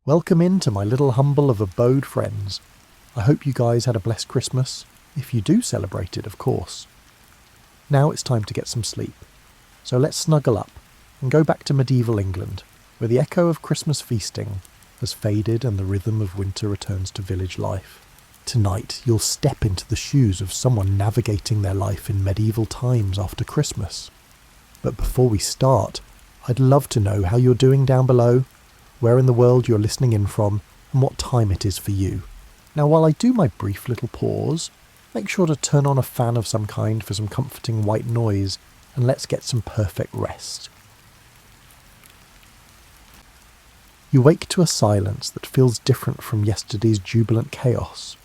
Welcome into my little humble of abode friends. I hope you guys had a blessed Christmas, if you do celebrate it, of course. Now it's time to get some sleep, so let's snuggle up and go back to medieval England, where the echo of Christmas feasting has faded and the rhythm of winter returns to village life. Tonight you'll step into the shoes of someone navigating their life in medieval times after Christmas. But before we start, I'd love to know how you're doing down below, where in the world you're listening in from, and what time it is for you. Now, while I do my brief little pause, make sure to turn on a fan of some kind for some comforting white noise, and let's get some perfect rest. You wake to a silence that feels different from yesterday's jubilant chaos.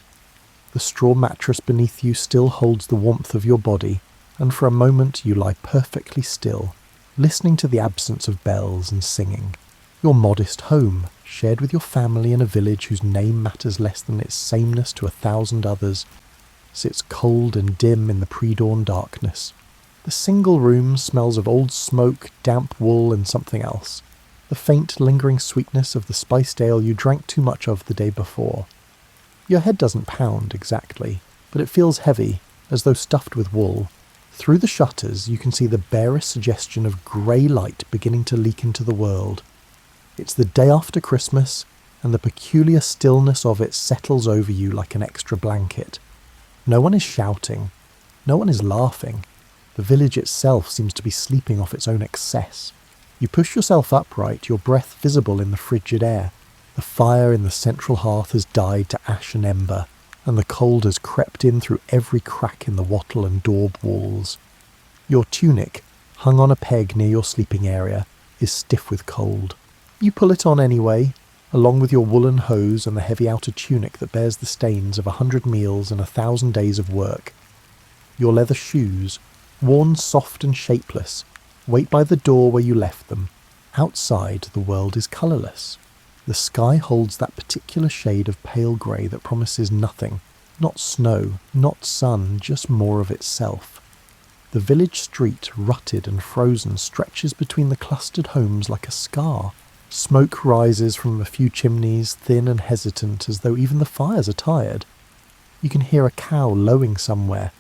The straw mattress beneath you still holds the warmth of your body, and for a moment you lie perfectly still, listening to the absence of bells and singing. Your modest home, shared with your family in a village whose name matters less than its sameness to 1,000 others, sits cold and dim in the pre-dawn darkness. The single room smells of old smoke, damp wool and something else, the faint lingering sweetness of the spiced ale you drank too much of the day before. Your head doesn't pound exactly, but it feels heavy, as though stuffed with wool. Through the shutters you can see the barest suggestion of grey light beginning to leak into the world. It's the day after Christmas, and the peculiar stillness of it settles over you like an extra blanket. No one is shouting. No one is laughing. The village itself seems to be sleeping off its own excess. You push yourself upright, your breath visible in the frigid air. The fire in the central hearth has died to ash and ember, and the cold has crept in through every crack in the wattle and daub walls. Your tunic, hung on a peg near your sleeping area, is stiff with cold. You pull it on anyway, along with your woolen hose and the heavy outer tunic that bears the stains of 100 meals and 1,000 days of work. Your leather shoes, worn soft and shapeless, wait by the door where you left them. Outside, the world is colourless. The sky holds that particular shade of pale grey that promises nothing, not snow, not sun, just more of itself. The village street, rutted and frozen, stretches between the clustered homes like a scar. Smoke rises from a few chimneys, thin and hesitant, as though even the fires are tired. You can hear a cow lowing somewhere,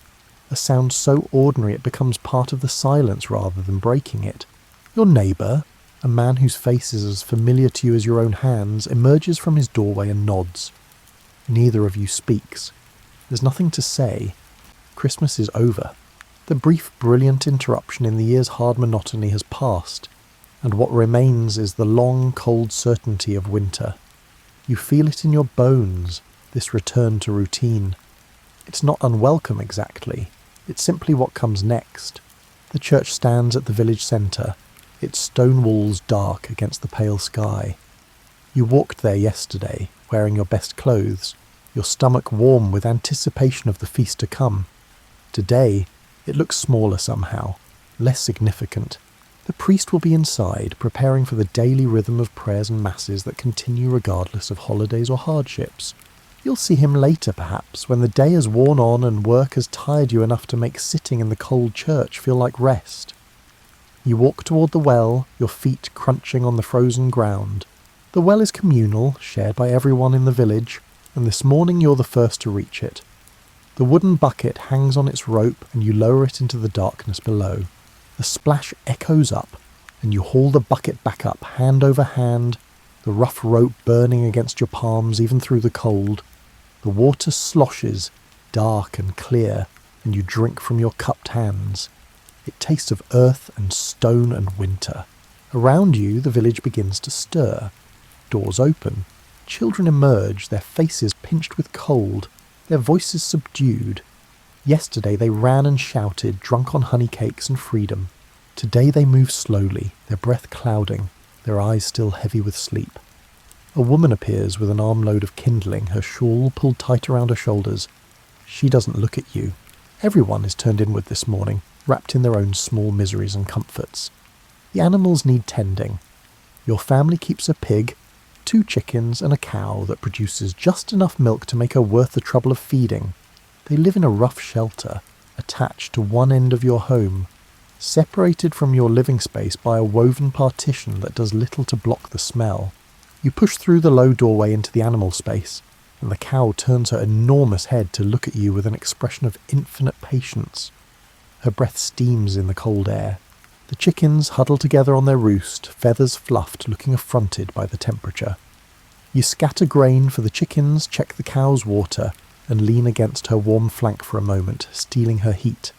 a sound so ordinary it becomes part of the silence rather than breaking it. Your neighbour, a man whose face is as familiar to you as your own hands, emerges from his doorway and nods. Neither of you speaks. There's nothing to say. Christmas is over. The brief, brilliant interruption in the year's hard monotony has passed, and what remains is the long, cold certainty of winter. You feel it in your bones, this return to routine. It's not unwelcome exactly. It's simply what comes next. The church stands at the village centre, its stone walls dark against the pale sky. You walked there yesterday, wearing your best clothes, your stomach warm with anticipation of the feast to come. Today, it looks smaller somehow, less significant. The priest will be inside, preparing for the daily rhythm of prayers and masses that continue regardless of holidays or hardships. You'll see him later, perhaps, when the day has worn on and work has tired you enough to make sitting in the cold church feel like rest. You walk toward the well, your feet crunching on the frozen ground. The well is communal, shared by everyone in the village, and this morning you're the first to reach it. The wooden bucket hangs on its rope and you lower it into the darkness below. The splash echoes up, and you haul the bucket back up, hand over hand, the rough rope burning against your palms even through the cold. The water sloshes, dark and clear, and you drink from your cupped hands. It tastes of earth and stone and winter. Around you, the village begins to stir. Doors open. Children emerge, their faces pinched with cold, their voices subdued. Yesterday they ran and shouted, drunk on honey cakes and freedom. Today they move slowly, their breath clouding, their eyes still heavy with sleep. A woman appears with an armload of kindling, her shawl pulled tight around her shoulders. She doesn't look at you. Everyone is turned inward this morning, wrapped in their own small miseries and comforts. The animals need tending. Your family keeps a pig, 2 chickens and a cow that produces just enough milk to make her worth the trouble of feeding. They live in a rough shelter, attached to one end of your home, separated from your living space by a woven partition that does little to block the smell. You push through the low doorway into the animal space, and the cow turns her enormous head to look at you with an expression of infinite patience. Her breath steams in the cold air. The chickens huddle together on their roost, feathers fluffed, looking affronted by the temperature. You scatter grain for the chickens, check the cow's water, and lean against her warm flank for a moment, stealing her heat.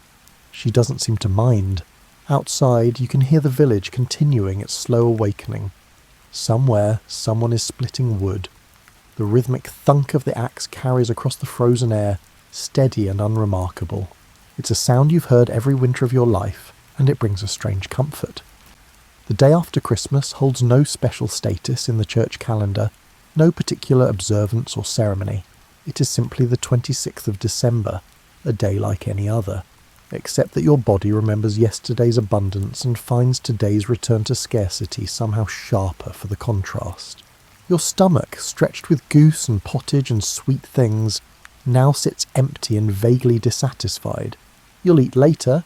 She doesn't seem to mind. Outside, you can hear the village continuing its slow awakening. Somewhere, someone is splitting wood. The rhythmic thunk of the axe carries across the frozen air, steady and unremarkable. It's a sound you've heard every winter of your life, and it brings a strange comfort. The day after Christmas holds no special status in the church calendar, no particular observance or ceremony. It is simply the 26th of December, a day like any other, except that your body remembers yesterday's abundance and finds today's return to scarcity somehow sharper for the contrast. Your stomach, stretched with goose and pottage and sweet things, now sits empty and vaguely dissatisfied. You'll eat later,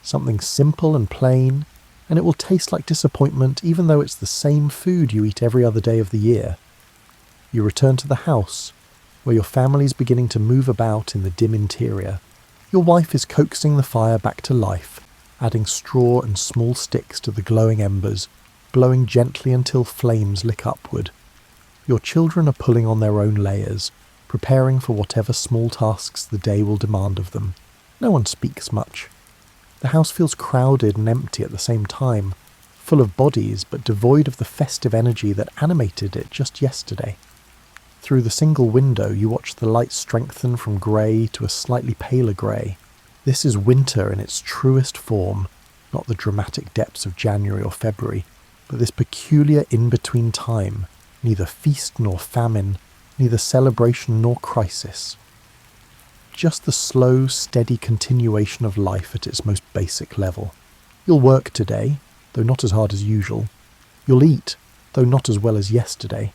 something simple and plain, and it will taste like disappointment even though it's the same food you eat every other day of the year. You return to the house, where your family's beginning to move about in the dim interior. Your wife is coaxing the fire back to life, adding straw and small sticks to the glowing embers, blowing gently until flames lick upward. Your children are pulling on their own layers, preparing for whatever small tasks the day will demand of them. No one speaks much. The house feels crowded and empty at the same time, full of bodies but devoid of the festive energy that animated it just yesterday. Through the single window you watch the light strengthen from grey to a slightly paler grey. This is winter in its truest form, not the dramatic depths of January or February, but this peculiar in-between time, neither feast nor famine, neither celebration nor crisis. Just the slow, steady continuation of life at its most basic level. You'll work today, though not as hard as usual. You'll eat, though not as well as yesterday.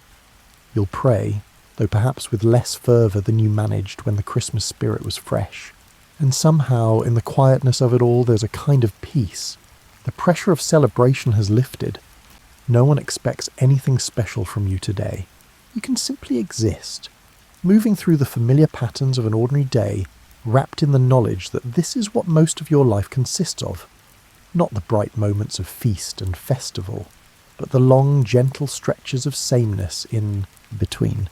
You'll pray, though perhaps with less fervour than you managed when the Christmas spirit was fresh. And somehow, in the quietness of it all, there's a kind of peace. The pressure of celebration has lifted. No one expects anything special from you today. You can simply exist, moving through the familiar patterns of an ordinary day, wrapped in the knowledge that this is what most of your life consists of. Not the bright moments of feast and festival, but the long, gentle stretches of sameness in between.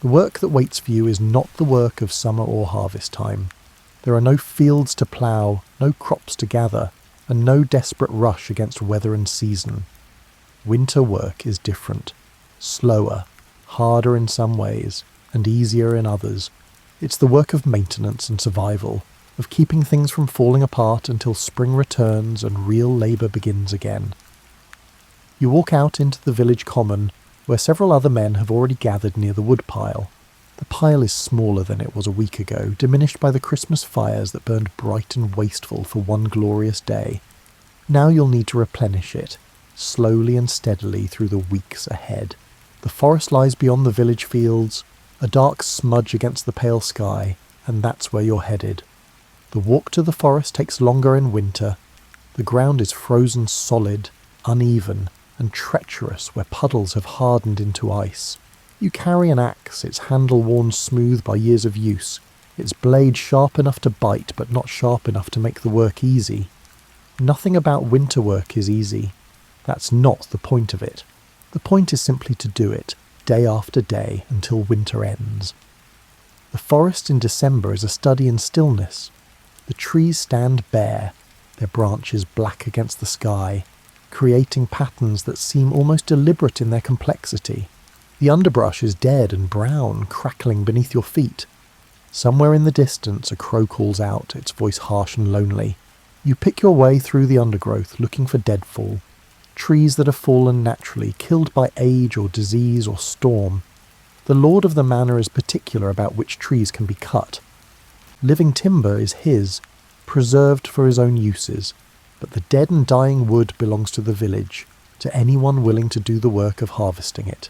The work that waits for you is not the work of summer or harvest time. There are no fields to plough, no crops to gather, and no desperate rush against weather and season. Winter work is different, slower, harder in some ways, and easier in others. It's the work of maintenance and survival, of keeping things from falling apart until spring returns and real labour begins again. You walk out into the village common, where several other men have already gathered near the woodpile. The pile is smaller than it was a week ago, diminished by the Christmas fires that burned bright and wasteful for one glorious day. Now you'll need to replenish it, slowly and steadily through the weeks ahead. The forest lies beyond the village fields, a dark smudge against the pale sky, and that's where you're headed. The walk to the forest takes longer in winter. The ground is frozen solid, uneven, and treacherous where puddles have hardened into ice. You carry an axe, its handle worn smooth by years of use, its blade sharp enough to bite but not sharp enough to make the work easy. Nothing about winter work is easy. That's not the point of it. The point is simply to do it, day after day, until winter ends. The forest in December is a study in stillness. The trees stand bare, their branches black against the sky, creating patterns that seem almost deliberate in their complexity. The underbrush is dead and brown, crackling beneath your feet. Somewhere in the distance a crow calls out, its voice harsh and lonely. You pick your way through the undergrowth, looking for deadfall. Trees that have fallen naturally, killed by age or disease or storm. The lord of the manor is particular about which trees can be cut. Living timber is his, preserved for his own uses, but the dead and dying wood belongs to the village, to anyone willing to do the work of harvesting it.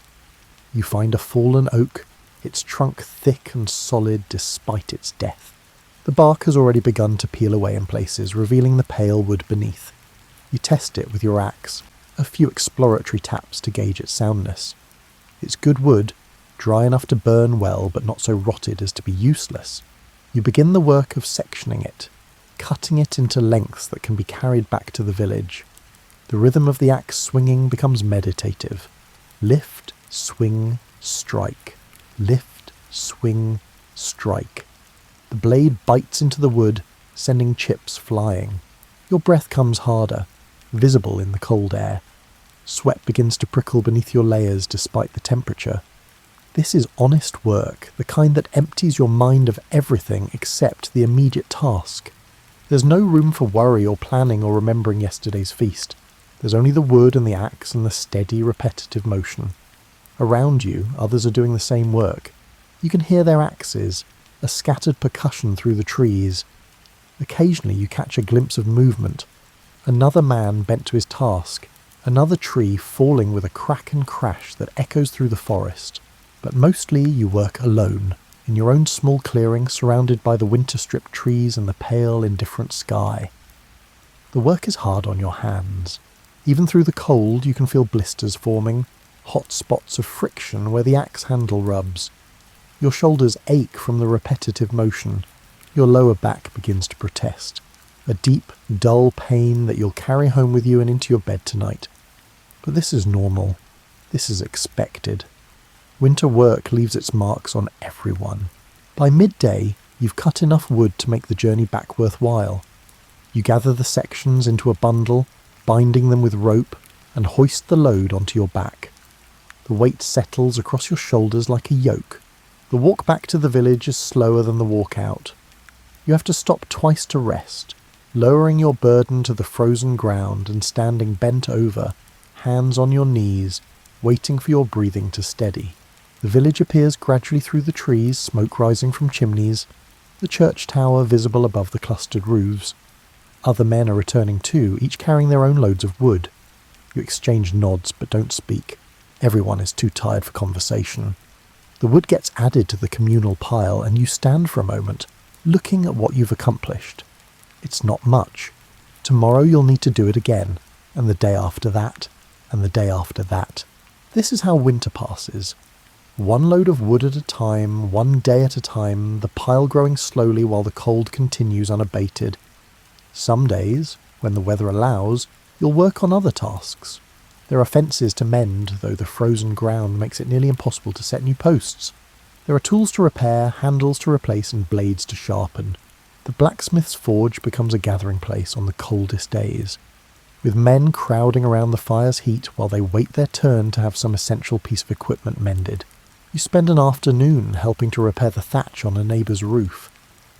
You find a fallen oak, its trunk thick and solid despite its death. The bark has already begun to peel away in places, revealing the pale wood beneath. You test it with your axe, a few exploratory taps to gauge its soundness. It's good wood, dry enough to burn well but not so rotted as to be useless. You begin the work of sectioning it, cutting it into lengths that can be carried back to the village. The rhythm of the axe swinging becomes meditative. Lift, swing, strike. Lift, swing, strike. The blade bites into the wood, sending chips flying. Your breath comes harder, visible in the cold air. Sweat begins to prickle beneath your layers despite the temperature. This is honest work, the kind that empties your mind of everything except the immediate task. There's no room for worry or planning or remembering yesterday's feast. There's only the wood and the axe and the steady, repetitive motion. Around you, others are doing the same work. You can hear their axes, a scattered percussion through the trees. Occasionally you catch a glimpse of movement. Another man bent to his task, another tree falling with a crack and crash that echoes through the forest. But mostly you work alone, in your own small clearing surrounded by the winter-stripped trees and the pale, indifferent sky. The work is hard on your hands. Even through the cold you can feel blisters forming, hot spots of friction where the axe handle rubs. Your shoulders ache from the repetitive motion. Your lower back begins to protest. A deep, dull pain that you'll carry home with you and into your bed tonight. But this is normal. This is expected. Winter work leaves its marks on everyone. By midday, you've cut enough wood to make the journey back worthwhile. You gather the sections into a bundle, binding them with rope, and hoist the load onto your back. The weight settles across your shoulders like a yoke. The walk back to the village is slower than the walk out. You have to stop twice to rest, lowering your burden to the frozen ground and standing bent over, hands on your knees, waiting for your breathing to steady. The village appears gradually through the trees, smoke rising from chimneys, the church tower visible above the clustered roofs. Other men are returning too, each carrying their own loads of wood. You exchange nods but don't speak. Everyone is too tired for conversation. The wood gets added to the communal pile and you stand for a moment, looking at what you've accomplished. It's not much. Tomorrow you'll need to do it again, and the day after that, and the day after that. This is how winter passes. One load of wood at a time, one day at a time, the pile growing slowly while the cold continues unabated. Some days, when the weather allows, you'll work on other tasks. There are fences to mend, though the frozen ground makes it nearly impossible to set new posts. There are tools to repair, handles to replace, and blades to sharpen. The blacksmith's forge becomes a gathering place on the coldest days, with men crowding around the fire's heat while they wait their turn to have some essential piece of equipment mended. You spend an afternoon helping to repair the thatch on a neighbour's roof.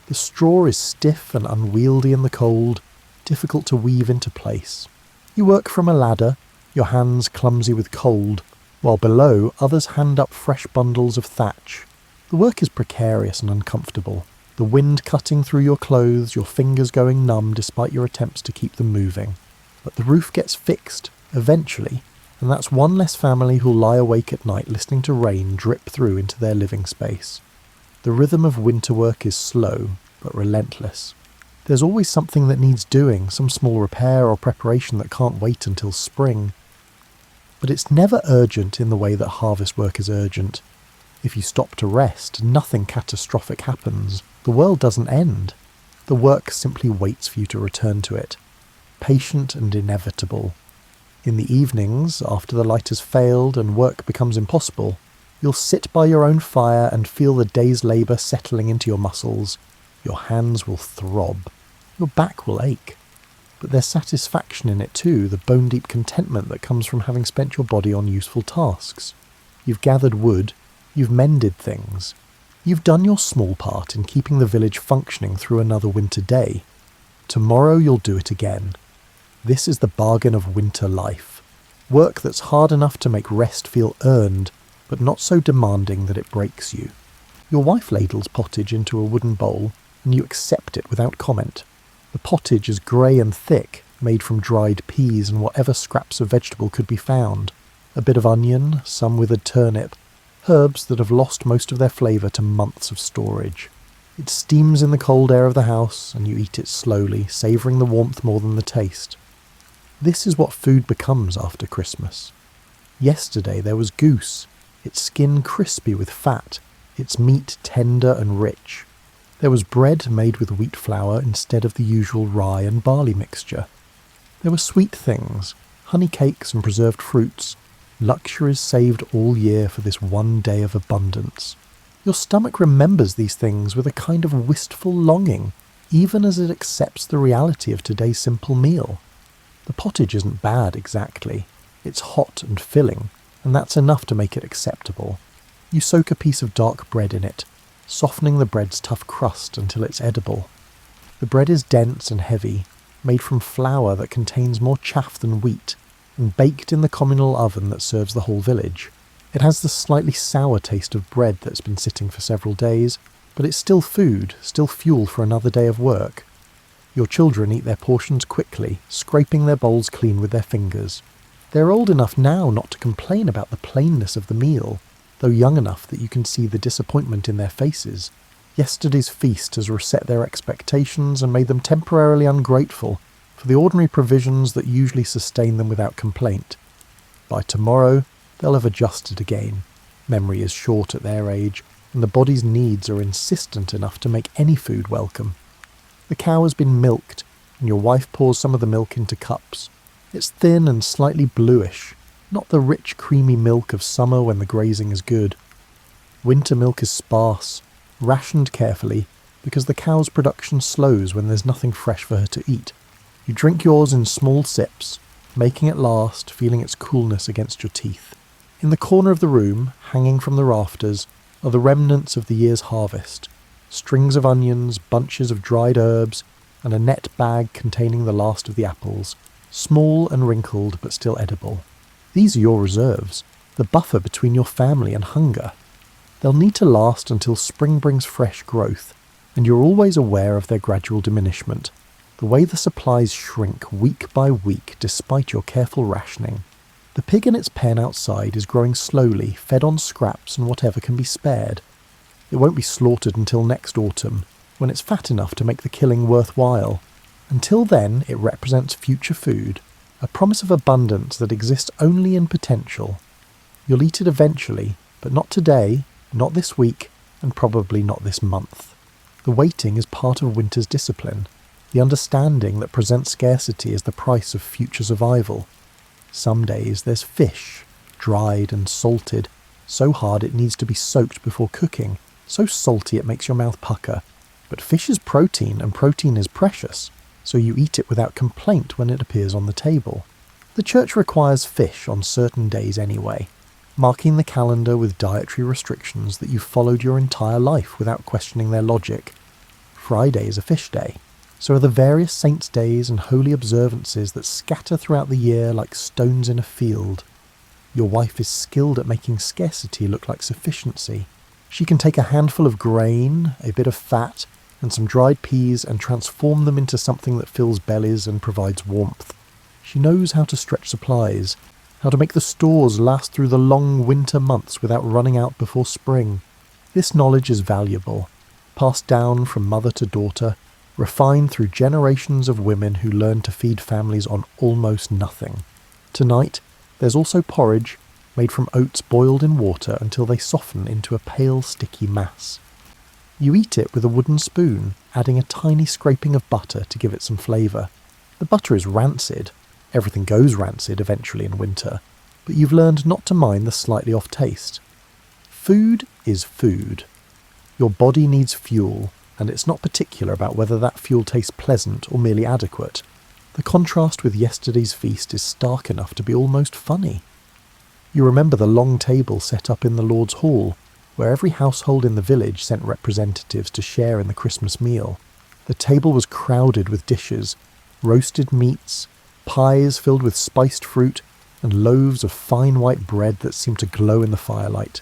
The straw is stiff and unwieldy in the cold, difficult to weave into place. You work from a ladder, your hands clumsy with cold, while below others hand up fresh bundles of thatch. The work is precarious and uncomfortable, the wind cutting through your clothes, your fingers going numb despite your attempts to keep them moving. But the roof gets fixed, eventually, and that's one less family who'll lie awake at night listening to rain drip through into their living space. The rhythm of winter work is slow, but relentless. There's always something that needs doing, some small repair or preparation that can't wait until spring. But it's never urgent in the way that harvest work is urgent. If you stop to rest, nothing catastrophic happens. The world doesn't end. The work simply waits for you to return to it. Patient and inevitable. In the evenings, after the light has failed and work becomes impossible, you'll sit by your own fire and feel the day's labour settling into your muscles. Your hands will throb. Your back will ache. But there's satisfaction in it too, the bone-deep contentment that comes from having spent your body on useful tasks. You've gathered wood, you've mended things. You've done your small part in keeping the village functioning through another winter day. Tomorrow you'll do it again. This is the bargain of winter life. Work that's hard enough to make rest feel earned, but not so demanding that it breaks you. Your wife ladles pottage into a wooden bowl, and you accept it without comment. The pottage is grey and thick, made from dried peas and whatever scraps of vegetable could be found. A bit of onion, some withered turnip, herbs that have lost most of their flavour to months of storage. It steams in the cold air of the house, and you eat it slowly, savouring the warmth more than the taste. This is what food becomes after Christmas. Yesterday there was goose. its skin crispy with fat, its meat tender and rich. There was bread made with wheat flour instead of the usual rye and barley mixture. There were sweet things, honey cakes and preserved fruits, luxuries saved all year for this one day of abundance. Your stomach remembers these things with a kind of wistful longing, even as it accepts the reality of today's simple meal. The pottage isn't bad exactly. It's hot and filling, and that's enough to make it acceptable. You soak a piece of dark bread in it, softening the bread's tough crust until it's edible. The bread is dense and heavy, made from flour that contains more chaff than wheat, and baked in the communal oven that serves the whole village. It has the slightly sour taste of bread that's been sitting for several days, but it's still food, still fuel for another day of work. Your children eat their portions quickly, scraping their bowls clean with their fingers. They're old enough now not to complain about the plainness of the meal, though young enough that you can see the disappointment in their faces. Yesterday's feast has reset their expectations and made them temporarily ungrateful for the ordinary provisions that usually sustain them without complaint. By tomorrow, they'll have adjusted again. Memory is short at their age, and the body's needs are insistent enough to make any food welcome. The cow has been milked, and your wife pours some of the milk into cups. It's thin and slightly bluish, not the rich creamy milk of summer when the grazing is good. Winter milk is sparse, rationed carefully, because the cow's production slows when there's nothing fresh for her to eat. You drink yours in small sips, making it last, feeling its coolness against your teeth. In the corner of the room, hanging from the rafters, are the remnants of the year's harvest. Strings of onions, bunches of dried herbs, and a net bag containing the last of the apples, small and wrinkled but still edible. These are your reserves, the buffer between your family and hunger. They'll need to last until spring brings fresh growth, and you're always aware of their gradual diminishment, the way the supplies shrink week by week despite your careful rationing. The pig in its pen outside is growing slowly, fed on scraps and whatever can be spared. It won't be slaughtered until next autumn, when it's fat enough to make the killing worthwhile. Until then, it represents future food, a promise of abundance that exists only in potential. You'll eat it eventually, but not today, not this week, and probably not this month. The waiting is part of winter's discipline, the understanding that present scarcity as the price of future survival. Some days there's fish, dried and salted, so hard it needs to be soaked before cooking, so salty it makes your mouth pucker. But fish is protein, and protein is precious, so you eat it without complaint when it appears on the table. The church requires fish on certain days anyway, marking the calendar with dietary restrictions that you've followed your entire life without questioning their logic. Friday is a fish day. So are the various saints' days and holy observances that scatter throughout the year like stones in a field. Your wife is skilled at making scarcity look like sufficiency. She can take a handful of grain, a bit of fat, and some dried peas and transform them into something that fills bellies and provides warmth. She knows how to stretch supplies, how to make the stores last through the long winter months without running out before spring. This knowledge is valuable, passed down from mother to daughter, refined through generations of women who learned to feed families on almost nothing. Tonight, there's also porridge, made from oats boiled in water until they soften into a pale, sticky mass. You eat it with a wooden spoon, adding a tiny scraping of butter to give it some flavour. The butter is rancid. Everything goes rancid eventually in winter, but you've learned not to mind the slightly off taste. Food is food. Your body needs fuel, and it's not particular about whether that fuel tastes pleasant or merely adequate. The contrast with yesterday's feast is stark enough to be almost funny. You remember the long table set up in the Lord's Hall, where every household in the village sent representatives to share in the Christmas meal. The table was crowded with dishes, roasted meats, pies filled with spiced fruit, and loaves of fine white bread that seemed to glow in the firelight.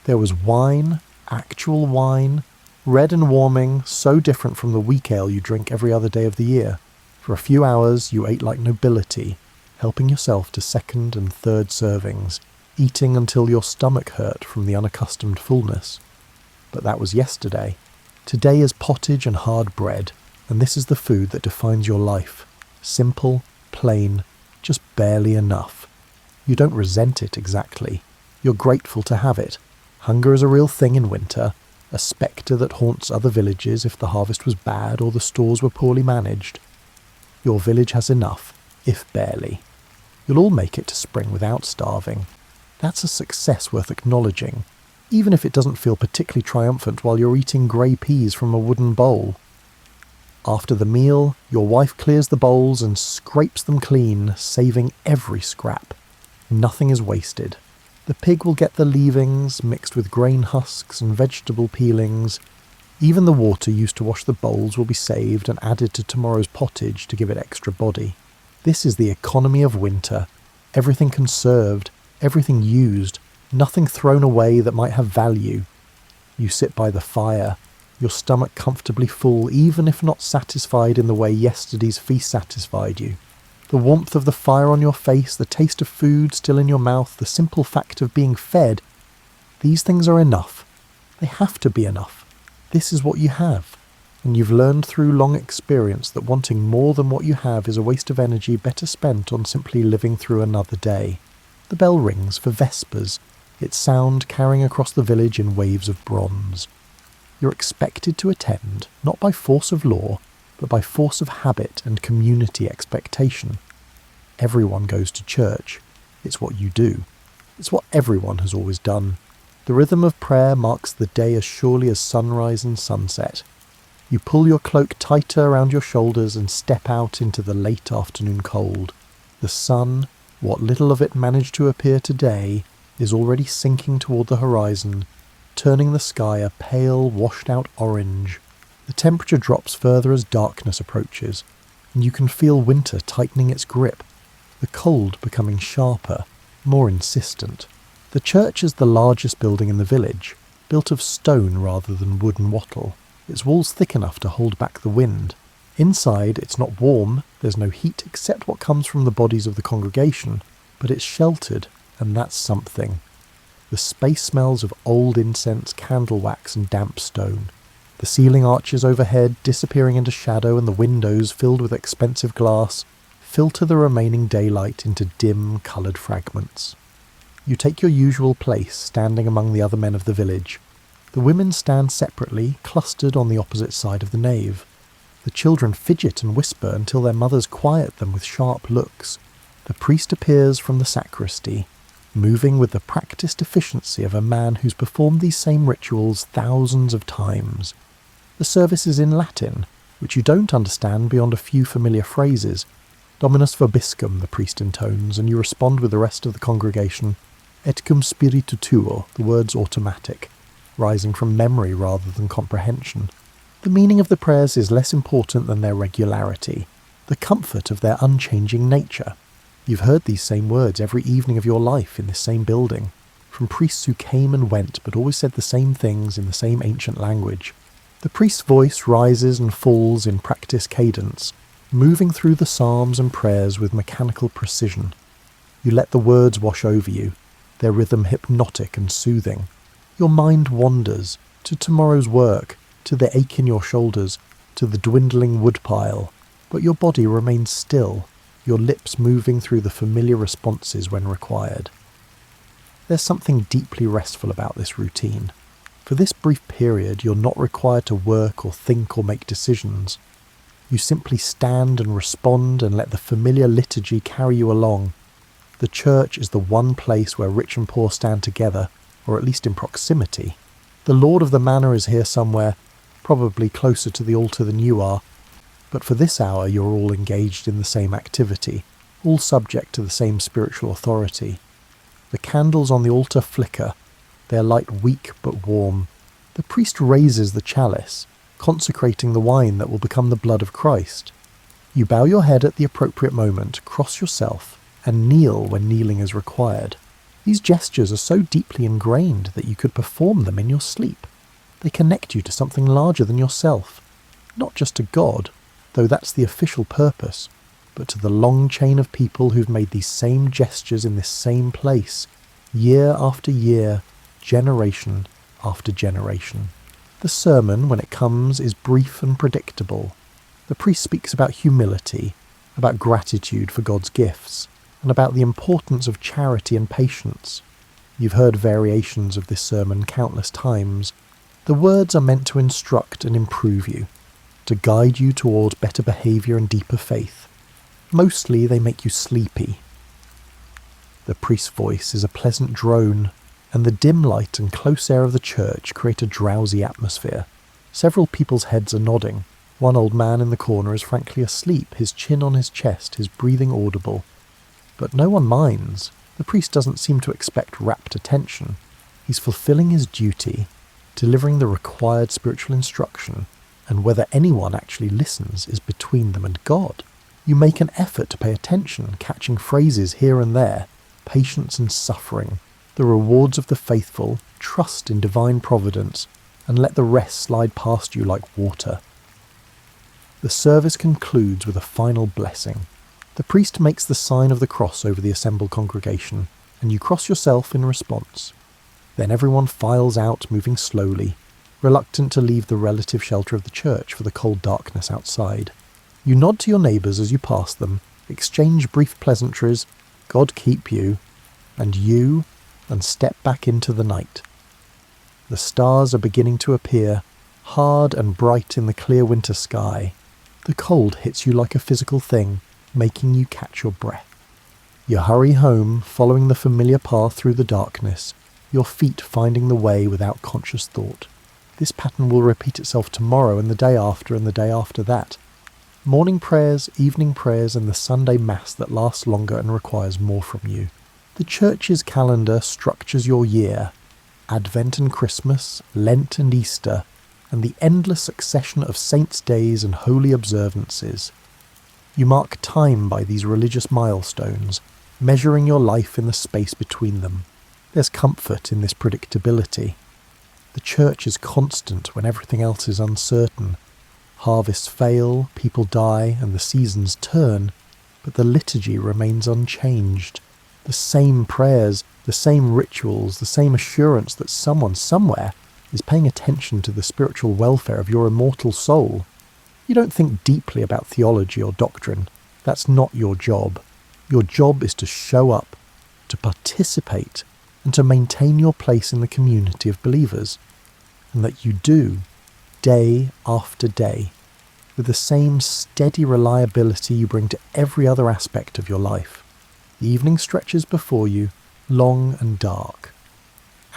There was wine, actual wine, red and warming, so different from the weak ale you drink every other day of the year. For a few hours you ate like nobility, helping yourself to second and third servings, eating until your stomach hurt from the unaccustomed fullness. But that was yesterday. Today is pottage and hard bread, and this is the food that defines your life. Simple, plain, just barely enough. You don't resent it exactly. You're grateful to have it. Hunger is a real thing in winter, a spectre that haunts other villages if the harvest was bad or the stores were poorly managed. Your village has enough, if barely. You'll all make it to spring without starving. That's a success worth acknowledging, even if it doesn't feel particularly triumphant while you're eating grey peas from a wooden bowl. After the meal, your wife clears the bowls and scrapes them clean, saving every scrap. Nothing is wasted. The pig will get the leavings, mixed with grain husks and vegetable peelings. Even the water used to wash the bowls will be saved and added to tomorrow's pottage to give it extra body. This is the economy of winter. Everything conserved, everything used, nothing thrown away that might have value. You sit by the fire, your stomach comfortably full, even if not satisfied in the way yesterday's feast satisfied you. The warmth of the fire on your face, the taste of food still in your mouth, the simple fact of being fed, these things are enough. They have to be enough. This is what you have. And you've learned through long experience that wanting more than what you have is a waste of energy better spent on simply living through another day. The bell rings for Vespers, its sound carrying across the village in waves of bronze. You're expected to attend, not by force of law, but by force of habit and community expectation. Everyone goes to church. It's what you do. It's what everyone has always done. The rhythm of prayer marks the day as surely as sunrise and sunset. You pull your cloak tighter around your shoulders and step out into the late afternoon cold. The sun, what little of it managed to appear today, is already sinking toward the horizon, turning the sky a pale, washed-out orange. The temperature drops further as darkness approaches, and you can feel winter tightening its grip, the cold becoming sharper, more insistent. The church is the largest building in the village, built of stone rather than wood and wattle, its walls thick enough to hold back the wind. Inside, it's not warm, there's no heat except what comes from the bodies of the congregation, but it's sheltered, and that's something. The space smells of old incense, candle wax, and damp stone. The ceiling arches overhead, disappearing into shadow, and the windows, filled with expensive glass, filter the remaining daylight into dim, coloured fragments. You take your usual place, standing among the other men of the village. The women stand separately, clustered on the opposite side of the nave. The children fidget and whisper until their mothers quiet them with sharp looks. The priest appears from the sacristy, moving with the practised efficiency of a man who's performed these same rituals thousands of times. The service is in Latin, which you don't understand beyond a few familiar phrases. Dominus vobiscum, the priest intones, and you respond with the rest of the congregation, et cum spiritu tuo, the words automatic, rising from memory rather than comprehension. The meaning of the prayers is less important than their regularity, the comfort of their unchanging nature. You've heard these same words every evening of your life in this same building, from priests who came and went but always said the same things in the same ancient language. The priest's voice rises and falls in practiced cadence, moving through the psalms and prayers with mechanical precision. You let the words wash over you, their rhythm hypnotic and soothing. Your mind wanders to tomorrow's work, to the ache in your shoulders, to the dwindling woodpile, but your body remains still, your lips moving through the familiar responses when required. There's something deeply restful about this routine. For this brief period, you're not required to work or think or make decisions. You simply stand and respond and let the familiar liturgy carry you along. The church is the one place where rich and poor stand together, or at least in proximity. The lord of the manor is here somewhere, probably closer to the altar than you are, but for this hour you're all engaged in the same activity, all subject to the same spiritual authority. The candles on the altar flicker, their light weak but warm. The priest raises the chalice, consecrating the wine that will become the blood of Christ. You bow your head at the appropriate moment, cross yourself, and kneel when kneeling is required. These gestures are so deeply ingrained that you could perform them in your sleep. They connect you to something larger than yourself, not just to God, though that's the official purpose, but to the long chain of people who've made these same gestures in this same place, year after year, generation after generation. The sermon, when it comes, is brief and predictable. The priest speaks about humility, about gratitude for God's gifts, and about the importance of charity and patience. You've heard variations of this sermon countless times. The words are meant to instruct and improve you, to guide you toward better behaviour and deeper faith. Mostly they make you sleepy. The priest's voice is a pleasant drone, and the dim light and close air of the church create a drowsy atmosphere. Several people's heads are nodding. One old man in the corner is frankly asleep, his chin on his chest, his breathing audible. But no one minds. The priest doesn't seem to expect rapt attention. He's fulfilling his duty, delivering the required spiritual instruction, and whether anyone actually listens is between them and God. You make an effort to pay attention, catching phrases here and there, patience and suffering, the rewards of the faithful, trust in divine providence, and let the rest slide past you like water. The service concludes with a final blessing. The priest makes the sign of the cross over the assembled congregation, and you cross yourself in response. Then everyone files out, moving slowly, reluctant to leave the relative shelter of the church for the cold darkness outside. You nod to your neighbours as you pass them, exchange brief pleasantries, God keep you, and step back into the night. The stars are beginning to appear, hard and bright in the clear winter sky. The cold hits you like a physical thing, making you catch your breath. You hurry home, following the familiar path through the darkness, your feet finding the way without conscious thought. This pattern will repeat itself tomorrow and the day after and the day after that. Morning prayers, evening prayers, and the Sunday Mass that lasts longer and requires more from you. The church's calendar structures your year. Advent and Christmas, Lent and Easter, and the endless succession of saints' days and holy observances. You mark time by these religious milestones, measuring your life in the space between them. There's comfort in this predictability. The church is constant when everything else is uncertain. Harvests fail, people die, and the seasons turn, but the liturgy remains unchanged. The same prayers, the same rituals, the same assurance that someone somewhere is paying attention to the spiritual welfare of your immortal soul. You don't think deeply about theology or doctrine. That's not your job. Your job is to show up, to participate, and to maintain your place in the community of believers. And that you do, day after day, with the same steady reliability you bring to every other aspect of your life. The evening stretches before you, long and dark.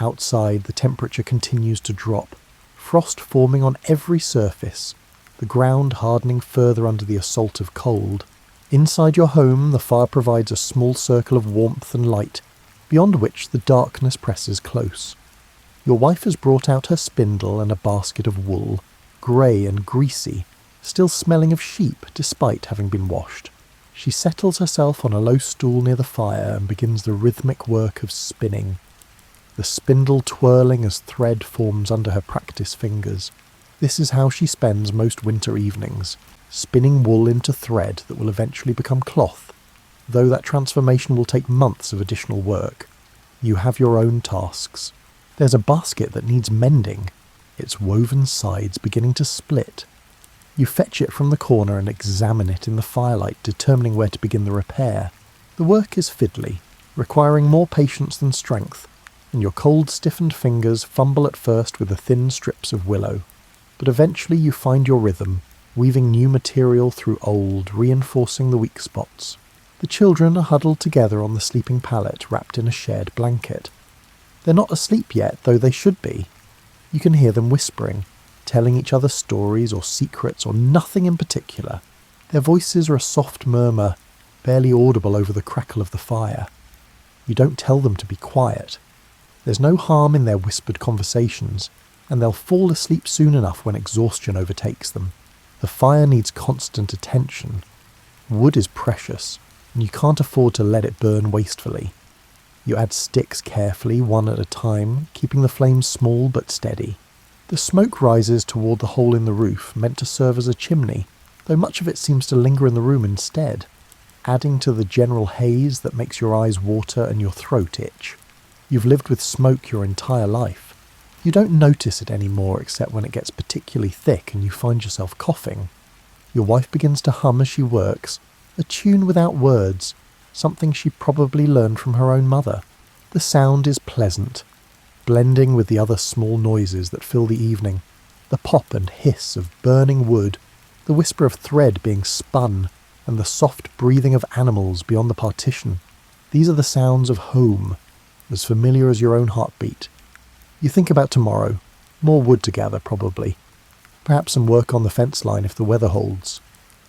Outside, the temperature continues to drop, frost forming on every surface, the ground hardening further under the assault of cold. Inside your home, the fire provides a small circle of warmth and light, beyond which the darkness presses close. Your wife has brought out her spindle and a basket of wool, grey and greasy, still smelling of sheep despite having been washed. She settles herself on a low stool near the fire and begins the rhythmic work of spinning, the spindle twirling as thread forms under her practiced fingers. This is how she spends most winter evenings, spinning wool into thread that will eventually become cloth, though that transformation will take months of additional work. You have your own tasks. There's a basket that needs mending, its woven sides beginning to split. You fetch it from the corner and examine it in the firelight, determining where to begin the repair. The work is fiddly, requiring more patience than strength, and your cold, stiffened fingers fumble at first with the thin strips of willow. But eventually you find your rhythm, weaving new material through old, reinforcing the weak spots. The children are huddled together on the sleeping pallet, wrapped in a shared blanket. They're not asleep yet, though they should be. You can hear them whispering, telling each other stories or secrets or nothing in particular. Their voices are a soft murmur, barely audible over the crackle of the fire. You don't tell them to be quiet. There's no harm in their whispered conversations, and they'll fall asleep soon enough when exhaustion overtakes them. The fire needs constant attention. Wood is precious, and you can't afford to let it burn wastefully. You add sticks carefully, one at a time, keeping the flames small but steady. The smoke rises toward the hole in the roof, meant to serve as a chimney, though much of it seems to linger in the room instead, adding to the general haze that makes your eyes water and your throat itch. You've lived with smoke your entire life. You don't notice it anymore except when it gets particularly thick and you find yourself coughing. Your wife begins to hum as she works, a tune without words, something she probably learned from her own mother. The sound is pleasant, blending with the other small noises that fill the evening, the pop and hiss of burning wood, the whisper of thread being spun, and the soft breathing of animals beyond the partition. These are the sounds of home, as familiar as your own heartbeat. You think about tomorrow, more wood to gather probably, perhaps some work on the fence line if the weather holds.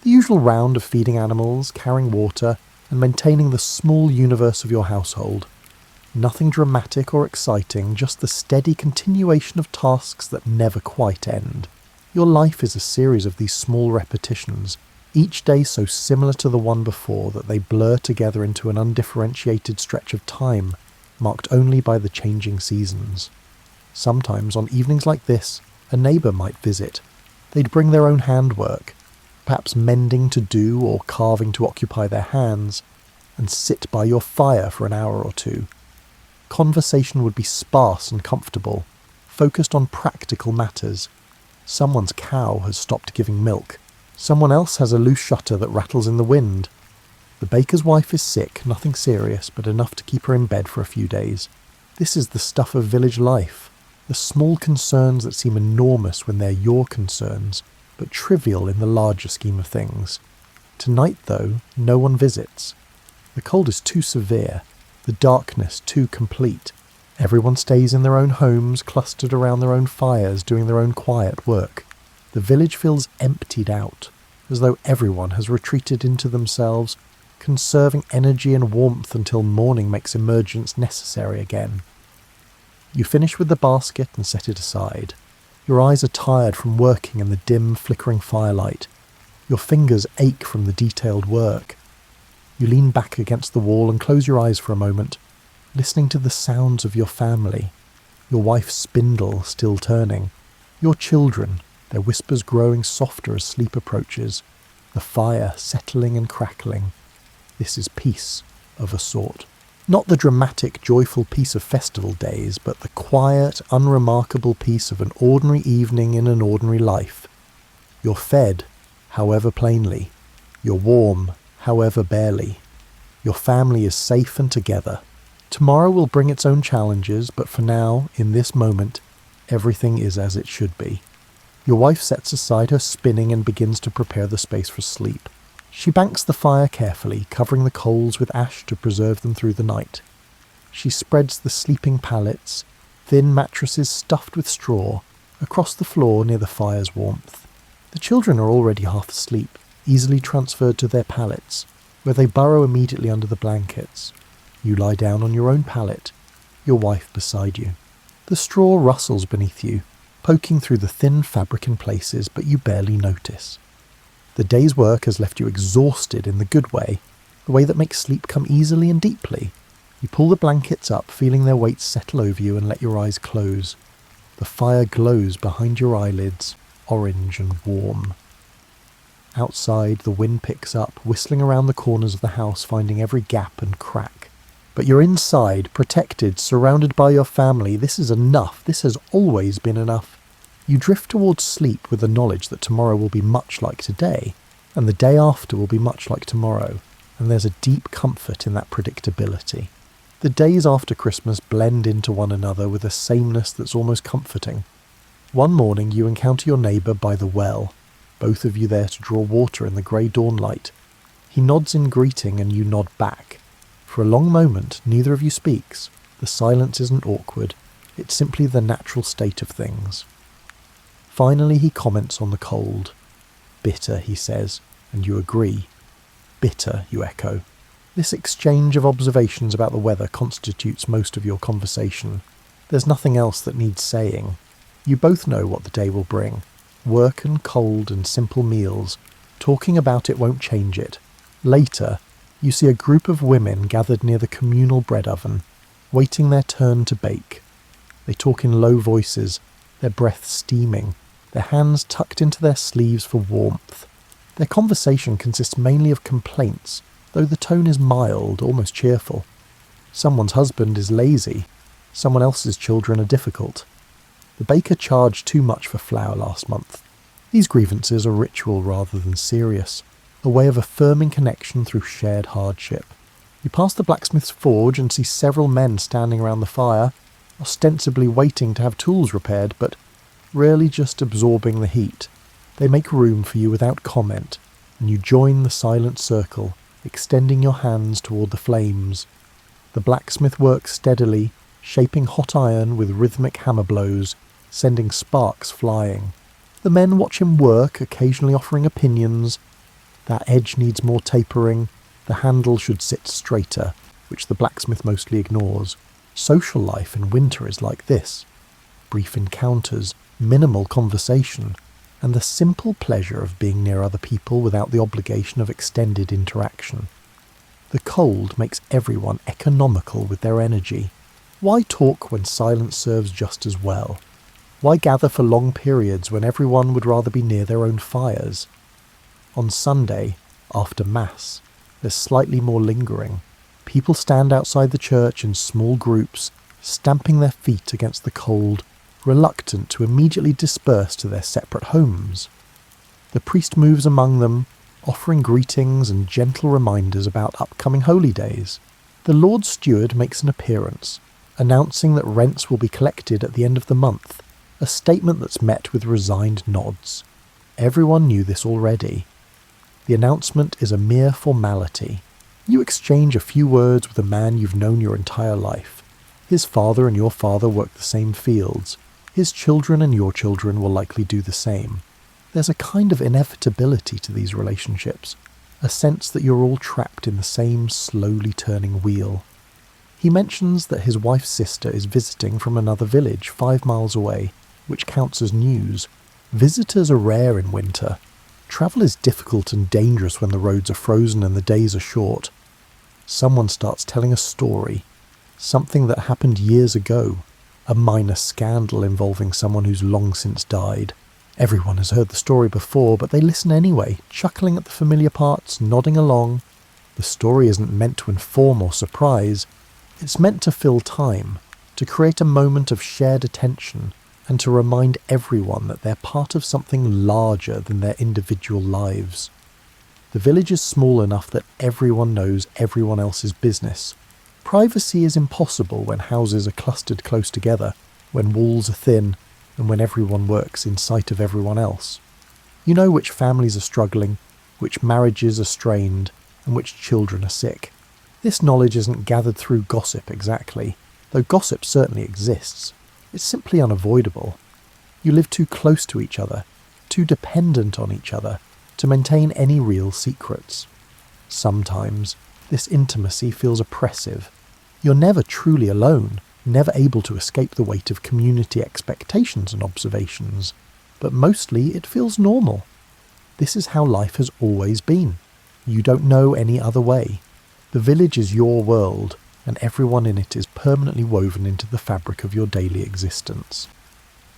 The usual round of feeding animals, carrying water, and maintaining the small universe of your household. Nothing dramatic or exciting, just the steady continuation of tasks that never quite end. Your life is a series of these small repetitions, each day so similar to the one before that they blur together into an undifferentiated stretch of time, marked only by the changing seasons. Sometimes on evenings like this, a neighbour might visit. They'd bring their own handwork, perhaps mending to do or carving to occupy their hands, and sit by your fire for an hour or two. Conversation would be sparse and comfortable, focused on practical matters. Someone's cow has stopped giving milk. Someone else has a loose shutter that rattles in the wind. The baker's wife is sick, nothing serious, but enough to keep her in bed for a few days. This is the stuff of village life, the small concerns that seem enormous when they're your concerns, but trivial in the larger scheme of things. Tonight, though, no one visits. The cold is too severe, the darkness too complete. Everyone stays in their own homes, clustered around their own fires, doing their own quiet work. The village feels emptied out, as though everyone has retreated into themselves, conserving energy and warmth until morning makes emergence necessary again. You finish with the basket and set it aside. Your eyes are tired from working in the dim, flickering firelight. Your fingers ache from the detailed work. You lean back against the wall and close your eyes for a moment, listening to the sounds of your family, your wife's spindle still turning, your children, their whispers growing softer as sleep approaches, the fire settling and crackling. This is peace of a sort. Not the dramatic, joyful peace of festival days, but the quiet, unremarkable peace of an ordinary evening in an ordinary life. You're fed, however plainly. You're warm, however barely. Your family is safe and together. Tomorrow will bring its own challenges, but for now, in this moment, everything is as it should be. Your wife sets aside her spinning and begins to prepare the space for sleep. She banks the fire carefully, covering the coals with ash to preserve them through the night. She spreads the sleeping pallets, thin mattresses stuffed with straw, across the floor near the fire's warmth. The children are already half asleep, easily transferred to their pallets, where they burrow immediately under the blankets. You lie down on your own pallet, your wife beside you. The straw rustles beneath you, poking through the thin fabric in places, but you barely notice. The day's work has left you exhausted in the good way, the way that makes sleep come easily and deeply. You pull the blankets up, feeling their weight settle over you, and let your eyes close. The fire glows behind your eyelids, orange and warm. Outside, the wind picks up, whistling around the corners of the house, finding every gap and crack. But you're inside, protected, surrounded by your family. This is enough. This has always been enough. You drift towards sleep with the knowledge that tomorrow will be much like today, and the day after will be much like tomorrow, and there's a deep comfort in that predictability. The days after Christmas blend into one another with a sameness that's almost comforting. One morning you encounter your neighbour by the well, both of you there to draw water in the grey dawn light. He nods in greeting and you nod back. For a long moment neither of you speaks. The silence isn't awkward, it's simply the natural state of things. Finally he comments on the cold. Bitter, he says, and you agree. Bitter, you echo. This exchange of observations about the weather constitutes most of your conversation. There's nothing else that needs saying. You both know what the day will bring. Work and cold and simple meals. Talking about it won't change it. Later, you see a group of women gathered near the communal bread oven, waiting their turn to bake. They talk in low voices, their breath steaming, their hands tucked into their sleeves for warmth. Their conversation consists mainly of complaints, though the tone is mild, almost cheerful. Someone's husband is lazy, someone else's children are difficult. The baker charged too much for flour last month. These grievances are ritual rather than serious, a way of affirming connection through shared hardship. You pass the blacksmith's forge and see several men standing around the fire, ostensibly waiting to have tools repaired, but really just absorbing the heat. They make room for you without comment, and you join the silent circle, extending your hands toward the flames. The blacksmith works steadily, shaping hot iron with rhythmic hammer blows, sending sparks flying. The men watch him work, occasionally offering opinions. That edge needs more tapering. The handle should sit straighter, which the blacksmith mostly ignores. Social life in winter is like this. Brief encounters, minimal conversation, and the simple pleasure of being near other people without the obligation of extended interaction. The cold makes everyone economical with their energy. Why talk when silence serves just as well? Why gather for long periods when everyone would rather be near their own fires? On Sunday, after Mass, there's slightly more lingering. People stand outside the church in small groups, stamping their feet against the cold, reluctant to immediately disperse to their separate homes. The priest moves among them, offering greetings and gentle reminders about upcoming holy days. The Lord Steward makes an appearance, announcing that rents will be collected at the end of the month, a statement that's met with resigned nods. Everyone knew this already. The announcement is a mere formality. You exchange a few words with a man you've known your entire life. His father and your father work the same fields. His children and your children will likely do the same. There's a kind of inevitability to these relationships, a sense that you're all trapped in the same slowly turning wheel. He mentions that his wife's sister is visiting from another village 5 miles away, which counts as news. Visitors are rare in winter. Travel is difficult and dangerous when the roads are frozen and the days are short. Someone starts telling a story, something that happened years ago, a minor scandal involving someone who's long since died. Everyone has heard the story before, but they listen anyway, chuckling at the familiar parts, nodding along. The story isn't meant to inform or surprise. It's meant to fill time, to create a moment of shared attention, and to remind everyone that they're part of something larger than their individual lives. The village is small enough that everyone knows everyone else's business. Privacy is impossible when houses are clustered close together, when walls are thin, and when everyone works in sight of everyone else. You know which families are struggling, which marriages are strained, and which children are sick. This knowledge isn't gathered through gossip exactly, though gossip certainly exists. It's simply unavoidable. You live too close to each other, too dependent on each other, to maintain any real secrets. Sometimes, this intimacy feels oppressive. You're never truly alone, never able to escape the weight of community expectations and observations, but mostly it feels normal. This is how life has always been. You don't know any other way. The village is your world, and everyone in it is permanently woven into the fabric of your daily existence.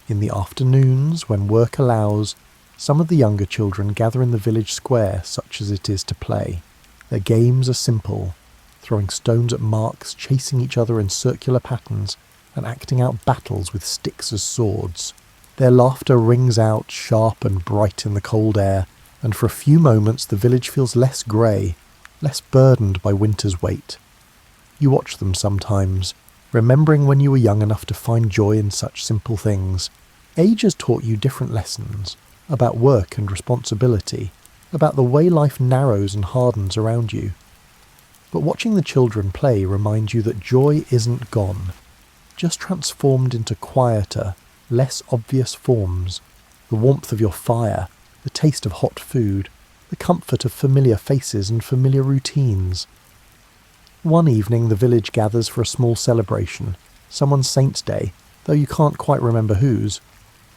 In the afternoons, when work allows, some of the younger children gather in the village square, such as it is to play. Their games are simple, throwing stones at marks, chasing each other in circular patterns, and acting out battles with sticks as swords. Their laughter rings out sharp and bright in the cold air, and for a few moments the village feels less grey, less burdened by winter's weight. You watch them sometimes, remembering when you were young enough to find joy in such simple things. Age has taught you different lessons, about work and responsibility, about the way life narrows and hardens around you. But watching the children play reminds you that joy isn't gone, just transformed into quieter, less obvious forms. The warmth of your fire, the taste of hot food, the comfort of familiar faces and familiar routines. One evening the village gathers for a small celebration, someone's saint's day, though you can't quite remember whose.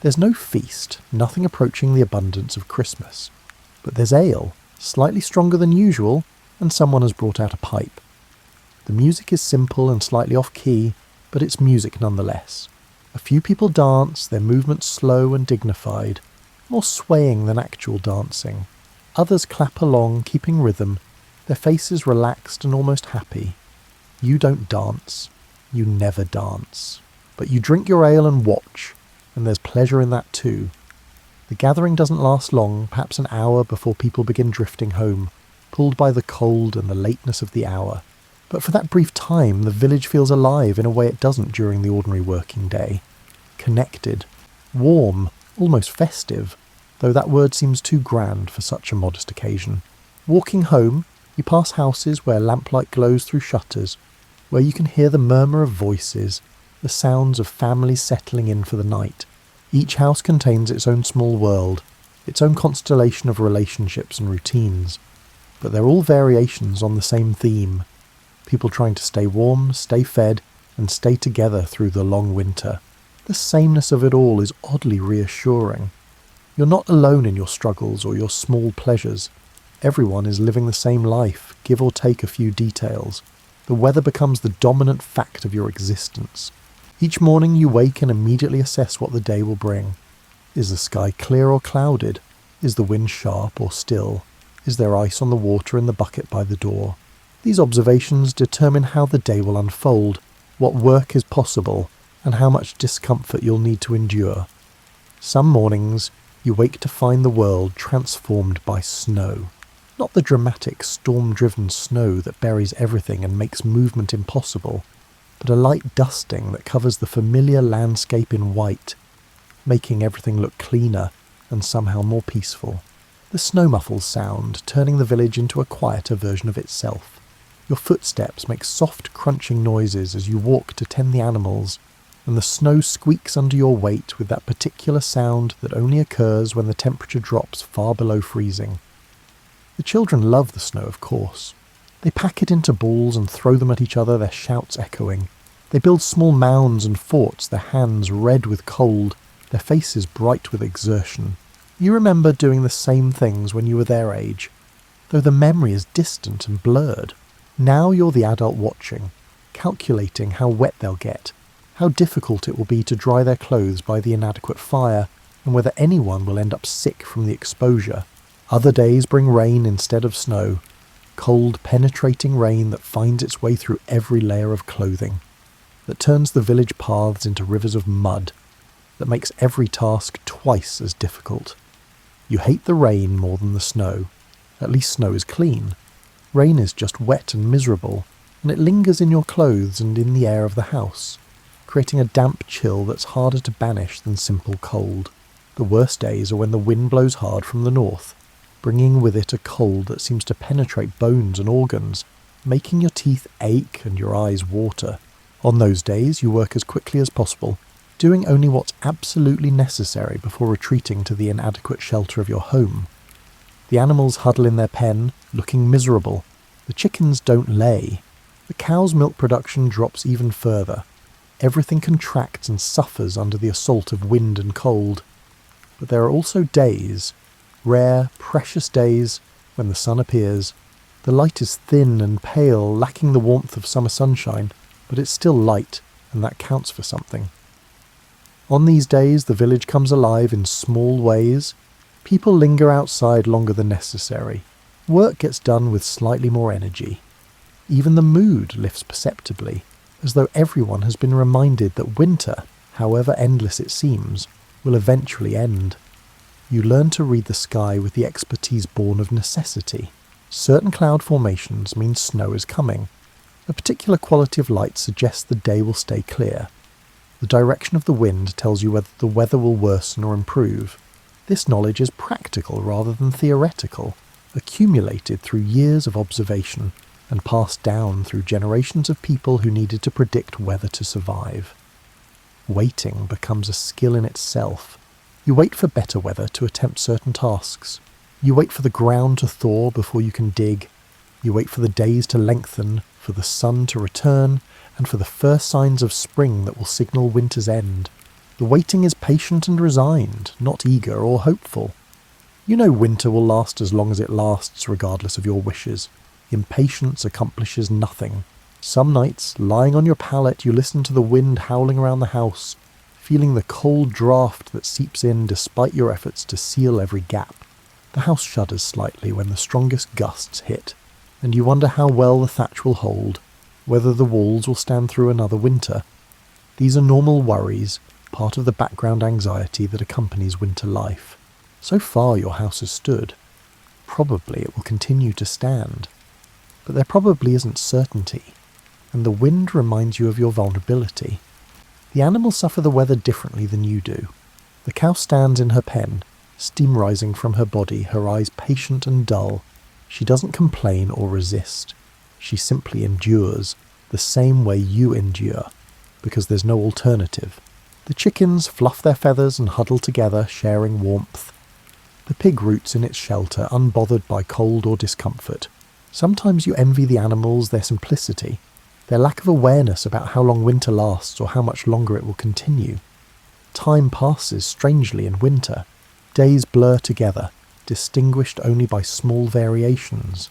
There's no feast, nothing approaching the abundance of Christmas. But there's ale, slightly stronger than usual, and someone has brought out a pipe. The music is simple and slightly off-key, but it's music nonetheless. A few people dance, their movements slow and dignified, more swaying than actual dancing. Others clap along, keeping rhythm, their faces relaxed and almost happy. You don't dance. You never dance. But you drink your ale and watch, and there's pleasure in that too. The gathering doesn't last long, perhaps an hour before people begin drifting home, pulled by the cold and the lateness of the hour. But for that brief time, the village feels alive in a way it doesn't during the ordinary working day. Connected, warm, almost festive, though that word seems too grand for such a modest occasion. Walking home, you pass houses where lamplight glows through shutters, where you can hear the murmur of voices, the sounds of families settling in for the night. Each house contains its own small world, its own constellation of relationships and routines, but they're all variations on the same theme. People trying to stay warm, stay fed, and stay together through the long winter. The sameness of it all is oddly reassuring. You're not alone in your struggles or your small pleasures. Everyone is living the same life, give or take a few details. The weather becomes the dominant fact of your existence. Each morning you wake and immediately assess what the day will bring. Is the sky clear or clouded? Is the wind sharp or still? Is there ice on the water in the bucket by the door? These observations determine how the day will unfold, what work is possible, and how much discomfort you'll need to endure. Some mornings, you wake to find the world transformed by snow. Not the dramatic, storm-driven snow that buries everything and makes movement impossible, but a light dusting that covers the familiar landscape in white, making everything look cleaner and somehow more peaceful. The snow muffles sound, turning the village into a quieter version of itself. Your footsteps make soft crunching noises as you walk to tend the animals, and the snow squeaks under your weight with that particular sound that only occurs when the temperature drops far below freezing. The children love the snow, of course. They pack it into balls and throw them at each other, their shouts echoing. They build small mounds and forts, their hands red with cold, their faces bright with exertion. You remember doing the same things when you were their age, though the memory is distant and blurred. Now you're the adult watching, calculating how wet they'll get, how difficult it will be to dry their clothes by the inadequate fire, and whether anyone will end up sick from the exposure. Other days bring rain instead of snow, cold, penetrating rain that finds its way through every layer of clothing, that turns the village paths into rivers of mud, that makes every task twice as difficult. You hate the rain more than the snow. At least snow is clean. Rain is just wet and miserable, and it lingers in your clothes and in the air of the house, creating a damp chill that's harder to banish than simple cold. The worst days are when the wind blows hard from the north, bringing with it a cold that seems to penetrate bones and organs, making your teeth ache and your eyes water. On those days, you work as quickly as possible, doing only what's absolutely necessary before retreating to the inadequate shelter of your home. The animals huddle in their pen, looking miserable. The chickens don't lay. The cow's milk production drops even further. Everything contracts and suffers under the assault of wind and cold. But there are also days, rare, precious days, when the sun appears. The light is thin and pale, lacking the warmth of summer sunshine, but it's still light, and that counts for something. On these days, the village comes alive in small ways. People linger outside longer than necessary. Work gets done with slightly more energy. Even the mood lifts perceptibly, as though everyone has been reminded that winter, however endless it seems, will eventually end. You learn to read the sky with the expertise born of necessity. Certain cloud formations mean snow is coming. A particular quality of light suggests the day will stay clear. The direction of the wind tells you whether the weather will worsen or improve. This knowledge is practical rather than theoretical, accumulated through years of observation and passed down through generations of people who needed to predict weather to survive. Waiting becomes a skill in itself. You wait for better weather to attempt certain tasks. You wait for the ground to thaw before you can dig. You wait for the days to lengthen, for the sun to return, and for the first signs of spring that will signal winter's end. The waiting is patient and resigned, not eager or hopeful. You know winter will last as long as it lasts, regardless of your wishes. Impatience accomplishes nothing. Some nights, lying on your pallet, you listen to the wind howling around the house, feeling the cold draught that seeps in despite your efforts to seal every gap. The house shudders slightly when the strongest gusts hit, and you wonder how well the thatch will hold, whether the walls will stand through another winter. These are normal worries, part of the background anxiety that accompanies winter life. So far your house has stood. Probably it will continue to stand. but there probably isn't certainty, and the wind reminds you of your vulnerability. The animals suffer the weather differently than you do. The cow stands in her pen, steam rising from her body, her eyes patient and dull. She doesn't complain or resist. She simply endures, the same way you endure, because there's no alternative. The chickens fluff their feathers and huddle together, sharing warmth. The pig roots in its shelter, unbothered by cold or discomfort. Sometimes you envy the animals their simplicity, their lack of awareness about how long winter lasts or how much longer it will continue. Time passes strangely in winter. Days blur together, distinguished only by small variations.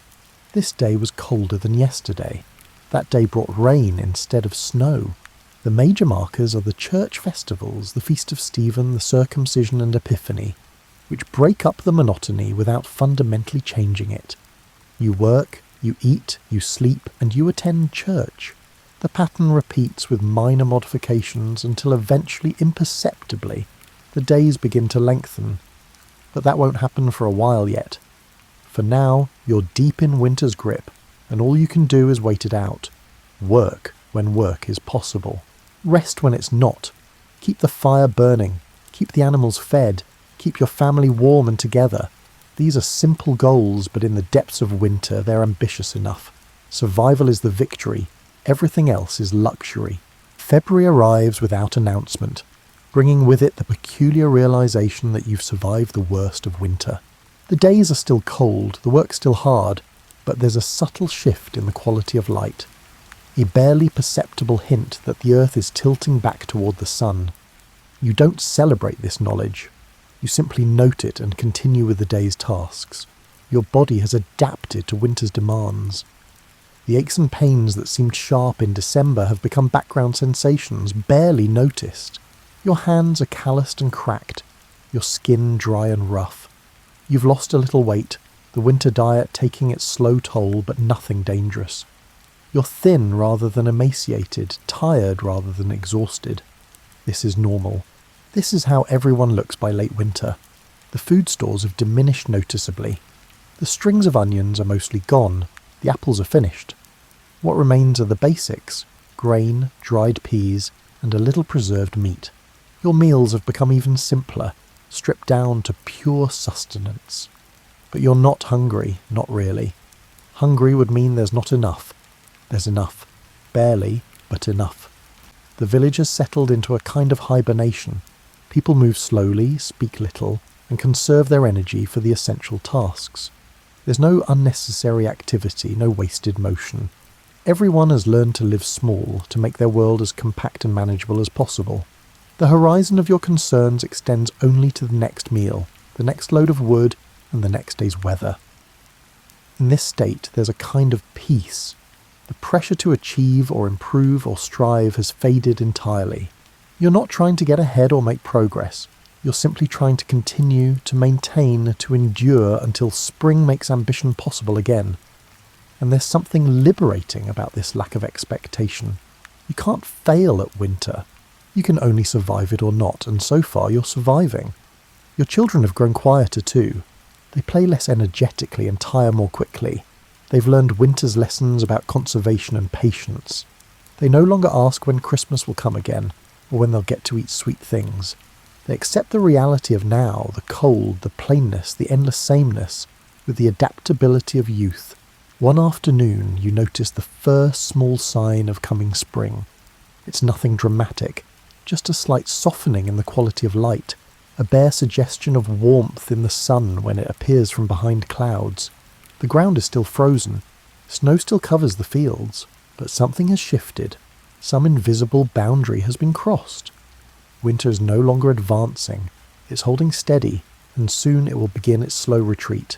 This day was colder than yesterday. That day brought rain instead of snow. The major markers are the church festivals, the Feast of Stephen, the Circumcision and Epiphany, which break up the monotony without fundamentally changing it. You work, you eat, you sleep, and you attend church. The pattern repeats with minor modifications until eventually, imperceptibly, the days begin to lengthen. But that won't happen for a while yet. For now, you're deep in winter's grip, and all you can do is wait it out. Work when work is possible. Rest when it's not. Keep the fire burning. Keep the animals fed. Keep your family warm and together. These are simple goals, but in the depths of winter, they're ambitious enough. Survival is the victory. Everything else is luxury. February arrives without announcement, bringing with it the peculiar realization that you've survived the worst of winter. The days are still cold, the work still hard, but there's a subtle shift in the quality of light. A barely perceptible hint that the earth is tilting back toward the sun. You don't celebrate this knowledge. You simply note it and continue with the day's tasks. Your body has adapted to winter's demands. The aches and pains that seemed sharp in December have become background sensations, barely noticed. Your hands are calloused and cracked, your skin dry and rough. You've lost a little weight, the winter diet taking its slow toll, but nothing dangerous. You're thin rather than emaciated, tired rather than exhausted. This is normal. This is how everyone looks by late winter. The food stores have diminished noticeably. The strings of onions are mostly gone. The apples are finished. What remains are the basics: grain, dried peas, and a little preserved meat. Your meals have become even simpler, stripped down to pure sustenance. But you're not hungry, not really. Hungry would mean there's not enough. There's enough. Barely, but enough. The village has settled into a kind of hibernation. People move slowly, speak little, and conserve their energy for the essential tasks. There's no unnecessary activity, no wasted motion. Everyone has learned to live small, to make their world as compact and manageable as possible. The horizon of your concerns extends only to the next meal, the next load of wood, and the next day's weather. In this state, there's a kind of peace. The pressure to achieve or improve or strive has faded entirely. You're not trying to get ahead or make progress. You're simply trying to continue, to maintain, to endure until spring makes ambition possible again. And there's something liberating about this lack of expectation. You can't fail at winter. You can only survive it or not, and so far you're surviving. Your children have grown quieter too. They play less energetically and tire more quickly. They've learned winter's lessons about conservation and patience. They no longer ask when Christmas will come again, or when they'll get to eat sweet things. They accept the reality of now, the cold, the plainness, the endless sameness, with the adaptability of youth. One afternoon you notice the first small sign of coming spring. It's nothing dramatic, just a slight softening in the quality of light, a bare suggestion of warmth in the sun when it appears from behind clouds. The ground is still frozen, snow still covers the fields, but something has shifted. Some invisible boundary has been crossed. Winter is no longer advancing, it's holding steady, and soon it will begin its slow retreat.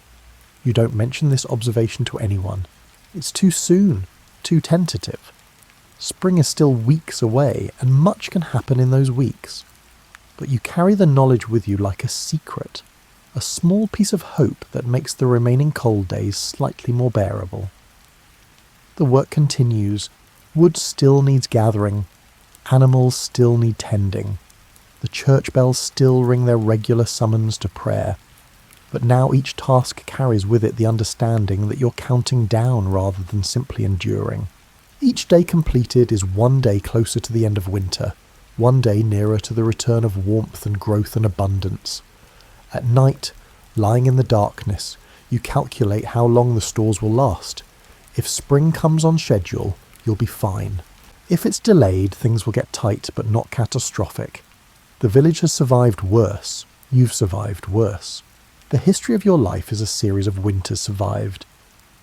You don't mention this observation to anyone. It's too soon, too tentative. Spring is still weeks away, and much can happen in those weeks. But you carry the knowledge with you like a secret, a small piece of hope that makes the remaining cold days slightly more bearable. The work continues. Wood still needs gathering. Animals still need tending. The church bells still ring their regular summons to prayer. But now each task carries with it the understanding that you're counting down rather than simply enduring. Each day completed is one day closer to the end of winter, one day nearer to the return of warmth and growth and abundance. At night, lying in the darkness, you calculate how long the stores will last. If spring comes on schedule, you'll be fine. If it's delayed, things will get tight but not catastrophic. The village has survived worse. You've survived worse. The history of your life is a series of winters survived,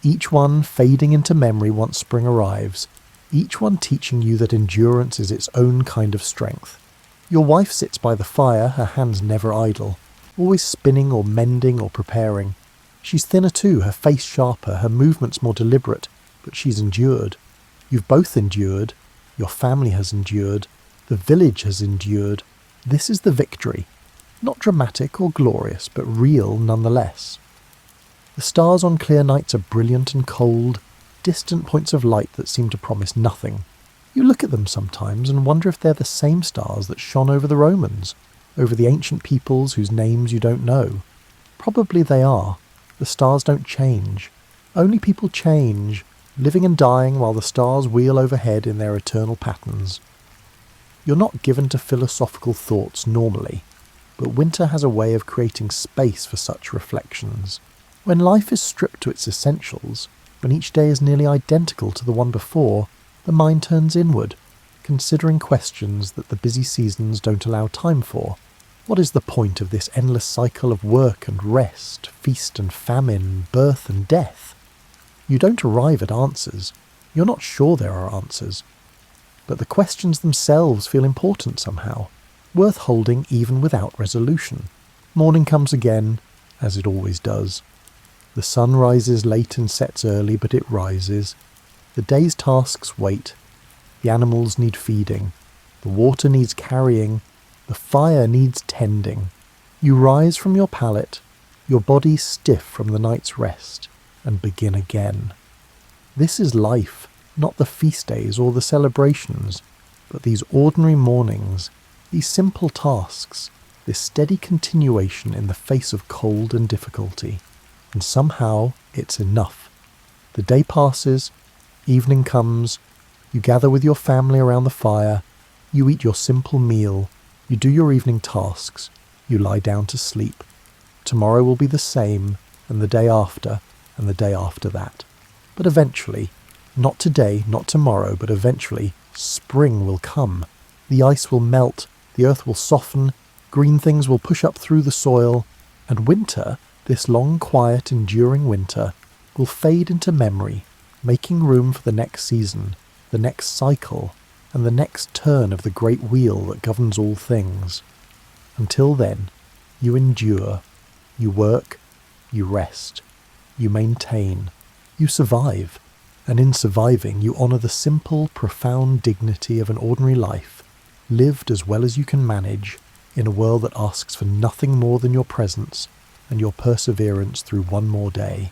each one fading into memory once spring arrives, each one teaching you that endurance is its own kind of strength. Your wife sits by the fire, her hands never idle, always spinning or mending or preparing. She's thinner too, her face sharper, her movements more deliberate, but she's endured. You've both endured, your family has endured, the village has endured. This is the victory. Not dramatic or glorious, but real nonetheless. The stars on clear nights are brilliant and cold, distant points of light that seem to promise nothing. You look at them sometimes and wonder if they're the same stars that shone over the Romans, over the ancient peoples whose names you don't know. Probably they are. The stars don't change. Only people change, living and dying while the stars wheel overhead in their eternal patterns. You're not given to philosophical thoughts normally, but winter has a way of creating space for such reflections. When life is stripped to its essentials, when each day is nearly identical to the one before, the mind turns inward, considering questions that the busy seasons don't allow time for. What is the point of this endless cycle of work and rest, feast and famine, birth and death? You don't arrive at answers. You're not sure there are answers. But the questions themselves feel important somehow, worth holding even without resolution. Morning comes again, as it always does. The sun rises late and sets early, but it rises. The day's tasks wait. The animals need feeding. The water needs carrying. The fire needs tending. You rise from your pallet, your body stiff from the night's rest, and begin again. This is life, not the feast days or the celebrations, but these ordinary mornings, these simple tasks, this steady continuation in the face of cold and difficulty. And somehow it's enough. The day passes, evening comes, you gather with your family around the fire, you eat your simple meal, you do your evening tasks, you lie down to sleep. Tomorrow will be the same, and the day after, and the day after that. But eventually, not today, not tomorrow, but eventually, spring will come. The ice will melt, the earth will soften, green things will push up through the soil, and winter, this long, quiet, enduring winter, will fade into memory, making room for the next season, the next cycle, and the next turn of the great wheel that governs all things. Until then, you endure, you work, you rest, you maintain, you survive, and in surviving you honour the simple, profound dignity of an ordinary life, lived as well as you can manage, in a world that asks for nothing more than your presence and your perseverance through one more day.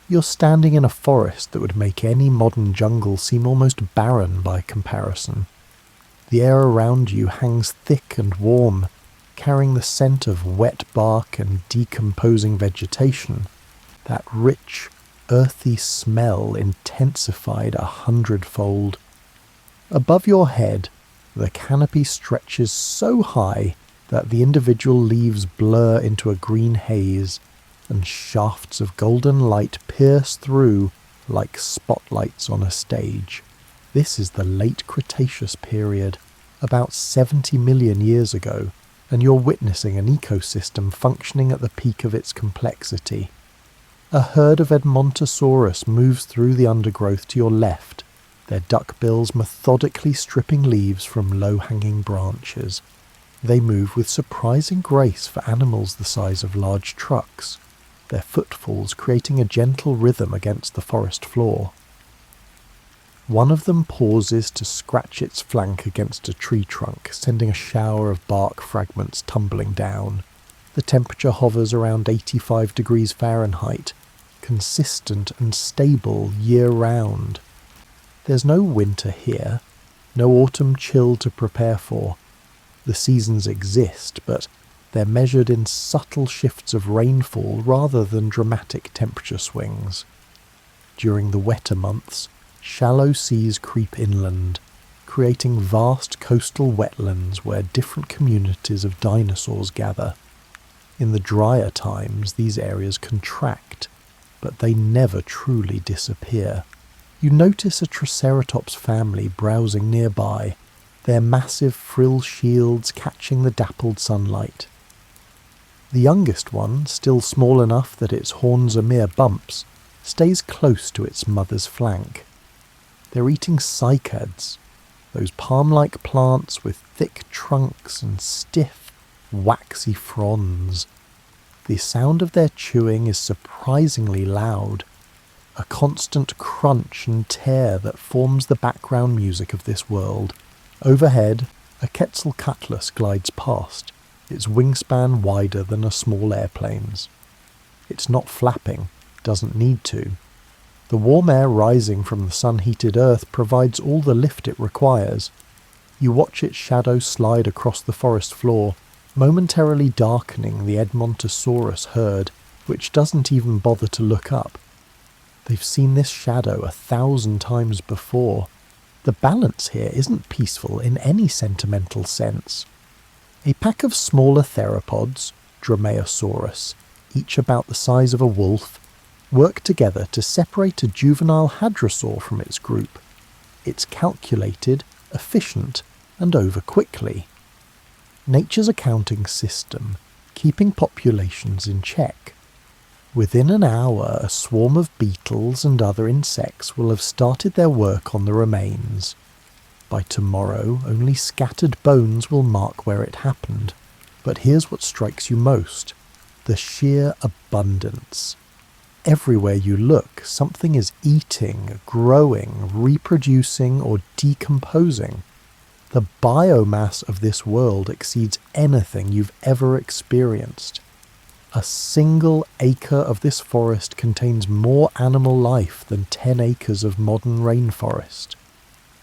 You're standing in a forest that would make any modern jungle seem almost barren by comparison. The air around you hangs thick and warm, carrying the scent of wet bark and decomposing vegetation, that rich, earthy smell intensified 100-fold. Above your head, the canopy stretches so high that the individual leaves blur into a green haze, and shafts of golden light pierce through like spotlights on a stage. This is the late Cretaceous period, about 70 million years ago, and you're witnessing an ecosystem functioning at the peak of its complexity. A herd of Edmontosaurus moves through the undergrowth to your left, their duckbills methodically stripping leaves from low-hanging branches. They move with surprising grace for animals the size of large trucks, their footfalls creating a gentle rhythm against the forest floor. One of them pauses to scratch its flank against a tree trunk, sending a shower of bark fragments tumbling down. The temperature hovers around 85 degrees Fahrenheit, consistent and stable year-round. There's no winter here, no autumn chill to prepare for. The seasons exist, but they're measured in subtle shifts of rainfall rather than dramatic temperature swings. During the wetter months, shallow seas creep inland, creating vast coastal wetlands where different communities of dinosaurs gather. In the drier times, these areas contract, but they never truly disappear. You notice a Triceratops family browsing nearby, their massive frill shields catching the dappled sunlight. The youngest one, still small enough that its horns are mere bumps, stays close to its mother's flank. They're eating cycads, those palm-like plants with thick trunks and stiff, waxy fronds. The sound of their chewing is surprisingly loud, a constant crunch and tear that forms the background music of this world. Overhead, a Quetzalcoatlus glides past, its wingspan wider than a small airplane's. It's not flapping, doesn't need to. The warm air rising from the sun-heated earth provides all the lift it requires. You watch its shadow slide across the forest floor, momentarily darkening the Edmontosaurus herd, which doesn't even bother to look up. They've seen this shadow 1,000 times before. The balance here isn't peaceful in any sentimental sense. A pack of smaller theropods, Dromaeosaurus, each about the size of a wolf, work together to separate a juvenile hadrosaur from its group. It's calculated, efficient, and over quickly. Nature's accounting system, keeping populations in check. Within an hour, a swarm of beetles and other insects will have started their work on the remains. By tomorrow, only scattered bones will mark where it happened. But here's what strikes you most: the sheer abundance. Everywhere you look, something is eating, growing, reproducing, or decomposing. The biomass of this world exceeds anything you've ever experienced. A single acre of this forest contains more animal life than 10 acres of modern rainforest.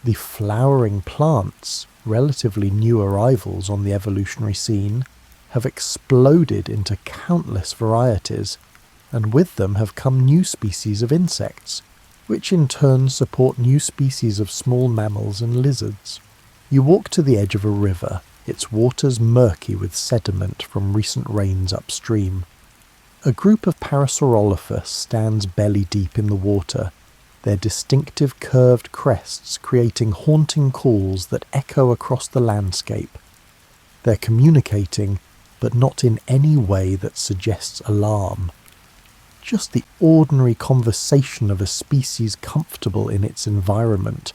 The flowering plants, relatively new arrivals on the evolutionary scene, have exploded into countless varieties, and with them have come new species of insects, which in turn support new species of small mammals and lizards. You walk to the edge of a river, its waters murky with sediment from recent rains upstream. A group of Parasaurolophus stands belly deep in the water, their distinctive curved crests creating haunting calls that echo across the landscape. They're communicating, but not in any way that suggests alarm. Just the ordinary conversation of a species comfortable in its environment.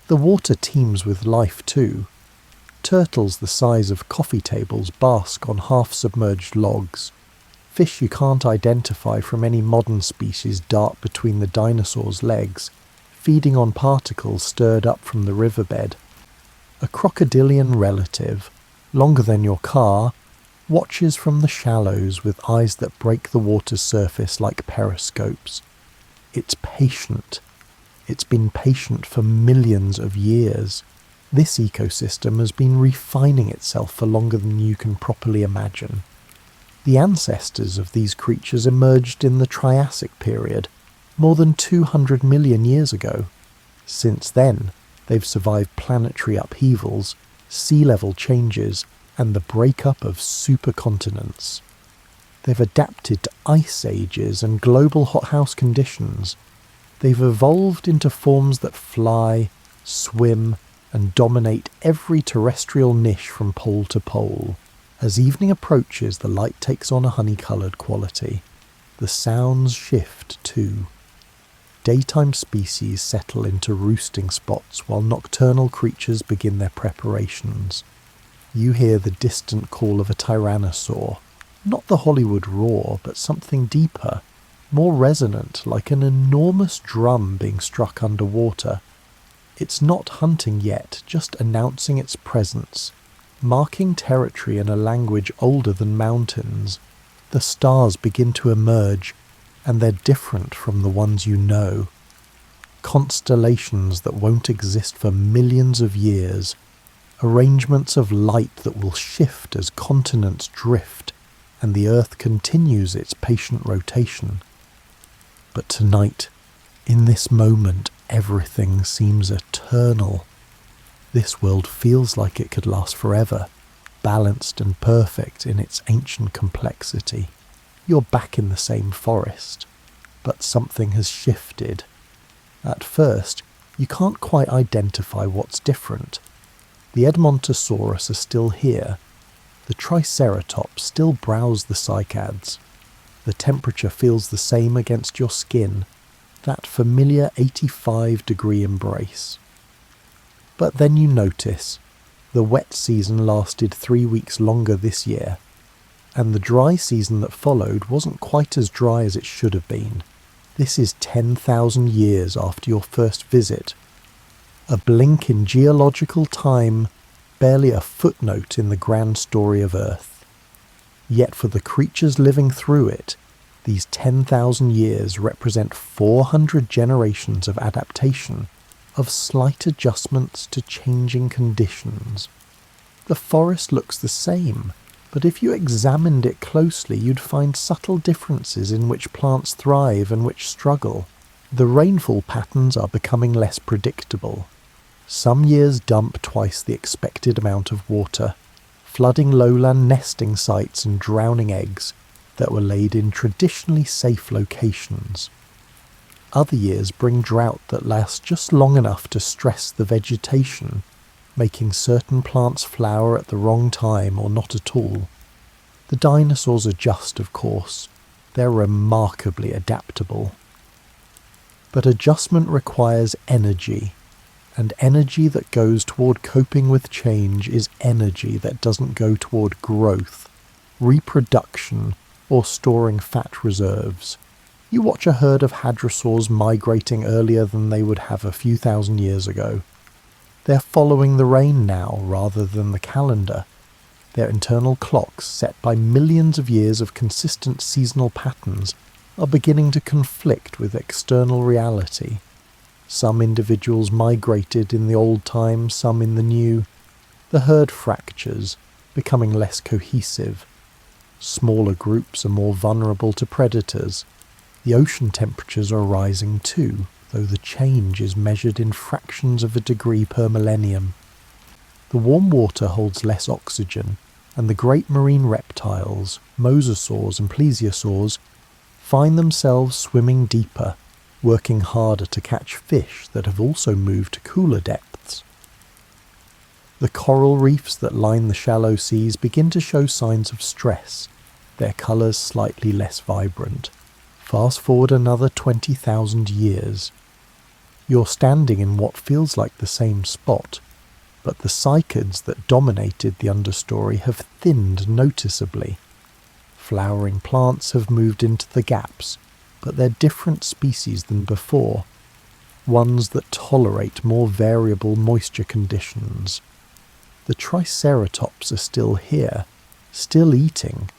The water teems with life too. Turtles the size of coffee tables bask on half-submerged logs. Fish you can't identify from any modern species dart between the dinosaurs' legs, feeding on particles stirred up from the riverbed. A crocodilian relative, longer than your car, watches from the shallows with eyes that break the water's surface like periscopes. It's patient. It's been patient for millions of years. This ecosystem has been refining itself for longer than you can properly imagine. The ancestors of these creatures emerged in the Triassic period, more than 200 million years ago. Since then, they've survived planetary upheavals, sea level changes, and the breakup of supercontinents. They've adapted to ice ages and global hothouse conditions. They've evolved into forms that fly, swim, and dominate every terrestrial niche from pole to pole. As evening approaches, the light takes on a honey-coloured quality. The sounds shift too. Daytime species settle into roosting spots while nocturnal creatures begin their preparations. You hear the distant call of a tyrannosaur, not the Hollywood roar, but something deeper, more resonant, like an enormous drum being struck underwater. It's not hunting yet, just announcing its presence, marking territory in a language older than mountains. The stars begin to emerge, and they're different from the ones you know. constellations that won't exist for millions of years, arrangements of light that will shift as continents drift and the Earth continues its patient rotation. But tonight, in this moment, everything seems eternal. This world feels like it could last forever, balanced and perfect in its ancient complexity. You're back in the same forest, but something has shifted. At first, you can't quite identify what's different. The Edmontosaurus are still here. The Triceratops still browse the cycads. The temperature feels the same against your skin, that familiar 85-degree embrace. But then you notice, the wet season lasted 3 weeks longer this year, and the dry season that followed wasn't quite as dry as it should have been. This is 10,000 years after your first visit. A blink in geological time, barely a footnote in the grand story of Earth. Yet for the creatures living through it, these 10,000 years represent 400 generations of adaptation, of slight adjustments to changing conditions. The forest looks the same, but if you examined it closely, you'd find subtle differences in which plants thrive and which struggle. The rainfall patterns are becoming less predictable. Some years dump twice the expected amount of water, flooding lowland nesting sites and drowning eggs that were laid in traditionally safe locations. Other years bring drought that lasts just long enough to stress the vegetation, making certain plants flower at the wrong time or not at all. The dinosaurs adjust, of course. They're remarkably adaptable. But adjustment requires energy, and energy that goes toward coping with change is energy that doesn't go toward growth, reproduction, or storing fat reserves. You watch a herd of hadrosaurs migrating earlier than they would have a few thousand years ago. They're following the rain now rather than the calendar. Their internal clocks, set by millions of years of consistent seasonal patterns, are beginning to conflict with external reality. Some individuals migrated in the old time, some in the new. The herd fractures, becoming less cohesive. Smaller groups are more vulnerable to predators. The ocean temperatures are rising too, though the change is measured in fractions of a degree per millennium. The warm water holds less oxygen, and the great marine reptiles, mosasaurs and plesiosaurs, find themselves swimming deeper, working harder to catch fish that have also moved to cooler depths. The coral reefs that line the shallow seas begin to show signs of stress, their colours slightly less vibrant. Fast forward another 20,000 years. You're standing in what feels like the same spot, but the cycads that dominated the understory have thinned noticeably. Flowering plants have moved into the gaps, but they're different species than before, ones that tolerate more variable moisture conditions. The Triceratops are still here, still eating,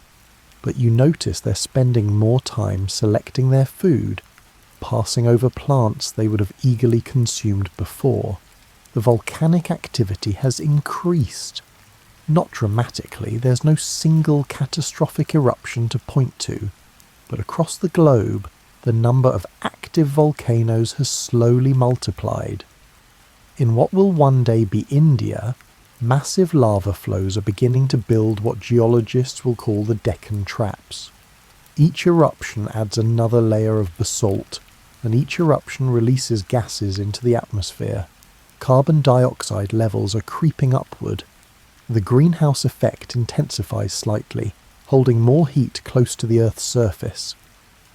but you notice they're spending more time selecting their food, passing over plants they would have eagerly consumed before. The volcanic activity has increased. Not dramatically, there's no single catastrophic eruption to point to, but across the globe, the number of active volcanoes has slowly multiplied. In what will one day be India, massive lava flows are beginning to build what geologists will call the Deccan Traps. Each eruption adds another layer of basalt, and each eruption releases gases into the atmosphere. Carbon dioxide levels are creeping upward. The greenhouse effect intensifies slightly, holding more heat close to the Earth's surface.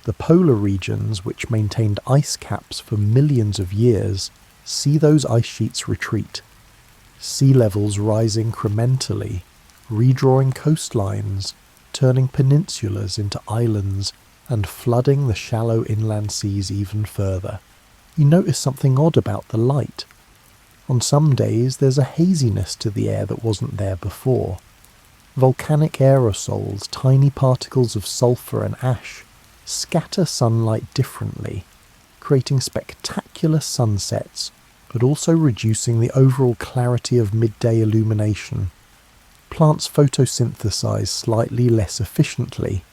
The polar regions, which maintained ice caps for millions of years, see those ice sheets retreat. Sea levels rise incrementally, redrawing coastlines, turning peninsulas into islands, and flooding the shallow inland seas even further. You notice something odd about the light. On some days there's a haziness to the air that wasn't there before. Volcanic aerosols, tiny particles of sulfur and ash, scatter sunlight differently, creating spectacular sunsets, but also reducing the overall clarity of midday illumination. Plants photosynthesize slightly less efficiently.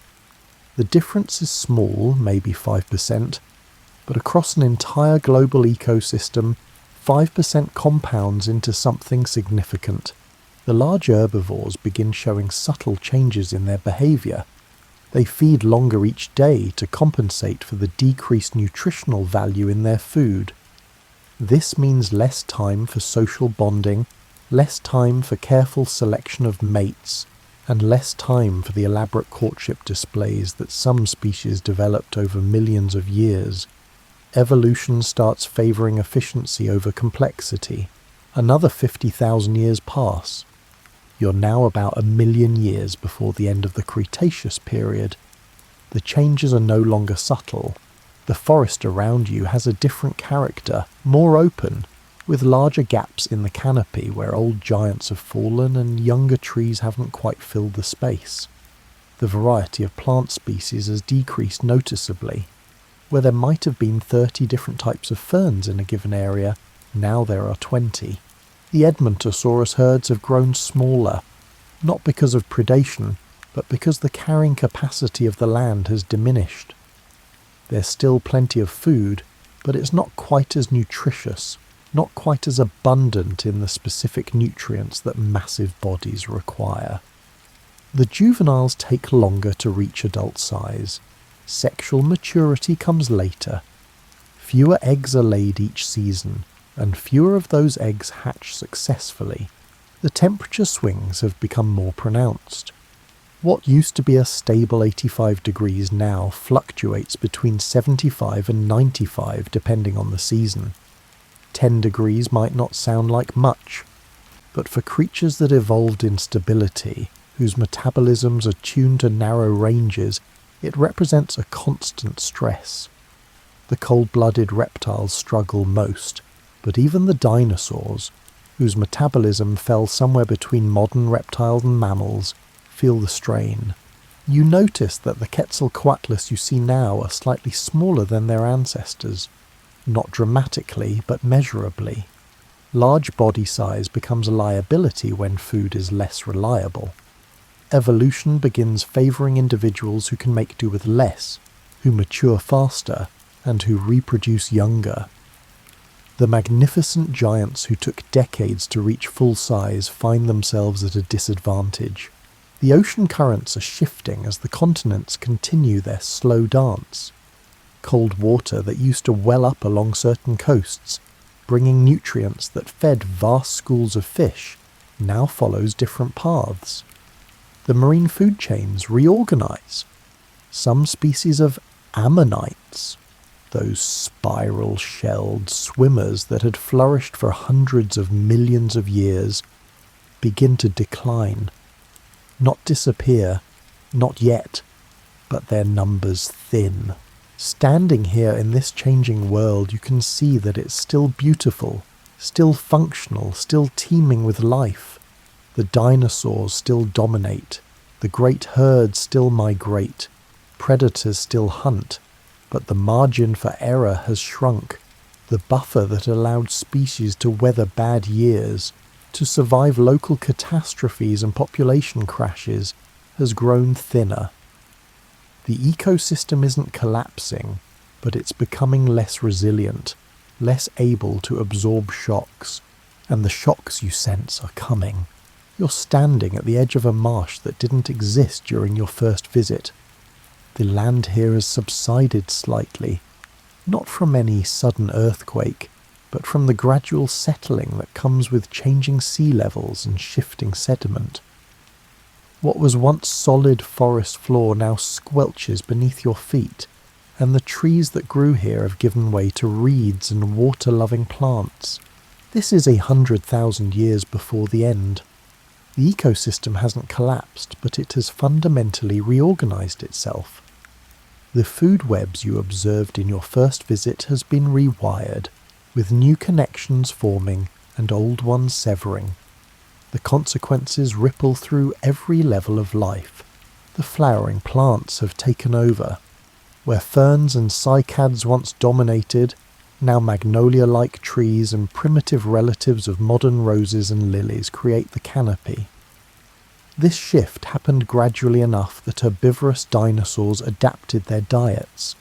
The difference is small, maybe 5%, but across an entire global ecosystem, 5% compounds into something significant. The large herbivores begin showing subtle changes in their behavior. They feed longer each day to compensate for the decreased nutritional value in their food. This means less time for social bonding, less time for careful selection of mates, and less time for the elaborate courtship displays that some species developed over millions of years. Evolution starts favoring efficiency over complexity. Another 50,000 years pass. You're now about 1 million years before the end of the Cretaceous period. The changes are no longer subtle. The forest around you has a different character, more open, with larger gaps in the canopy where old giants have fallen and younger trees haven't quite filled the space. The variety of plant species has decreased noticeably. Where there might have been 30 different types of ferns in a given area, now there are 20. The Edmontosaurus herds have grown smaller, not because of predation, but because the carrying capacity of the land has diminished. There's still plenty of food, but it's not quite as nutritious, not quite as abundant in the specific nutrients that massive bodies require. The juveniles take longer to reach adult size. Sexual maturity comes later. Fewer eggs are laid each season, and fewer of those eggs hatch successfully. The temperature swings have become more pronounced. What used to be a stable 85 degrees now fluctuates between 75 and 95 depending on the season. 10 degrees might not sound like much, but for creatures that evolved in stability, whose metabolisms are tuned to narrow ranges, it represents a constant stress. The cold-blooded reptiles struggle most, but even the dinosaurs, whose metabolism fell somewhere between modern reptiles and mammals, feel the strain. You notice that the Quetzalcoatlus you see now are slightly smaller than their ancestors. Not dramatically, but measurably. Large body size becomes a liability when food is less reliable. Evolution begins favouring individuals who can make do with less, who mature faster, and who reproduce younger. The magnificent giants who took decades to reach full size find themselves at a disadvantage. The ocean currents are shifting as the continents continue their slow dance. Cold water that used to well up along certain coasts, bringing nutrients that fed vast schools of fish, now follows different paths. The marine food chains reorganize. Some species of ammonites, those spiral-shelled swimmers that had flourished for hundreds of millions of years, begin to decline. Not disappear, not yet, but their numbers thin. Standing here in this changing world, you can see that it's still beautiful, still functional, still teeming with life. The dinosaurs still dominate, the great herds still migrate, predators still hunt, but the margin for error has shrunk. The buffer that allowed species to weather bad years, to survive local catastrophes and population crashes, has grown thinner. The ecosystem isn't collapsing, but it's becoming less resilient, less able to absorb shocks, and the shocks you sense are coming. You're standing at the edge of a marsh that didn't exist during your first visit. The land here has subsided slightly, not from any sudden earthquake, but from the gradual settling that comes with changing sea levels and shifting sediment. What was once solid forest floor now squelches beneath your feet, and the trees that grew here have given way to reeds and water-loving plants. This is 100,000 years before the end. The ecosystem hasn't collapsed, but it has fundamentally reorganized itself. The food webs you observed in your first visit has been rewired, with new connections forming and old ones severing. The consequences ripple through every level of life. The flowering plants have taken over. Where ferns and cycads once dominated, now magnolia-like trees and primitive relatives of modern roses and lilies create the canopy. This shift happened gradually enough that herbivorous dinosaurs adapted their diets,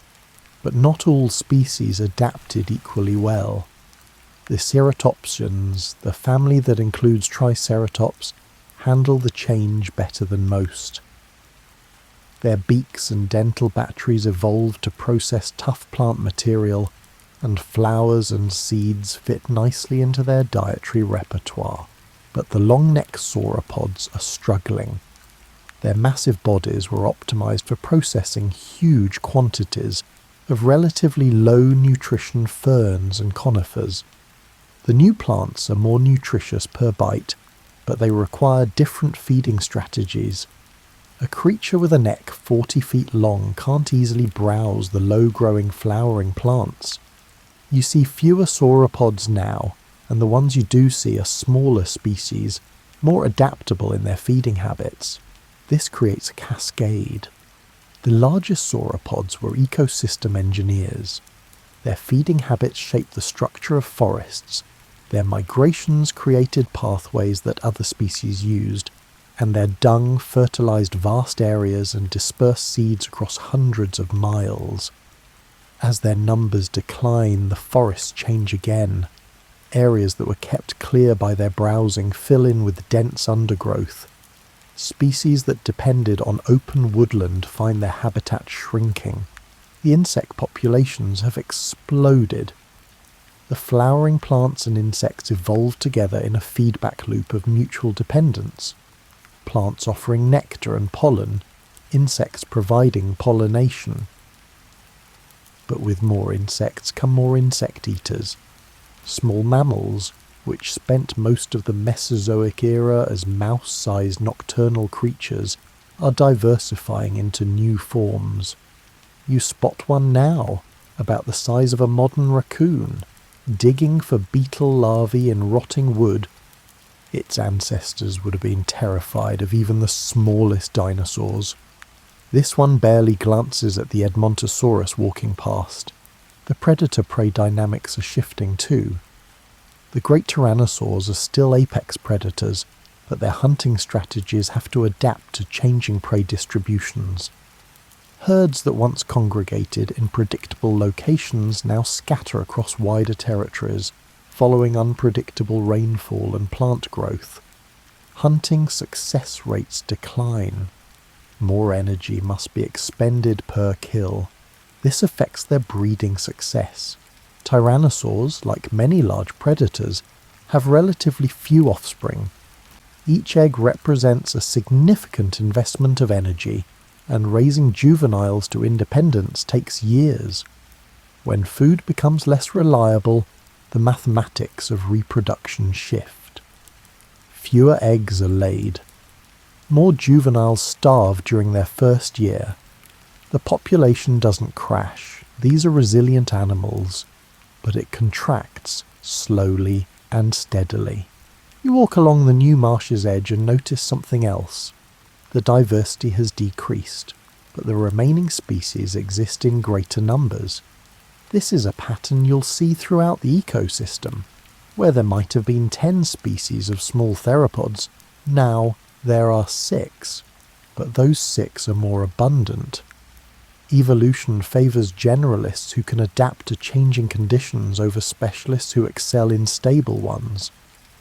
but not all species adapted equally well. The ceratopsians, the family that includes triceratops, handle the change better than most. Their beaks and dental batteries evolved to process tough plant material, and flowers and seeds fit nicely into their dietary repertoire. But the long-necked sauropods are struggling. Their massive bodies were optimized for processing huge quantities of relatively low nutrition ferns and conifers. The new plants are more nutritious per bite, but they require different feeding strategies. A creature with a neck 40 feet long can't easily browse the low-growing flowering plants. You see fewer sauropods now, and the ones you do see are smaller species, more adaptable in their feeding habits. This creates a cascade. The largest sauropods were ecosystem engineers. Their feeding habits shaped the structure of forests. Their migrations created pathways that other species used, and their dung fertilized vast areas and dispersed seeds across hundreds of miles. As their numbers decline, the forests change again. Areas that were kept clear by their browsing fill in with dense undergrowth. Species that depended on open woodland find their habitat shrinking. The insect populations have exploded. The flowering plants and insects evolved together in a feedback loop of mutual dependence. Plants offering nectar and pollen, insects providing pollination. But with more insects come more insect eaters. Small mammals, which spent most of the Mesozoic era as mouse-sized nocturnal creatures, are diversifying into new forms. You spot one now, about the size of a modern raccoon, digging for beetle larvae in rotting wood. Its ancestors would have been terrified of even the smallest dinosaurs. This one barely glances at the Edmontosaurus walking past. The predator-prey dynamics are shifting too. The great tyrannosaurs are still apex predators, but their hunting strategies have to adapt to changing prey distributions. Herds that once congregated in predictable locations now scatter across wider territories, following unpredictable rainfall and plant growth. Hunting success rates decline. More energy must be expended per kill. This affects their breeding success. Tyrannosaurs, like many large predators, have relatively few offspring. Each egg represents a significant investment of energy, and raising juveniles to independence takes years. When food becomes less reliable, the mathematics of reproduction shift. Fewer eggs are laid. More juveniles starve during their first year. The population doesn't crash. These are resilient animals, but it contracts slowly and steadily. You walk along the new marsh's edge and notice something else. The diversity has decreased, but the remaining species exist in greater numbers. This is a pattern you'll see throughout the ecosystem. Where there might have been 10 species of small theropods, now there are 6, but those 6 are more abundant. Evolution favours generalists who can adapt to changing conditions over specialists who excel in stable ones.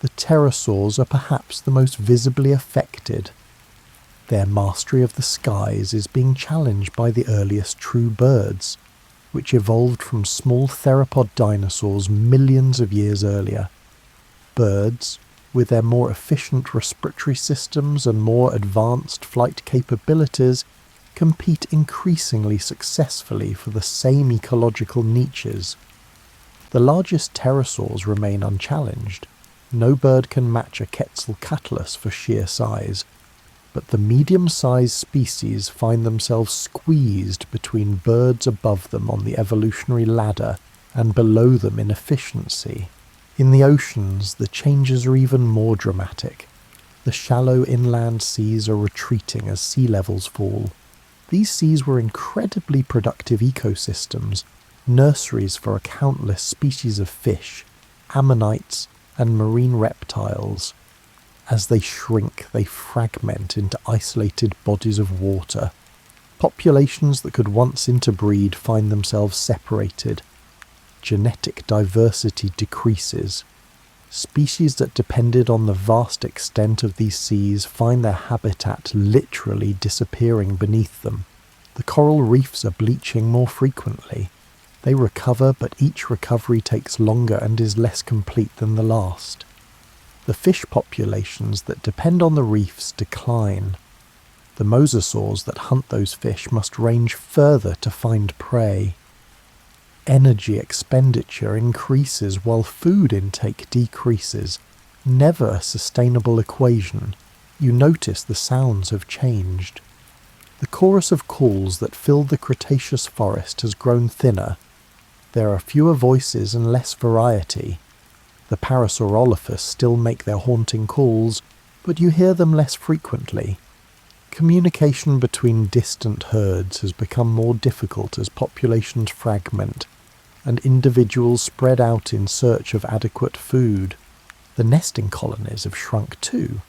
The pterosaurs are perhaps the most visibly affected. Their mastery of the skies is being challenged by the earliest true birds, which evolved from small theropod dinosaurs millions of years earlier. Birds, with their more efficient respiratory systems and more advanced flight capabilities, compete increasingly successfully for the same ecological niches. The largest pterosaurs remain unchallenged. No bird can match a Quetzalcoatlus for sheer size, but the medium-sized species find themselves squeezed between birds above them on the evolutionary ladder and below them in efficiency. In the oceans, the changes are even more dramatic. The shallow inland seas are retreating as sea levels fall. These seas were incredibly productive ecosystems, nurseries for a countless species of fish, ammonites, and marine reptiles. As they shrink, they fragment into isolated bodies of water. Populations that could once interbreed find themselves separated. Genetic diversity decreases. Species that depended on the vast extent of these seas find their habitat literally disappearing beneath them. The coral reefs are bleaching more frequently. They recover, but each recovery takes longer and is less complete than the last. The fish populations that depend on the reefs decline. The mosasaurs that hunt those fish must range further to find prey. Energy expenditure increases while food intake decreases. Never a sustainable equation. You notice the sounds have changed. The chorus of calls that filled the Cretaceous forest has grown thinner. There are fewer voices and less variety. The Parasaurolophus still make their haunting calls, but you hear them less frequently. Communication between distant herds has become more difficult as populations fragment, and individuals spread out in search of adequate food. The nesting colonies have shrunk too.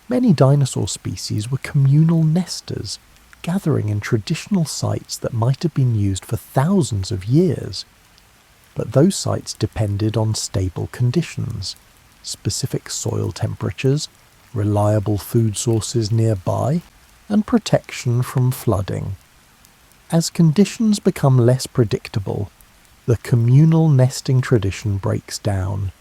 Many dinosaur species were communal nesters, gathering in traditional sites that might have been used for thousands of years. But those sites depended on stable conditions, specific soil temperatures, reliable food sources nearby, and protection from flooding. As conditions become less predictable, the communal nesting tradition breaks down.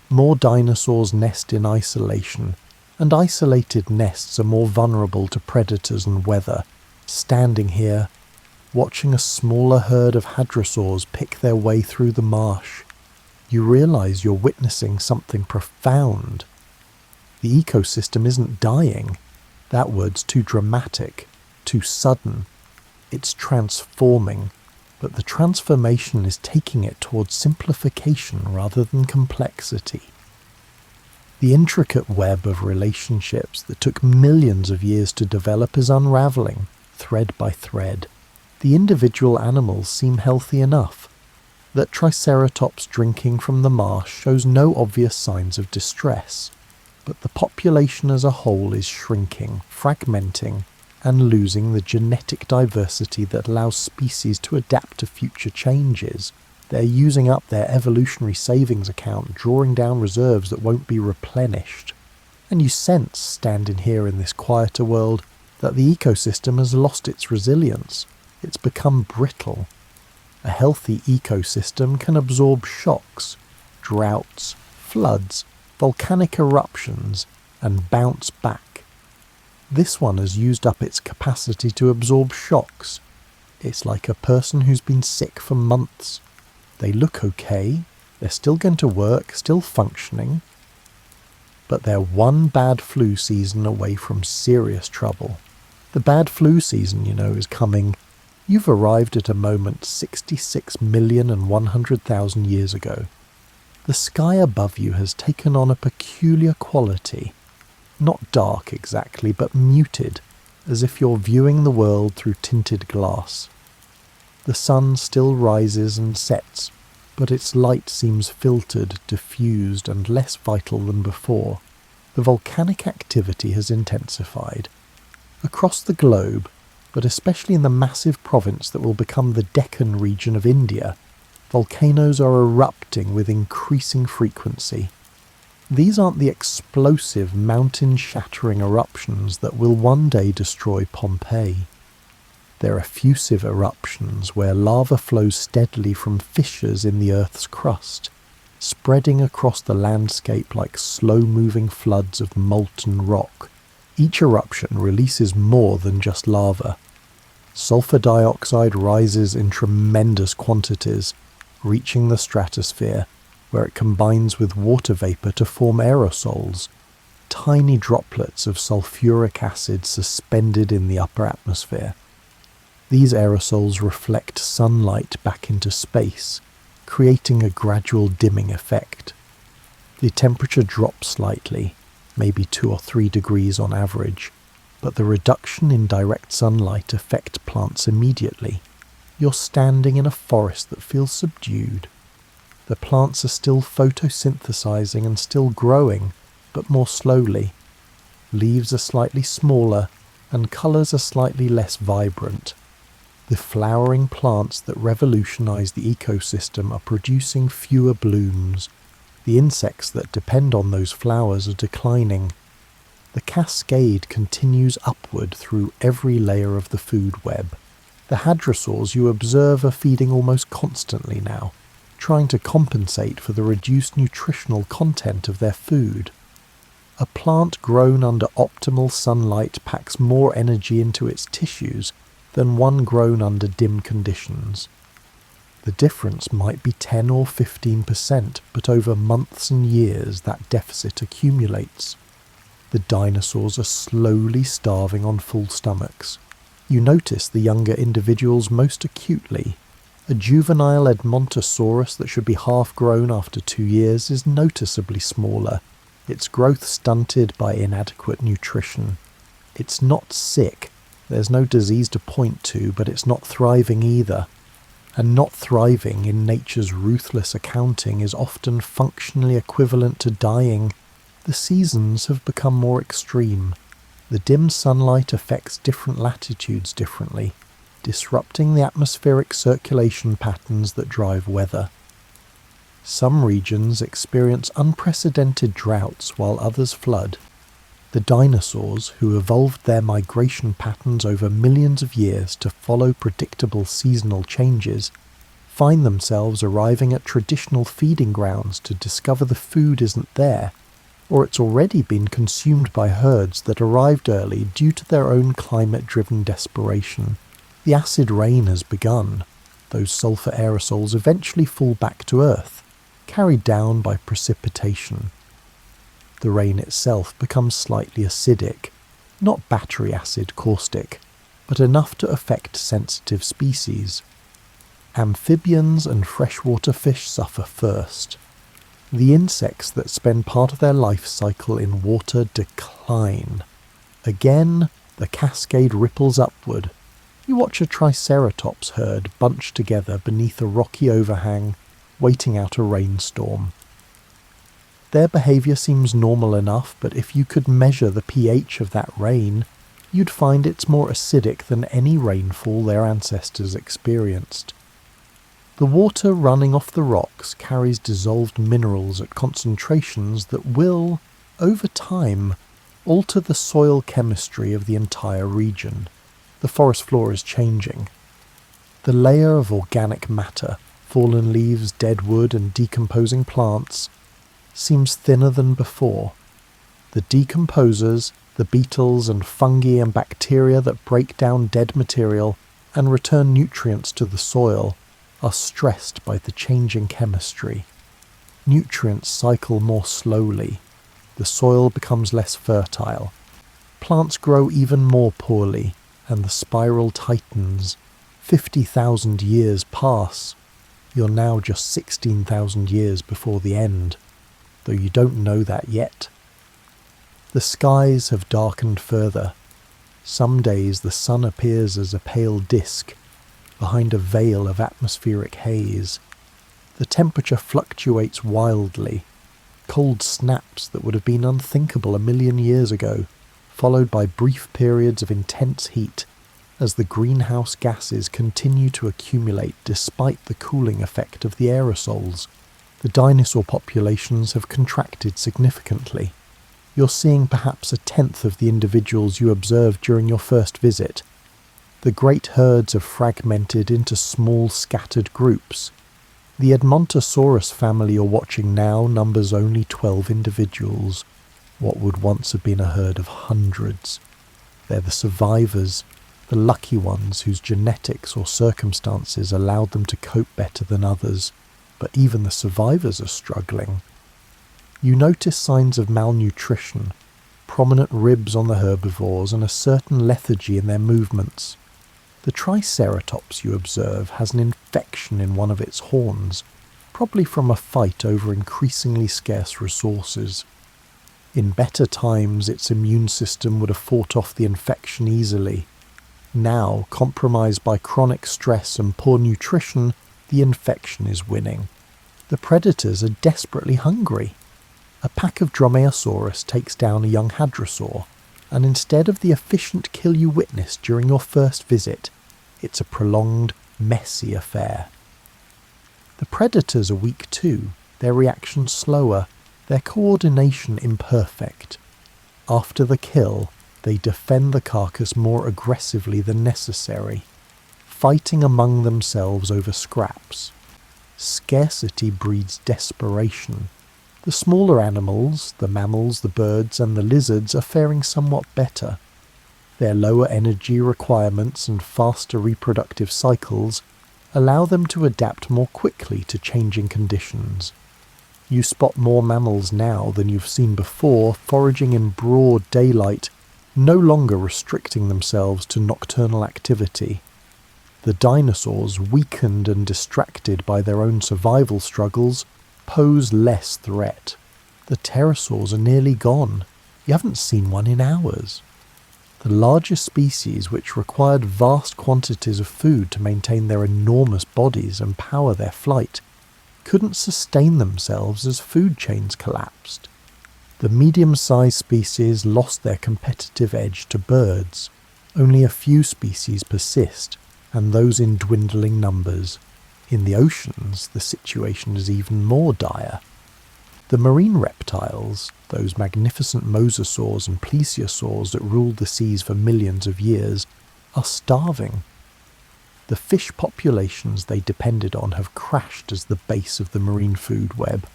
More dinosaurs nest in isolation, and isolated nests are more vulnerable to predators and weather. Standing here, watching a smaller herd of hadrosaurs pick their way through the marsh, you realize you're witnessing something profound. The ecosystem isn't dying. That word's too dramatic, too sudden. It's transforming, but the transformation is taking it towards simplification rather than complexity. The intricate web of relationships that took millions of years to develop is unraveling, thread by thread. The individual animals seem healthy enough. That Triceratops drinking from the marsh shows no obvious signs of distress, but the population as a whole is shrinking, fragmenting, and losing the genetic diversity that allows species to adapt to future changes. They're using up their evolutionary savings account, drawing down reserves that won't be replenished. And you sense, standing here in this quieter world, that the ecosystem has lost its resilience. It's become brittle. A healthy ecosystem can absorb shocks, droughts, floods, volcanic eruptions, and bounce back. This one has used up its capacity to absorb shocks. It's like a person who's been sick for months. They look okay, they're still going to work, still functioning, but they're one bad flu season away from serious trouble. The bad flu season, is coming. You've arrived at a moment 66,100,000 years ago. The sky above you has taken on a peculiar quality. Not dark exactly, but muted, as if you're viewing the world through tinted glass. The sun still rises and sets, but its light seems filtered, diffused, and less vital than before. The volcanic activity has intensified. Across the globe, but especially in the massive province that will become the Deccan region of India, volcanoes are erupting with increasing frequency. These aren't the explosive, mountain-shattering eruptions that will one day destroy Pompeii. They're effusive eruptions where lava flows steadily from fissures in the Earth's crust, spreading across the landscape like slow-moving floods of molten rock. Each eruption releases more than just lava. Sulfur dioxide rises in tremendous quantities, reaching the stratosphere, where it combines with water vapor to form aerosols, tiny droplets of sulfuric acid suspended in the upper atmosphere. These aerosols reflect sunlight back into space, creating a gradual dimming effect. The temperature drops slightly, maybe 2 or 3 degrees on average, but the reduction in direct sunlight affects plants immediately. You're standing in a forest that feels subdued. The plants are still photosynthesizing and still growing, but more slowly. Leaves are slightly smaller, and colours are slightly less vibrant. The flowering plants that revolutionize the ecosystem are producing fewer blooms. The insects that depend on those flowers are declining. The cascade continues upward through every layer of the food web. The hadrosaurs you observe are feeding almost constantly now, trying to compensate for the reduced nutritional content of their food. A plant grown under optimal sunlight packs more energy into its tissues than one grown under dim conditions. The difference might be 10 or 15%, but over months and years that deficit accumulates. The dinosaurs are slowly starving on full stomachs. You notice the younger individuals most acutely. A juvenile Edmontosaurus that should be half-grown after 2 years is noticeably smaller, its growth stunted by inadequate nutrition. It's not sick, there's no disease to point to, but it's not thriving either. And not thriving in nature's ruthless accounting is often functionally equivalent to dying. The seasons have become more extreme. The dim sunlight affects different latitudes differently, disrupting the atmospheric circulation patterns that drive weather. Some regions experience unprecedented droughts while others flood. The dinosaurs, who evolved their migration patterns over millions of years to follow predictable seasonal changes, find themselves arriving at traditional feeding grounds to discover the food isn't there, or it's already been consumed by herds that arrived early due to their own climate-driven desperation. The acid rain has begun. Those sulfur aerosols eventually fall back to Earth, carried down by precipitation. The rain itself becomes slightly acidic, not battery acid caustic, but enough to affect sensitive species. Amphibians and freshwater fish suffer first. The insects that spend part of their life cycle in water decline. Again, the cascade ripples upward. You watch a triceratops herd bunched together beneath a rocky overhang, waiting out a rainstorm. Their behaviour seems normal enough, but if you could measure the pH of that rain, you'd find it's more acidic than any rainfall their ancestors experienced. The water running off the rocks carries dissolved minerals at concentrations that will, over time, alter the soil chemistry of the entire region. The forest floor is changing. The layer of organic matter, fallen leaves, dead wood and decomposing plants, seems thinner than before. The decomposers, the beetles and fungi and bacteria that break down dead material and return nutrients to the soil, are stressed by the changing chemistry. Nutrients cycle more slowly. The soil becomes less fertile. Plants grow even more poorly, and the spiral tightens. 50,000 years pass. You're now just 16,000 years before the end, though you don't know that yet. The skies have darkened further. Some days the sun appears as a pale disk, behind a veil of atmospheric haze. The temperature fluctuates wildly. Cold snaps that would have been unthinkable a million years ago, followed by brief periods of intense heat, as the greenhouse gases continue to accumulate despite the cooling effect of the aerosols. The dinosaur populations have contracted significantly. You're seeing perhaps a tenth of the individuals you observed during your first visit. The great herds have fragmented into small scattered groups. The Edmontosaurus family you're watching now numbers only 12 individuals, what would once have been a herd of hundreds. They're the survivors, the lucky ones whose genetics or circumstances allowed them to cope better than others, but even the survivors are struggling. You notice signs of malnutrition, prominent ribs on the herbivores and a certain lethargy in their movements. The triceratops you observe has an infection in one of its horns, probably from a fight over increasingly scarce resources. In better times, its immune system would have fought off the infection easily. Now, compromised by chronic stress and poor nutrition, the infection is winning. The predators are desperately hungry. A pack of Dromaeosaurus takes down a young hadrosaur, and instead of the efficient kill you witnessed during your first visit, it's a prolonged, messy affair. The predators are weak too, their reaction slower, their coordination imperfect. After the kill, they defend the carcass more aggressively than necessary, fighting among themselves over scraps. Scarcity breeds desperation. The smaller animals, the mammals, the birds and the lizards are faring somewhat better. Their lower energy requirements and faster reproductive cycles allow them to adapt more quickly to changing conditions. You spot more mammals now than you've seen before foraging in broad daylight, no longer restricting themselves to nocturnal activity. The dinosaurs, weakened and distracted by their own survival struggles, pose less threat. The pterosaurs are nearly gone. You haven't seen one in hours. The larger species, which required vast quantities of food to maintain their enormous bodies and power their flight, couldn't sustain themselves as food chains collapsed. The medium-sized species lost their competitive edge to birds. Only a few species persist, and those in dwindling numbers. In the oceans, the situation is even more dire. The marine reptiles, those magnificent mosasaurs and plesiosaurs that ruled the seas for millions of years, are starving. The fish populations they depended on have crashed as the base of the marine food web.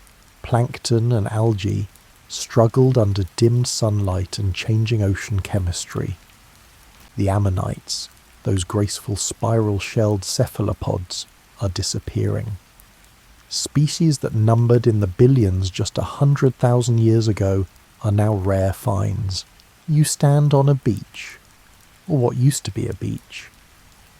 Plankton and algae struggled under dimmed sunlight and changing ocean chemistry. The ammonites, those graceful spiral-shelled cephalopods, are disappearing. Species that numbered in the billions just 100,000 years ago are now rare finds. You stand on a beach, or what used to be a beach.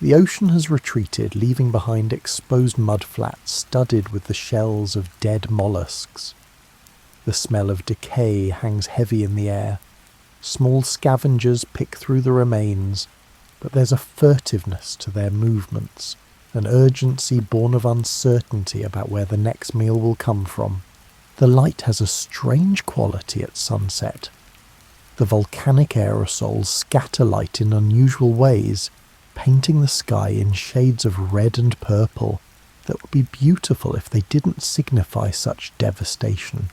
The ocean has retreated, leaving behind exposed mudflats studded with the shells of dead mollusks. The smell of decay hangs heavy in the air. Small scavengers pick through the remains, but there's a furtiveness to their movements, an urgency born of uncertainty about where the next meal will come from. The light has a strange quality at sunset. The volcanic aerosols scatter light in unusual ways, painting the sky in shades of red and purple that would be beautiful if they didn't signify such devastation.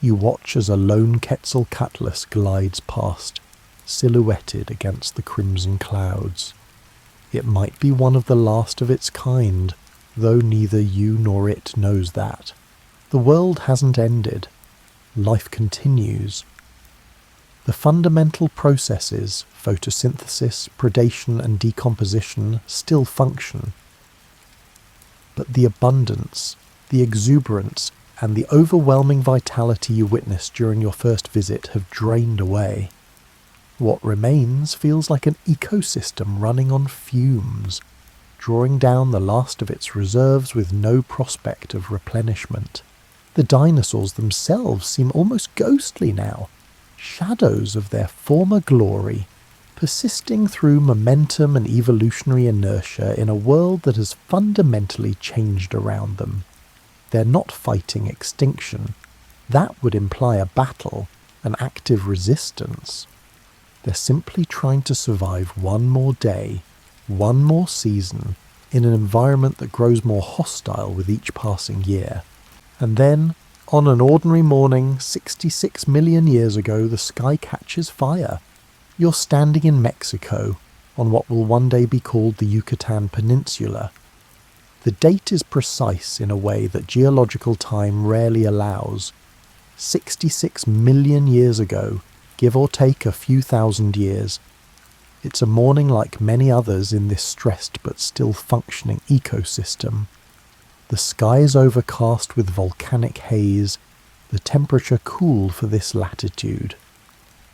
You watch as a lone Quetzalcoatlus glides past, silhouetted against the crimson clouds. It might be one of the last of its kind, though neither you nor it knows that. The world hasn't ended. Life continues. The fundamental processes, photosynthesis, predation and decomposition, still function. But the abundance, the exuberance, and the overwhelming vitality you witnessed during your first visit have drained away. What remains feels like an ecosystem running on fumes, drawing down the last of its reserves with no prospect of replenishment. The dinosaurs themselves seem almost ghostly now, shadows of their former glory, persisting through momentum and evolutionary inertia in a world that has fundamentally changed around them. They're not fighting extinction. That would imply a battle, an active resistance. They're simply trying to survive one more day, one more season, in an environment that grows more hostile with each passing year. And then, on an ordinary morning 66 million years ago, the sky catches fire. You're standing in Mexico, on what will one day be called the Yucatan Peninsula. The date is precise in a way that geological time rarely allows. 66 million years ago, give or take a few thousand years. It's a morning like many others in this stressed but still functioning ecosystem. The sky is overcast with volcanic haze, the temperature cool for this latitude.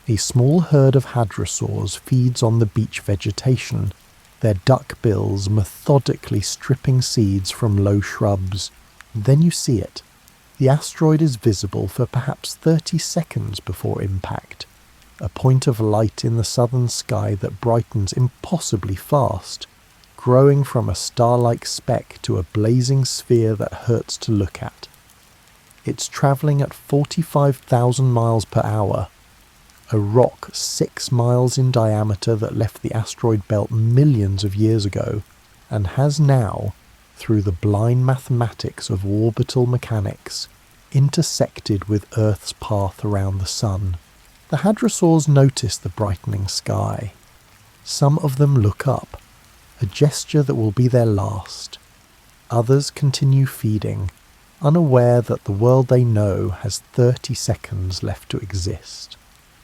A small herd of hadrosaurs feeds on the beach vegetation, their duck bills methodically stripping seeds from low shrubs. Then you see it. The asteroid is visible for perhaps 30 seconds before impact, a point of light in the southern sky that brightens impossibly fast, growing from a star-like speck to a blazing sphere that hurts to look at. It's travelling at 45,000 miles per hour, a rock 6 miles in diameter that left the asteroid belt millions of years ago, and has now, through the blind mathematics of orbital mechanics, intersected with Earth's path around the Sun. The hadrosaurs notice the brightening sky. Some of them look up, a gesture that will be their last. Others continue feeding, unaware that the world they know has 30 seconds left to exist.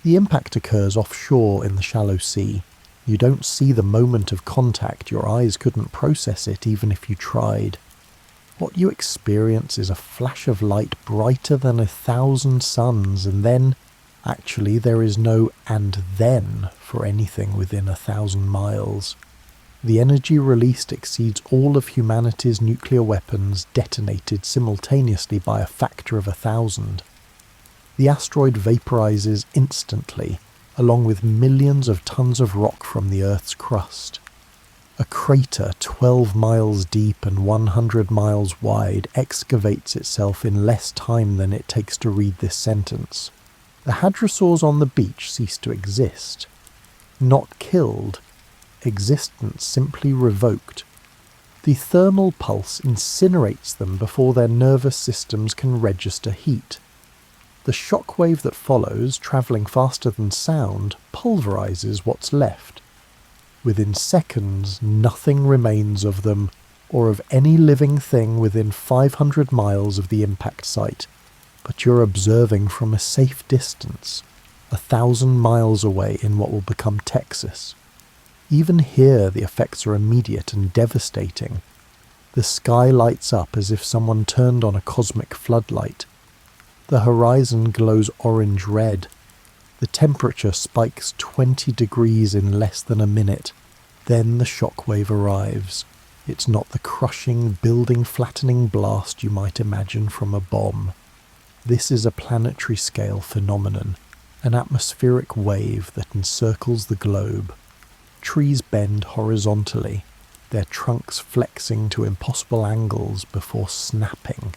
The impact occurs offshore in the shallow sea. You don't see the moment of contact, your eyes couldn't process it even if you tried. What you experience is a flash of light brighter than 1,000 suns, and then, actually there is no "and then" for anything within 1,000 miles. The energy released exceeds all of humanity's nuclear weapons detonated simultaneously by a factor of 1,000. The asteroid vaporizes instantly, along with millions of tons of rock from the Earth's crust. A crater 12 miles deep and 100 miles wide excavates itself in less time than it takes to read this sentence. The hadrosaurs on the beach cease to exist. Not killed, existence simply revoked. The thermal pulse incinerates them before their nervous systems can register heat. The shockwave that follows, travelling faster than sound, pulverizes what's left. Within seconds, nothing remains of them, or of any living thing within 500 miles of the impact site, but you're observing from a safe distance, 1,000 miles away in what will become Texas. Even here the effects are immediate and devastating. The sky lights up as if someone turned on a cosmic floodlight. The horizon glows orange-red. The temperature spikes 20 degrees in less than a minute. Then the shockwave arrives. It's not the crushing, building-flattening blast you might imagine from a bomb. This is a planetary-scale phenomenon, an atmospheric wave that encircles the globe. Trees bend horizontally, their trunks flexing to impossible angles before snapping.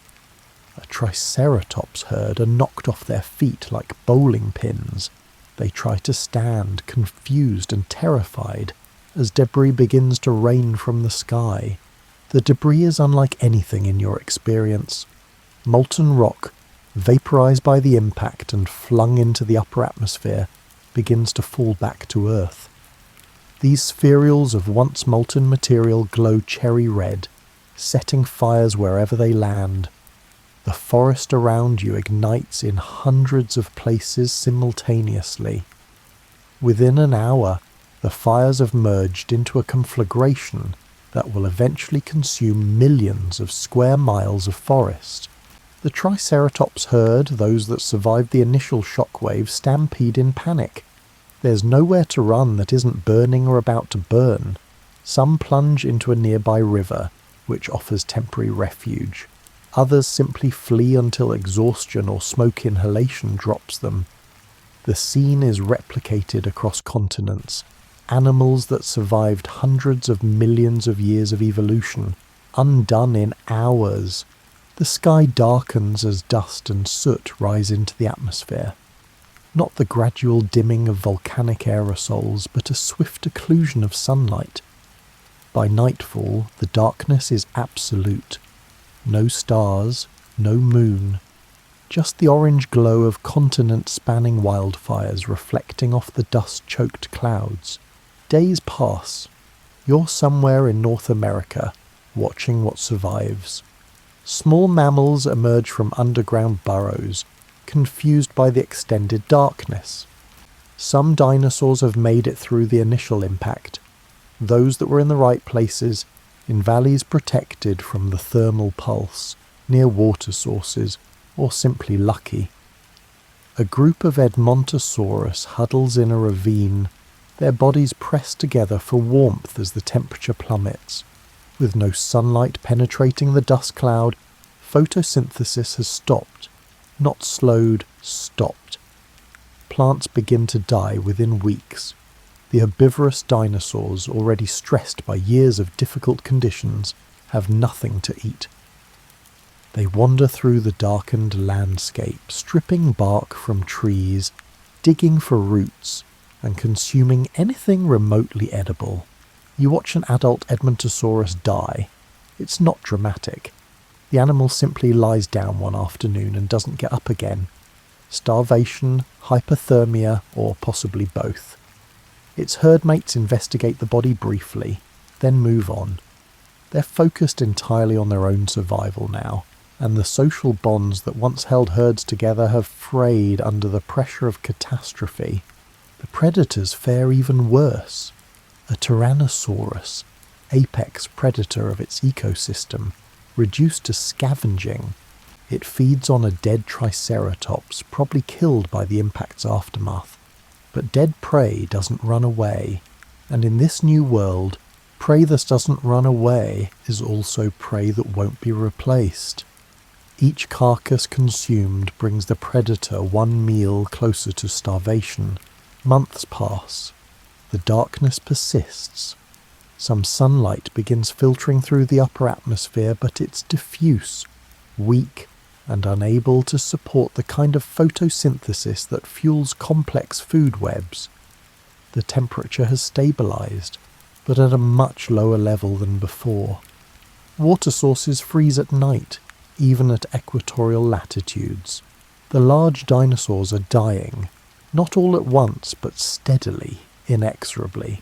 A triceratops herd are knocked off their feet like bowling pins. They try to stand, confused and terrified, as debris begins to rain from the sky. The debris is unlike anything in your experience. Molten rock, vaporized by the impact and flung into the upper atmosphere, begins to fall back to Earth. These spherules of once molten material glow cherry red, setting fires wherever they land. The forest around you ignites in hundreds of places simultaneously. Within an hour, the fires have merged into a conflagration that will eventually consume millions of square miles of forest. The triceratops herd, those that survived the initial shockwave, stampede in panic. There's nowhere to run that isn't burning or about to burn. Some plunge into a nearby river, which offers temporary refuge. Others simply flee until exhaustion or smoke inhalation drops them. The scene is replicated across continents. Animals that survived hundreds of millions of years of evolution, undone in hours. The sky darkens as dust and soot rise into the atmosphere. Not the gradual dimming of volcanic aerosols, but a swift occlusion of sunlight. By nightfall, the darkness is absolute. No stars, no moon, just the orange glow of continent-spanning wildfires reflecting off the dust-choked clouds. Days pass. You're somewhere in North America, watching what survives. Small mammals emerge from underground burrows, confused by the extended darkness. Some dinosaurs have made it through the initial impact. Those that were in the right places, in valleys protected from the thermal pulse, near water sources, or simply lucky. A group of Edmontosaurus huddles in a ravine, their bodies pressed together for warmth as the temperature plummets. With no sunlight penetrating the dust cloud, Photosynthesis has stopped, not slowed, stopped. Plants begin to die within weeks. The herbivorous dinosaurs, already stressed by years of difficult conditions, have nothing to eat. They wander through the darkened landscape, stripping bark from trees, digging for roots, and consuming anything remotely edible. You watch an adult Edmontosaurus die. It's not dramatic. The animal simply lies down one afternoon and doesn't get up again. Starvation, hypothermia, or possibly both. Its herd mates investigate the body briefly, then move on. They're focused entirely on their own survival now, and the social bonds that once held herds together have frayed under the pressure of catastrophe. The predators fare even worse. A Tyrannosaurus, apex predator of its ecosystem, reduced to scavenging. It feeds on a dead Triceratops, probably killed by the impact's aftermath. But dead prey doesn't run away, and in this new world, prey that doesn't run away is also prey that won't be replaced. Each carcass consumed brings the predator one meal closer to starvation. Months pass. The darkness persists. Some sunlight begins filtering through the upper atmosphere, but it's diffuse, weak, and unable to support the kind of photosynthesis that fuels complex food webs. The temperature has stabilized, but at a much lower level than before. Water sources freeze at night, even at equatorial latitudes. The large dinosaurs are dying, not all at once, but steadily, inexorably.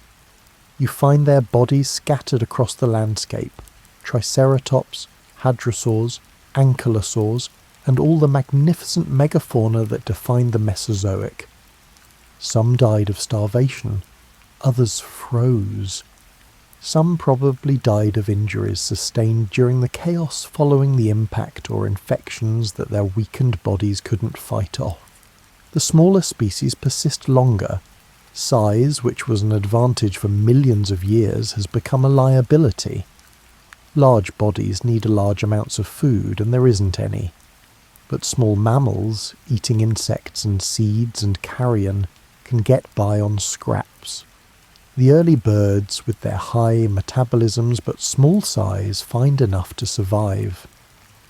You find their bodies scattered across the landscape: Triceratops, hadrosaurs, ankylosaurs, and all the magnificent megafauna that defined the Mesozoic. Some died of starvation, others froze. Some probably died of injuries sustained during the chaos following the impact or infections that their weakened bodies couldn't fight off. The smaller species persist longer. Size, which was an advantage for millions of years, has become a liability. Large bodies need large amounts of food, and there isn't any. But small mammals, eating insects and seeds and carrion, can get by on scraps. The early birds, with their high metabolisms but small size, find enough to survive.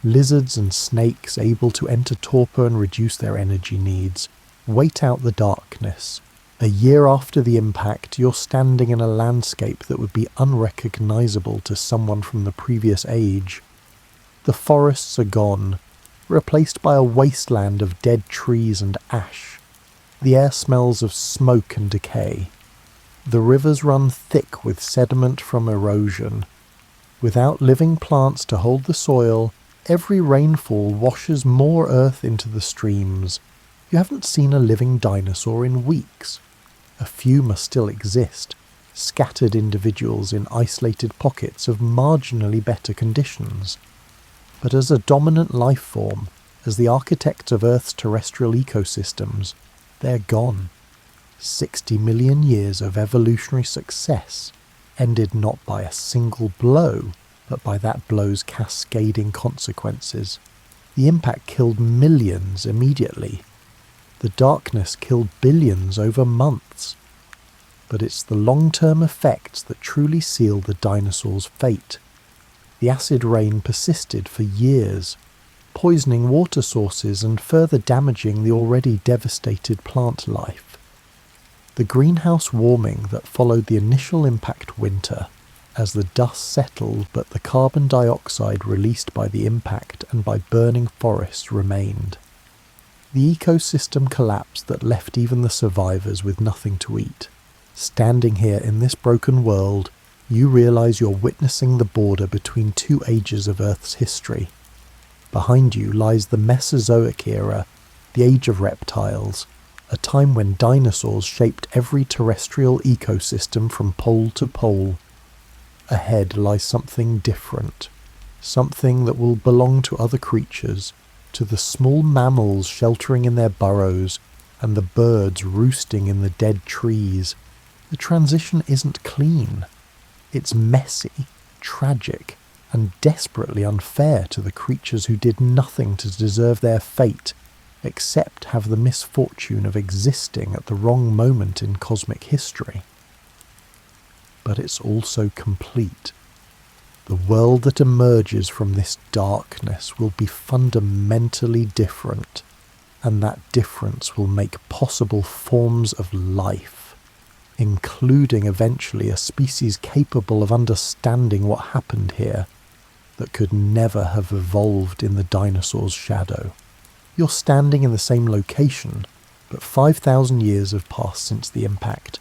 Lizards and snakes, able to enter torpor and reduce their energy needs, wait out the darkness. A year after the impact, you're standing in a landscape that would be unrecognizable to someone from the previous age. The forests are gone, replaced by a wasteland of dead trees and ash. The air smells of smoke and decay. The rivers run thick with sediment from erosion. Without living plants to hold the soil, every rainfall washes more earth into the streams. You haven't seen a living dinosaur in weeks. A few must still exist, scattered individuals in isolated pockets of marginally better conditions. But as a dominant life form, as the architects of Earth's terrestrial ecosystems, they're gone. 60 million years of evolutionary success ended not by a single blow, but by that blow's cascading consequences. The impact killed millions immediately. The darkness killed billions over months. But it's the long-term effects that truly seal the dinosaurs' fate. The acid rain persisted for years, poisoning water sources and further damaging the already devastated plant life. The greenhouse warming that followed the initial impact winter, as the dust settled but the carbon dioxide released by the impact and by burning forests remained. The ecosystem collapsed that left even the survivors with nothing to eat. Standing here in this broken world, you realize you're witnessing the border between two ages of Earth's history. Behind you lies the Mesozoic era, the age of reptiles, a time when dinosaurs shaped every terrestrial ecosystem from pole to pole. Ahead lies something different, something that will belong to other creatures, to the small mammals sheltering in their burrows and the birds roosting in the dead trees. The transition isn't clean. It's messy, tragic, and desperately unfair to the creatures who did nothing to deserve their fate except have the misfortune of existing at the wrong moment in cosmic history. But it's also complete. The world that emerges from this darkness will be fundamentally different, and that difference will make possible forms of life, including eventually a species capable of understanding what happened here that could never have evolved in the dinosaur's shadow. You're standing in the same location, but 5,000 years have passed since the impact.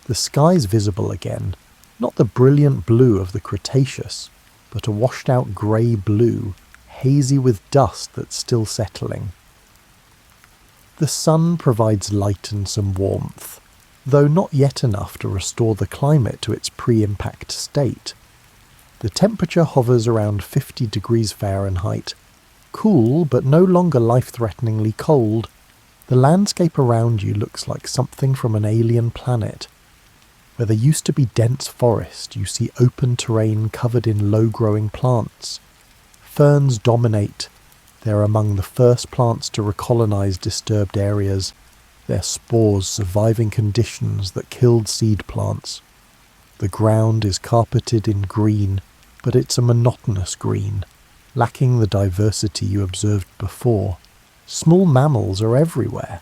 The sky's visible again, not the brilliant blue of the Cretaceous, but a washed-out grey blue, hazy with dust that's still settling. The sun provides light and some warmth, though not yet enough to restore the climate to its pre-impact state. The temperature hovers around 50 degrees Fahrenheit, cool but no longer life-threateningly cold. The landscape around you looks like something from an alien planet. Where there used to be dense forest, you see open terrain covered in low-growing plants. Ferns dominate. They're among the first plants to recolonize disturbed areas, their spores surviving conditions that killed seed plants. The ground is carpeted in green, but it's a monotonous green, lacking the diversity you observed before. Small mammals are everywhere.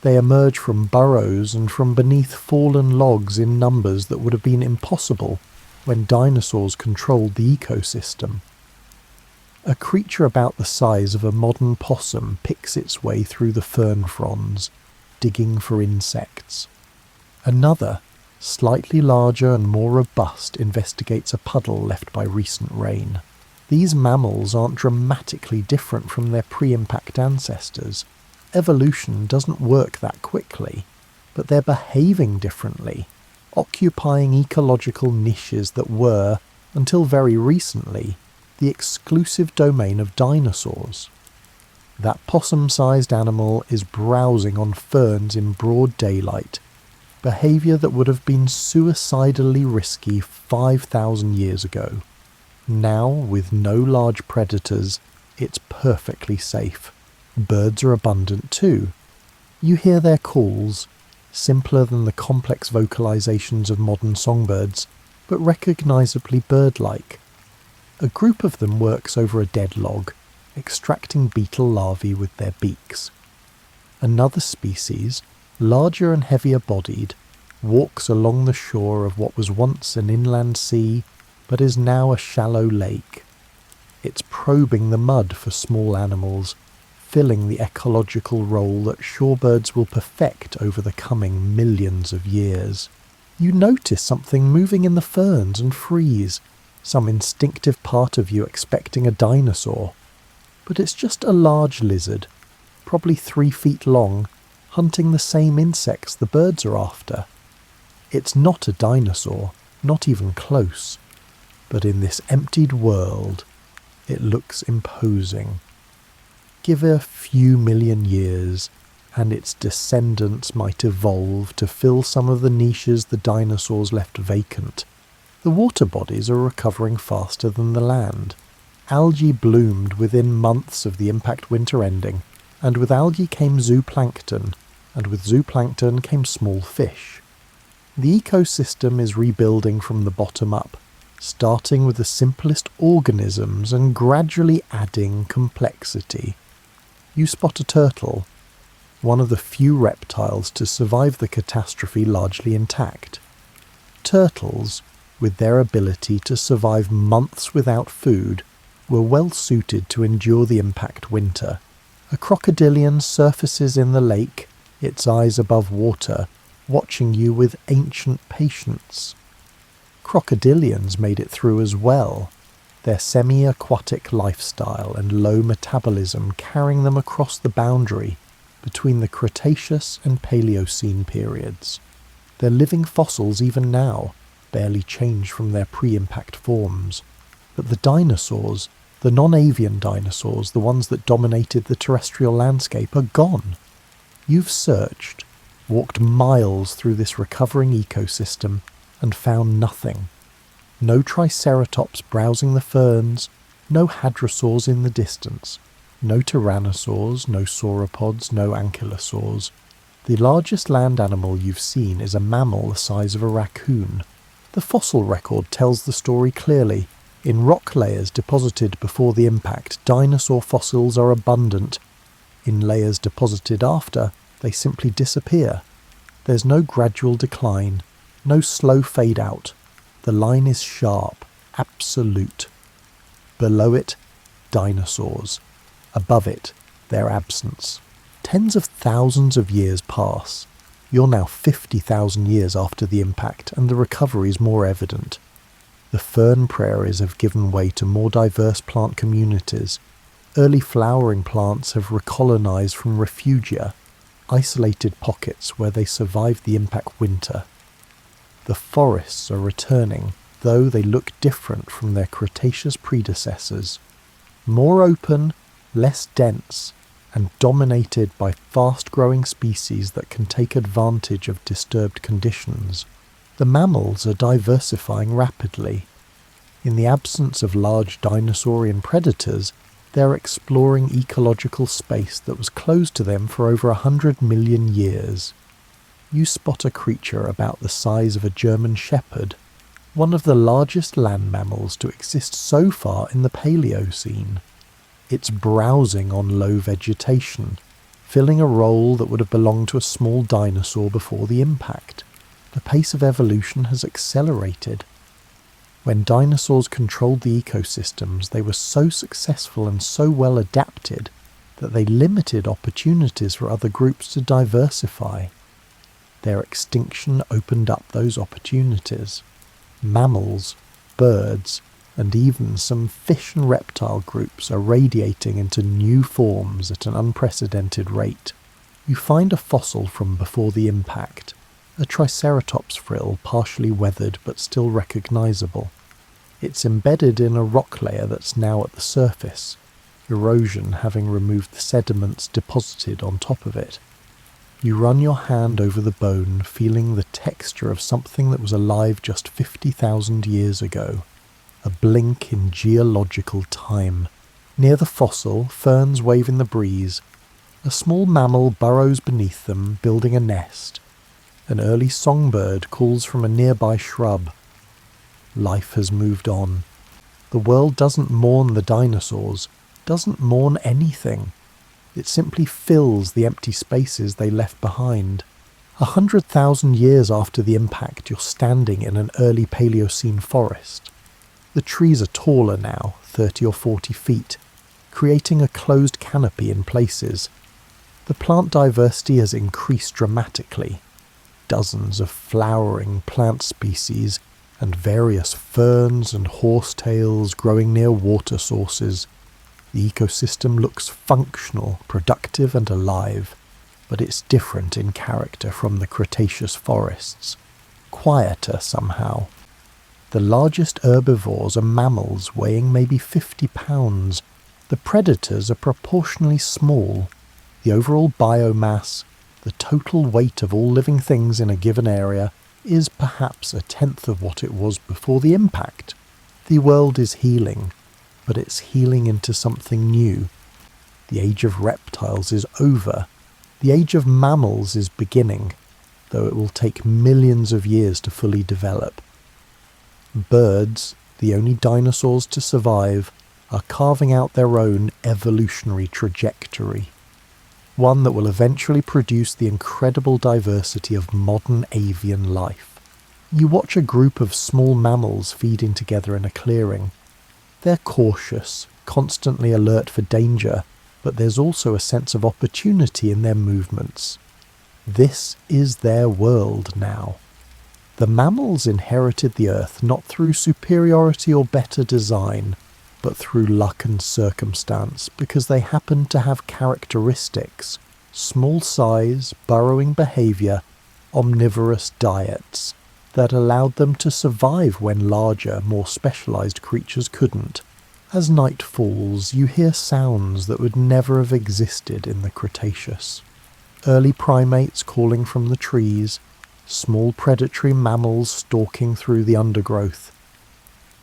They emerge from burrows and from beneath fallen logs in numbers that would have been impossible when dinosaurs controlled the ecosystem. A creature about the size of a modern possum picks its way through the fern fronds, digging for insects. Another, slightly larger and more robust, investigates a puddle left by recent rain. These mammals aren't dramatically different from their pre-impact ancestors. Evolution doesn't work that quickly, but they're behaving differently, occupying ecological niches that were, until very recently, the exclusive domain of dinosaurs. That possum-sized animal is browsing on ferns in broad daylight, behaviour that would have been suicidally risky 5,000 years ago. Now, with no large predators, it's perfectly safe. Birds are abundant too. You hear their calls, simpler than the complex vocalizations of modern songbirds, but recognisably bird-like. A group of them works over a dead log, extracting beetle larvae with their beaks. Another species, larger and heavier bodied, walks along the shore of what was once an inland sea, but is now a shallow lake. It's probing the mud for small animals, filling the ecological role that shorebirds will perfect over the coming millions of years. You notice something moving in the ferns and freeze, some instinctive part of you expecting a dinosaur. But it's just a large lizard, probably 3 feet long, hunting the same insects the birds are after. It's not a dinosaur, not even close, but in this emptied world, it looks imposing. Give it a few million years, and its descendants might evolve to fill some of the niches the dinosaurs left vacant. The water bodies are recovering faster than the land. Algae bloomed within months of the impact winter ending, and with algae came zooplankton, and with zooplankton came small fish. The ecosystem is rebuilding from the bottom up, starting with the simplest organisms and gradually adding complexity. You spot a turtle, one of the few reptiles to survive the catastrophe largely intact. Turtles, with their ability to survive months without food, were well suited to endure the impact winter. A crocodilian surfaces in the lake, its eyes above water, watching you with ancient patience. Crocodilians made it through as well, their semi-aquatic lifestyle and low metabolism carrying them across the boundary between the Cretaceous and Paleocene periods. They're living fossils even now, barely changed from their pre-impact forms. But the dinosaurs, the non-avian dinosaurs, the ones that dominated the terrestrial landscape, are gone. You've searched, walked miles through this recovering ecosystem, and found nothing. No triceratops browsing the ferns, no hadrosaurs in the distance, no tyrannosaurs, no sauropods, no ankylosaurs. The largest land animal you've seen is a mammal the size of a raccoon. The fossil record tells the story clearly. In rock layers deposited before the impact, dinosaur fossils are abundant. In layers deposited after, they simply disappear. There's no gradual decline, no slow fade out. The line is sharp, absolute. Below it, dinosaurs. Above it, their absence. Tens of thousands of years pass. You're now 50,000 years after the impact, and the recovery is more evident. The fern prairies have given way to more diverse plant communities. Early flowering plants have recolonized from refugia, isolated pockets where they survived the impact winter. The forests are returning, though they look different from their Cretaceous predecessors. More open, less dense, and dominated by fast-growing species that can take advantage of disturbed conditions. The mammals are diversifying rapidly. In the absence of large dinosaurian predators, they're exploring ecological space that was closed to them for over 100 million years. You spot a creature about the size of a German shepherd, one of the largest land mammals to exist so far in the Paleocene. It's browsing on low vegetation, filling a role that would have belonged to a small dinosaur before the impact. The pace of evolution has accelerated. When dinosaurs controlled the ecosystems, they were so successful and so well adapted that they limited opportunities for other groups to diversify. Their extinction opened up those opportunities. Mammals, birds, and even some fish and reptile groups are radiating into new forms at an unprecedented rate. You find a fossil from before the impact, a triceratops frill partially weathered but still recognizable. It's embedded in a rock layer that's now at the surface, erosion having removed the sediments deposited on top of it. You run your hand over the bone, feeling the texture of something that was alive just 50,000 years ago. A blink in geological time. Near the fossil, ferns wave in the breeze. A small mammal burrows beneath them, building a nest. An early songbird calls from a nearby shrub. Life has moved on. The world doesn't mourn the dinosaurs, doesn't mourn anything. It simply fills the empty spaces they left behind. 100,000 years after the impact, you're standing in an early Paleocene forest. The trees are taller now, 30 or 40 feet, creating a closed canopy in places. The plant diversity has increased dramatically. Dozens of flowering plant species and various ferns and horsetails growing near water sources. The ecosystem looks functional, productive and alive, but it's different in character from the Cretaceous forests. Quieter somehow. The largest herbivores are mammals weighing maybe 50 pounds. The predators are proportionally small. The overall biomass, the total weight of all living things in a given area, is perhaps a tenth of what it was before the impact. The world is healing, but it's healing into something new. The age of reptiles is over. The age of mammals is beginning, though it will take millions of years to fully develop. Birds, the only dinosaurs to survive, are carving out their own evolutionary trajectory. One that will eventually produce the incredible diversity of modern avian life. You watch a group of small mammals feeding together in a clearing. They're cautious, constantly alert for danger, but there's also a sense of opportunity in their movements. This is their world now. The mammals inherited the earth not through superiority or better design, but through luck and circumstance, because they happened to have characteristics: small size, burrowing behaviour, omnivorous diets, that allowed them to survive when larger, more specialised creatures couldn't. As night falls, you hear sounds that would never have existed in the Cretaceous. Early primates calling from the trees, small predatory mammals stalking through the undergrowth.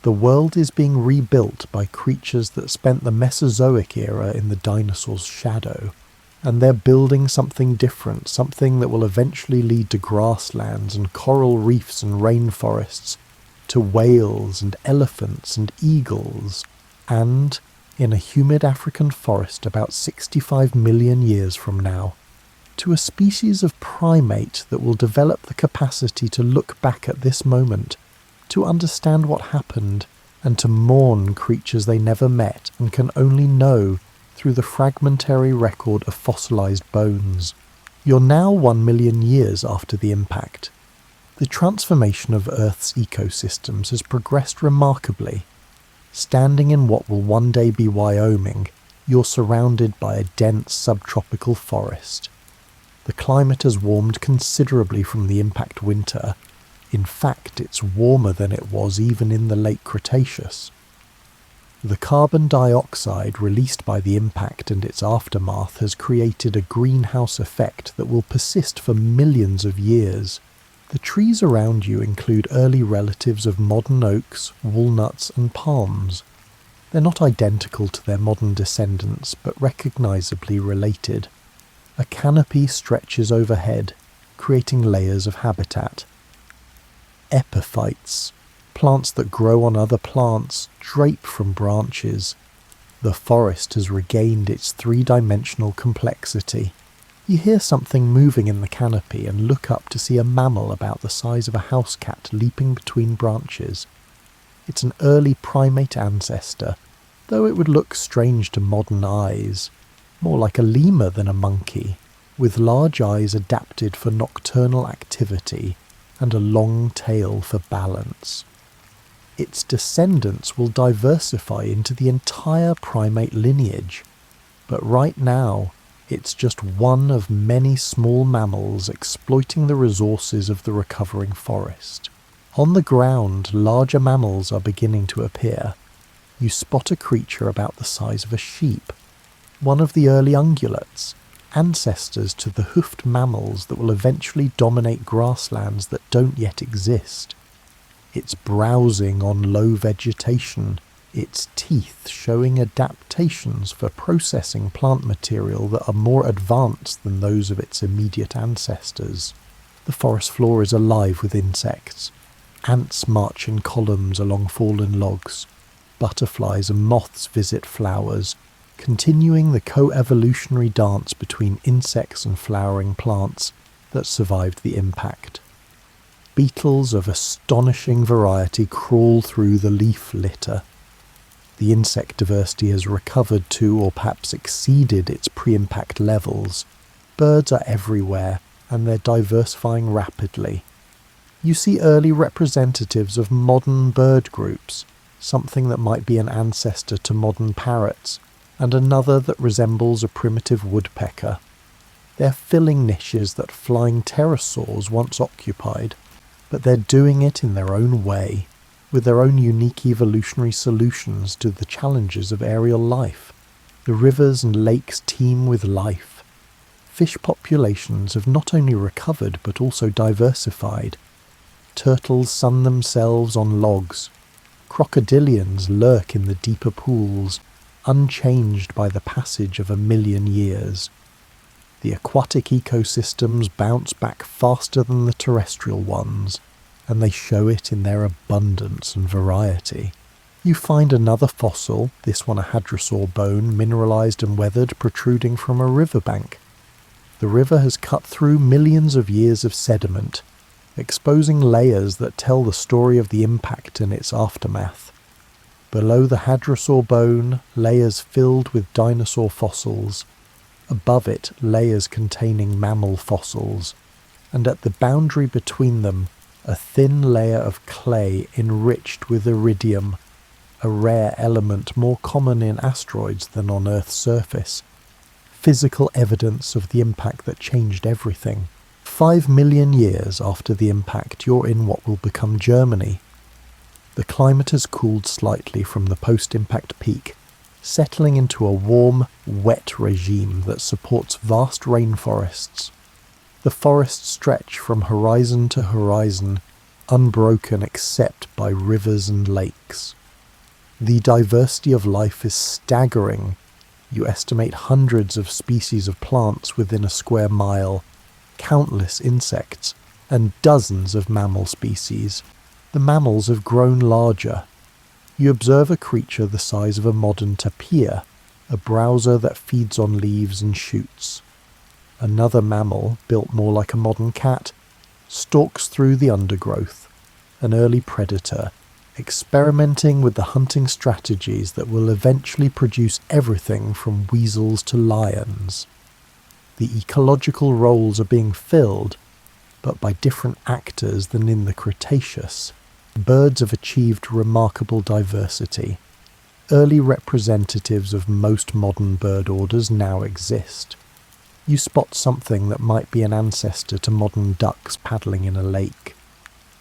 The world is being rebuilt by creatures that spent the Mesozoic era in the dinosaurs' shadow, and they're building something different, something that will eventually lead to grasslands and coral reefs and rainforests, to whales and elephants and eagles, and, in a humid African forest about 65 million years from now, to a species of primate that will develop the capacity to look back at this moment, to understand what happened, and to mourn creatures they never met and can only know through the fragmentary record of fossilized bones. You're now 1 million years after the impact. The transformation of Earth's ecosystems has progressed remarkably. Standing in what will one day be Wyoming, you're surrounded by a dense subtropical forest. The climate has warmed considerably from the impact winter. In fact, it's warmer than it was even in the late Cretaceous. The carbon dioxide released by the impact and its aftermath has created a greenhouse effect that will persist for millions of years. The trees around you include early relatives of modern oaks, walnuts and palms. They're not identical to their modern descendants, but recognisably related. A canopy stretches overhead, creating layers of habitat. Epiphytes, plants that grow on other plants, drape from branches. The forest has regained its three-dimensional complexity. You hear something moving in the canopy and look up to see a mammal about the size of a house cat leaping between branches. It's an early primate ancestor, though it would look strange to modern eyes, more like a lemur than a monkey, with large eyes adapted for nocturnal activity and a long tail for balance. Its descendants will diversify into the entire primate lineage, but right now it's just one of many small mammals exploiting the resources of the recovering forest. On the ground, larger mammals are beginning to appear. You spot a creature about the size of a sheep, one of the early ungulates, ancestors to the hoofed mammals that will eventually dominate grasslands that don't yet exist. It's browsing on low vegetation, its teeth showing adaptations for processing plant material that are more advanced than those of its immediate ancestors. The forest floor is alive with insects. Ants march in columns along fallen logs. Butterflies and moths visit flowers, continuing the co-evolutionary dance between insects and flowering plants that survived the impact. Beetles of astonishing variety crawl through the leaf litter. The insect diversity has recovered to, or perhaps exceeded, its pre-impact levels. Birds are everywhere, and they're diversifying rapidly. You see early representatives of modern bird groups, something that might be an ancestor to modern parrots, and another that resembles a primitive woodpecker. They're filling niches that flying pterosaurs once occupied, but they're doing it in their own way, with their own unique evolutionary solutions to the challenges of aerial life. The rivers and lakes teem with life. Fish populations have not only recovered but also diversified. Turtles sun themselves on logs. Crocodilians lurk in the deeper pools, unchanged by the passage of 1 million years. The aquatic ecosystems bounce back faster than the terrestrial ones, and they show it in their abundance and variety. You find another fossil, this one a hadrosaur bone, mineralized and weathered, protruding from a riverbank. The river has cut through millions of years of sediment, exposing layers that tell the story of the impact and its aftermath. Below the hadrosaur bone, layers filled with dinosaur fossils. Above it, layers containing mammal fossils. And at the boundary between them, a thin layer of clay enriched with iridium, a rare element more common in asteroids than on Earth's surface. Physical evidence of the impact that changed everything. 5 million years after the impact, you're in what will become Germany. The climate has cooled slightly from the post-impact peak, settling into a warm, wet regime that supports vast rainforests. The forests stretch from horizon to horizon, unbroken except by rivers and lakes. The diversity of life is staggering. You estimate hundreds of species of plants within a square mile, countless insects, and dozens of mammal species. The mammals have grown larger. You observe a creature the size of a modern tapir, a browser that feeds on leaves and shoots. Another mammal, built more like a modern cat, stalks through the undergrowth, an early predator, experimenting with the hunting strategies that will eventually produce everything from weasels to lions. The ecological roles are being filled, but by different actors than in the Cretaceous. Birds have achieved remarkable diversity. Early representatives of most modern bird orders now exist. You spot something that might be an ancestor to modern ducks paddling in a lake.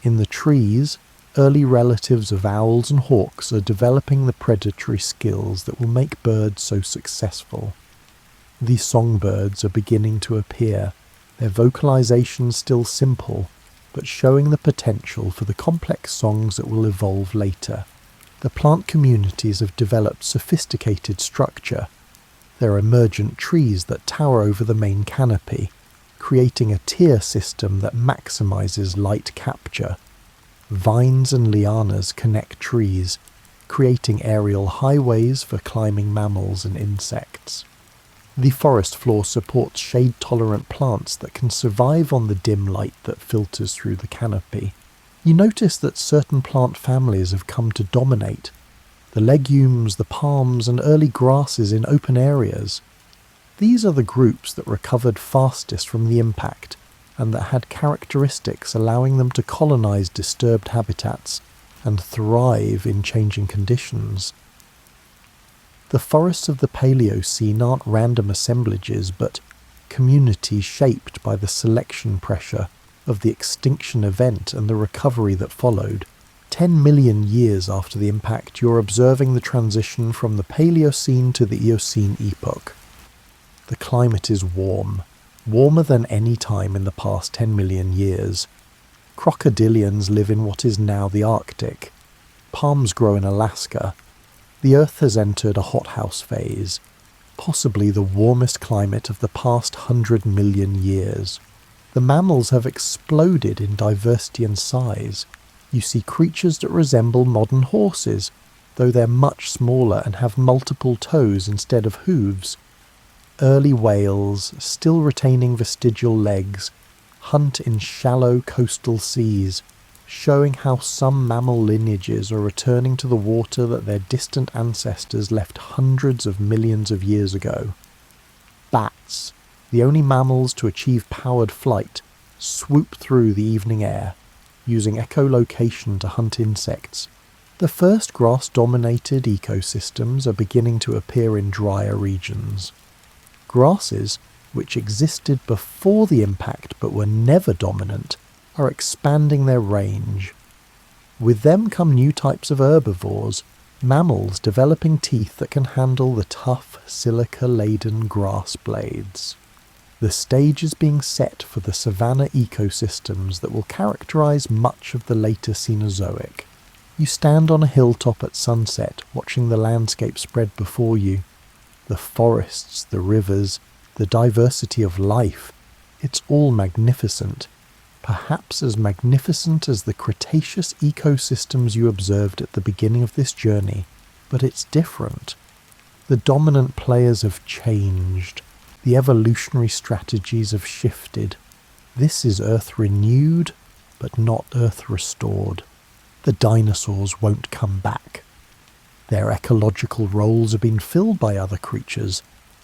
In the trees, early relatives of owls and hawks are developing the predatory skills that will make birds so successful. The songbirds are beginning to appear, their vocalizations still simple, but showing the potential for the complex songs that will evolve later. The plant communities have developed sophisticated structure. There are emergent trees that tower over the main canopy, creating a tier system that maximizes light capture. Vines and lianas connect trees, creating aerial highways for climbing mammals and insects. The forest floor supports shade-tolerant plants that can survive on the dim light that filters through the canopy. You notice that certain plant families have come to dominate. The legumes, the palms, and early grasses in open areas. These are the groups that recovered fastest from the impact, and that had characteristics allowing them to colonize disturbed habitats and thrive in changing conditions. The forests of the Paleocene aren't random assemblages, but communities shaped by the selection pressure of the extinction event and the recovery that followed. 10 million years after the impact, you're observing the transition from the Paleocene to the Eocene epoch. The climate is warm, warmer than any time in the past 10 million years. Crocodilians live in what is now the Arctic. Palms grow in Alaska. The Earth has entered a hothouse phase, possibly the warmest climate of the past 100 million years. The mammals have exploded in diversity and size. You see creatures that resemble modern horses, though they're much smaller and have multiple toes instead of hooves. Early whales, still retaining vestigial legs, hunt in shallow coastal seas, showing how some mammal lineages are returning to the water that their distant ancestors left hundreds of millions of years ago. Bats, the only mammals to achieve powered flight, swoop through the evening air, using echolocation to hunt insects. The first grass-dominated ecosystems are beginning to appear in drier regions. Grasses, which existed before the impact but were never dominant, are expanding their range. With them come new types of herbivores, mammals developing teeth that can handle the tough, silica-laden grass blades. The stage is being set for the savanna ecosystems that will characterize much of the later Cenozoic. You stand on a hilltop at sunset, watching the landscape spread before you. The forests, the rivers, the diversity of life, it's all magnificent. Perhaps as magnificent as the Cretaceous ecosystems you observed at the beginning of this journey, but it's different. The dominant players have changed. The evolutionary strategies have shifted. This is Earth renewed, but not Earth restored. The dinosaurs won't come back. Their ecological roles have been filled by other creatures,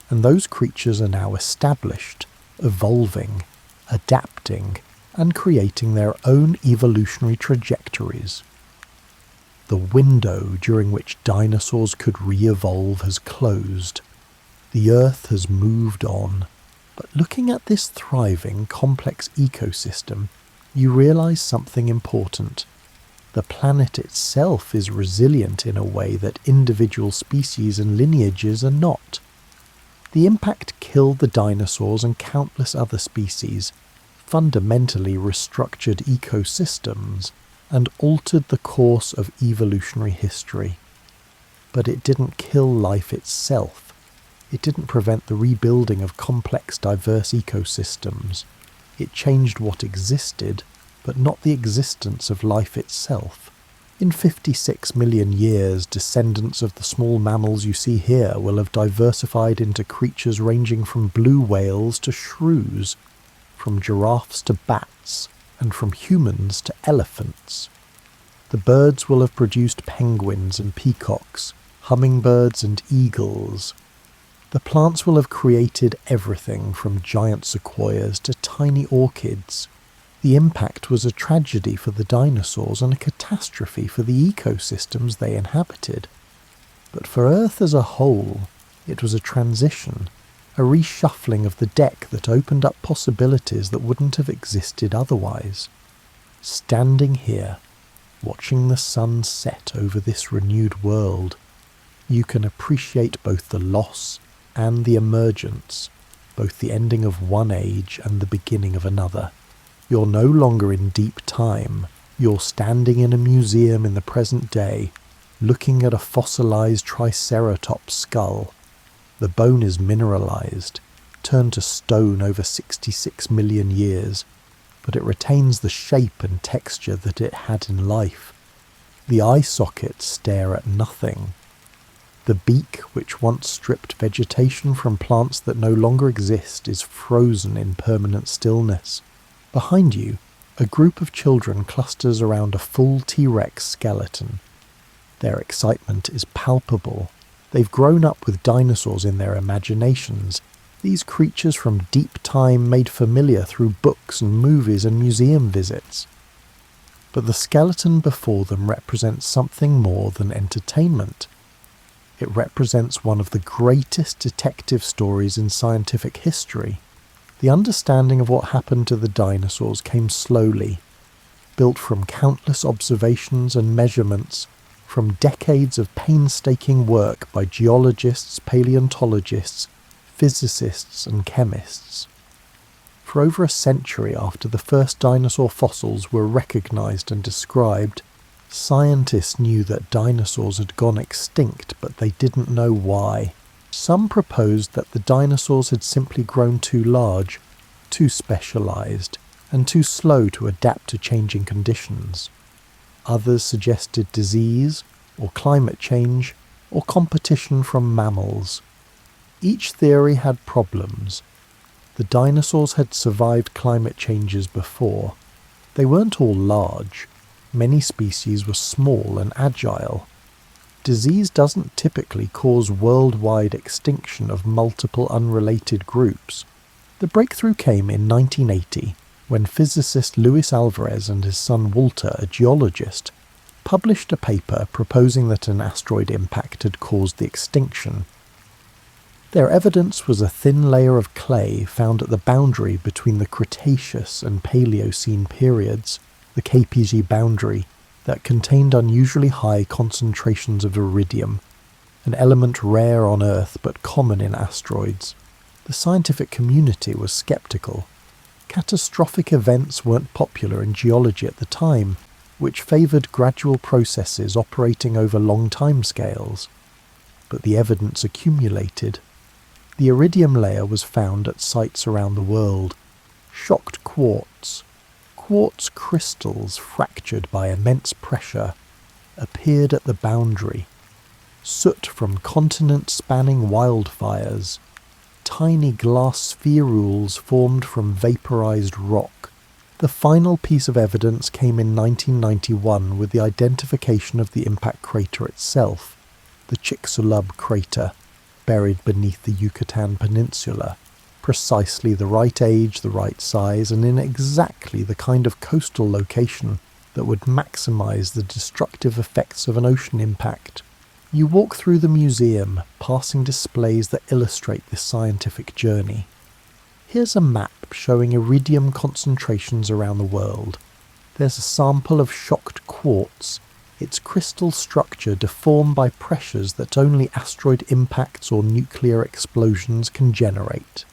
and those creatures are now established, evolving, adapting, and creating their own evolutionary trajectories. The window during which dinosaurs could re-evolve has closed. The Earth has moved on, but looking at this thriving, complex ecosystem, you realize something important. The planet itself is resilient in a way that individual species and lineages are not. The impact killed the dinosaurs and countless other species, fundamentally restructured ecosystems, and altered the course of evolutionary history. But it didn't kill life itself. It didn't prevent the rebuilding of complex, diverse ecosystems. It changed what existed, but not the existence of life itself. In 56 million years, descendants of the small mammals you see here will have diversified into creatures ranging from blue whales to shrews, from giraffes to bats, and from humans to elephants. The birds will have produced penguins and peacocks, hummingbirds and eagles. The plants will have created everything from giant sequoias to tiny orchids. The impact was a tragedy for the dinosaurs and a catastrophe for the ecosystems they inhabited. But for Earth as a whole, it was a transition, a reshuffling of the deck that opened up possibilities that wouldn't have existed otherwise. Standing here, watching the sun set over this renewed world, you can appreciate both the loss and the emergence, both the ending of one age and the beginning of another. You're no longer in deep time. You're standing in a museum in the present day, looking at a fossilized triceratops skull. The bone is mineralized, turned to stone over 66 million years, but it retains the shape and texture that it had in life. The eye sockets stare at nothing. The beak, which once stripped vegetation from plants that no longer exist, is frozen in permanent stillness. Behind you, a group of children clusters around a full T-Rex skeleton. Their excitement is palpable. They've grown up with dinosaurs in their imaginations, these creatures from deep time made familiar through books and movies and museum visits. But the skeleton before them represents something more than entertainment. It represents one of the greatest detective stories in scientific history. The understanding of what happened to the dinosaurs came slowly, built from countless observations and measurements, from decades of painstaking work by geologists, paleontologists, physicists and chemists. For over a century after the first dinosaur fossils were recognized and described, scientists knew that dinosaurs had gone extinct, but they didn't know why. Some proposed that the dinosaurs had simply grown too large, too specialized, and too slow to adapt to changing conditions. Others suggested disease, or climate change, or competition from mammals. Each theory had problems. The dinosaurs had survived climate changes before. They weren't all large. Many species were small and agile. Disease doesn't typically cause worldwide extinction of multiple unrelated groups. The breakthrough came in 1980, when physicist Luis Alvarez and his son Walter, a geologist, published a paper proposing that an asteroid impact had caused the extinction. Their evidence was a thin layer of clay found at the boundary between the Cretaceous and Paleocene periods, the KPG boundary, that contained unusually high concentrations of iridium, an element rare on Earth but common in asteroids. The scientific community was skeptical. Catastrophic events weren't popular in geology at the time, which favoured gradual processes operating over long timescales. But the evidence accumulated. The iridium layer was found at sites around the world. Shocked quartz crystals fractured by immense pressure appeared at the boundary. Soot from continent-spanning wildfires. Tiny glass spherules formed from vaporized rock. The final piece of evidence came in 1991 with the identification of the impact crater itself, the Chicxulub crater, buried beneath the Yucatan Peninsula. Precisely the right age, the right size, and in exactly the kind of coastal location that would maximize the destructive effects of an ocean impact. You walk through the museum, passing displays that illustrate this scientific journey. Here's a map showing iridium concentrations around the world. There's a sample of shocked quartz, its crystal structure deformed by pressures that only asteroid impacts or nuclear explosions can generate.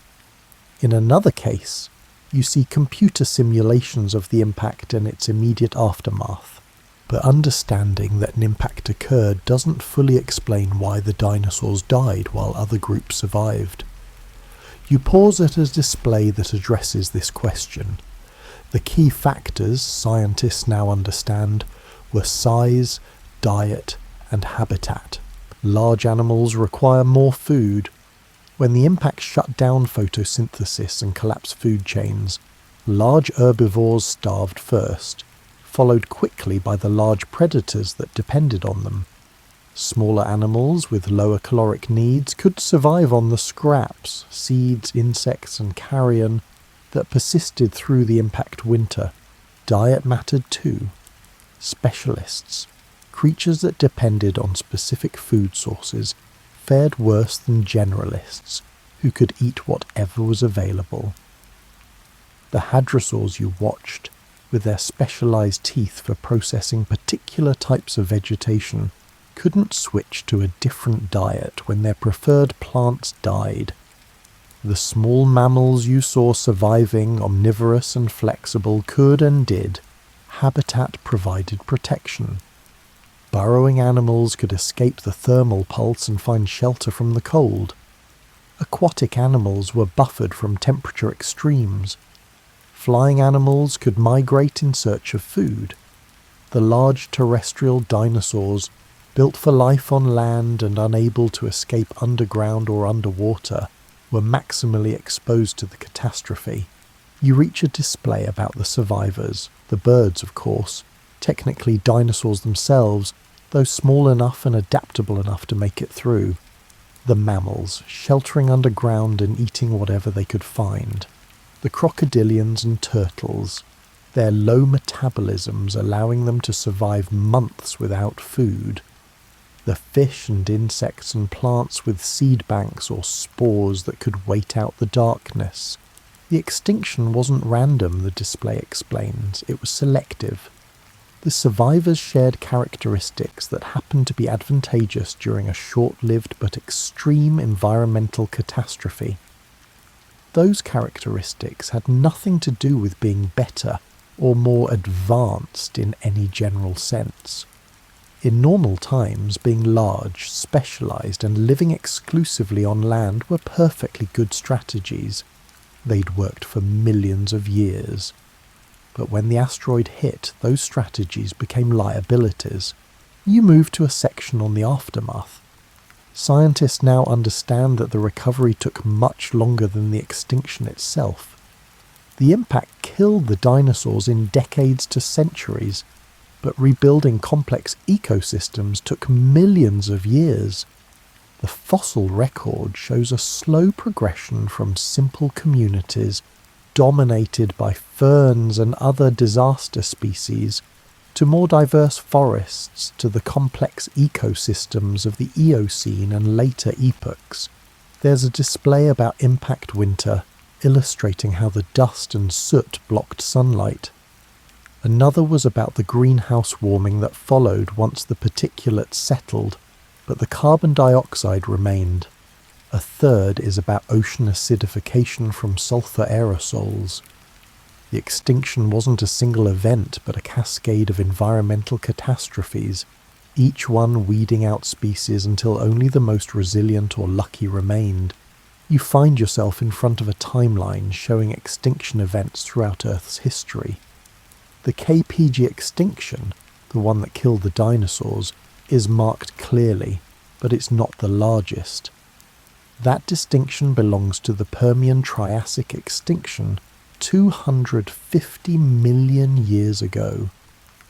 In another case, you see computer simulations of the impact and its immediate aftermath. But understanding that an impact occurred doesn't fully explain why the dinosaurs died while other groups survived. You pause at a display that addresses this question. The key factors scientists now understand were size, diet, and habitat. Large animals require more food. When the impact shut down photosynthesis and collapsed food chains, large herbivores starved first, followed quickly by the large predators that depended on them. Smaller animals with lower caloric needs could survive on the scraps, seeds, insects, and carrion that persisted through the impact winter. Diet mattered too. Specialists, creatures that depended on specific food sources, fared worse than generalists, who could eat whatever was available. The hadrosaurs you watched, with their specialized teeth for processing particular types of vegetation, couldn't switch to a different diet when their preferred plants died. The small mammals you saw surviving, omnivorous and flexible, could and did. Habitat provided protection. Burrowing animals could escape the thermal pulse and find shelter from the cold. Aquatic animals were buffered from temperature extremes. Flying animals could migrate in search of food. The large terrestrial dinosaurs, built for life on land and unable to escape underground or underwater, were maximally exposed to the catastrophe. You reach a display about the survivors, the birds of course, technically dinosaurs themselves, though small enough and adaptable enough to make it through. The mammals, sheltering underground and eating whatever they could find. The crocodilians and turtles, their low metabolisms allowing them to survive months without food. The fish and insects and plants with seed banks or spores that could wait out the darkness. The extinction wasn't random, the display explains, it was selective. The survivors shared characteristics that happened to be advantageous during a short-lived but extreme environmental catastrophe. Those characteristics had nothing to do with being better or more advanced in any general sense. In normal times, being large, specialized, and living exclusively on land were perfectly good strategies. They'd worked for millions of years. But when the asteroid hit, those strategies became liabilities. You move to a section on the aftermath. Scientists now understand that the recovery took much longer than the extinction itself. The impact killed the dinosaurs in decades to centuries, but rebuilding complex ecosystems took millions of years. The fossil record shows a slow progression from simple communities dominated by ferns and other disaster species to more diverse forests to the complex ecosystems of the Eocene and later epochs. There's a display about impact winter, illustrating how the dust and soot blocked sunlight. Another was about the greenhouse warming that followed once the particulates settled, but the carbon dioxide remained. A third is about ocean acidification from sulfur aerosols. The extinction wasn't a single event, but a cascade of environmental catastrophes, each one weeding out species until only the most resilient or lucky remained. You find yourself in front of a timeline showing extinction events throughout Earth's history. The KPG extinction, the one that killed the dinosaurs, is marked clearly, but it's not the largest. That distinction belongs to the Permian-Triassic extinction 250 million years ago,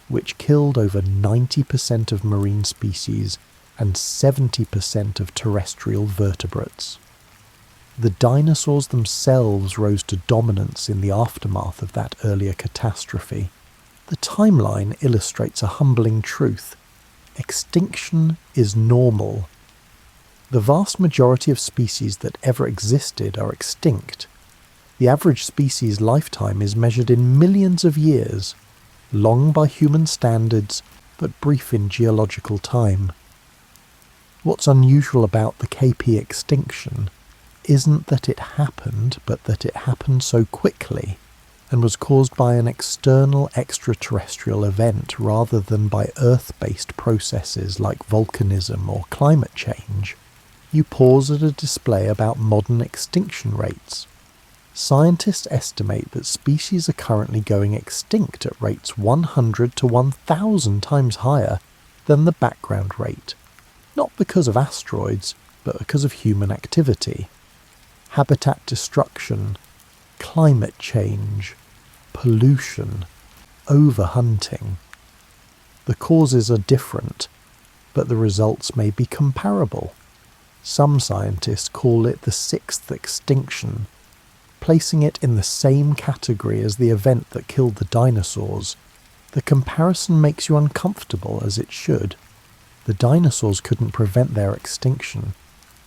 which killed over 90% of marine species and 70% of terrestrial vertebrates. The dinosaurs themselves rose to dominance in the aftermath of that earlier catastrophe. The timeline illustrates a humbling truth. Extinction is normal. The vast majority of species that ever existed are extinct. The average species lifetime is measured in millions of years, long by human standards, but brief in geological time. What's unusual about the KP extinction isn't that it happened, but that it happened so quickly. and was caused by an external extraterrestrial event rather than by Earth-based processes like volcanism or climate change, you pause at a display about modern extinction rates. Scientists estimate that species are currently going extinct at rates 100 to 1,000 times higher than the background rate, not because of asteroids, but because of human activity. Habitat destruction, climate change, pollution, overhunting. The causes are different, but the results may be comparable. Some scientists call it the sixth extinction, placing it in the same category as the event that killed the dinosaurs. The comparison makes you uncomfortable, as it should. The dinosaurs couldn't prevent their extinction.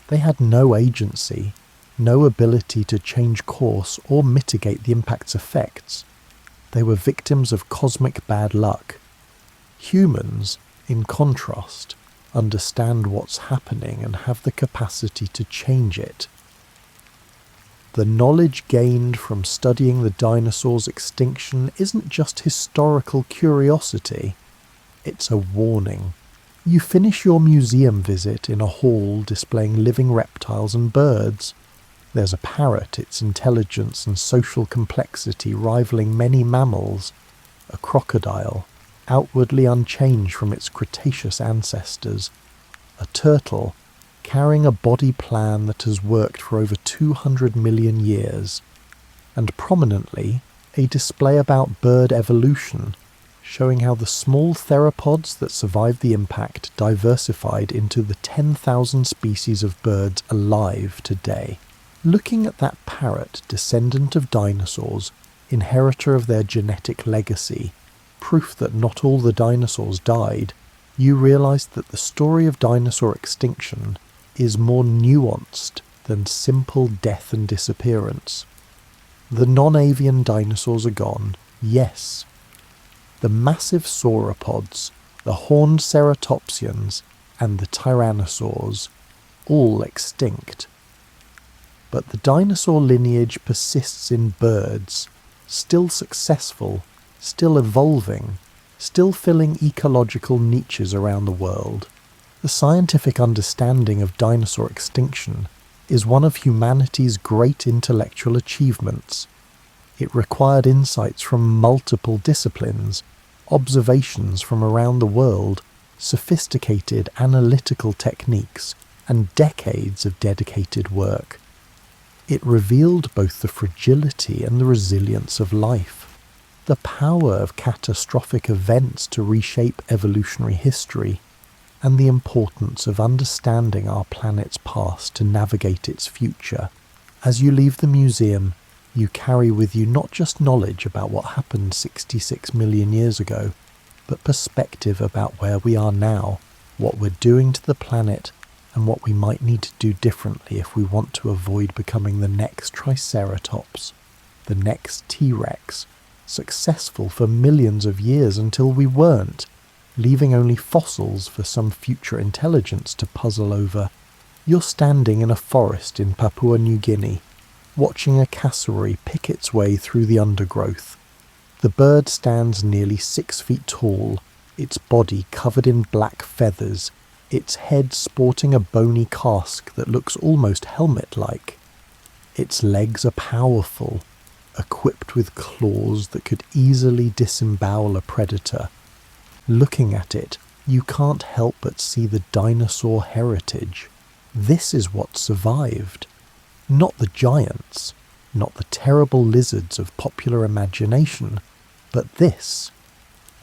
They had no agency, no ability to change course or mitigate the impact's effects. They were victims of cosmic bad luck. Humans, in contrast, understand what's happening and have the capacity to change it. The knowledge gained from studying the dinosaurs' extinction isn't just historical curiosity, it's a warning. You finish your museum visit in a hall displaying living reptiles and birds. There's a parrot, its intelligence and social complexity rivaling many mammals, a crocodile, outwardly unchanged from its Cretaceous ancestors, a turtle, carrying a body plan that has worked for over 200 million years, and prominently a display about bird evolution, showing how the small theropods that survived the impact diversified into the 10,000 species of birds alive today. Looking at that parrot, descendant of dinosaurs, inheritor of their genetic legacy, proof that not all the dinosaurs died, you realize that the story of dinosaur extinction is more nuanced than simple death and disappearance. The non-avian dinosaurs are gone, yes. The massive sauropods, the horned ceratopsians, and the tyrannosaurs, all extinct. But the dinosaur lineage persists in birds, still successful, still evolving, still filling ecological niches around the world. The scientific understanding of dinosaur extinction is one of humanity's great intellectual achievements. It required insights from multiple disciplines, observations from around the world, sophisticated analytical techniques, and decades of dedicated work. It revealed both the fragility and the resilience of life, the power of catastrophic events to reshape evolutionary history, and the importance of understanding our planet's past to navigate its future. As you leave the museum, you carry with you not just knowledge about what happened 66 million years ago, but perspective about where we are now, what we're doing to the planet, and what we might need to do differently if we want to avoid becoming the next Triceratops, the next T-Rex, successful for millions of years until we weren't, leaving only fossils for some future intelligence to puzzle over. You're standing in a forest in Papua New Guinea, watching a cassowary pick its way through the undergrowth. The bird stands nearly 6 feet tall, its body covered in black feathers, its head sporting a bony casque that looks almost helmet-like. Its legs are powerful, equipped with claws that could easily disembowel a predator. Looking at it, you can't help but see the dinosaur heritage. This is what survived. Not the giants, not the terrible lizards of popular imagination, but this,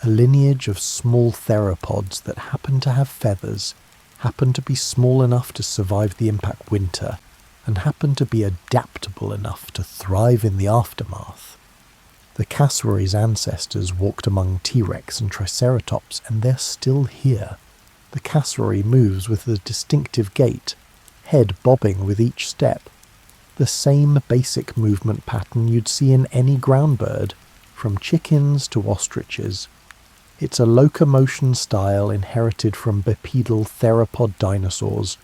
a lineage of small theropods that happen to have feathers, happen to be small enough to survive the impact winter, and happen to be adaptable enough to thrive in the aftermath. The cassowary's ancestors walked among T-Rex and Triceratops, and they're still here. The cassowary moves with a distinctive gait, head bobbing with each step. The same basic movement pattern you'd see in any ground bird, from chickens to ostriches. It's a locomotion style inherited from bipedal theropod dinosaurs,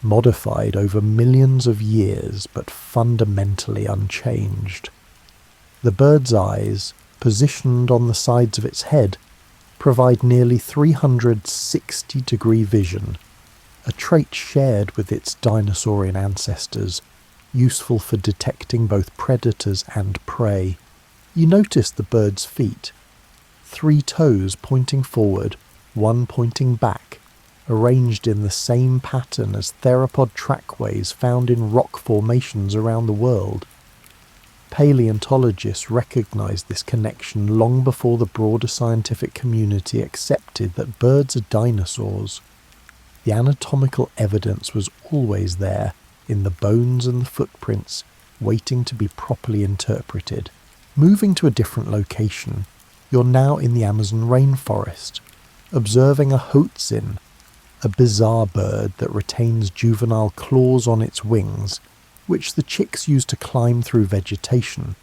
modified over millions of years but fundamentally unchanged. The bird's eyes, positioned on the sides of its head, provide nearly 360-degree vision, a trait shared with its dinosaurian ancestors, useful for detecting both predators and prey. You notice the bird's feet, 3 toes pointing forward, 1 pointing back, arranged in the same pattern as theropod trackways found in rock formations around the world. Paleontologists recognized this connection long before the broader scientific community accepted that birds are dinosaurs. The anatomical evidence was always there, in the bones and the footprints, waiting to be properly interpreted. Moving to a different location, you're now in the Amazon rainforest, observing a hoatzin, a bizarre bird that retains juvenile claws on its wings, which the chicks use to climb through vegetation.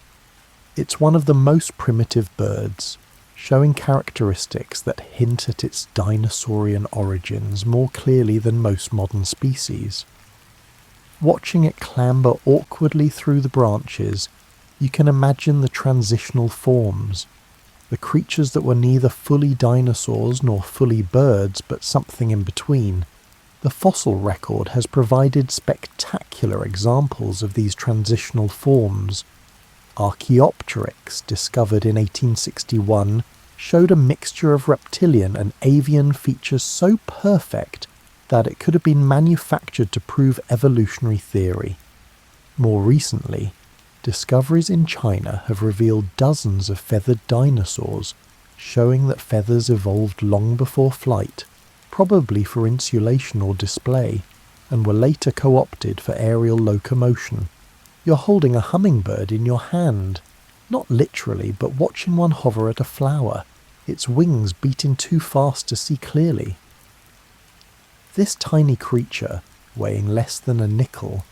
It's one of the most primitive birds, showing characteristics that hint at its dinosaurian origins more clearly than most modern species. Watching it clamber awkwardly through the branches, you can imagine the transitional forms, the creatures that were neither fully dinosaurs nor fully birds but something in between. The fossil record has provided spectacular examples of these transitional forms. Archaeopteryx, discovered in 1861, showed a mixture of reptilian and avian features so perfect that it could have been manufactured to prove evolutionary theory. More recently, discoveries in China have revealed dozens of feathered dinosaurs, showing that feathers evolved long before flight, probably for insulation or display, and were later co-opted for aerial locomotion. You're holding a hummingbird in your hand, not literally, but watching one hover at a flower, its wings beating too fast to see clearly. This tiny creature, weighing less than a nickel,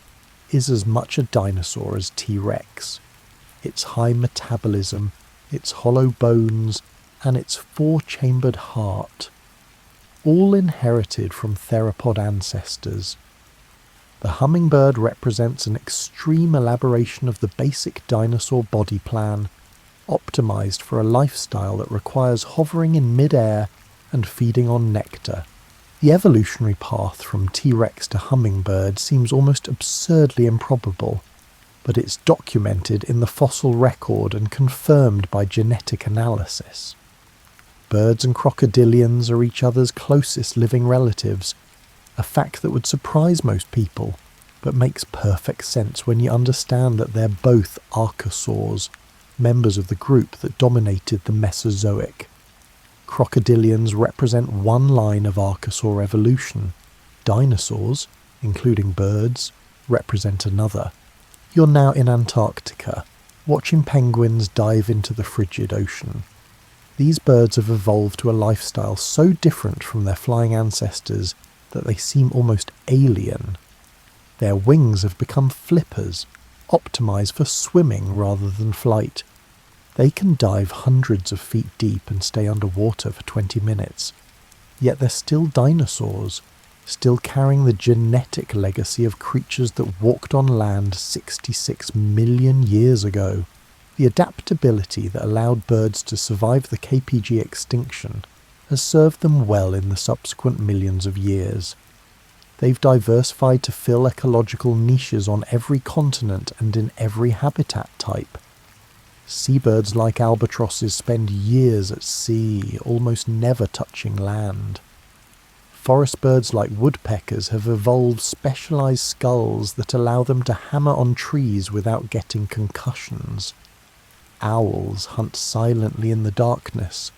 is as much a dinosaur as T-Rex. Its high metabolism, its hollow bones, and its 4-chambered heart, all inherited from theropod ancestors. The hummingbird represents an extreme elaboration of the basic dinosaur body plan, optimized for a lifestyle that requires hovering in mid-air and feeding on nectar. The evolutionary path from T-Rex to hummingbird seems almost absurdly improbable, but it's documented in the fossil record and confirmed by genetic analysis. Birds and crocodilians are each other's closest living relatives, a fact that would surprise most people, but makes perfect sense when you understand that they're both archosaurs, members of the group that dominated the Mesozoic. Crocodilians represent one line of archosaur evolution. Dinosaurs, including birds, represent another. You're now in Antarctica, watching penguins dive into the frigid ocean. These birds have evolved to a lifestyle so different from their flying ancestors that they seem almost alien. Their wings have become flippers, optimized for swimming rather than flight. They can dive hundreds of feet deep and stay underwater for 20 minutes. Yet they're still dinosaurs, still carrying the genetic legacy of creatures that walked on land 66 million years ago. The adaptability that allowed birds to survive the KPG extinction has served them well in the subsequent millions of years. They've diversified to fill ecological niches on every continent and in every habitat type. Seabirds like albatrosses spend years at sea, almost never touching land. Forest birds like woodpeckers have evolved specialized skulls that allow them to hammer on trees without getting concussions. Owls hunt silently in the darkness,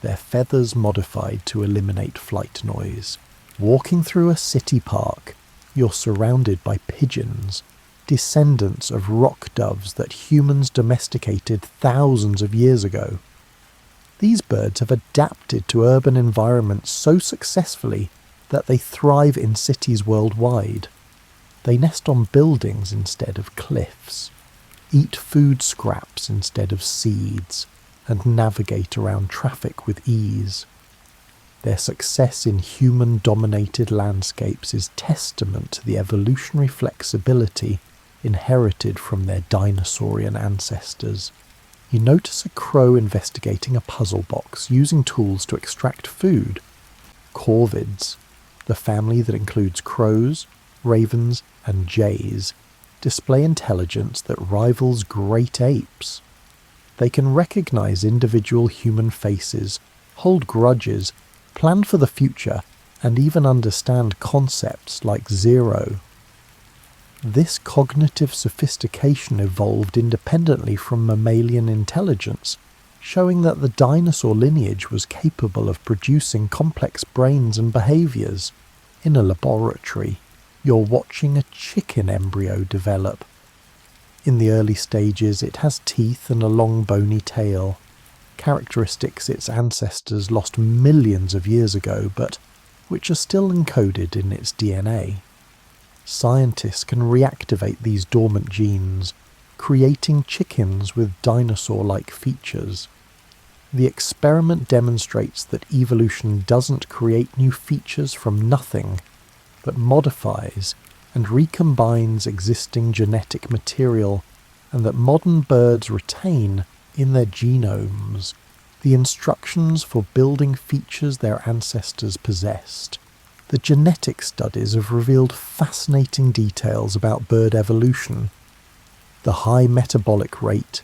their feathers modified to eliminate flight noise. Walking through a city park, you're surrounded by pigeons, descendants of rock doves that humans domesticated thousands of years ago. These birds have adapted to urban environments so successfully that they thrive in cities worldwide. They nest on buildings instead of cliffs, eat food scraps instead of seeds, and navigate around traffic with ease. Their success in human-dominated landscapes is testament to the evolutionary flexibility inherited from their dinosaurian ancestors. You notice a crow investigating a puzzle box using tools to extract food. Corvids, the family that includes crows, ravens, and jays, display intelligence that rivals great apes. They can recognize individual human faces, hold grudges, plan for the future, and even understand concepts like zero. This cognitive sophistication evolved independently from mammalian intelligence, showing that the dinosaur lineage was capable of producing complex brains and behaviors. In a laboratory, you're watching a chicken embryo develop. In the early stages, it has teeth and a long bony tail, characteristics its ancestors lost millions of years ago, but which are still encoded in its DNA. Scientists can reactivate these dormant genes, creating chickens with dinosaur-like features. The experiment demonstrates that evolution doesn't create new features from nothing, but modifies and recombines existing genetic material, and that modern birds retain in their genomes the instructions for building features their ancestors possessed. The genetic studies have revealed fascinating details about bird evolution. The high metabolic rate,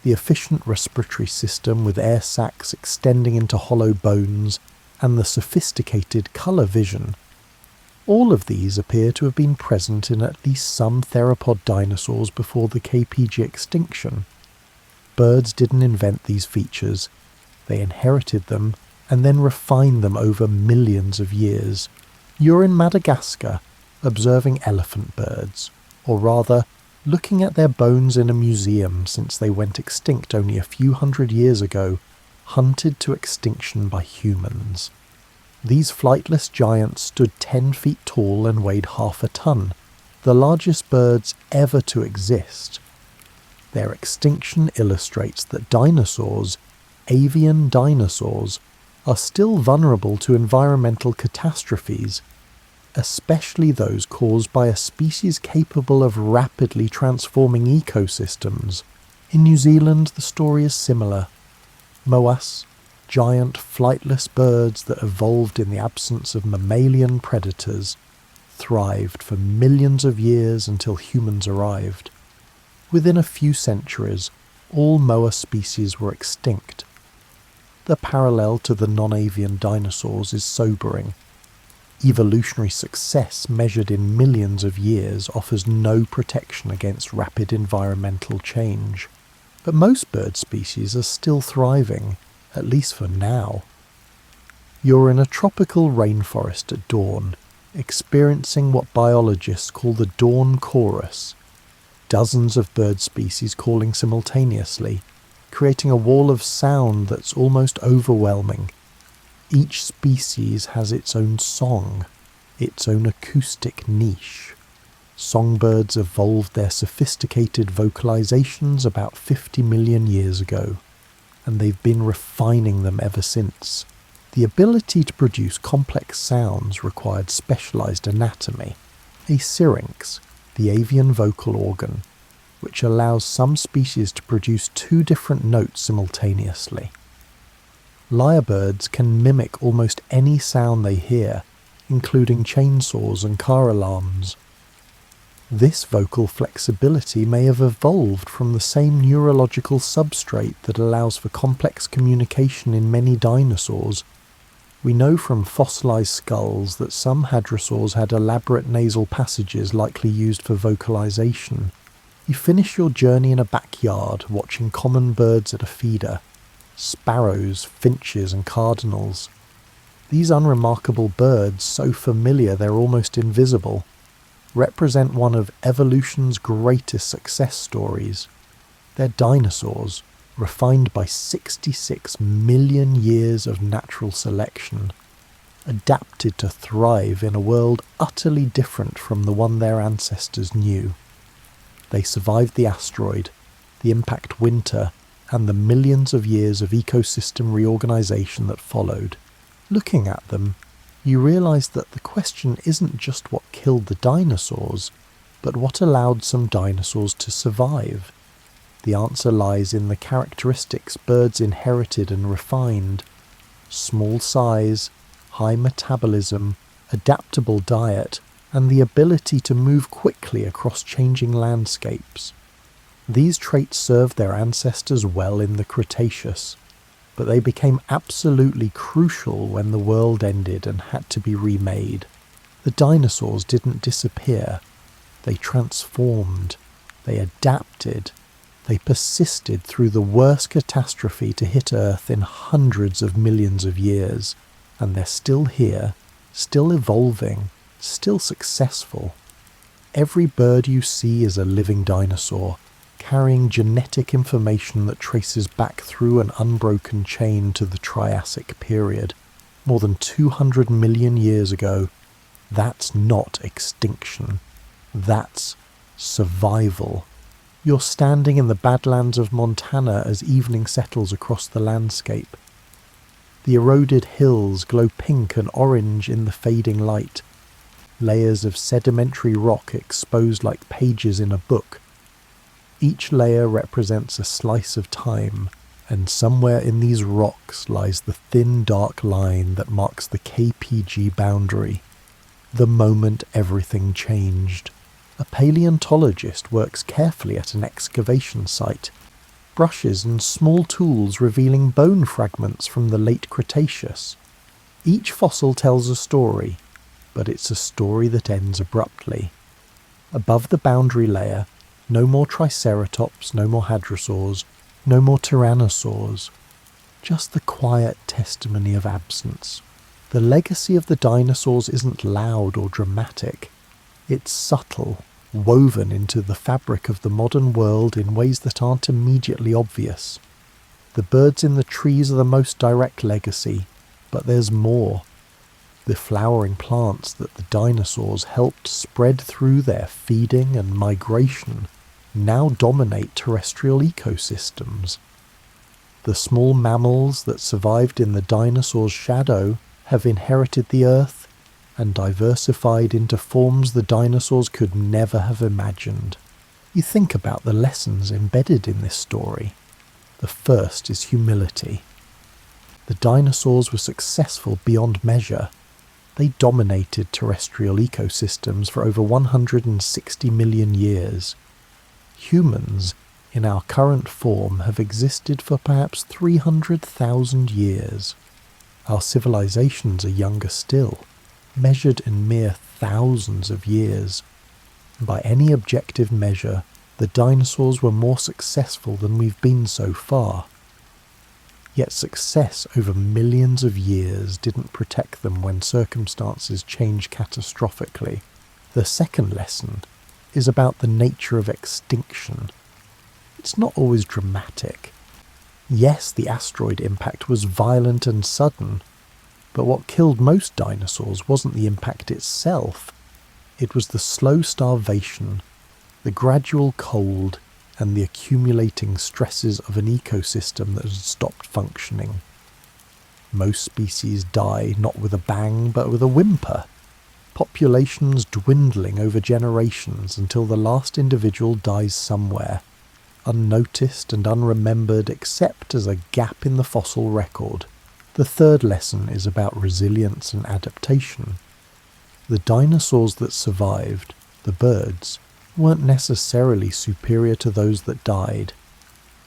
the efficient respiratory system with air sacs extending into hollow bones, and the sophisticated colour vision. All of these appear to have been present in at least some theropod dinosaurs before the KPG extinction. Birds didn't invent these features, they inherited them and then refined them over millions of years. You're in Madagascar, observing elephant birds, or rather, looking at their bones in a museum since they went extinct only a few hundred years ago, hunted to extinction by humans. These flightless giants stood 10 feet tall and weighed half a ton, the largest birds ever to exist. Their extinction illustrates that dinosaurs, avian dinosaurs, are still vulnerable to environmental catastrophes, especially those caused by a species capable of rapidly transforming ecosystems. In New Zealand, the story is similar. Moas, giant flightless birds that evolved in the absence of mammalian predators, thrived for millions of years until humans arrived. Within a few centuries, all moa species were extinct. The parallel to the non-avian dinosaurs is sobering. Evolutionary success measured in millions of years offers no protection against rapid environmental change. But most bird species are still thriving, at least for now. You're in a tropical rainforest at dawn, experiencing what biologists call the dawn chorus. Dozens of bird species calling simultaneously, creating a wall of sound that's almost overwhelming. Each species has its own song, its own acoustic niche. Songbirds evolved their sophisticated vocalizations about 50 million years ago, and they've been refining them ever since. The ability to produce complex sounds required specialized anatomy. A syrinx, the avian vocal organ, which allows some species to produce 2 different notes simultaneously. Lyrebirds can mimic almost any sound they hear, including chainsaws and car alarms. This vocal flexibility may have evolved from the same neurological substrate that allows for complex communication in many dinosaurs. We know from fossilized skulls that some hadrosaurs had elaborate nasal passages likely used for vocalization. You finish your journey in a backyard watching common birds at a feeder. Sparrows, finches and cardinals. These unremarkable birds, so familiar they're almost invisible, represent one of evolution's greatest success stories. They're dinosaurs, refined by 66 million years of natural selection, adapted to thrive in a world utterly different from the one their ancestors knew. They survived the asteroid, the impact winter, and the millions of years of ecosystem reorganization that followed. Looking at them, you realize that the question isn't just what killed the dinosaurs, but what allowed some dinosaurs to survive. The answer lies in the characteristics birds inherited and refined: small size, high metabolism, adaptable diet, and the ability to move quickly across changing landscapes. These traits served their ancestors well in the Cretaceous, but they became absolutely crucial when the world ended and had to be remade. The dinosaurs didn't disappear. They transformed. They adapted. They persisted through the worst catastrophe to hit Earth in hundreds of millions of years, and they're still here, still evolving, still successful. Every bird you see is a living dinosaur, carrying genetic information that traces back through an unbroken chain to the Triassic period, more than 200 million years ago. That's not extinction. That's survival. You're standing in the Badlands of Montana as evening settles across the landscape. The eroded hills glow pink and orange in the fading light, layers of sedimentary rock exposed like pages in a book. Each layer represents a slice of time, and somewhere in these rocks lies the thin dark line that marks the KPG boundary, the moment everything changed. A paleontologist works carefully at an excavation site, brushes and small tools revealing bone fragments from the late Cretaceous. Each fossil tells a story, but it's a story that ends abruptly. Above the boundary layer, no more triceratops, no more hadrosaurs, no more tyrannosaurs. Just the quiet testimony of absence. The legacy of the dinosaurs isn't loud or dramatic. It's subtle, woven into the fabric of the modern world in ways that aren't immediately obvious. The birds in the trees are the most direct legacy, but there's more. The flowering plants that the dinosaurs helped spread through their feeding and migration now dominate terrestrial ecosystems. The small mammals that survived in the dinosaurs' shadow have inherited the earth and diversified into forms the dinosaurs could never have imagined. You think about the lessons embedded in this story. The first is humility. The dinosaurs were successful beyond measure. They dominated terrestrial ecosystems for over 160 million years. Humans, in our current form, have existed for perhaps 300,000 years. Our civilizations are younger still, measured in mere thousands of years. By any objective measure, the dinosaurs were more successful than we've been so far. Yet success over millions of years didn't protect them when circumstances changed catastrophically. The second lesson is about the nature of extinction. It's not always dramatic. Yes, the asteroid impact was violent and sudden, but what killed most dinosaurs wasn't the impact itself. It was the slow starvation, the gradual cold, and the accumulating stresses of an ecosystem that had stopped functioning. Most species die not with a bang, but with a whimper. Populations dwindling over generations until the last individual dies somewhere, unnoticed and unremembered except as a gap in the fossil record. The third lesson is about resilience and adaptation. The dinosaurs that survived, the birds, weren't necessarily superior to those that died.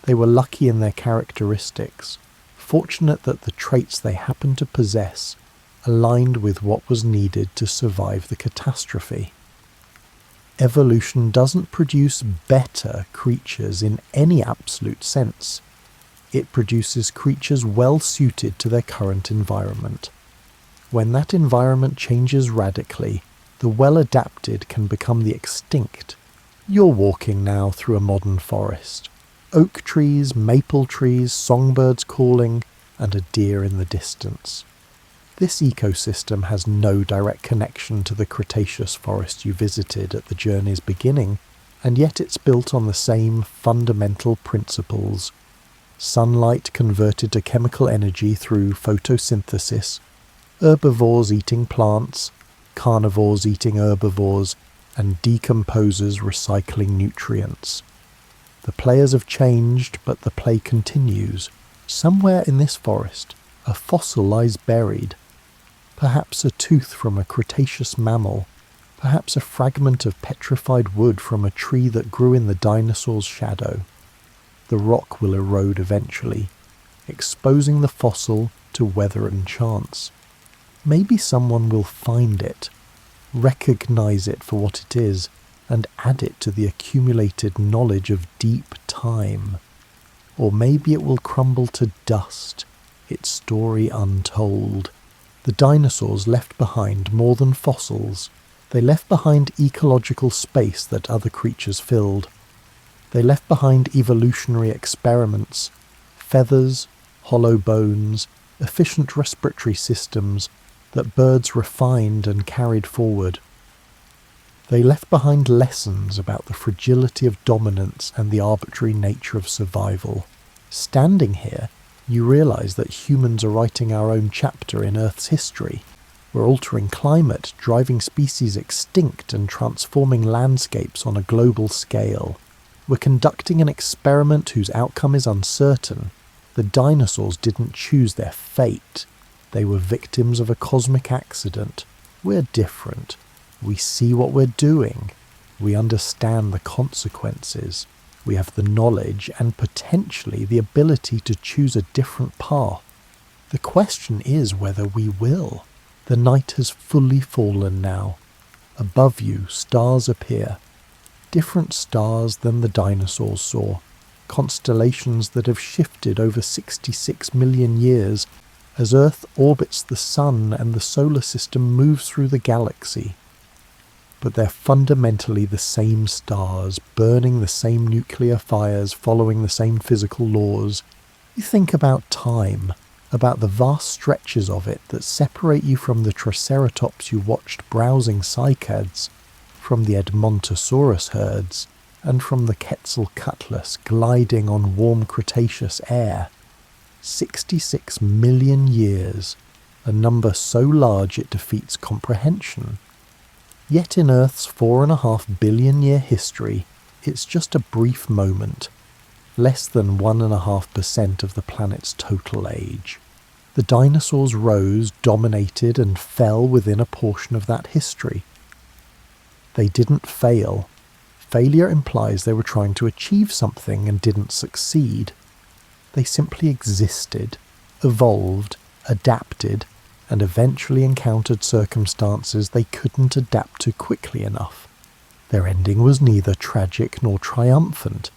They were lucky in their characteristics, fortunate that the traits they happened to possess aligned with what was needed to survive the catastrophe. Evolution doesn't produce better creatures in any absolute sense. It produces creatures well suited to their current environment. When that environment changes radically, the well-adapted can become the extinct. You're walking now through a modern forest. Oak trees, maple trees, songbirds calling, and a deer in the distance. This ecosystem has no direct connection to the Cretaceous forest you visited at the journey's beginning, and yet it's built on the same fundamental principles. Sunlight converted to chemical energy through photosynthesis, herbivores eating plants, carnivores eating herbivores, and decomposers recycling nutrients. The players have changed, but the play continues. Somewhere in this forest, a fossil lies buried. Perhaps a tooth from a Cretaceous mammal. Perhaps a fragment of petrified wood from a tree that grew in the dinosaur's shadow. The rock will erode eventually, exposing the fossil to weather and chance. Maybe someone will find it, recognize it for what it is, and add it to the accumulated knowledge of deep time. Or maybe it will crumble to dust, its story untold. The dinosaurs left behind more than fossils. They left behind ecological space that other creatures filled. They left behind evolutionary experiments, feathers, hollow bones, efficient respiratory systems that birds refined and carried forward. They left behind lessons about the fragility of dominance and the arbitrary nature of survival. Standing here, you realise that humans are writing our own chapter in Earth's history. We're altering climate, driving species extinct and transforming landscapes on a global scale. We're conducting an experiment whose outcome is uncertain. The dinosaurs didn't choose their fate. They were victims of a cosmic accident. We're different. We see what we're doing. We understand the consequences. We have the knowledge and potentially the ability to choose a different path. The question is whether we will. The night has fully fallen now. Above you, stars appear. Different stars than the dinosaurs saw. Constellations that have shifted over 66 million years as Earth orbits the Sun and the solar system moves through the galaxy. But they're fundamentally the same stars, burning the same nuclear fires, following the same physical laws. You think about time, about the vast stretches of it that separate you from the Triceratops you watched browsing cycads, from the Edmontosaurus herds, and from the Quetzalcoatlus gliding on warm Cretaceous air. 66 million years, a number so large it defeats comprehension. Yet in Earth's 4.5 billion year history, it's just a brief moment, less than 1.5% of the planet's total age. The dinosaurs rose, dominated, and fell within a portion of that history. They didn't fail. Failure implies they were trying to achieve something and didn't succeed. They simply existed, evolved, adapted, and eventually encountered circumstances they couldn't adapt to quickly enough. Their ending was neither tragic nor triumphant.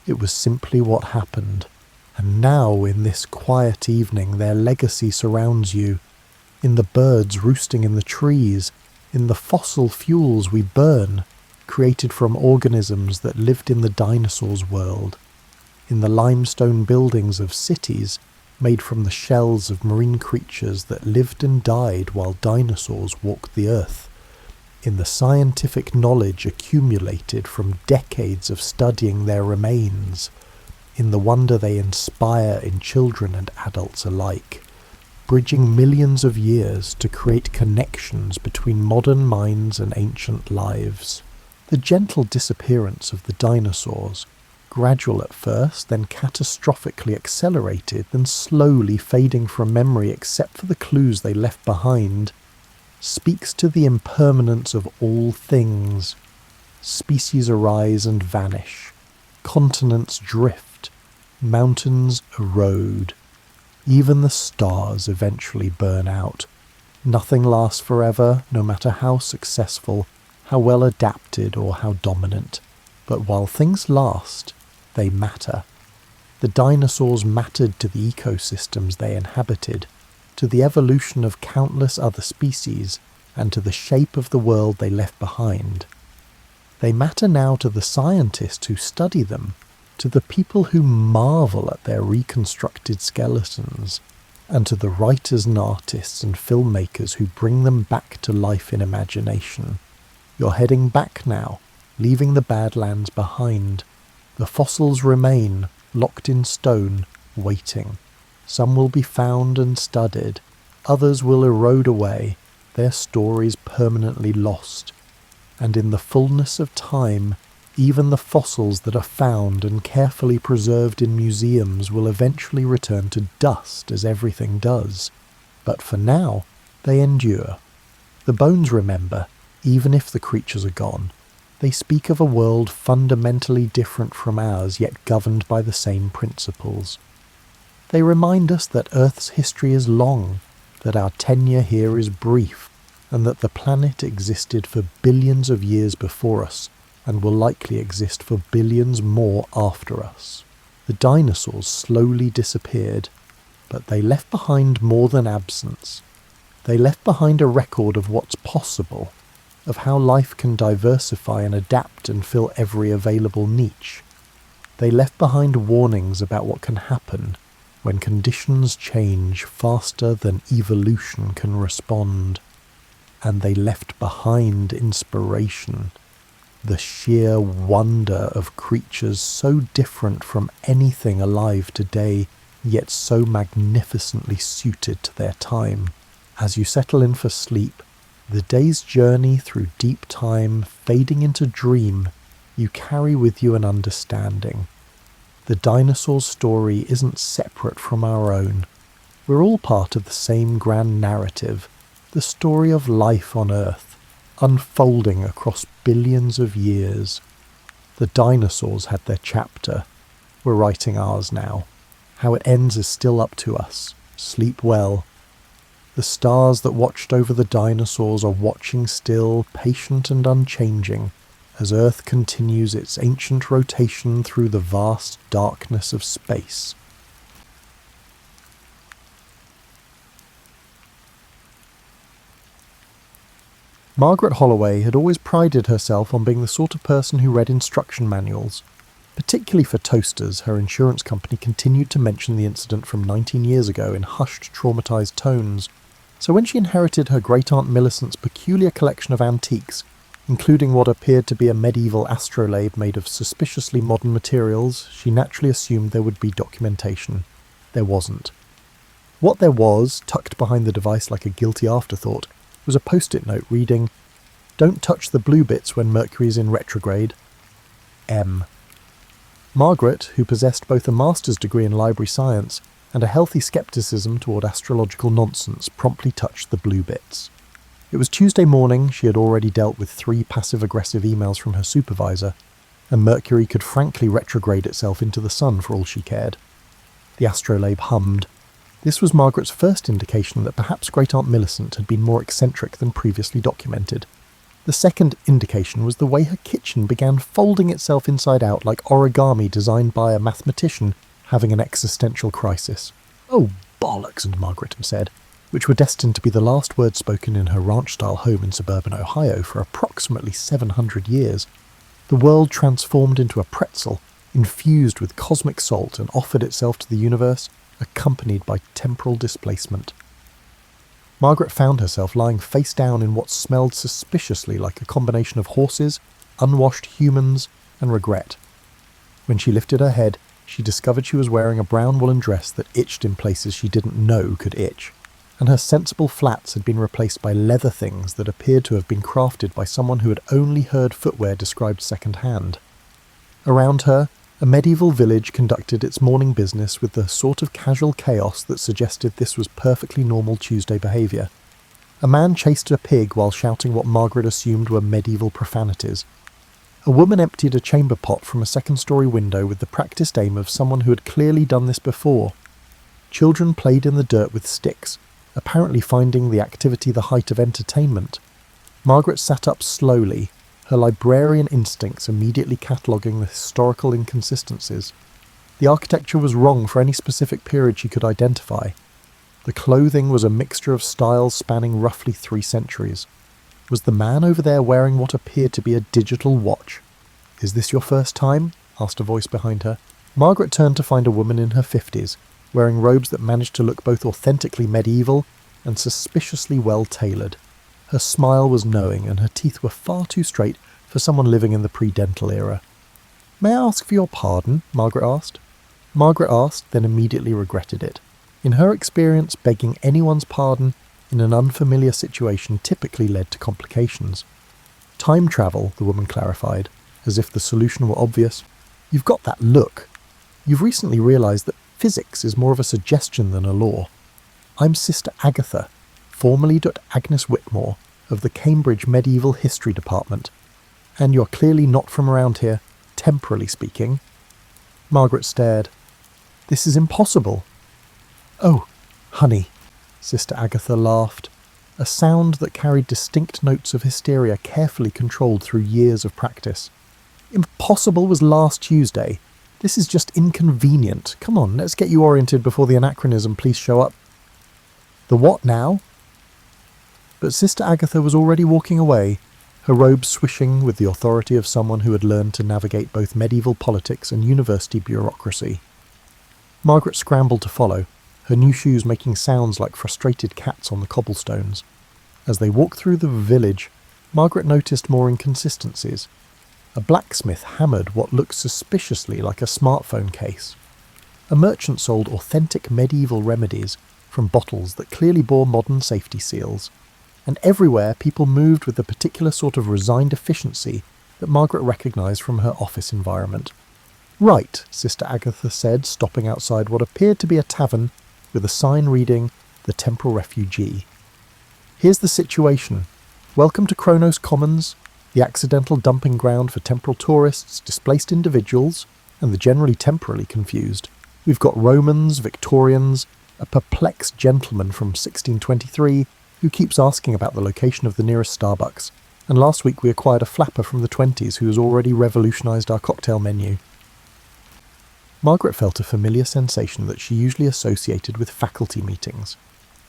It was simply what happened. And now, in this quiet evening, their legacy surrounds you. In the birds roosting in the trees, in the fossil fuels we burn, created from organisms that lived in the dinosaurs' world. In the limestone buildings of cities, made from the shells of marine creatures that lived and died while dinosaurs walked the earth. In the scientific knowledge accumulated from decades of studying their remains. In the wonder they inspire in children and adults alike, bridging millions of years to create connections between modern minds and ancient lives. The gentle disappearance of the dinosaurs, gradual at first, then catastrophically accelerated, then slowly fading from memory except for the clues they left behind, speaks to the impermanence of all things. Species arise and vanish. Continents drift. Mountains erode. Even the stars eventually burn out. Nothing lasts forever, no matter how successful, how well adapted, or how dominant. But while things last, they matter. The dinosaurs mattered to the ecosystems they inhabited, to the evolution of countless other species, and to the shape of the world they left behind. They matter now to the scientists who study them, to the people who marvel at their reconstructed skeletons, and to the writers and artists and filmmakers who bring them back to life in imagination. You're heading back now, leaving the Badlands behind. The fossils remain, locked in stone, waiting. Some will be found and studied. Others will erode away, their stories permanently lost. And in the fullness of time, Even the fossils that are found and carefully preserved in museums will eventually return to dust, as everything does. But for now, they endure. The bones remember, even if the creatures are gone. They speak of a world fundamentally different from ours, yet governed by the same principles. They remind us that Earth's history is long, that our tenure here is brief, and that the planet existed for billions of years before us, and will likely exist for billions more after us. The dinosaurs slowly disappeared, but they left behind more than absence. They left behind a record of what's possible, of how life can diversify and adapt and fill every available niche. They left behind warnings about what can happen when conditions change faster than evolution can respond. And they left behind inspiration. The sheer wonder of creatures so different from anything alive today, yet so magnificently suited to their time. As you settle in for sleep, the day's journey through deep time fading into dream, you carry with you an understanding. The dinosaur's story isn't separate from our own. We're all part of the same grand narrative, the story of life on Earth, unfolding across billions of years. The dinosaurs had their chapter. We're writing ours now. How it ends is still up to us. Sleep well. The stars that watched over the dinosaurs are watching still, patient and unchanging, as Earth continues its ancient rotation through the vast darkness of space. Margaret Holloway had always prided herself on being the sort of person who read instruction manuals. Particularly for toasters, her insurance company continued to mention the incident from 19 years ago in hushed, traumatised tones. So when she inherited her great-aunt Millicent's peculiar collection of antiques, including what appeared to be a medieval astrolabe made of suspiciously modern materials, she naturally assumed there would be documentation. There wasn't. What there was, tucked behind the device like a guilty afterthought, was a post-it note reading, "Don't touch the blue bits when Mercury is in retrograde. M." Margaret, who possessed both a master's degree in library science and a healthy scepticism toward astrological nonsense, promptly touched the blue bits. It was Tuesday morning. She had already dealt with 3 passive-aggressive emails from her supervisor, and Mercury could frankly retrograde itself into the sun for all she cared. The astrolabe hummed. This was Margaret's first indication that perhaps Great-Aunt Millicent had been more eccentric than previously documented. The second indication was the way her kitchen began folding itself inside out like origami designed by a mathematician having an existential crisis. "Oh, bollocks," and Margaret said, which were destined to be the last words spoken in her ranch-style home in suburban Ohio for approximately 700 years. The world transformed into a pretzel, infused with cosmic salt, and offered itself to the universe, accompanied by temporal displacement. Margaret found herself lying face down in what smelled suspiciously like a combination of horses, unwashed humans, and regret. When she lifted her head, she discovered she was wearing a brown woolen dress that itched in places she didn't know could itch, and her sensible flats had been replaced by leather things that appeared to have been crafted by someone who had only heard footwear described second-hand. Around her, a medieval village conducted its morning business with the sort of casual chaos that suggested this was perfectly normal Tuesday behaviour. A man chased a pig while shouting what Margaret assumed were medieval profanities. A woman emptied a chamber pot from a second-story window with the practised aim of someone who had clearly done this before. Children played in the dirt with sticks, apparently finding the activity the height of entertainment. Margaret sat up slowly, her librarian instincts immediately cataloguing the historical inconsistencies. The architecture was wrong for any specific period she could identify. The clothing was a mixture of styles spanning roughly 3 centuries. Was the man over there wearing what appeared to be a digital watch? "Is this your first time?" asked a voice behind her. Margaret turned to find a woman in her 50s, wearing robes that managed to look both authentically medieval and suspiciously well-tailored. Her smile was knowing, and her teeth were far too straight for someone living in the pre-dental era. "May I ask for your pardon?" Margaret asked. Margaret asked, then immediately regretted it. In her experience, begging anyone's pardon in an unfamiliar situation typically led to complications. "Time travel," the woman clarified. as if the solution were obvious. "You've got that look. You've recently realised that physics is more of a suggestion than a law. I'm Sister Agatha, formerly Dr. Agnes Whitmore, of the Cambridge Medieval History Department. And you're clearly not from around here, temporally speaking." Margaret stared. "This is impossible." "Oh, honey," Sister Agatha laughed, a sound that carried distinct notes of hysteria carefully controlled through years of practice. "Impossible was last Tuesday. This is just inconvenient. Come on, let's get you oriented before the anachronism police show up." "The what now?" But Sister Agatha was already walking away, her robes swishing with the authority of someone who had learned to navigate both medieval politics and university bureaucracy. Margaret scrambled to follow, her new shoes making sounds like frustrated cats on the cobblestones. As they walked through the village, Margaret noticed more inconsistencies. A blacksmith hammered what looked suspiciously like a smartphone case. A merchant sold authentic medieval remedies from bottles that clearly bore modern safety seals. And everywhere people moved with the particular sort of resigned efficiency that Margaret recognised from her office environment. "Right," Sister Agatha said, stopping outside what appeared to be a tavern with a sign reading, "The Temporal Refugee." "Here's the situation. Welcome to Kronos Commons, the accidental dumping ground for temporal tourists, displaced individuals, and the generally temporally confused. We've got Romans, Victorians, a perplexed gentleman from 1623 who keeps asking about the location of the nearest Starbucks, and last week we acquired a flapper from the 20s who has already revolutionised our cocktail menu." Margaret felt a familiar sensation that she usually associated with faculty meetings,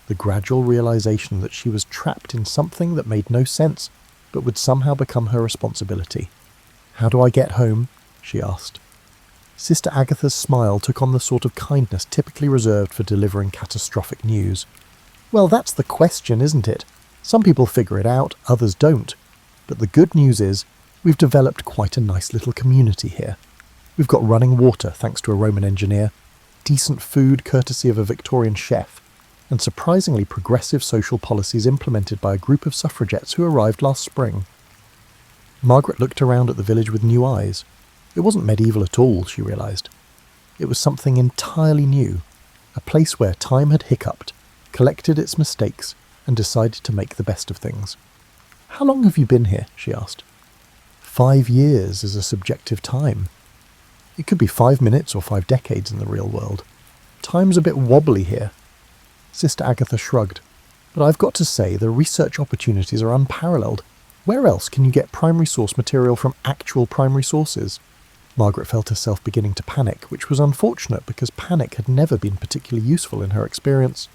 the gradual realisation that she was trapped in something that made no sense but would somehow become her responsibility. "How do I get home?" she asked. Sister Agatha's smile took on the sort of kindness typically reserved for delivering catastrophic news. "Well, that's the question, isn't it? Some people figure it out, others don't. But the good news is, we've developed quite a nice little community here. We've got running water, thanks to a Roman engineer, decent food courtesy of a Victorian chef, and surprisingly progressive social policies implemented by a group of suffragettes who arrived last spring." Margaret looked around at the village with new eyes. It wasn't medieval at all, she realised. It was something entirely new, a place where time had hiccuped, collected its mistakes, and decided to make the best of things. "How long have you been here?" she asked. 5 years is a subjective time. It could be 5 minutes or 5 decades in the real world. Time's a bit wobbly here. Sister Agatha shrugged. "But I've got to say, the research opportunities are unparalleled. Where else can you get primary source material from actual primary sources?" Margaret felt herself beginning to panic, which was unfortunate because panic had never been particularly useful in her experience.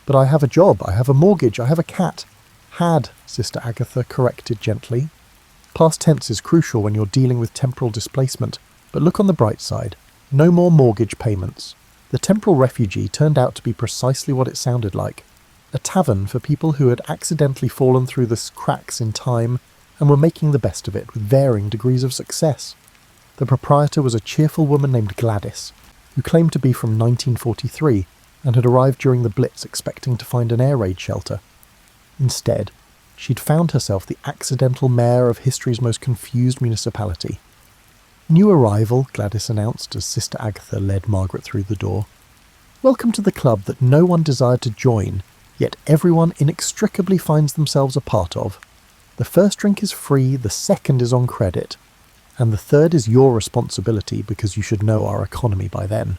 "But I have a job, I have a mortgage, I have a cat." "Had," Sister Agatha corrected gently. Past tense is crucial when you're dealing with temporal displacement, but look on the bright side. No more mortgage payments. The temporal refugee turned out to be precisely what it sounded like. A tavern for people who had accidentally fallen through the cracks in time and were making the best of it with varying degrees of success. The proprietor was a cheerful woman named Gladys, who claimed to be from 1943 and had arrived during the Blitz expecting to find an air raid shelter. Instead, she'd found herself the accidental mayor of history's most confused municipality. "New arrival," Gladys announced as Sister Agatha led Margaret through the door. "Welcome to the club that no one desired to join, yet everyone inextricably finds themselves a part of. The first drink is free, the second is on credit, and the third is your responsibility because you should know our economy by then."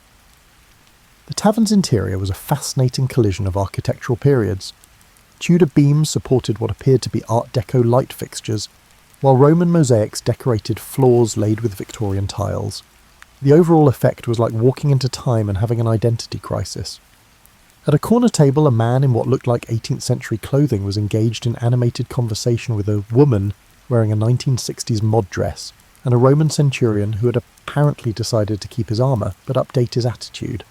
The tavern's interior was a fascinating collision of architectural periods. Tudor beams supported what appeared to be Art Deco light fixtures, while Roman mosaics decorated floors laid with Victorian tiles. The overall effect was like walking into time and having an identity crisis. At a corner table, a man in what looked like 18th century clothing was engaged in animated conversation with a woman wearing a 1960s mod dress, and a Roman centurion who had apparently decided to keep his armour but update his attitude.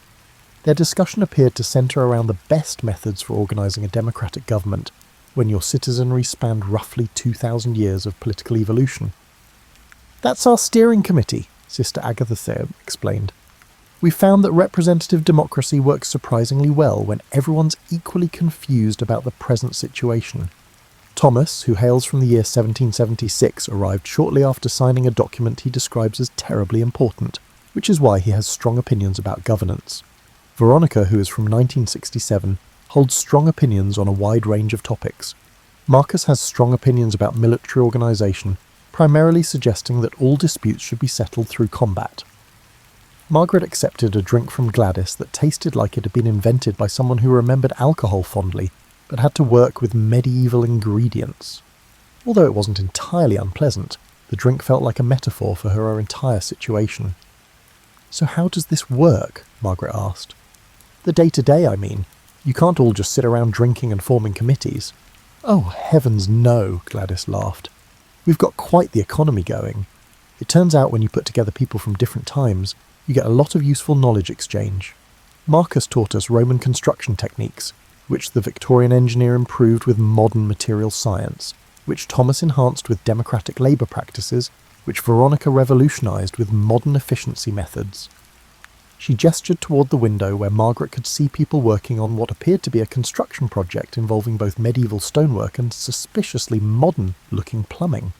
Their discussion appeared to centre around the best methods for organising a democratic government when your citizenry spanned roughly 2,000 years of political evolution. "That's our steering committee," Sister Agatha explained. "We found that representative democracy works surprisingly well when everyone's equally confused about the present situation. Thomas, who hails from the year 1776, arrived shortly after signing a document he describes as terribly important, which is why he has strong opinions about governance. Veronica, who is from 1967, holds strong opinions on a wide range of topics. Marcus has strong opinions about military organisation, primarily suggesting that all disputes should be settled through combat. Margaret accepted a drink from Gladys that tasted like it had been invented by someone who remembered alcohol fondly, but had to work with medieval ingredients. Although it wasn't entirely unpleasant, the drink felt like a metaphor for her entire situation. "So how does this work?" Margaret asked. "The day-to-day, I mean. You can't all just sit around drinking and forming committees." "Oh, heavens no," Gladys laughed. "We've got quite the economy going. It turns out when you put together people from different times, you get a lot of useful knowledge exchange. Marcus taught us Roman construction techniques, which the Victorian engineer improved with modern material science, which Thomas enhanced with democratic labour practices, which Veronica revolutionised with modern efficiency methods." She gestured toward the window where Margaret could see people working on what appeared to be a construction project involving both medieval stonework and suspiciously modern-looking plumbing.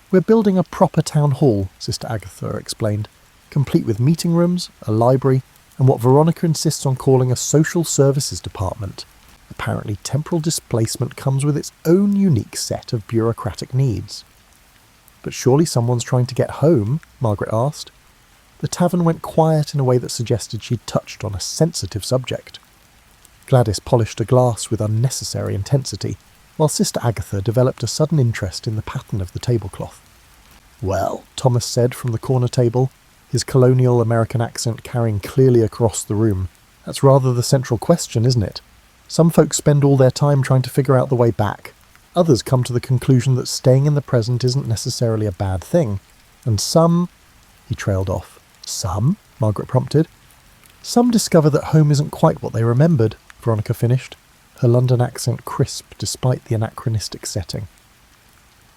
"We're building a proper town hall," Sister Agatha explained, "complete with meeting rooms, a library, and what Veronica insists on calling a social services department. Apparently temporal displacement comes with its own unique set of bureaucratic needs." "But surely someone's trying to get home?" Margaret asked. The tavern went quiet in a way that suggested she'd touched on a sensitive subject. Gladys polished a glass with unnecessary intensity, while Sister Agatha developed a sudden interest in the pattern of the tablecloth. "Well," Thomas said from the corner table, his colonial American accent carrying clearly across the room, "that's rather the central question, isn't it? Some folks spend all their time trying to figure out the way back. Others come to the conclusion that staying in the present isn't necessarily a bad thing. And some—" He trailed off. "Some?" Margaret prompted. "Some discover that home isn't quite what they remembered," Veronica finished, her London accent crisp despite the anachronistic setting.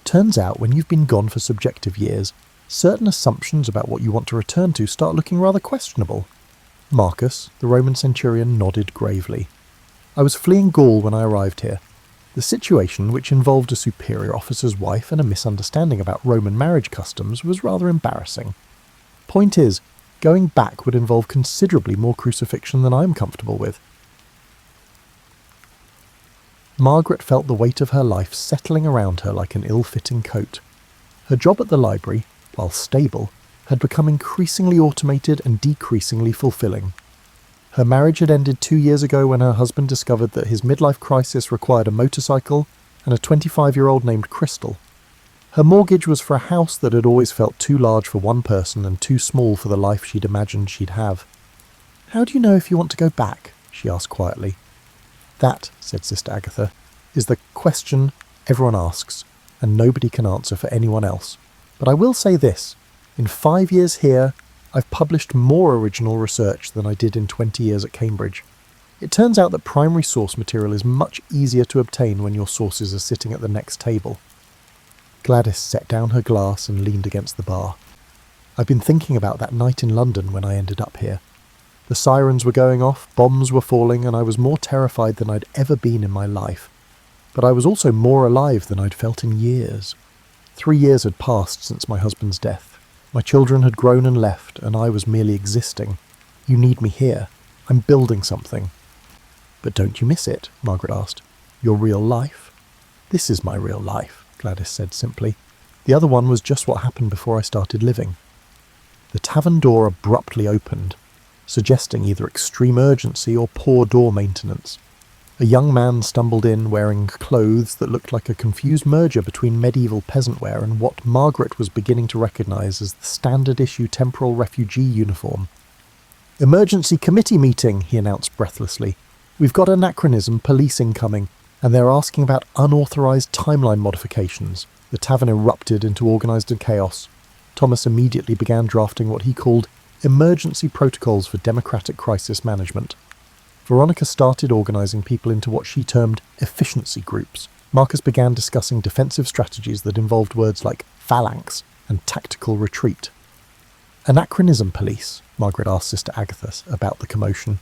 "Turns out when you've been gone for subjective years, certain assumptions about what you want to return to start looking rather questionable." Marcus, the Roman centurion, nodded gravely. "I was fleeing Gaul when I arrived here. The situation, which involved a superior officer's wife and a misunderstanding about Roman marriage customs, was rather embarrassing. Point is, going back would involve considerably more crucifixion than I'm comfortable with." Margaret felt the weight of her life settling around her like an ill-fitting coat. Her job at the library, while stable, had become increasingly automated and decreasingly fulfilling. Her marriage had ended 2 years ago when her husband discovered that his midlife crisis required a motorcycle and a 25-year-old named Crystal. Her mortgage was for a house that had always felt too large for one person and too small for the life she'd imagined she'd have. "How do you know if you want to go back?" she asked quietly. "That," said Sister Agatha, "is the question everyone asks, and nobody can answer for anyone else. But I will say this. In 5 years here, I've published more original research than I did in 20 years at Cambridge. It turns out that primary source material is much easier to obtain when your sources are sitting at the next table." Gladys set down her glass and leaned against the bar. "I've been thinking about that night in London when I ended up here. The sirens were going off, bombs were falling, and I was more terrified than I'd ever been in my life. But I was also more alive than I'd felt in years. 3 years had passed since my husband's death. My children had grown and left, and I was merely existing. You need me here. I'm building something." "But don't you miss it?" Margaret asked. "Your real life?" "This is my real life," Gladys said simply. "The other one was just what happened before I started living." The tavern door abruptly opened, suggesting either extreme urgency or poor door maintenance. A young man stumbled in wearing clothes that looked like a confused merger between medieval peasant wear and what Margaret was beginning to recognise as the standard-issue temporal refugee uniform. "Emergency committee meeting," he announced breathlessly. "We've got anachronism police incoming, and they're asking about unauthorised timeline modifications." The tavern erupted into organised chaos. Thomas immediately began drafting what he called emergency protocols for democratic crisis management. Veronica started organising people into what she termed efficiency groups. Marcus began discussing defensive strategies that involved words like phalanx and tactical retreat. "Anachronism police," Margaret asked Sister Agatha about the commotion.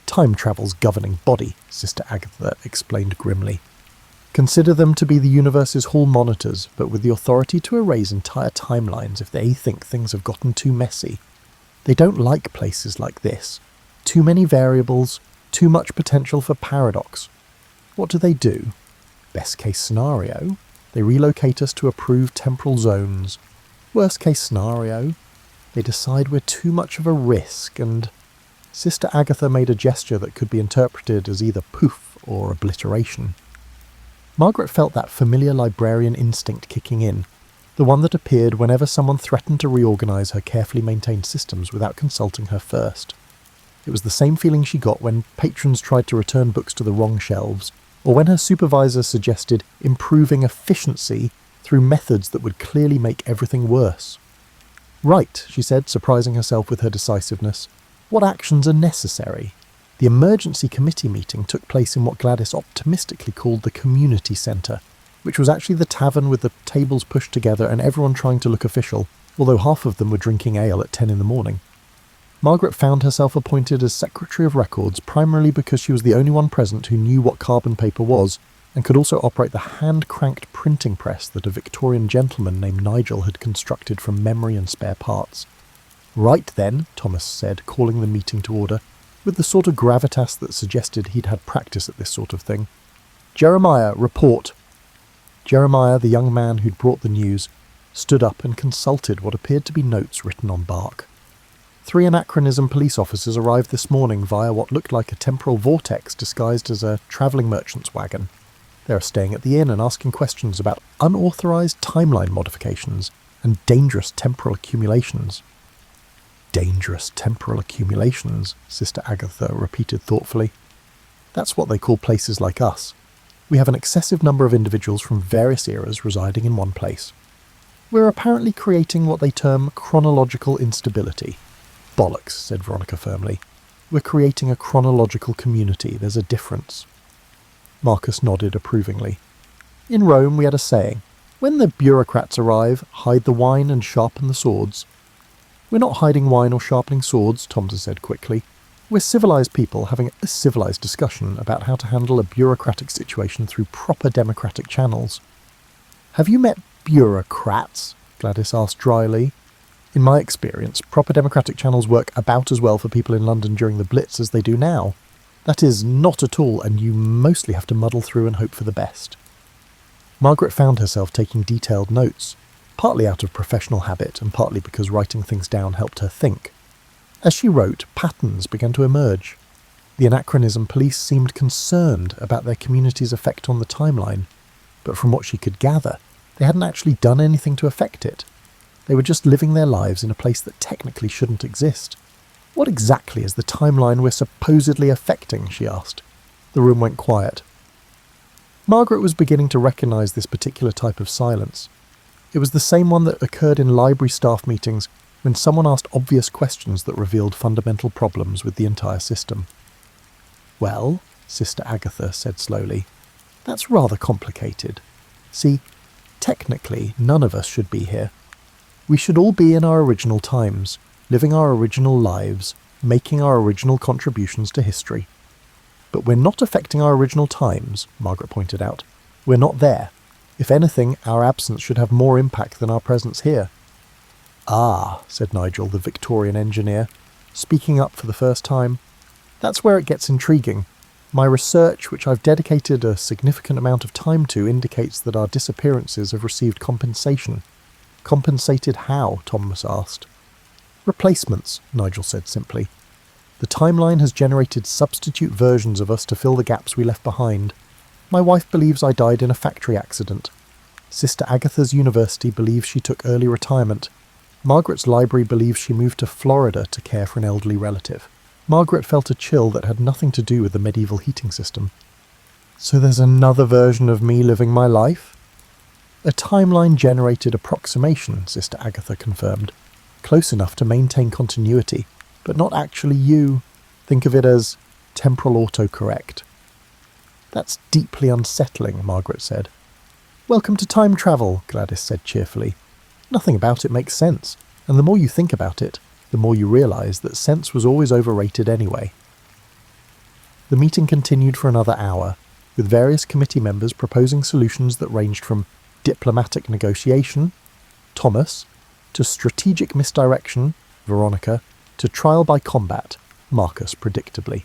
"Time travel's governing body," Sister Agatha explained grimly. Consider them to be the universe's hall monitors, but with the authority to erase entire timelines if they think things have gotten too messy. They don't like places like this. Too many variables, too much potential for paradox. What do? Best case scenario, they relocate us to approved temporal zones. Worst case scenario, they decide we're too much of a risk, and Sister Agatha made a gesture that could be interpreted as either poof or obliteration. Margaret felt that familiar librarian instinct kicking in, the one that appeared whenever someone threatened to reorganise her carefully maintained systems without consulting her first. It was the same feeling she got when patrons tried to return books to the wrong shelves, or when her supervisor suggested improving efficiency through methods that would clearly make everything worse. Right, she said, surprising herself with her decisiveness. What actions are necessary? The emergency committee meeting took place in what Gladys optimistically called the community centre, which was actually the tavern with the tables pushed together and everyone trying to look official, although half of them were drinking ale at 10 in the morning. Margaret found herself appointed as Secretary of Records primarily because she was the only one present who knew what carbon paper was and could also operate the hand-cranked printing press that a Victorian gentleman named Nigel had constructed from memory and spare parts. Right then, Thomas said, calling the meeting to order, with the sort of gravitas that suggested he'd had practice at this sort of thing. Jeremiah, report. Jeremiah, the young man who'd brought the news, stood up and consulted what appeared to be notes written on bark. 3 anachronism police officers arrived this morning via what looked like a temporal vortex disguised as a travelling merchant's wagon. They are staying at the inn and asking questions about unauthorised timeline modifications and dangerous temporal accumulations. Dangerous temporal accumulations, Sister Agatha repeated thoughtfully. That's what they call places like us. We have an excessive number of individuals from various eras residing in one place. We're apparently creating what they term chronological instability. Bollocks, said Veronica firmly. We're creating a chronological community. There's a difference. Marcus nodded approvingly. In Rome we had a saying, when the bureaucrats arrive, hide the wine and sharpen the swords. We're not hiding wine or sharpening swords, Thompson said quickly. We're civilised people having a civilised discussion about how to handle a bureaucratic situation through proper democratic channels. Have you met bureaucrats? Gladys asked dryly. In my experience, proper democratic channels work about as well for people in London during the Blitz as they do now. That is, not at all, and you mostly have to muddle through and hope for the best. Margaret found herself taking detailed notes, partly out of professional habit and partly because writing things down helped her think. As she wrote, patterns began to emerge. The anachronism police seemed concerned about their community's effect on the timeline, but from what she could gather, they hadn't actually done anything to affect it. They were just living their lives in a place that technically shouldn't exist. What exactly is the timeline we're supposedly affecting? She asked. The room went quiet. Margaret was beginning to recognise this particular type of silence. It was the same one that occurred in library staff meetings when someone asked obvious questions that revealed fundamental problems with the entire system. Well, Sister Agatha said slowly, that's rather complicated. See, technically none of us should be here. We should all be in our original times, living our original lives, making our original contributions to history. But we're not affecting our original times, Margaret pointed out. We're not there. If anything, our absence should have more impact than our presence here. Ah, said Nigel, the Victorian engineer, speaking up for the first time. That's where it gets intriguing. My research, which I've dedicated a significant amount of time to, indicates that our disappearances have received compensation. Compensated how? Thomas asked. Replacements, Nigel said simply. The timeline has generated substitute versions of us to fill the gaps we left behind. My wife believes I died in a factory accident. Sister Agatha's university believes she took early retirement. Margaret's library believes she moved to Florida to care for an elderly relative. Margaret felt a chill that had nothing to do with the medieval heating system. So there's another version of me living my life? A timeline-generated approximation, Sister Agatha confirmed. Close enough to maintain continuity, but not actually you. Think of it as temporal autocorrect. That's deeply unsettling, Margaret said. Welcome to time travel, Gladys said cheerfully. Nothing about it makes sense, and the more you think about it, the more you realise that sense was always overrated anyway. The meeting continued for another hour. with various committee members proposing solutions that ranged from diplomatic negotiation, Thomas, to strategic misdirection, Veronica, to trial by combat, Marcus predictably.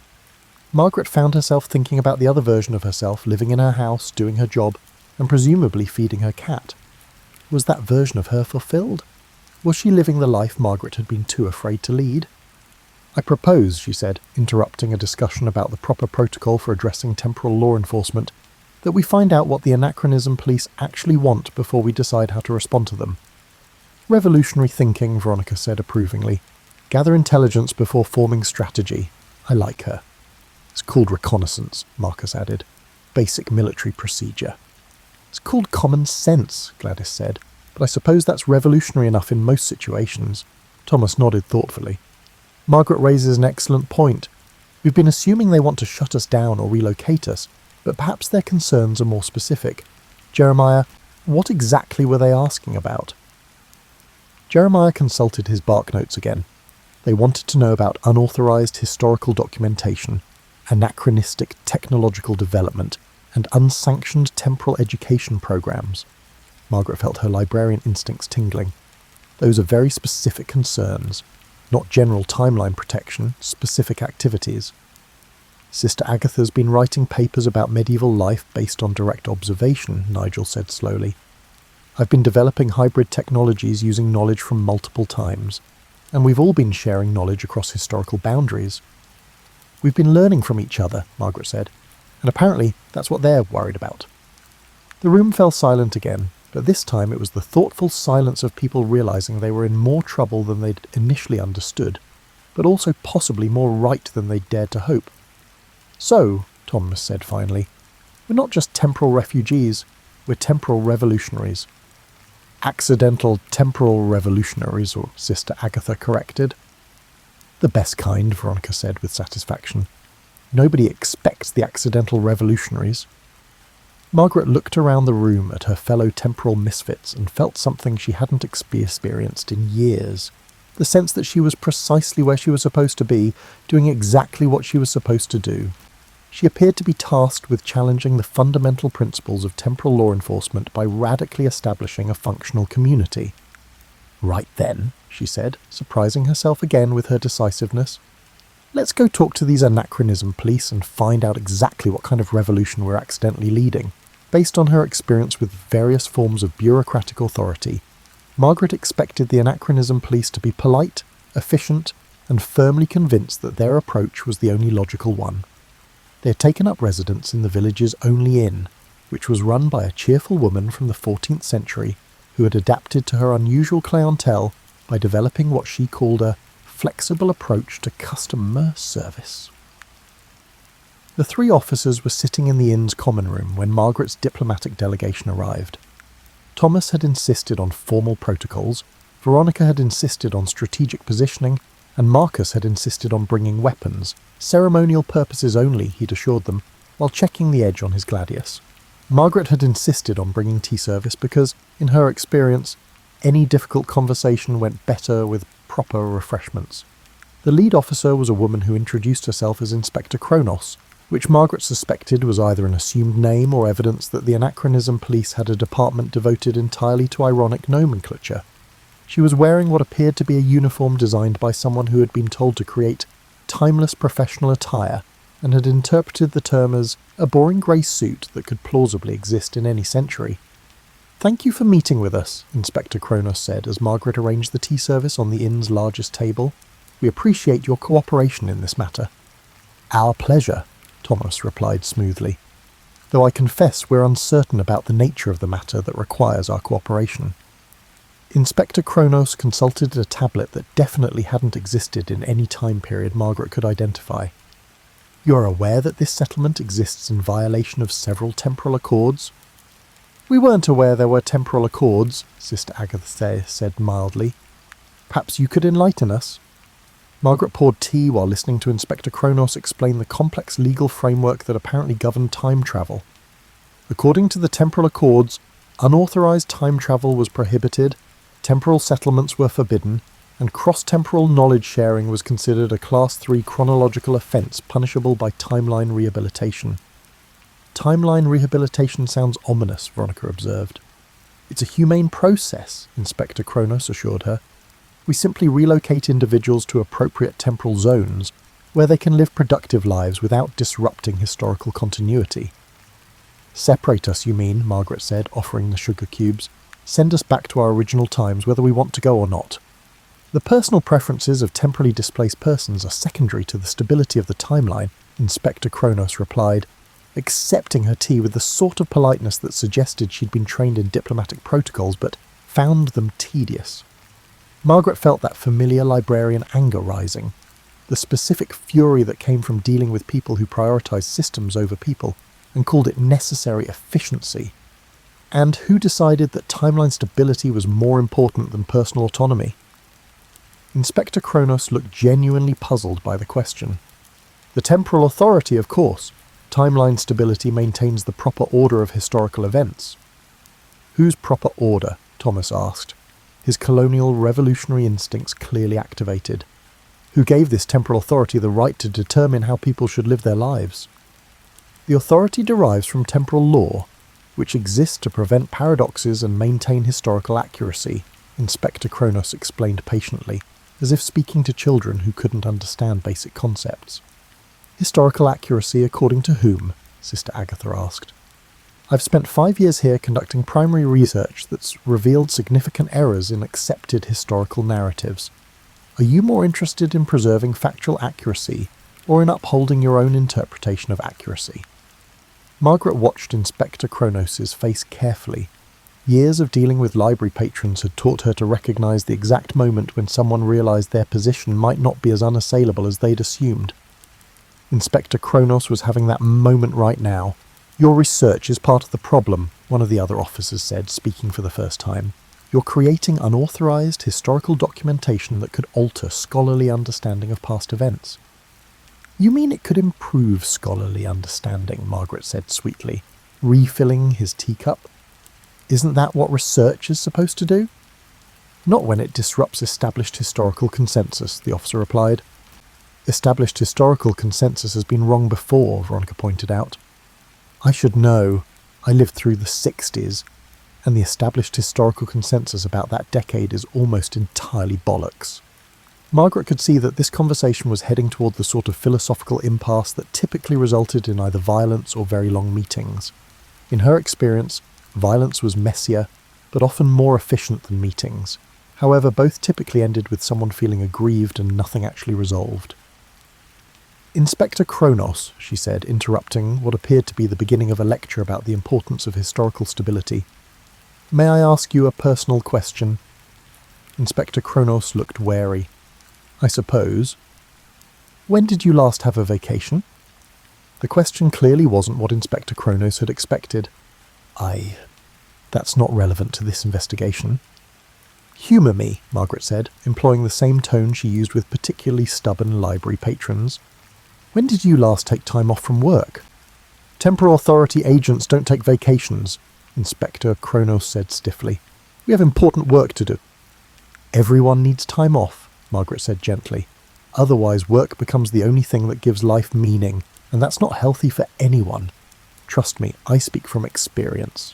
Margaret found herself thinking about the other version of herself living in her house, doing her job, and presumably feeding her cat. Was that version of her fulfilled? Was she living the life Margaret had been too afraid to lead? "I propose," she said, interrupting a discussion about the proper protocol for addressing temporal law enforcement, "that we find out what the anachronism police actually want before we decide how to respond to them." "Revolutionary thinking," Veronica said approvingly. "Gather intelligence before forming strategy. I like her." "It's called reconnaissance," Marcus added. "Basic military procedure." "It's called common sense," Gladys said. "But I suppose that's revolutionary enough in most situations." Thomas nodded thoughtfully. "Margaret raises an excellent point. We've been assuming they want to shut us down or relocate us, but perhaps their concerns are more specific. Jeremiah, what exactly were they asking about?" Jeremiah consulted his bark notes again. They wanted to know about unauthorized historical documentation, anachronistic technological development, and unsanctioned temporal education programs. Margaret felt her librarian instincts tingling. Those are very specific concerns. Not general timeline protection, specific activities. "Sister Agatha's been writing papers about medieval life based on direct observation," Nigel said slowly. "I've been developing hybrid technologies using knowledge from multiple times, and we've all been sharing knowledge across historical boundaries." "We've been learning from each other," Margaret said, "and apparently that's what they're worried about." The room fell silent again, but this time it was the thoughtful silence of people realizing they were in more trouble than they'd initially understood, but also possibly more right than they'd dared to hope. "So," Thomas said finally, "we're not just temporal refugees, we're temporal revolutionaries." "Accidental temporal revolutionaries," or Sister Agatha corrected. "The best kind," Veronica said with satisfaction. "Nobody expects the accidental revolutionaries." Margaret looked around the room at her fellow temporal misfits and felt something she hadn't experienced in years. The sense that she was precisely where she was supposed to be, doing exactly what she was supposed to do. She appeared to be tasked with challenging the fundamental principles of temporal law enforcement by radically establishing a functional community. "Right then," she said, surprising herself again with her decisiveness. "Let's go talk to these anachronism police and find out exactly what kind of revolution we're accidentally leading." Based on her experience with various forms of bureaucratic authority, Margaret expected the anachronism police to be polite, efficient, and firmly convinced that their approach was the only logical one. They had taken up residence in the village's only inn, which was run by a cheerful woman from the 14th century who had adapted to her unusual clientele by developing what she called a flexible approach to customer service. The three officers were sitting in the inn's common room when Margaret's diplomatic delegation arrived. Thomas had insisted on formal protocols, Veronica had insisted on strategic positioning, and Marcus had insisted on bringing weapons, ceremonial purposes only, he'd assured them, while checking the edge on his gladius. Margaret had insisted on bringing tea service because, in her experience, any difficult conversation went better with proper refreshments. The lead officer was a woman who introduced herself as Inspector Kronos, which Margaret suspected was either an assumed name or evidence that the Anachronism Police had a department devoted entirely to ironic nomenclature. She was wearing what appeared to be a uniform designed by someone who had been told to create timeless professional attire and had interpreted the term as a boring grey suit that could plausibly exist in any century. "Thank you for meeting with us," Inspector Kronos said as Margaret arranged the tea service on the inn's largest table. "We appreciate your cooperation in this matter." "Our pleasure," Thomas replied smoothly, "though I confess we're uncertain about the nature of the matter that requires our cooperation." Inspector Kronos consulted a tablet that definitely hadn't existed in any time period Margaret could identify. "You're aware that this settlement exists in violation of several temporal accords?" "We weren't aware there were temporal accords," Sister Agatha said mildly. "Perhaps you could enlighten us?" Margaret poured tea while listening to Inspector Kronos explain the complex legal framework that apparently governed time travel. According to the temporal accords, unauthorized time travel was prohibited, temporal settlements were forbidden, and cross-temporal knowledge sharing was considered a Class 3 chronological offence punishable by timeline rehabilitation. Timeline rehabilitation sounds ominous, Veronica observed. It's a humane process, Inspector Kronos assured her. We simply relocate individuals to appropriate temporal zones where they can live productive lives without disrupting historical continuity. Separate us, you mean, Margaret said, offering the sugar cubes. Send us back to our original times, whether we want to go or not. The personal preferences of temporally displaced persons are secondary to the stability of the timeline, Inspector Kronos replied, accepting her tea with the sort of politeness that suggested she'd been trained in diplomatic protocols but found them tedious. Margaret felt that familiar librarian anger rising, the specific fury that came from dealing with people who prioritised systems over people and called it necessary efficiency. And who decided that timeline stability was more important than personal autonomy? Inspector Kronos looked genuinely puzzled by the question. The temporal authority, of course. Timeline stability maintains the proper order of historical events. Whose proper order? Thomas asked, his colonial revolutionary instincts clearly activated. Who gave this temporal authority the right to determine how people should live their lives? The authority derives from temporal law, which exists to prevent paradoxes and maintain historical accuracy, Inspector Kronos explained patiently, as if speaking to children who couldn't understand basic concepts. Historical accuracy according to whom? Sister Agatha asked. I've spent 5 years here conducting primary research that's revealed significant errors in accepted historical narratives. Are you more interested in preserving factual accuracy or in upholding your own interpretation of accuracy? Margaret watched Inspector Kronos' face carefully. Years of dealing with library patrons had taught her to recognise the exact moment when someone realised their position might not be as unassailable as they'd assumed. Inspector Kronos was having that moment right now. Your research is part of the problem, one of the other officers said, speaking for the first time. You're creating unauthorised historical documentation that could alter scholarly understanding of past events. You mean it could improve scholarly understanding, Margaret said sweetly, refilling his teacup. Isn't that what research is supposed to do? Not when it disrupts established historical consensus, the officer replied. Established historical consensus has been wrong before, Veronica pointed out. I should know. I lived through the 60s, and the established historical consensus about that decade is almost entirely bollocks. Margaret could see that this conversation was heading toward the sort of philosophical impasse that typically resulted in either violence or very long meetings. In her experience, violence was messier, but often more efficient than meetings. However, both typically ended with someone feeling aggrieved and nothing actually resolved. Inspector Kronos, she said, interrupting what appeared to be the beginning of a lecture about the importance of historical stability. May I ask you a personal question? Inspector Kronos looked wary. I suppose. When did you last have a vacation? The question clearly wasn't what Inspector Kronos had expected. That's not relevant to this investigation. Humour me, Margaret said, employing the same tone she used with particularly stubborn library patrons. When did you last take time off from work? Temporal authority agents don't take vacations, Inspector Kronos said stiffly. We have important work to do. Everyone needs time off, Margaret said gently. Otherwise work becomes the only thing that gives life meaning, and that's not healthy for anyone. Trust me, I speak from experience.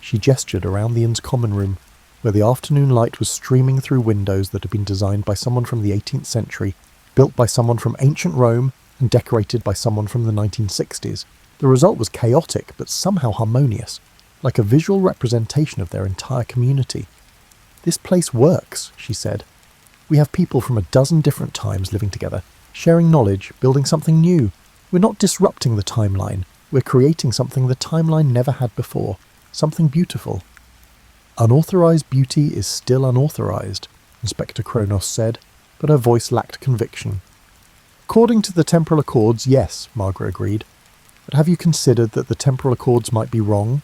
She gestured around the inn's common room, where the afternoon light was streaming through windows that had been designed by someone from the 18th century, built by someone from ancient Rome, and decorated by someone from the 1960s. The result was chaotic, but somehow harmonious, like a visual representation of their entire community. This place works, she said. We have people from a dozen different times living together, sharing knowledge, building something new. We're not disrupting the timeline. We're creating something the timeline never had before, something beautiful. Unauthorized beauty is still unauthorized, Inspector Kronos said, but her voice lacked conviction. According to the temporal accords, yes, Margaret agreed. But have you considered that the temporal accords might be wrong?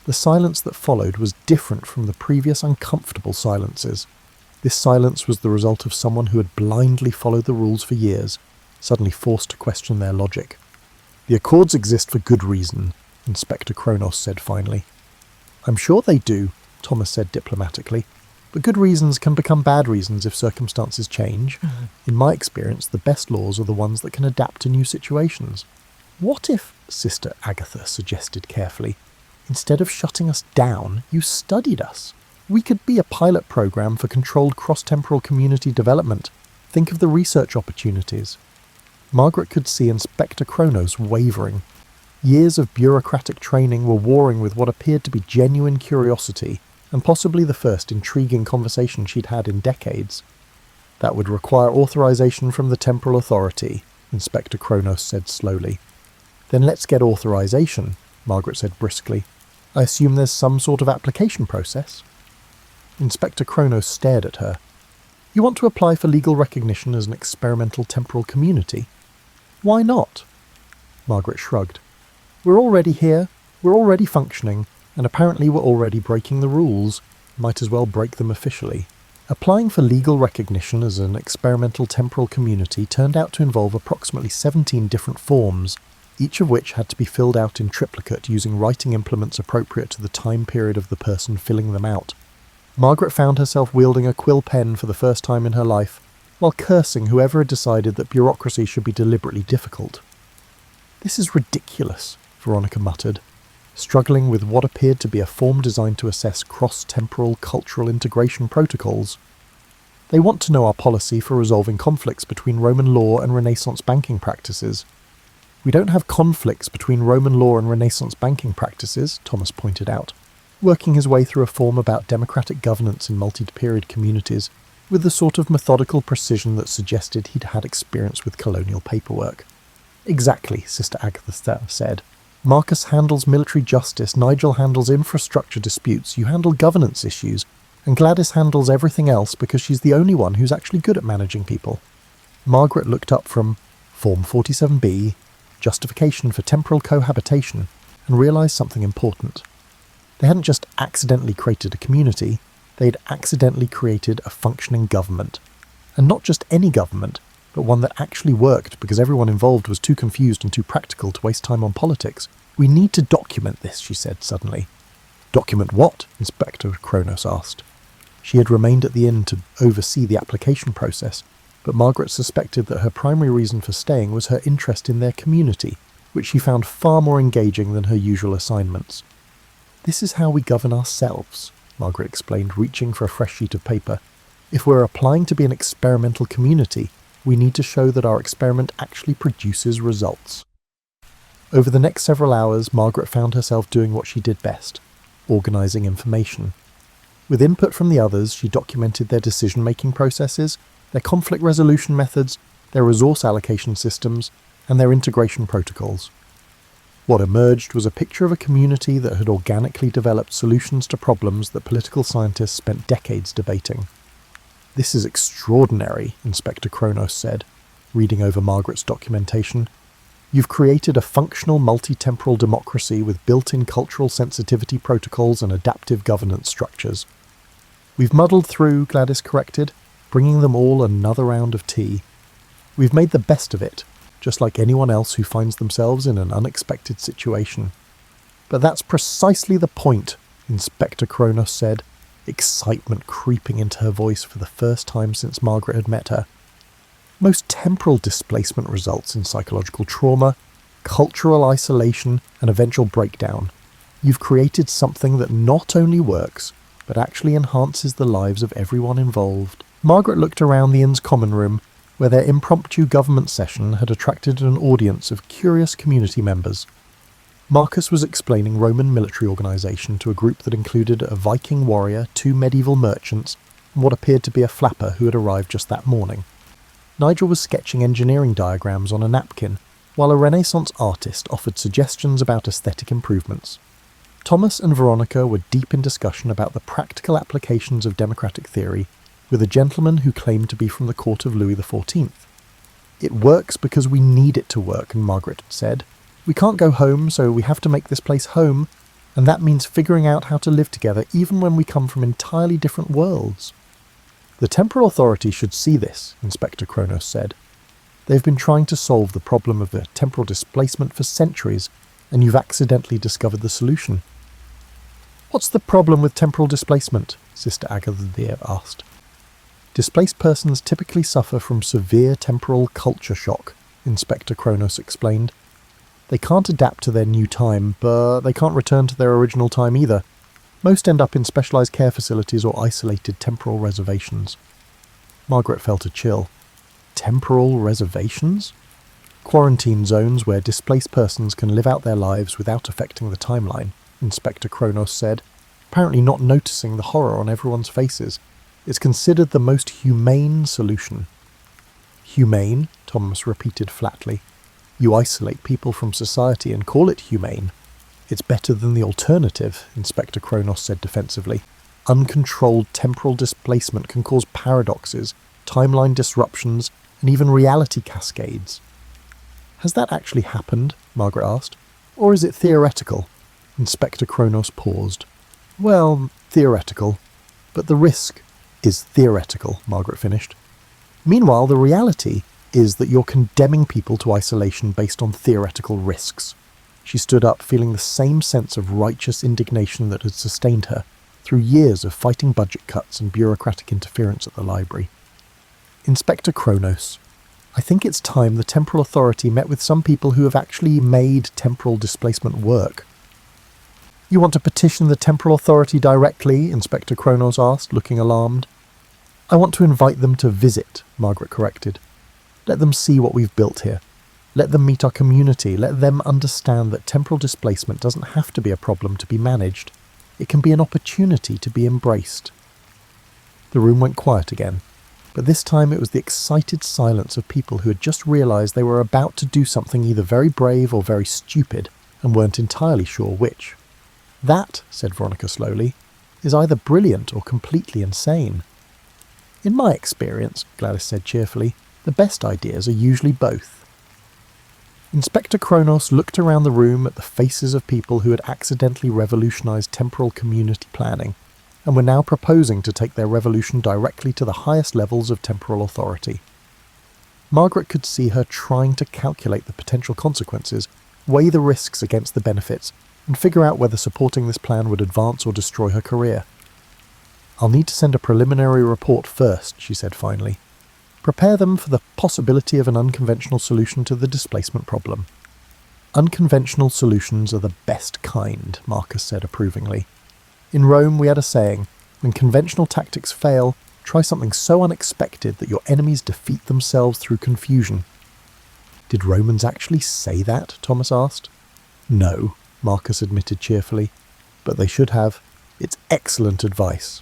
The silence that followed was different from the previous uncomfortable silences. This silence was the result of someone who had blindly followed the rules for years, suddenly forced to question their logic. The accords exist for good reason, Inspector Kronos said finally. I'm sure they do, Thomas said diplomatically, but good reasons can become bad reasons if circumstances change. In my experience, the best laws are the ones that can adapt to new situations. What if, Sister Agatha suggested carefully, instead of shutting us down, you studied us? We could be a pilot program for controlled cross-temporal community development. Think of the research opportunities. Margaret could see Inspector Kronos wavering. Years of bureaucratic training were warring with what appeared to be genuine curiosity, and possibly the first intriguing conversation she'd had in decades. That would require authorization from the temporal authority, Inspector Kronos said slowly. Then let's get authorization, Margaret said briskly. I assume there's some sort of application process? Inspector Kronos stared at her. You want to apply for legal recognition as an experimental temporal community? Why not? Margaret shrugged. We're already here, we're already functioning, and apparently we're already breaking the rules. Might as well break them officially. Applying for legal recognition as an experimental temporal community turned out to involve approximately 17 different forms, each of which had to be filled out in triplicate using writing implements appropriate to the time period of the person filling them out. Margaret found herself wielding a quill pen for the first time in her life, while cursing whoever had decided that bureaucracy should be deliberately difficult. This is ridiculous, Veronica muttered, struggling with what appeared to be a form designed to assess cross-temporal cultural integration protocols. They want to know our policy for resolving conflicts between Roman law and Renaissance banking practices. We don't have conflicts between Roman law and Renaissance banking practices, Thomas pointed out, working his way through a form about democratic governance in multi-period communities with the sort of methodical precision that suggested he'd had experience with colonial paperwork. Exactly, Sister Agatha said. Marcus handles military justice, Nigel handles infrastructure disputes, you handle governance issues, and Gladys handles everything else because she's the only one who's actually good at managing people. Margaret looked up from Form 47B, Justification for Temporal Cohabitation, and realised something important. They hadn't just accidentally created a community, they'd accidentally created a functioning government. And not just any government, but one that actually worked because everyone involved was too confused and too practical to waste time on politics. We need to document this, she said suddenly. Document what? Inspector Kronos asked. She had remained at the inn to oversee the application process, but Margaret suspected that her primary reason for staying was her interest in their community, which she found far more engaging than her usual assignments. This is how we govern ourselves, Margaret explained, reaching for a fresh sheet of paper. If we're applying to be an experimental community, we need to show that our experiment actually produces results. Over the next several hours, Margaret found herself doing what she did best, organising information. With input from the others, she documented their decision-making processes, their conflict resolution methods, their resource allocation systems, and their integration protocols. What emerged was a picture of a community that had organically developed solutions to problems that political scientists spent decades debating. This is extraordinary, Inspector Kronos said, reading over Margaret's documentation. You've created a functional multi-temporal democracy with built-in cultural sensitivity protocols and adaptive governance structures. We've muddled through, Gladys corrected, bringing them all another round of tea. We've made the best of it, just like anyone else who finds themselves in an unexpected situation. But that's precisely the point, Inspector Kronos said, excitement creeping into her voice for the first time since Margaret had met her. Most temporal displacement results in psychological trauma, cultural isolation, and eventual breakdown. You've created something that not only works, but actually enhances the lives of everyone involved. Margaret looked around the inn's common room, where their impromptu government session had attracted an audience of curious community members. Marcus was explaining Roman military organisation to a group that included a Viking warrior, 2 medieval merchants, and what appeared to be a flapper who had arrived just that morning. Nigel was sketching engineering diagrams on a napkin, while a Renaissance artist offered suggestions about aesthetic improvements. Thomas and Veronica were deep in discussion about the practical applications of democratic theory, with a gentleman who claimed to be from the court of Louis XIV. It works because we need it to work, Margaret said. We can't go home, so we have to make this place home, and that means figuring out how to live together even when we come from entirely different worlds. The temporal authority should see this, Inspector Kronos said. They've been trying to solve the problem of temporal displacement for centuries, and you've accidentally discovered the solution. What's the problem with temporal displacement? Sister Agatha asked. Displaced persons typically suffer from severe temporal culture shock, Inspector Kronos explained. They can't adapt to their new time, but they can't return to their original time either. Most end up in specialised care facilities or isolated temporal reservations. Margaret felt a chill. Temporal reservations? Quarantine zones where displaced persons can live out their lives without affecting the timeline, Inspector Kronos said, apparently not noticing the horror on everyone's faces. It's considered the most humane solution. Humane? Thomas repeated flatly. You isolate people from society and call it humane. It's better than the alternative, Inspector Kronos said defensively. Uncontrolled temporal displacement can cause paradoxes, timeline disruptions, and even reality cascades. Has that actually happened? Margaret asked. Or is it theoretical? Inspector Kronos paused. Well, theoretical. But the risk is theoretical, Margaret finished. Meanwhile, the reality is that you're condemning people to isolation based on theoretical risks. She stood up, feeling the same sense of righteous indignation that had sustained her through years of fighting budget cuts and bureaucratic interference at the library. Inspector Kronos, I think it's time the Temporal Authority met with some people who have actually made temporal displacement work. You want to petition the Temporal Authority directly? Inspector Kronos asked, looking alarmed. I want to invite them to visit, Margaret corrected. Let them see what we've built here. Let them meet our community. Let them understand that temporal displacement doesn't have to be a problem to be managed. It can be an opportunity to be embraced. The room went quiet again, but this time it was the excited silence of people who had just realised they were about to do something either very brave or very stupid, and weren't entirely sure which. That, said Veronica slowly, is either brilliant or completely insane. In my experience, Gladys said cheerfully, the best ideas are usually both. Inspector Kronos looked around the room at the faces of people who had accidentally revolutionised temporal community planning, and were now proposing to take their revolution directly to the highest levels of temporal authority. Margaret could see her trying to calculate the potential consequences, weigh the risks against the benefits, and figure out whether supporting this plan would advance or destroy her career. I'll need to send a preliminary report first, she said finally. Prepare them for the possibility of an unconventional solution to the displacement problem. Unconventional solutions are the best kind, Marcus said approvingly. In Rome we had a saying, when conventional tactics fail, try something so unexpected that your enemies defeat themselves through confusion. Did Romans actually say that? Thomas asked. No, Marcus admitted cheerfully, but they should have. It's excellent advice.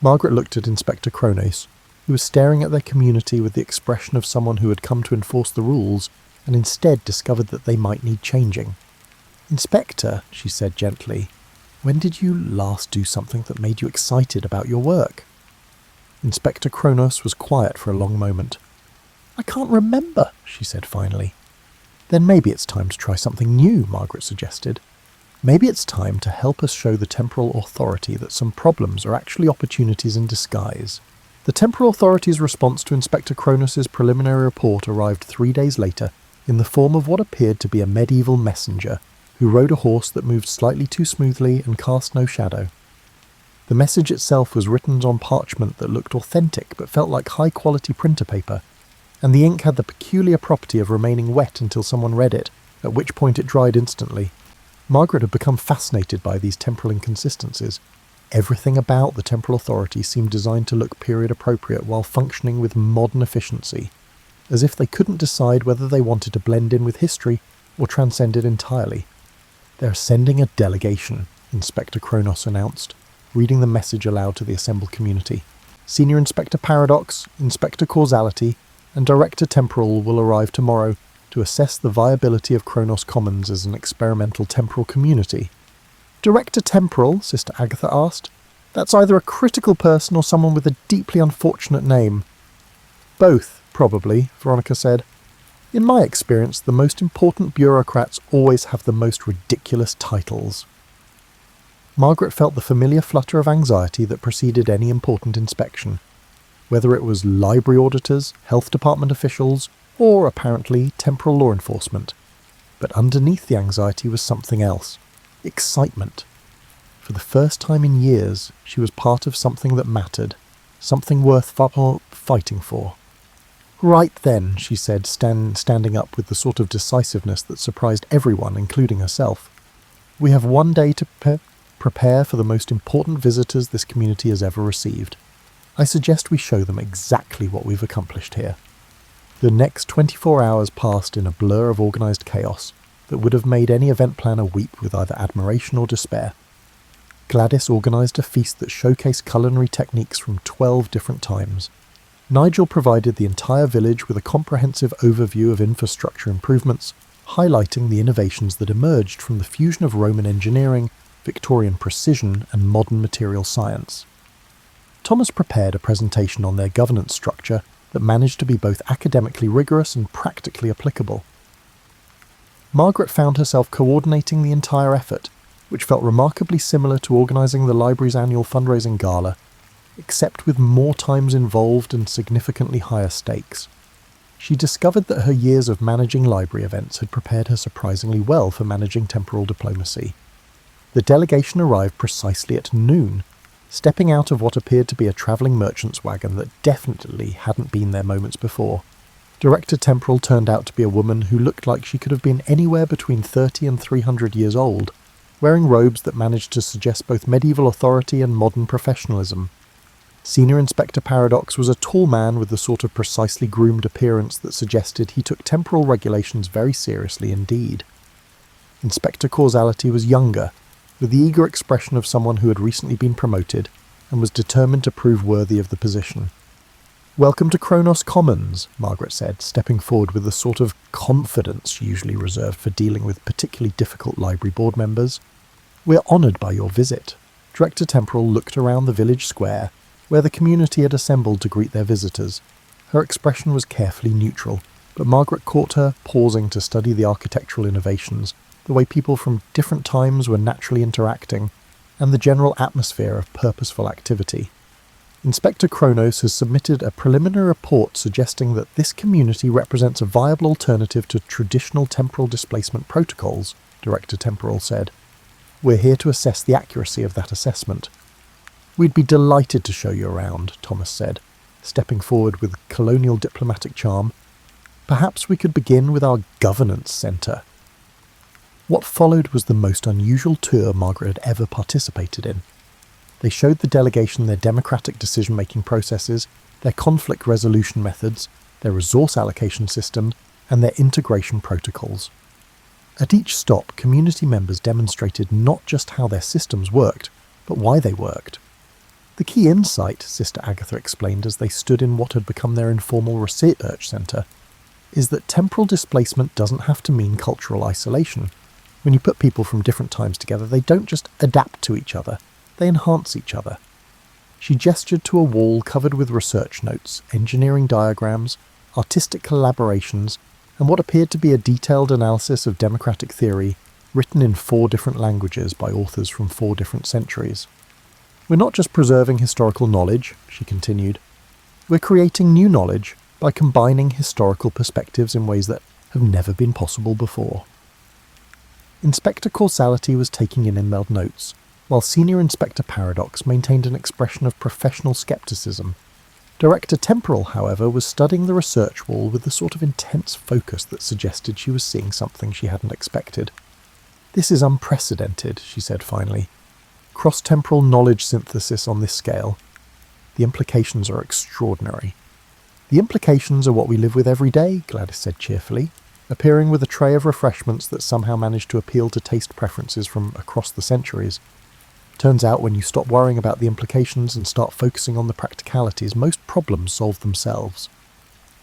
Margaret looked at Inspector Kronos, who was staring at their community with the expression of someone who had come to enforce the rules and instead discovered that they might need changing. Inspector, she said gently, when did you last do something that made you excited about your work? Inspector Kronos was quiet for a long moment. I can't remember, she said finally. Then maybe it's time to try something new, Margaret suggested. Maybe it's time to help us show the Temporal Authority that some problems are actually opportunities in disguise. The Temporal Authority's response to Inspector Kronos' preliminary report arrived 3 days later in the form of what appeared to be a medieval messenger who rode a horse that moved slightly too smoothly and cast no shadow. The message itself was written on parchment that looked authentic but felt like high-quality printer paper, and the ink had the peculiar property of remaining wet until someone read it, at which point it dried instantly. Margaret had become fascinated by these temporal inconsistencies. Everything about the Temporal Authority seemed designed to look period-appropriate while functioning with modern efficiency, as if they couldn't decide whether they wanted to blend in with history or transcend it entirely. They're sending a delegation, Inspector Kronos announced, reading the message aloud to the assembled community. Senior Inspector Paradox, Inspector Causality, and Director Temporal will arrive tomorrow to assess the viability of Kronos Commons as an experimental temporal community. Director Temporal, Sister Agatha asked. That's either a critical person or someone with a deeply unfortunate name. Both, probably, Veronica said. In my experience, the most important bureaucrats always have the most ridiculous titles. Margaret felt the familiar flutter of anxiety that preceded any important inspection, whether it was library auditors, health department officials, or, apparently, temporal law enforcement. But underneath the anxiety was something else. Excitement. For the first time in years, she was part of something that mattered, something worth fighting for. "Right then," she said, standing up with the sort of decisiveness that surprised everyone, including herself. "We have one day to prepare for the most important visitors this community has ever received. I suggest we show them exactly what we've accomplished here." The next 24 hours passed in a blur of organised chaos that would have made any event planner weep with either admiration or despair. Gladys organised a feast that showcased culinary techniques from 12 different times. Nigel provided the entire village with a comprehensive overview of infrastructure improvements, highlighting the innovations that emerged from the fusion of Roman engineering, Victorian precision, and modern material science. Thomas prepared a presentation on their governance structure that managed to be both academically rigorous and practically applicable. Margaret found herself coordinating the entire effort, which felt remarkably similar to organising the library's annual fundraising gala, except with more times involved and significantly higher stakes. She discovered that her years of managing library events had prepared her surprisingly well for managing temporal diplomacy. The delegation arrived precisely at noon, stepping out of what appeared to be a travelling merchant's wagon that definitely hadn't been there moments before. Director Temporal turned out to be a woman who looked like she could have been anywhere between 30 and 300 years old, wearing robes that managed to suggest both medieval authority and modern professionalism. Senior Inspector Paradox was a tall man with the sort of precisely groomed appearance that suggested he took temporal regulations very seriously indeed. Inspector Causality was younger, with the eager expression of someone who had recently been promoted and was determined to prove worthy of the position. "Welcome to Kronos Commons," Margaret said, stepping forward with the sort of confidence usually reserved for dealing with particularly difficult library board members. "We're honoured by your visit." Director Temporal looked around the village square, where the community had assembled to greet their visitors. Her expression was carefully neutral, but Margaret caught her pausing to study the architectural innovations, the way people from different times were naturally interacting, and the general atmosphere of purposeful activity. Inspector Kronos has submitted a preliminary report suggesting that this community represents a viable alternative to traditional temporal displacement protocols, Director Temporal said. "We're here to assess the accuracy of that assessment." "We'd be delighted to show you around," Thomas said, stepping forward with colonial diplomatic charm. "Perhaps we could begin with our governance centre." What followed was the most unusual tour Margaret had ever participated in. They showed the delegation their democratic decision-making processes, their conflict resolution methods, their resource allocation system, and their integration protocols. At each stop, community members demonstrated not just how their systems worked, but why they worked. "The key insight," Sister Agatha explained as they stood in what had become their informal research centre, "is that temporal displacement doesn't have to mean cultural isolation. When you put people from different times together, they don't just adapt to each other, they enhance each other." She gestured to a wall covered with research notes, engineering diagrams, artistic collaborations, and what appeared to be a detailed analysis of democratic theory, written in 4 different languages by authors from 4 different centuries. "We're not just preserving historical knowledge," she continued. "We're creating new knowledge by combining historical perspectives in ways that have never been possible before." Inspector Causality was taking in emailed notes, while Senior Inspector Paradox maintained an expression of professional skepticism. Director Temporal, however, was studying the research wall with the sort of intense focus that suggested she was seeing something she hadn't expected. "This is unprecedented," she said finally. "Cross-temporal knowledge synthesis on this scale. The implications are extraordinary." "The implications are what we live with every day," Gladys said cheerfully, appearing with a tray of refreshments that somehow managed to appeal to taste preferences from across the centuries. "Turns out when you stop worrying about the implications and start focusing on the practicalities, most problems solve themselves."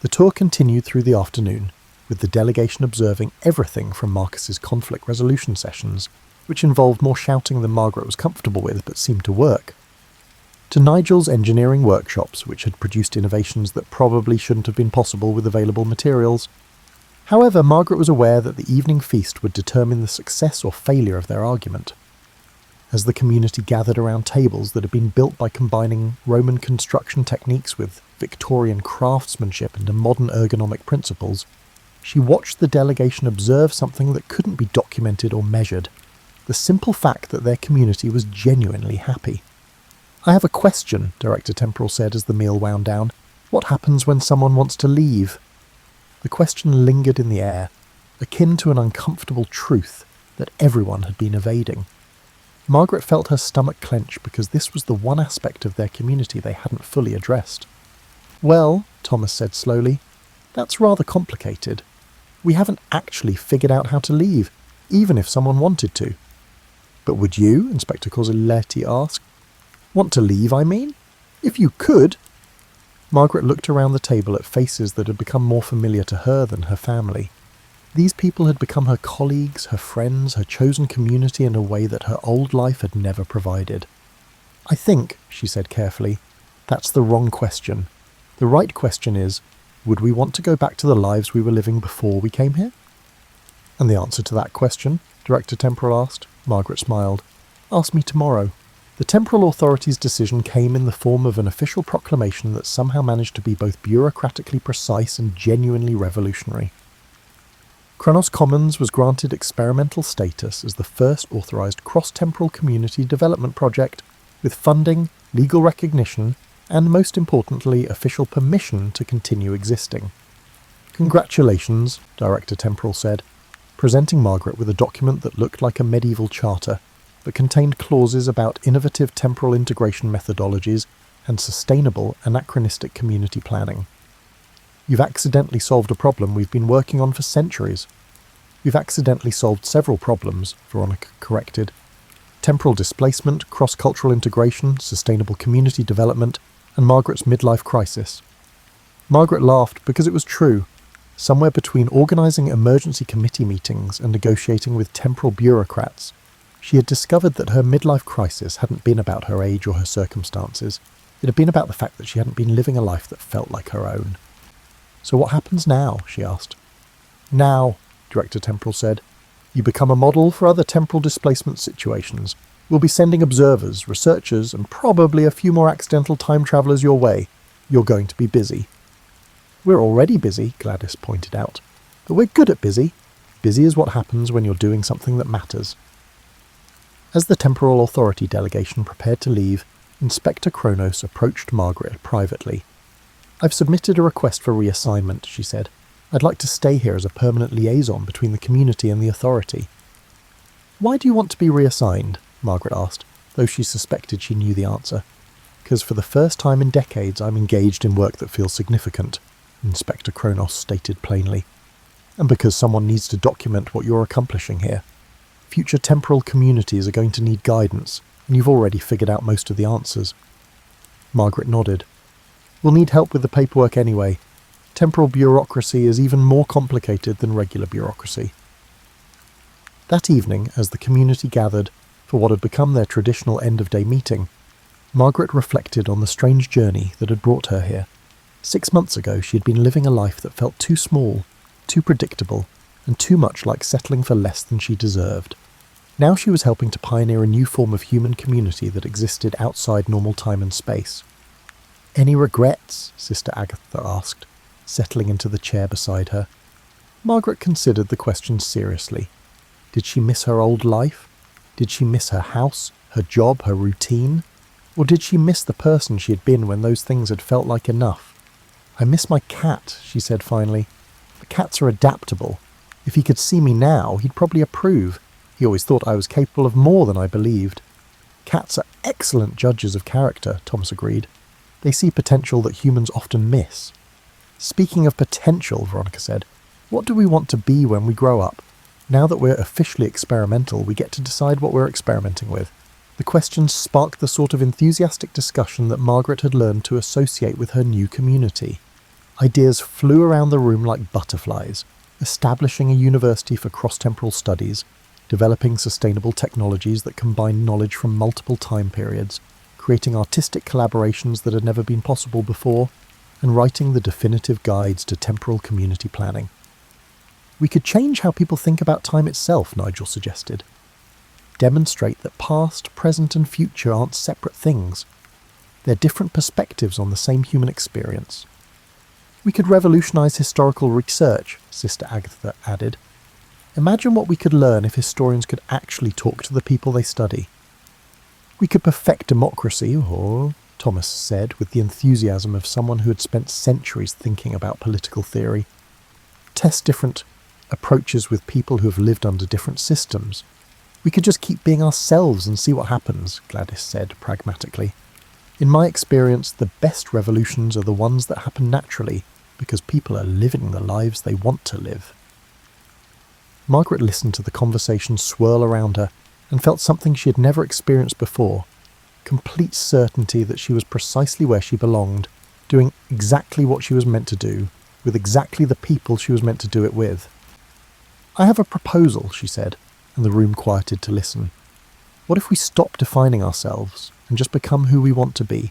The tour continued through the afternoon, with the delegation observing everything from Marcus's conflict resolution sessions, which involved more shouting than Margaret was comfortable with but seemed to work, to Nigel's engineering workshops, which had produced innovations that probably shouldn't have been possible with available materials. However, Margaret was aware that the evening feast would determine the success or failure of their argument. As the community gathered around tables that had been built by combining Roman construction techniques with Victorian craftsmanship and modern ergonomic principles, she watched the delegation observe something that couldn't be documented or measured: the simple fact that their community was genuinely happy. "I have a question," Director Temporal said as the meal wound down. What happens when someone wants to leave? The question lingered in the air, akin to an uncomfortable truth that everyone had been evading. Margaret felt her stomach clench because this was the one aspect of their community they hadn't fully addressed. Well, Thomas said slowly, that's rather complicated. We haven't actually figured out how to leave, even if someone wanted to. But would you, Inspector Cosiletti asked? Want to leave, I mean? If you could. Margaret looked around the table at faces that had become more familiar to her than her family. These people had become her colleagues, her friends, her chosen community in a way that her old life had never provided. I think, she said carefully, that's the wrong question. The right question is, would we want to go back to the lives we were living before we came here? And the answer to that question, Director Temporal asked. Margaret smiled. Ask me tomorrow. The Temporal Authority's decision came in the form of an official proclamation that somehow managed to be both bureaucratically precise and genuinely revolutionary. Kronos Commons was granted experimental status as the first authorised cross-temporal community development project, with funding, legal recognition, and most importantly, official permission to continue existing. Congratulations, Director Temporal said, presenting Margaret with a document that looked like a medieval charter, but contained clauses about innovative temporal integration methodologies and sustainable anachronistic community planning. You've accidentally solved a problem we've been working on for centuries. You've accidentally solved several problems, Veronica corrected. Temporal displacement, cross-cultural integration, sustainable community development, and Margaret's midlife crisis. Margaret laughed because it was true. Somewhere between organising emergency committee meetings and negotiating with temporal bureaucrats, she had discovered that her midlife crisis hadn't been about her age or her circumstances. It had been about the fact that she hadn't been living a life that felt like her own. So what happens now? She asked. Now, Director Temporal said, you become a model for other temporal displacement situations. We'll be sending observers, researchers, and probably a few more accidental time travellers your way. You're going to be busy. We're already busy, Gladys pointed out. But we're good at busy. Busy is what happens when you're doing something that matters. As the Temporal Authority delegation prepared to leave, Inspector Kronos approached Margaret privately. I've submitted a request for reassignment, she said. I'd like to stay here as a permanent liaison between the community and the authority. Why do you want to be reassigned? Margaret asked, though she suspected she knew the answer. Because for the first time in decades I'm engaged in work that feels significant, Inspector Kronos stated plainly. And because someone needs to document what you're accomplishing here. Future temporal communities are going to need guidance, and you've already figured out most of the answers. Margaret nodded. We'll need help with the paperwork anyway. Temporal bureaucracy is even more complicated than regular bureaucracy. That evening, as the community gathered for what had become their traditional end-of-day meeting, Margaret reflected on the strange journey that had brought her here. 6 months ago she had been living a life that felt too small, too predictable, and too much like settling for less than she deserved. Now she was helping to pioneer a new form of human community that existed outside normal time and space. Any regrets? Sister Agatha asked, settling into the chair beside her. Margaret considered the question seriously. Did she miss her old life? Did she miss her house, her job, her routine? Or did she miss the person she had been when those things had felt like enough? I miss my cat, she said finally. But cats are adaptable. If he could see me now, he'd probably approve. He always thought I was capable of more than I believed. Cats are excellent judges of character, Thomas agreed. They see potential that humans often miss. Speaking of potential, Veronica said, what do we want to be when we grow up? Now that we're officially experimental, we get to decide what we're experimenting with. The questions sparked the sort of enthusiastic discussion that Margaret had learned to associate with her new community. Ideas flew around the room like butterflies, establishing a university for cross-temporal studies, developing sustainable technologies that combine knowledge from multiple time periods, creating artistic collaborations that had never been possible before, and writing the definitive guides to temporal community planning. We could change how people think about time itself, Nigel suggested. Demonstrate that past, present and future aren't separate things. They're different perspectives on the same human experience. We could revolutionise historical research, Sister Agatha added. Imagine what we could learn if historians could actually talk to the people they study. We could perfect democracy, or Thomas said with the enthusiasm of someone who had spent centuries thinking about political theory. Test different approaches with people who have lived under different systems. We could just keep being ourselves and see what happens, Gladys said pragmatically. In my experience, the best revolutions are the ones that happen naturally, because people are living the lives they want to live. Margaret listened to the conversation swirl around her and felt something she had never experienced before, complete certainty that she was precisely where she belonged, doing exactly what she was meant to do, with exactly the people she was meant to do it with. I have a proposal, she said, and the room quieted to listen. What if we stop defining ourselves and just become who we want to be?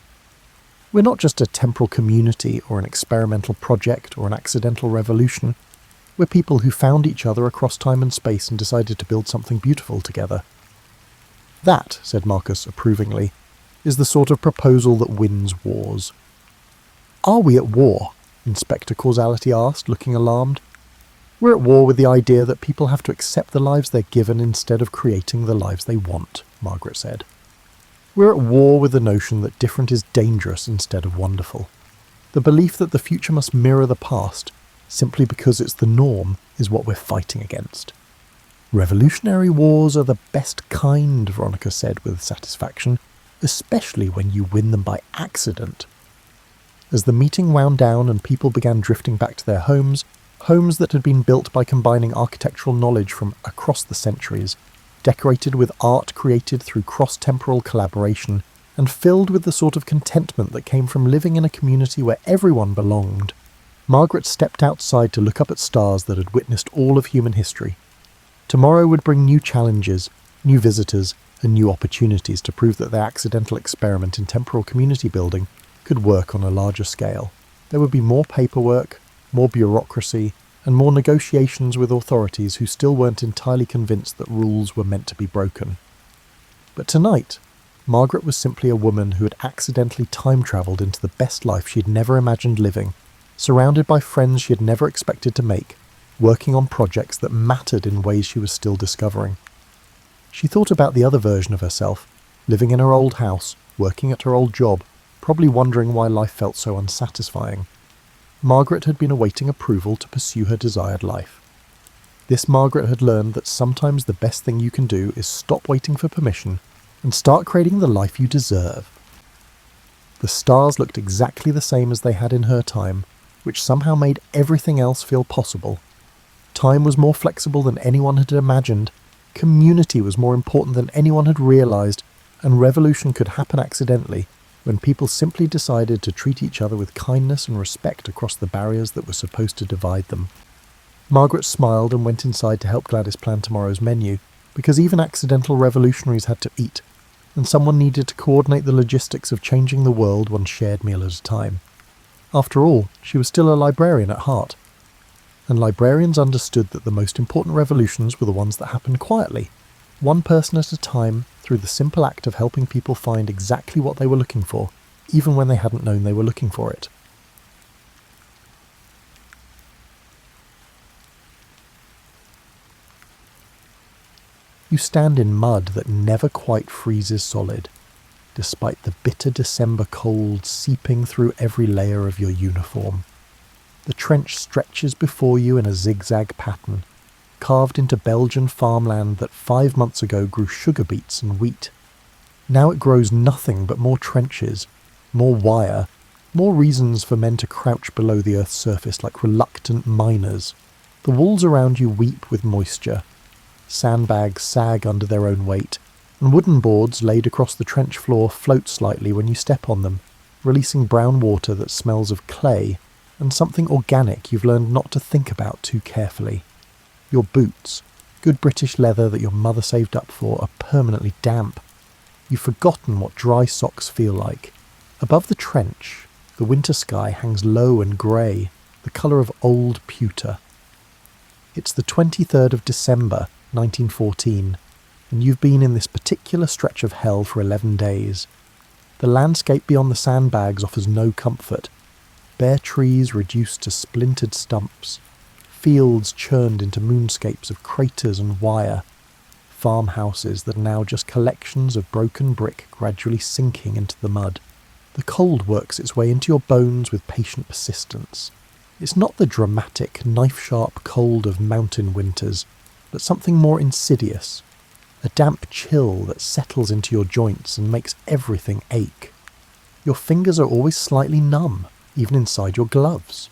We're not just a temporal community or an experimental project or an accidental revolution. We're people who found each other across time and space and decided to build something beautiful together. That, said Marcus approvingly, is the sort of proposal that wins wars. Are we at war? Inspector Causality asked, looking alarmed. We're at war with the idea that people have to accept the lives they're given instead of creating the lives they want, Margaret said. We're at war with the notion that different is dangerous instead of wonderful. The belief that the future must mirror the past, simply because it's the norm, is what we're fighting against. Revolutionary wars are the best kind, Veronica said with satisfaction, especially when you win them by accident. As the meeting wound down and people began drifting back to their homes that had been built by combining architectural knowledge from across the centuries, decorated with art created through cross-temporal collaboration, and filled with the sort of contentment that came from living in a community where everyone belonged, Margaret stepped outside to look up at stars that had witnessed all of human history. Tomorrow would bring new challenges, new visitors, and new opportunities to prove that their accidental experiment in temporal community building could work on a larger scale. There would be more paperwork, more bureaucracy, and more negotiations with authorities who still weren't entirely convinced that rules were meant to be broken. But tonight, Margaret was simply a woman who had accidentally time-travelled into the best life she had never imagined living, surrounded by friends she had never expected to make, working on projects that mattered in ways she was still discovering. She thought about the other version of herself, living in her old house, working at her old job, probably wondering why life felt so unsatisfying. Margaret had been awaiting approval to pursue her desired life. This Margaret had learned that sometimes the best thing you can do is stop waiting for permission and start creating the life you deserve. The stars looked exactly the same as they had in her time, which somehow made everything else feel possible. Time was more flexible than anyone had imagined, community was more important than anyone had realised, and revolution could happen accidentally when people simply decided to treat each other with kindness and respect across the barriers that were supposed to divide them. Margaret smiled and went inside to help Gladys plan tomorrow's menu, because even accidental revolutionaries had to eat, and someone needed to coordinate the logistics of changing the world one shared meal at a time. After all, she was still a librarian at heart, and librarians understood that the most important revolutions were the ones that happened quietly, one person at a time, through the simple act of helping people find exactly what they were looking for, even when they hadn't known they were looking for it. You stand in mud that never quite freezes solid, despite the bitter December cold seeping through every layer of your uniform. The trench stretches before you in a zigzag pattern, carved into Belgian farmland that 5 months ago grew sugar beets and wheat. Now it grows nothing but more trenches, more wire, more reasons for men to crouch below the earth's surface like reluctant miners. The walls around you weep with moisture. Sandbags sag under their own weight, and wooden boards laid across the trench floor float slightly when you step on them, releasing brown water that smells of clay and something organic you've learned not to think about too carefully. Your boots, good British leather that your mother saved up for, are permanently damp. You've forgotten what dry socks feel like. Above the trench, the winter sky hangs low and grey, the colour of old pewter. It's the 23rd of December, 1914, and you've been in this particular stretch of hell for 11 days. The landscape beyond the sandbags offers no comfort. Bare trees reduced to splintered stumps, fields churned into moonscapes of craters and wire, farmhouses that are now just collections of broken brick gradually sinking into the mud. The cold works its way into your bones with patient persistence. It's not the dramatic, knife-sharp cold of mountain winters, but something more insidious. A damp chill that settles into your joints and makes everything ache. Your fingers are always slightly numb, even inside your gloves.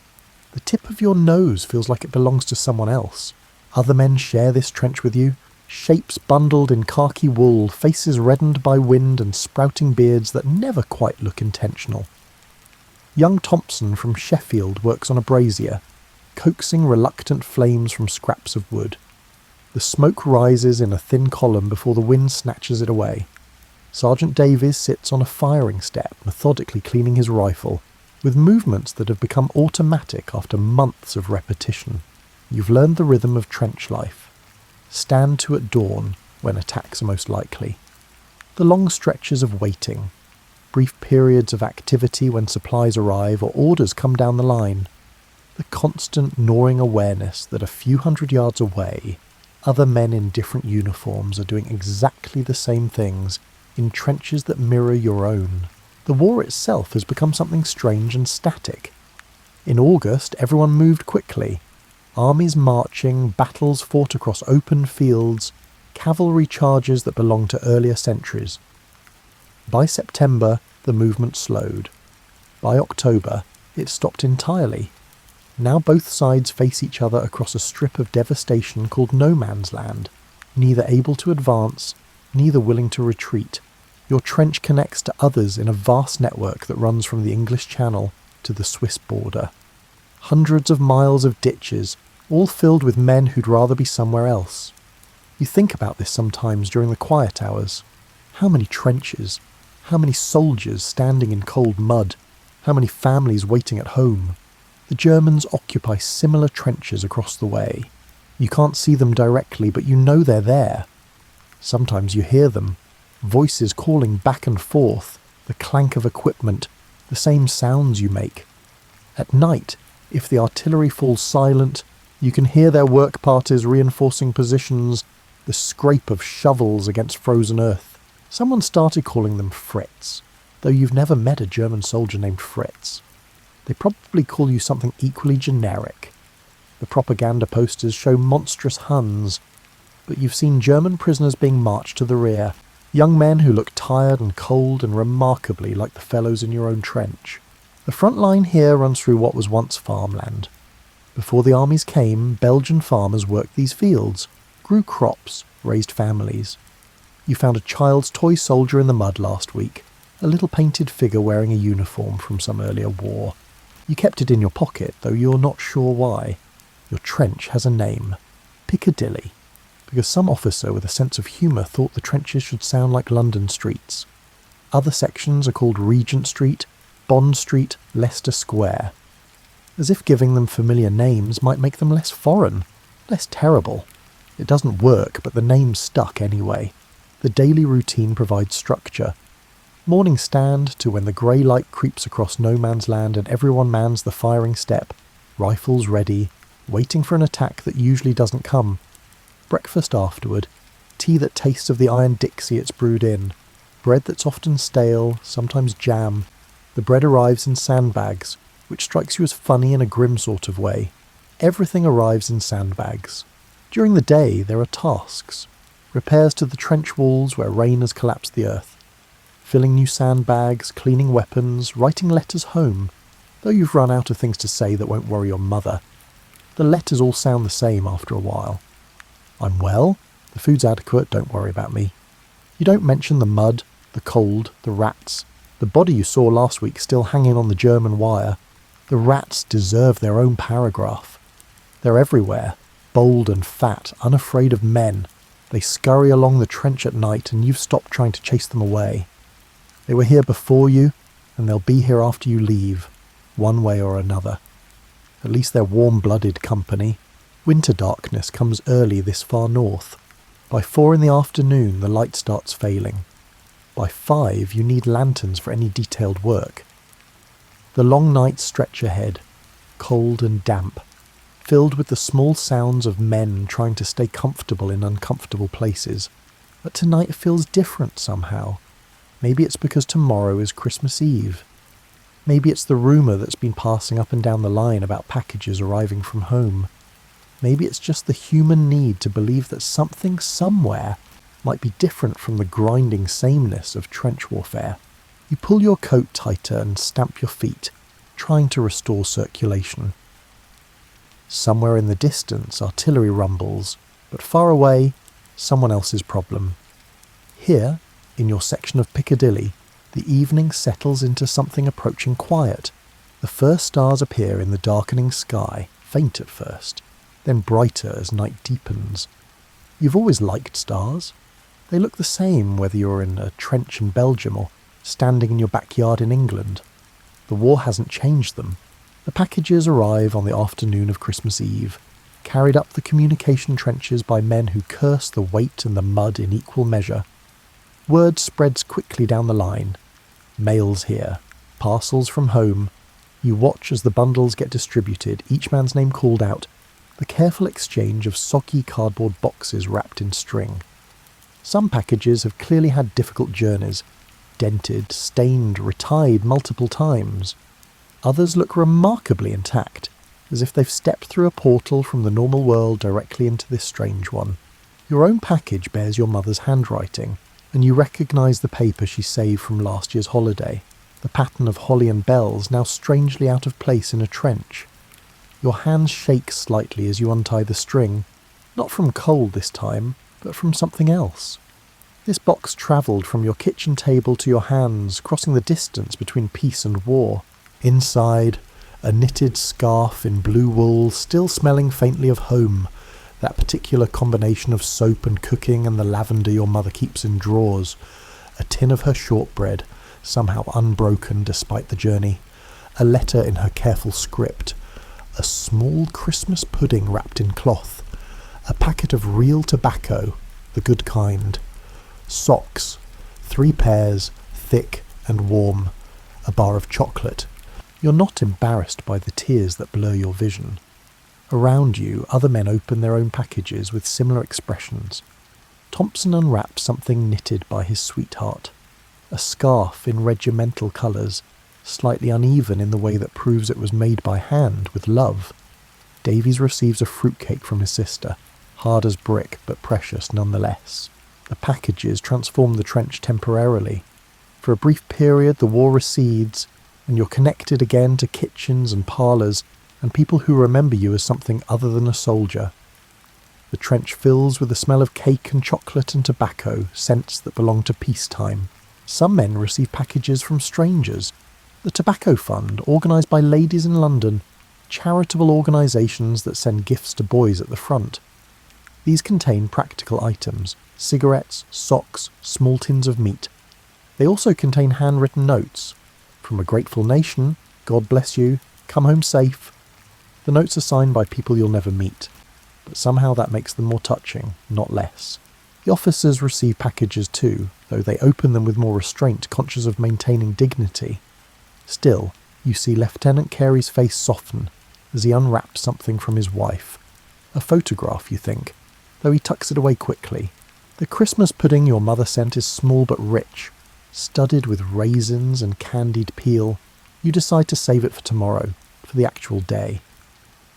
The tip of your nose feels like it belongs to someone else. Other men share this trench with you. Shapes bundled in khaki wool, faces reddened by wind and sprouting beards that never quite look intentional. Young Thompson from Sheffield works on a brazier, coaxing reluctant flames from scraps of wood. The smoke rises in a thin column before the wind snatches it away. Sergeant Davies sits on a firing step, methodically cleaning his rifle, with movements that have become automatic after months of repetition. You've learned the rhythm of trench life. Stand to at dawn, when attacks are most likely. The long stretches of waiting. Brief periods of activity when supplies arrive or orders come down the line. The constant gnawing awareness that a few hundred yards away, other men in different uniforms are doing exactly the same things in trenches that mirror your own. The war itself has become something strange and static. In August, everyone moved quickly. Armies marching, battles fought across open fields, cavalry charges that belonged to earlier centuries. By September, the movement slowed. By October, it stopped entirely. Now both sides face each other across a strip of devastation called no man's land, neither able to advance, neither willing to retreat. Your trench connects to others in a vast network that runs from the English Channel to the Swiss border. Hundreds of miles of ditches, all filled with men who'd rather be somewhere else. You think about this sometimes during the quiet hours. How many trenches? How many soldiers standing in cold mud? How many families waiting at home? The Germans occupy similar trenches across the way. You can't see them directly, but you know they're there. Sometimes you hear them, voices calling back and forth, the clank of equipment, the same sounds you make. At night, if the artillery falls silent, you can hear their work parties reinforcing positions, the scrape of shovels against frozen earth. Someone started calling them Fritz, though you've never met a German soldier named Fritz. They probably call you something equally generic. The propaganda posters show monstrous Huns, but you've seen German prisoners being marched to the rear, young men who look tired and cold and remarkably like the fellows in your own trench. The front line here runs through what was once farmland. Before the armies came, Belgian farmers worked these fields, grew crops, raised families. You found a child's toy soldier in the mud last week, a little painted figure wearing a uniform from some earlier war. You kept it in your pocket, though you're not sure why. Your trench has a name, Piccadilly, because some officer with a sense of humour thought the trenches should sound like London streets. Other sections are called Regent Street, Bond Street, Leicester Square. As if giving them familiar names might make them less foreign, less terrible. It doesn't work, but the name's stuck anyway. The daily routine provides structure. Morning stand to when the grey light creeps across no man's land and everyone mans the firing step, rifles ready, waiting for an attack that usually doesn't come. Breakfast afterward, tea that tastes of the iron Dixie it's brewed in, bread that's often stale, sometimes jam. The bread arrives in sandbags, which strikes you as funny in a grim sort of way. Everything arrives in sandbags. During the day, there are tasks. Repairs to the trench walls where rain has collapsed the earth. Filling new sandbags, cleaning weapons, writing letters home, though you've run out of things to say that won't worry your mother. The letters all sound the same after a while. I'm well, the food's adequate, don't worry about me. You don't mention the mud, the cold, the rats, the body you saw last week still hanging on the German wire. The rats deserve their own paragraph. They're everywhere, bold and fat, unafraid of men. They scurry along the trench at night and you've stopped trying to chase them away. They were here before you, and they'll be here after you leave, one way or another. At least they're warm-blooded company. Winter darkness comes early this far north. By 4 in the afternoon the light starts failing. By 5 you need lanterns for any detailed work. The long nights stretch ahead, cold and damp, filled with the small sounds of men trying to stay comfortable in uncomfortable places. But tonight feels different somehow. Maybe it's because tomorrow is Christmas Eve. Maybe it's the rumour that's been passing up and down the line about packages arriving from home. Maybe it's just the human need to believe that something somewhere might be different from the grinding sameness of trench warfare. You pull your coat tighter and stamp your feet, trying to restore circulation. Somewhere in the distance, artillery rumbles, but far away, someone else's problem. Here, in your section of Piccadilly, the evening settles into something approaching quiet. The first stars appear in the darkening sky, faint at first, then brighter as night deepens. You've always liked stars. They look the same whether you're in a trench in Belgium or standing in your backyard in England. The war hasn't changed them. The packages arrive on the afternoon of Christmas Eve, carried up the communication trenches by men who curse the weight and the mud in equal measure. Word spreads quickly down the line. Mail's here. Parcels from home. You watch as the bundles get distributed, each man's name called out, the careful exchange of soggy cardboard boxes wrapped in string. Some packages have clearly had difficult journeys, dented, stained, retied multiple times. Others look remarkably intact, as if they've stepped through a portal from the normal world directly into this strange one. Your own package bears your mother's handwriting, and you recognise the paper she saved from last year's holiday, the pattern of holly and bells now strangely out of place in a trench. Your hands shake slightly as you untie the string, not from cold this time, but from something else. This box travelled from your kitchen table to your hands, crossing the distance between peace and war. Inside, a knitted scarf in blue wool, still smelling faintly of home, that particular combination of soap and cooking and the lavender your mother keeps in drawers, a tin of her shortbread, somehow unbroken despite the journey, a letter in her careful script, a small Christmas pudding wrapped in cloth, a packet of real tobacco, the good kind, socks, 3 pairs, thick and warm, a bar of chocolate. You're not embarrassed by the tears that blur your vision. Around you, other men open their own packages with similar expressions. Thompson unwraps something knitted by his sweetheart. A scarf in regimental colours, slightly uneven in the way that proves it was made by hand with love. Davies receives a fruitcake from his sister, hard as brick but precious nonetheless. The packages transform the trench temporarily. For a brief period the war recedes, and you're connected again to kitchens and parlours and people who remember you as something other than a soldier. The trench fills with the smell of cake and chocolate and tobacco, scents that belong to peacetime. Some men receive packages from strangers. The Tobacco Fund, organised by ladies in London, charitable organisations that send gifts to boys at the front. These contain practical items, cigarettes, socks, small tins of meat. They also contain handwritten notes. From a grateful nation, God bless you, come home safe. The notes are signed by people you'll never meet, but somehow that makes them more touching, not less. The officers receive packages too, though they open them with more restraint, conscious of maintaining dignity. Still, you see Lieutenant Carey's face soften as he unwraps something from his wife. A photograph, you think, though he tucks it away quickly. The Christmas pudding your mother sent is small but rich, studded with raisins and candied peel. You decide to save it for tomorrow, for the actual day.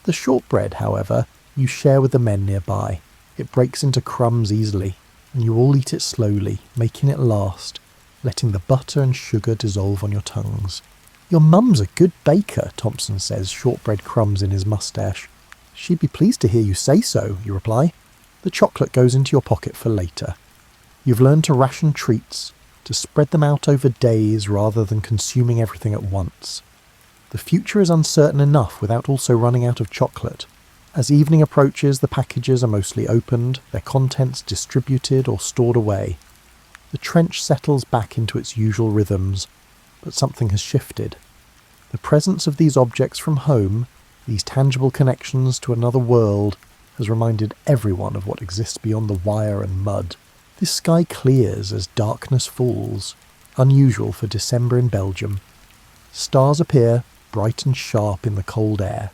The shortbread, however, you share with the men nearby. It breaks into crumbs easily, and you all eat it slowly, making it last, letting the butter and sugar dissolve on your tongues. Your mum's a good baker, Thompson says, shortbread crumbs in his moustache. She'd be pleased to hear you say so, you reply. The chocolate goes into your pocket for later. You've learned to ration treats, to spread them out over days rather than consuming everything at once. The future is uncertain enough without also running out of chocolate. As evening approaches, the packages are mostly opened, their contents distributed or stored away. The trench settles back into its usual rhythms, but something has shifted. The presence of these objects from home, these tangible connections to another world, has reminded everyone of what exists beyond the wire and mud. This sky clears as darkness falls, unusual for December in Belgium. Stars appear, bright and sharp in the cold air.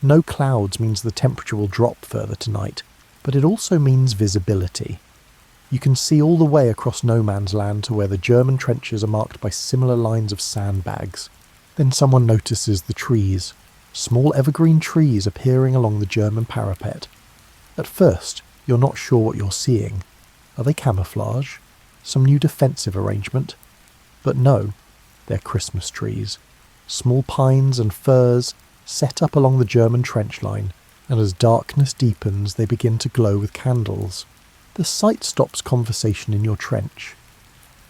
No clouds means the temperature will drop further tonight, but it also means visibility. You can see all the way across no man's land to where the German trenches are marked by similar lines of sandbags. Then someone notices the trees, small evergreen trees appearing along the German parapet. At first, you're not sure what you're seeing. Are they camouflage? Some new defensive arrangement? But no, they're Christmas trees. Small pines and firs set up along the German trench line, and as darkness deepens they begin to glow with candles. The sight stops conversation in your trench.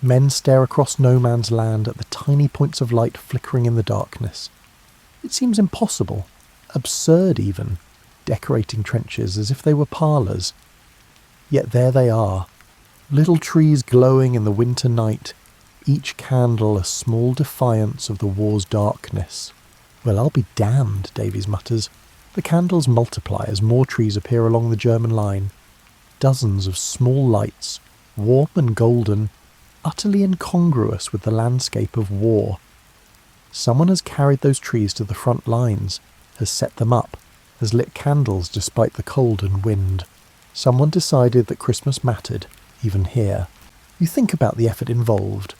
Men stare across no man's land at the tiny points of light flickering in the darkness. It seems impossible, absurd even, decorating trenches as if they were parlours. Yet there they are, little trees glowing in the winter night, each candle a small defiance of the war's darkness. Well, I'll be damned, Davies mutters. The candles multiply as more trees appear along the German line. Dozens of small lights, warm and golden, utterly incongruous with the landscape of war. Someone has carried those trees to the front lines, has set them up, has lit candles despite the cold and wind. Someone decided that Christmas mattered, even here. You think about the effort involved.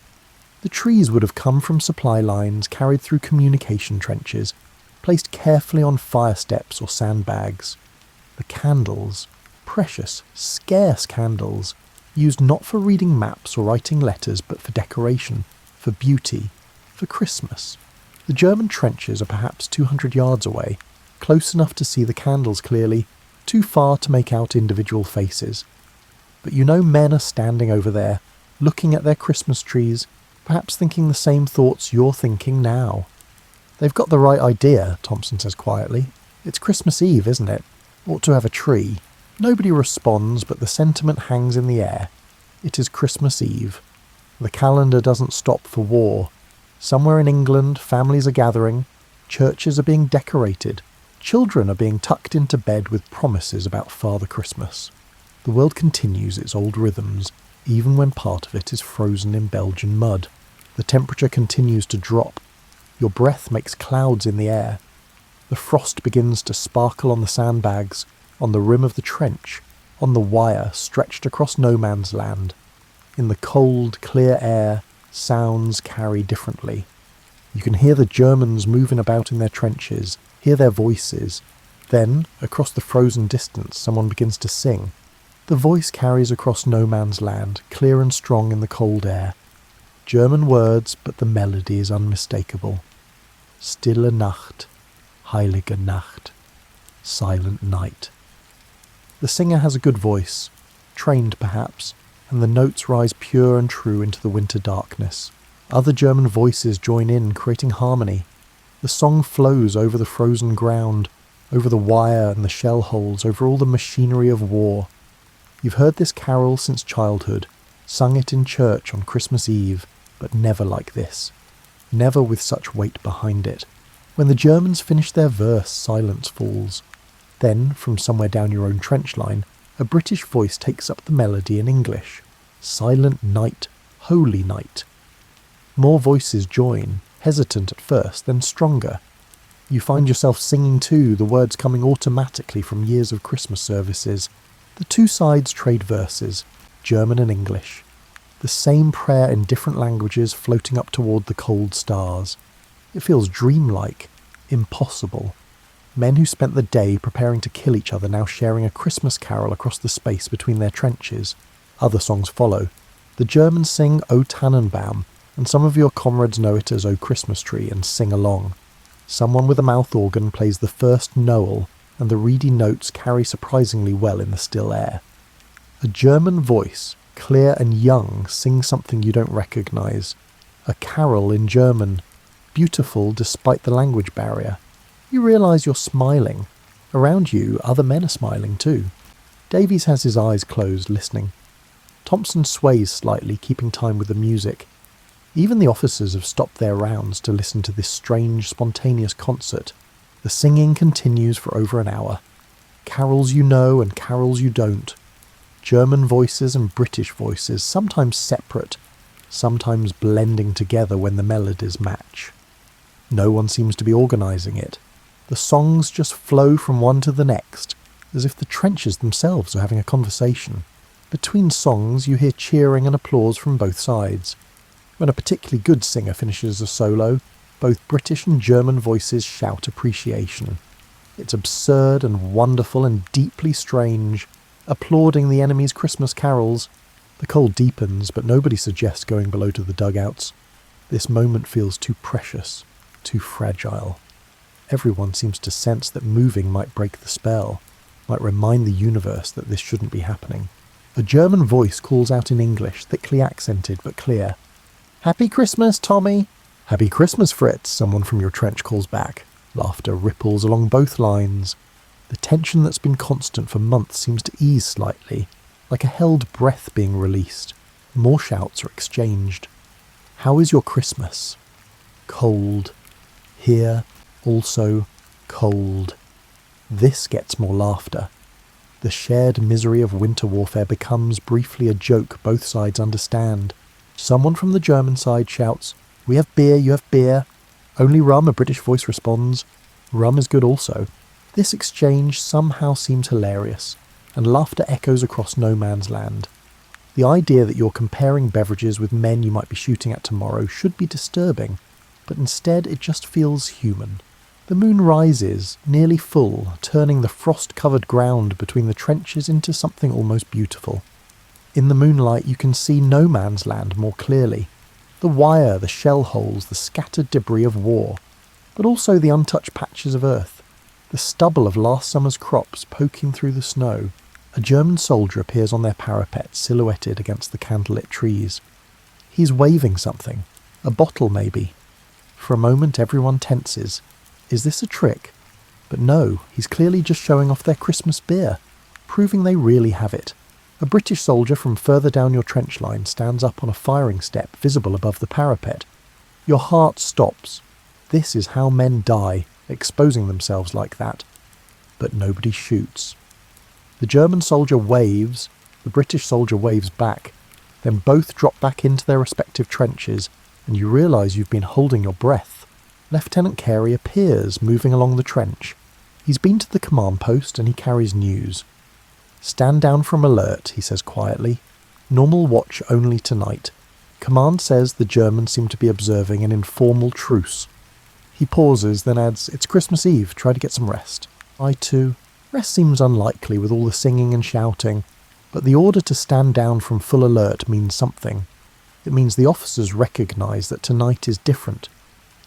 The trees would have come from supply lines carried through communication trenches, placed carefully on fire steps or sandbags. The candles, precious, scarce candles, used not for reading maps or writing letters but for decoration, for beauty, for Christmas. The German trenches are perhaps 200 yards away, close enough to see the candles clearly, too far to make out individual faces. But you know men are standing over there, looking at their Christmas trees, perhaps thinking the same thoughts you're thinking now. They've got the right idea, Thompson says quietly. It's Christmas Eve, isn't it? Ought to have a tree. Nobody responds, but the sentiment hangs in the air. It is Christmas Eve. The calendar doesn't stop for war. Somewhere in England, families are gathering, churches are being decorated, children are being tucked into bed with promises about Father Christmas. The world continues its old rhythms, even when part of it is frozen in Belgian mud. The temperature continues to drop. Your breath makes clouds in the air. The frost begins to sparkle on the sandbags, on the rim of the trench, on the wire stretched across no man's land. In the cold, clear air, sounds carry differently. You can hear the Germans moving about in their trenches, hear their voices. Then, across the frozen distance, someone begins to sing. The voice carries across no man's land, clear and strong in the cold air. German words, but the melody is unmistakable. Stille Nacht, heilige Nacht, silent night. The singer has a good voice, trained perhaps, and the notes rise pure and true into the winter darkness. Other German voices join in, creating harmony. The song flows over the frozen ground, over the wire and the shell holes, over all the machinery of war. You've heard this carol since childhood, sung it in church on Christmas Eve, but never like this. Never with such weight behind it. When the Germans finish their verse, silence falls. Then, from somewhere down your own trench line, a British voice takes up the melody in English. Silent night, holy night. More voices join, hesitant at first, then stronger. You find yourself singing too, the words coming automatically from years of Christmas services. The two sides trade verses, German and English. The same prayer in different languages floating up toward the cold stars. It feels dreamlike, impossible. Men who spent the day preparing to kill each other now sharing a Christmas carol across the space between their trenches. Other songs follow. The Germans sing O Tannenbaum, and some of your comrades know it as O Christmas Tree and sing along. Someone with a mouth organ plays the first Noel, and the reedy notes carry surprisingly well in the still air. A German voice, clear and young, sings something you don't recognise. A carol in German, beautiful despite the language barrier. You realise you're smiling. Around you, other men are smiling too. Davies has his eyes closed, listening. Thompson sways slightly, keeping time with the music. Even the officers have stopped their rounds to listen to this strange, spontaneous concert. The singing continues for over an hour. Carols you know and carols you don't. German voices and British voices, sometimes separate, sometimes blending together when the melodies match. No one seems to be organising it. The songs just flow from one to the next, as if the trenches themselves are having a conversation. Between songs you hear cheering and applause from both sides. When a particularly good singer finishes a solo, both British and German voices shout appreciation. It's absurd and wonderful and deeply strange, applauding the enemy's Christmas carols. The cold deepens, but nobody suggests going below to the dugouts. This moment feels too precious, too fragile. Everyone seems to sense that moving might break the spell, might remind the universe that this shouldn't be happening. A German voice calls out in English, thickly accented but clear. "Happy Christmas, Tommy!" "Happy Christmas, Fritz," someone from your trench calls back. Laughter ripples along both lines. The tension that's been constant for months seems to ease slightly, like a held breath being released. More shouts are exchanged. "How is your Christmas?" "Cold." Here, also, cold. This gets more laughter. The shared misery of winter warfare becomes briefly a joke both sides understand. Someone from the German side shouts, "We have beer, you have beer." "Only rum," a British voice responds. "Rum is good also." This exchange somehow seems hilarious, and laughter echoes across no man's land. The idea that you're comparing beverages with men you might be shooting at tomorrow should be disturbing, but instead it just feels human. The moon rises, nearly full, turning the frost-covered ground between the trenches into something almost beautiful. In the moonlight you can see no man's land more clearly. The wire, the shell holes, the scattered debris of war, but also the untouched patches of earth, the stubble of last summer's crops poking through the snow. A German soldier appears on their parapet, silhouetted against the candlelit trees. He's waving something, a bottle maybe. For a moment everyone tenses. Is this a trick? But no, he's clearly just showing off their Christmas beer, proving they really have it. A British soldier from further down your trench line stands up on a firing step visible above the parapet. Your heart stops. This is how men die, exposing themselves like that. But nobody shoots. The German soldier waves, the British soldier waves back, then both drop back into their respective trenches, and you realise you've been holding your breath. Lieutenant Carey appears, moving along the trench. He's been to the command post and he carries news. "Stand down from alert," he says quietly. "Normal watch only tonight. Command says the Germans seem to be observing an informal truce." He pauses, then adds, "It's Christmas Eve, try to get some rest." "I too." Rest seems unlikely with all the singing and shouting, but the order to stand down from full alert means something. It means the officers recognise that tonight is different.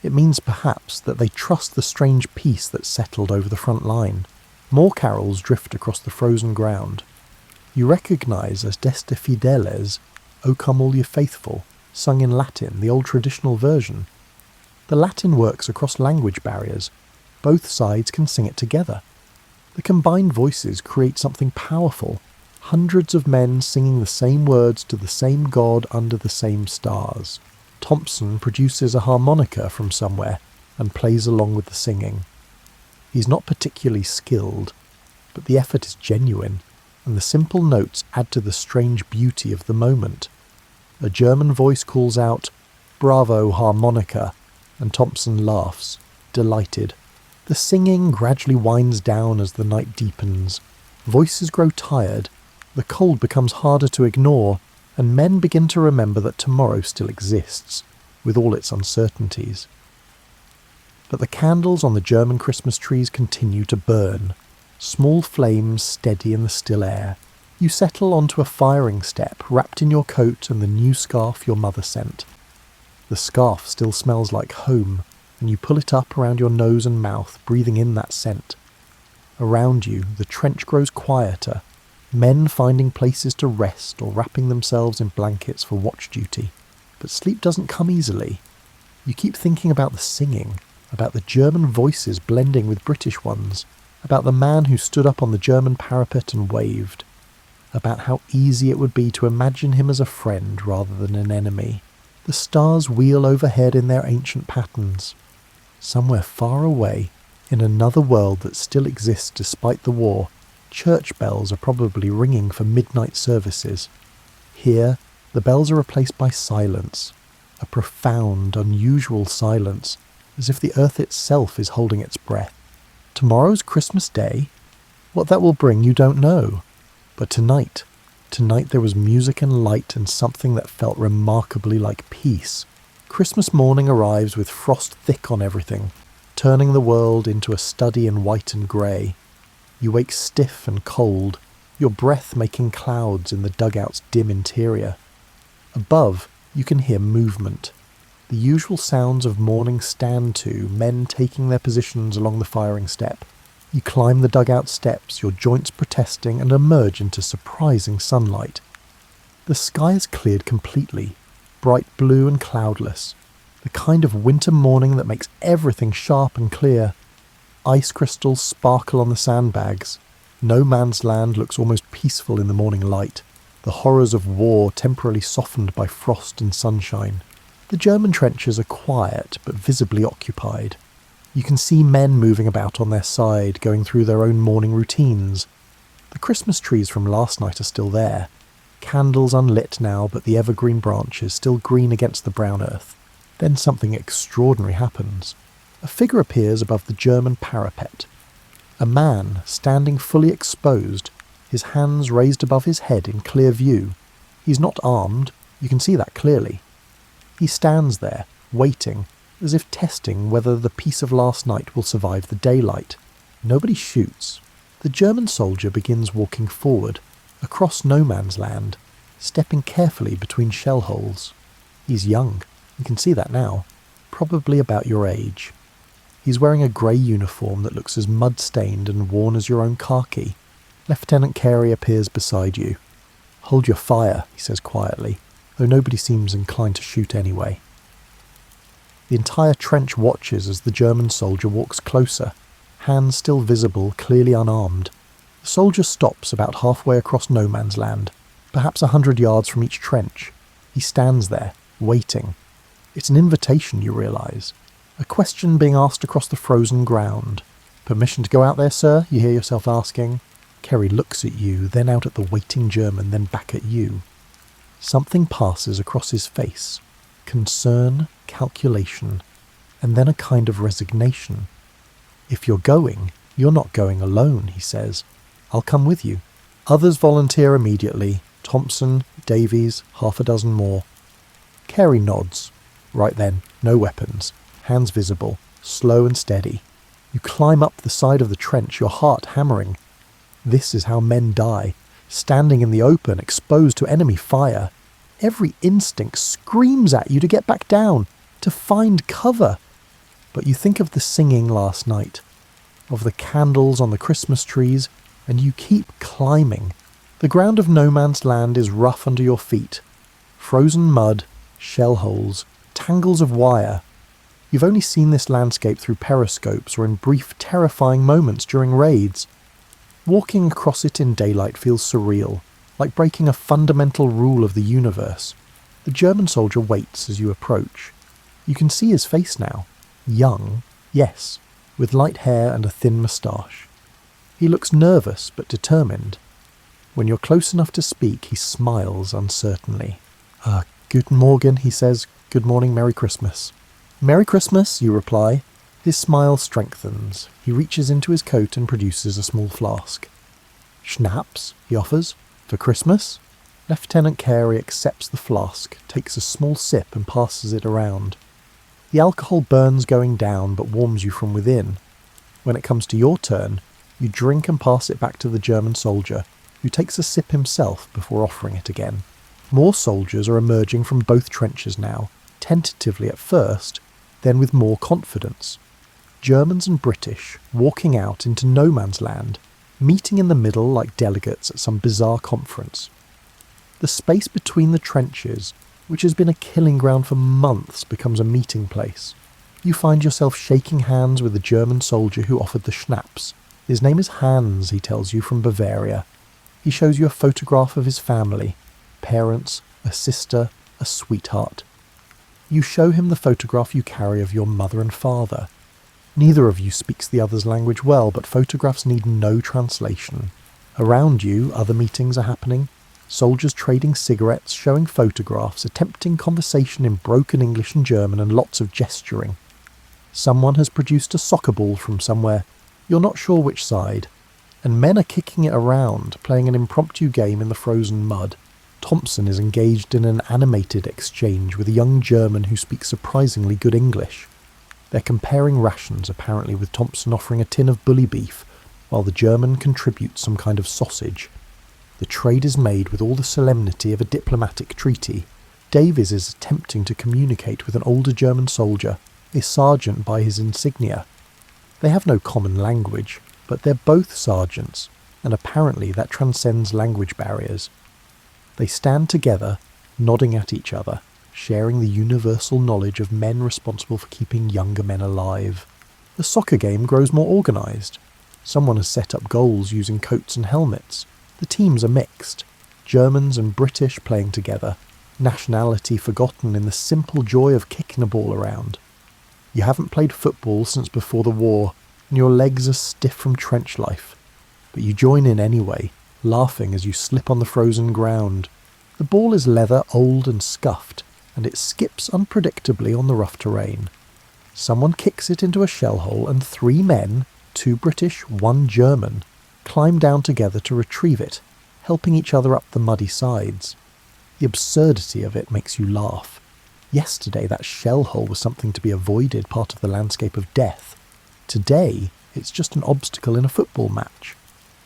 It means perhaps that they trust the strange peace that's settled over the front line. More carols drift across the frozen ground. You recognise as Deste Fideles, "O Come All Ye Faithful," sung in Latin, the old traditional version. The Latin works across language barriers. Both sides can sing it together. The combined voices create something powerful. Hundreds of men singing the same words to the same God under the same stars. Thompson produces a harmonica from somewhere and plays along with the singing. He's not particularly skilled, but the effort is genuine, and the simple notes add to the strange beauty of the moment. A German voice calls out, "Bravo, harmonica," and Thompson laughs, delighted. The singing gradually winds down as the night deepens. Voices grow tired, the cold becomes harder to ignore, and men begin to remember that tomorrow still exists, with all its uncertainties. But the candles on the German Christmas trees continue to burn, small flames steady in the still air. You settle onto a firing step, wrapped in your coat and the new scarf your mother sent. The scarf still smells like home, and you pull it up around your nose and mouth, breathing in that scent. Around you, the trench grows quieter, men finding places to rest or wrapping themselves in blankets for watch duty. But sleep doesn't come easily. You keep thinking about the singing, about the German voices blending with British ones, about the man who stood up on the German parapet and waved, about how easy it would be to imagine him as a friend rather than an enemy. The stars wheel overhead in their ancient patterns. Somewhere far away, in another world that still exists despite the war, church bells are probably ringing for midnight services. Here, the bells are replaced by silence, a profound, unusual silence, as if the earth itself is holding its breath. Tomorrow's Christmas Day? What that will bring you don't know. But tonight there was music and light and something that felt remarkably like peace. Christmas morning arrives with frost thick on everything, turning the world into a study in white and grey. You wake stiff and cold, your breath making clouds in the dugout's dim interior. Above, you can hear movement. The usual sounds of morning stand to, men taking their positions along the firing step. You climb the dugout steps, your joints protesting, and emerge into surprising sunlight. The sky is cleared completely, bright blue and cloudless, the kind of winter morning that makes everything sharp and clear. Ice crystals sparkle on the sandbags. No man's land looks almost peaceful in the morning light, the horrors of war temporarily softened by frost and sunshine. The German trenches are quiet but visibly occupied. You can see men moving about on their side, going through their own morning routines. The Christmas trees from last night are still there. Candles unlit now, but the evergreen branches still green against the brown earth. Then something extraordinary happens. A figure appears above the German parapet. A man, standing fully exposed, his hands raised above his head in clear view. He's not armed, you can see that clearly. He stands there, waiting, as if testing whether the peace of last night will survive the daylight. Nobody shoots. The German soldier begins walking forward, across no man's land, stepping carefully between shell holes. He's young, you can see that now, probably about your age. He's wearing a grey uniform that looks as mud-stained and worn as your own khaki. Lieutenant Carey appears beside you. "Hold your fire," he says quietly, though nobody seems inclined to shoot anyway. The entire trench watches as the German soldier walks closer, hands still visible, clearly unarmed. The soldier stops about halfway across no man's land, perhaps 100 yards from each trench. He stands there, waiting. It's an invitation, you realise. A question being asked across the frozen ground. "Permission to go out there, sir?" you hear yourself asking. Kerry looks at you, then out at the waiting German, then back at you. Something passes across his face. Concern, calculation, and then a kind of resignation. "If you're going, you're not going alone," he says. "I'll come with you." Others volunteer immediately. Thompson, Davies, half a dozen more. Carey nods. Right then, no weapons. Hands visible, slow and steady. You climb up the side of the trench, your heart hammering. This is how men die, standing in the open, exposed to enemy fire. Every instinct screams at you to get back down, to find cover. But you think of the singing last night, of the candles on the Christmas trees, and you keep climbing. The ground of no man's land is rough under your feet. Frozen mud, shell holes, tangles of wire. You've only seen this landscape through periscopes or in brief, terrifying moments during raids. Walking across it in daylight feels surreal, like breaking a fundamental rule of the universe. The German soldier waits as you approach. You can see his face now. Young, yes, with light hair and a thin moustache. He looks nervous but determined. When you're close enough to speak, he smiles uncertainly. "Guten Morgen," he says. "Good morning, Merry Christmas." "Merry Christmas," you reply. His smile strengthens. He reaches into his coat and produces a small flask. "Schnapps," he offers. "For Christmas?" Lieutenant Carey accepts the flask, takes a small sip and passes it around. The alcohol burns going down but warms you from within. When it comes to your turn, you drink and pass it back to the German soldier, who takes a sip himself before offering it again. More soldiers are emerging from both trenches now, tentatively at first, then with more confidence. Germans and British walking out into no man's land, meeting in the middle like delegates at some bizarre conference. The space between the trenches, which has been a killing ground for months, becomes a meeting place. You find yourself shaking hands with the German soldier who offered the schnapps. His name is Hans, he tells you, from Bavaria. He shows you a photograph of his family, parents, a sister, a sweetheart. You show him the photograph you carry of your mother and father. Neither of you speaks the other's language well, but photographs need no translation. Around you, other meetings are happening. Soldiers trading cigarettes, showing photographs, attempting conversation in broken English and German, and lots of gesturing. Someone has produced a soccer ball from somewhere. You're not sure which side. And men are kicking it around, playing an impromptu game in the frozen mud. Thompson is engaged in an animated exchange with a young German who speaks surprisingly good English. They're comparing rations, apparently, with Thompson offering a tin of bully beef, while the German contributes some kind of sausage. The trade is made with all the solemnity of a diplomatic treaty. Davies is attempting to communicate with an older German soldier, a sergeant by his insignia. They have no common language, but they're both sergeants, and apparently that transcends language barriers. They stand together, nodding at each other, sharing the universal knowledge of men responsible for keeping younger men alive. The soccer game grows more organised. Someone has set up goals using coats and helmets. The teams are mixed. Germans and British playing together. Nationality forgotten in the simple joy of kicking a ball around. You haven't played football since before the war, and your legs are stiff from trench life. But you join in anyway, laughing as you slip on the frozen ground. The ball is leather, old and scuffed, and it skips unpredictably on the rough terrain. Someone kicks it into a shell hole, and 3 men, 2 British, 1 German, climb down together to retrieve it, helping each other up the muddy sides. The absurdity of it makes you laugh. Yesterday that shell hole was something to be avoided, part of the landscape of death. Today it's just an obstacle in a football match.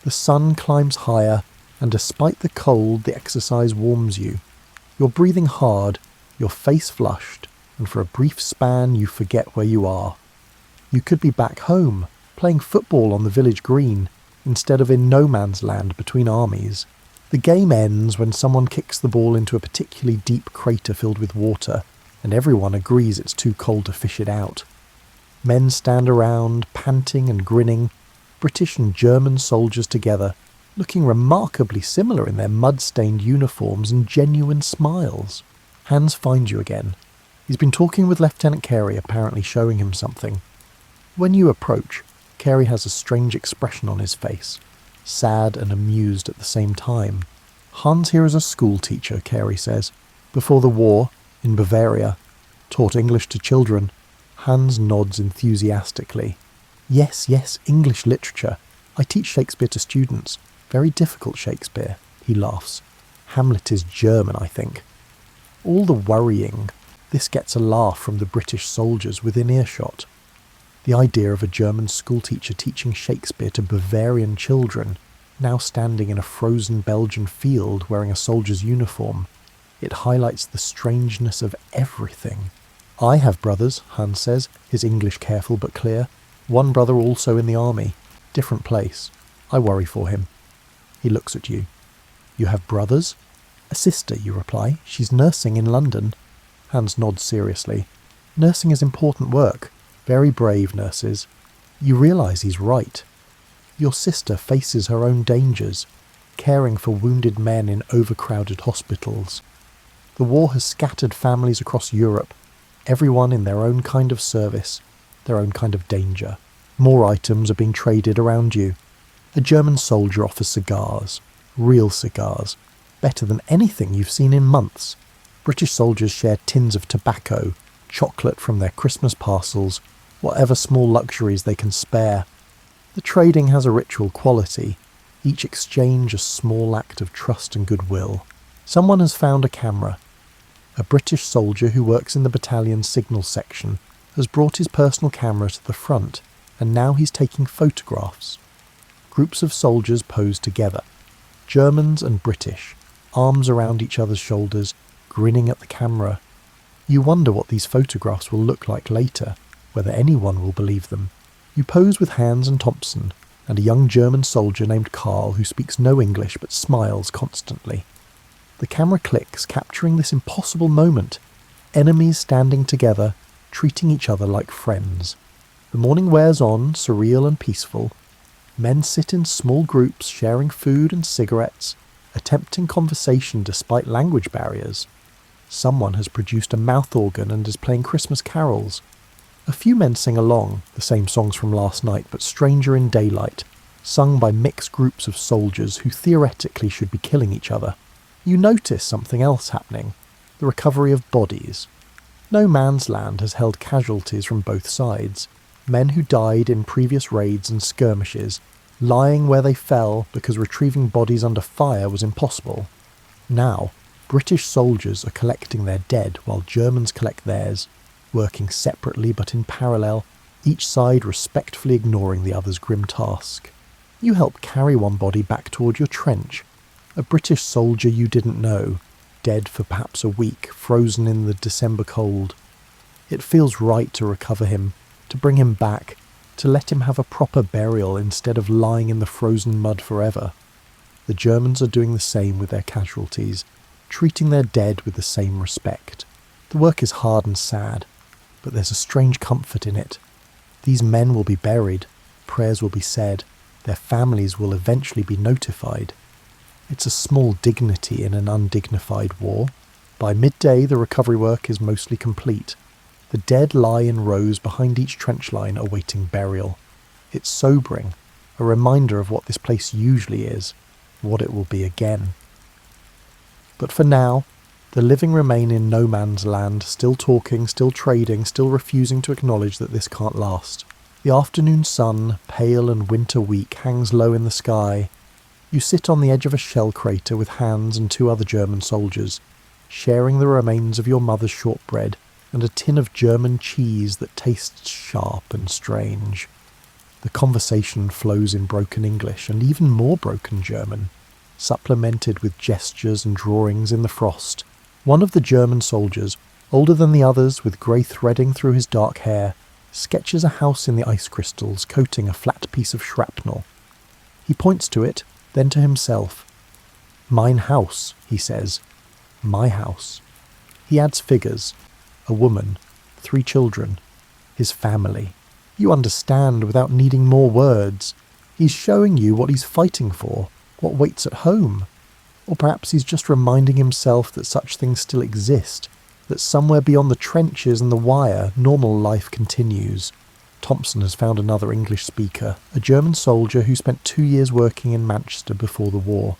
The sun climbs higher, and despite the cold the exercise warms you. You're breathing hard, your face flushed, and for a brief span you forget where you are. You could be back home, playing football on the village green, instead of in no man's land between armies. The game ends when someone kicks the ball into a particularly deep crater filled with water, and everyone agrees it's too cold to fish it out. Men stand around, panting and grinning, British and German soldiers together, looking remarkably similar in their mud-stained uniforms and genuine smiles. Hans finds you again. He's been talking with Lieutenant Carey, apparently showing him something. When you approach, Carey has a strange expression on his face, sad and amused at the same time. Hans here is a school teacher, Carey says. Before the war, in Bavaria, taught English to children. Hans nods enthusiastically. Yes, English literature. I teach Shakespeare to students. Very difficult Shakespeare, he laughs. Hamlet is German, I think. All the worrying, this gets a laugh from the British soldiers within earshot. The idea of a German schoolteacher teaching Shakespeare to Bavarian children, now standing in a frozen Belgian field wearing a soldier's uniform, it highlights the strangeness of everything. I have brothers, Hans says, his English careful but clear. One brother also in the army. Different place. I worry for him. He looks at you. You have brothers? A sister, you reply. She's nursing in London. Hans nods seriously. Nursing is important work. Very brave nurses. You realise he's right. Your sister faces her own dangers, caring for wounded men in overcrowded hospitals. The war has scattered families across Europe, everyone in their own kind of service, their own kind of danger. More items are being traded around you. A German soldier offers cigars, real cigars, better than anything you've seen in months. British soldiers share tins of tobacco, chocolate from their Christmas parcels, whatever small luxuries they can spare. The trading has a ritual quality, each exchange a small act of trust and goodwill. Someone has found a camera. A British soldier who works in the battalion's signal section has brought his personal camera to the front, and now he's taking photographs. Groups of soldiers pose together. Germans and British, arms around each other's shoulders, grinning at the camera. You wonder what these photographs will look like later, whether anyone will believe them. You pose with Hans and Thompson, and a young German soldier named Karl who speaks no English but smiles constantly. The camera clicks, capturing this impossible moment. Enemies standing together, treating each other like friends. The morning wears on, surreal and peaceful. Men sit in small groups, sharing food and cigarettes, attempting conversation despite language barriers. Someone has produced a mouth organ and is playing Christmas carols. A few men sing along, the same songs from last night, but stranger in daylight, sung by mixed groups of soldiers who theoretically should be killing each other. You notice something else happening, the recovery of bodies. No man's land has held casualties from both sides, men who died in previous raids and skirmishes, lying where they fell because retrieving bodies under fire was impossible. Now, British soldiers are collecting their dead while Germans collect theirs, working separately but in parallel, each side respectfully ignoring the other's grim task. You help carry one body back toward your trench, a British soldier you didn't know, dead for perhaps a week, frozen in the December cold. It feels right to recover him, to bring him back, to let him have a proper burial instead of lying in the frozen mud forever. The Germans are doing the same with their casualties, treating their dead with the same respect. The work is hard and sad, but there's a strange comfort in it. These men will be buried, prayers will be said, their families will eventually be notified. It's a small dignity in an undignified war. By midday, the recovery work is mostly complete. The dead lie in rows behind each trench line awaiting burial. It's sobering, a reminder of what this place usually is, what it will be again. But for now, the living remain in no man's land, still talking, still trading, still refusing to acknowledge that this can't last. The afternoon sun, pale and winter weak, hangs low in the sky. You sit on the edge of a shell crater with Hans and 2 other German soldiers, sharing the remains of your mother's shortbread and a tin of German cheese that tastes sharp and strange. The conversation flows in broken English and even more broken German, supplemented with gestures and drawings in the frost. One of the German soldiers, older than the others with grey threading through his dark hair, sketches a house in the ice crystals coating a flat piece of shrapnel. He points to it, then to himself. "Mein Haus," he says. "My house." He adds figures. A woman, 3 children, his family. You understand without needing more words. He's showing you what he's fighting for, what waits at home. Or perhaps he's just reminding himself that such things still exist, that somewhere beyond the trenches and the wire, normal life continues. Thompson has found another English speaker, a German soldier who spent 2 years working in Manchester before the war.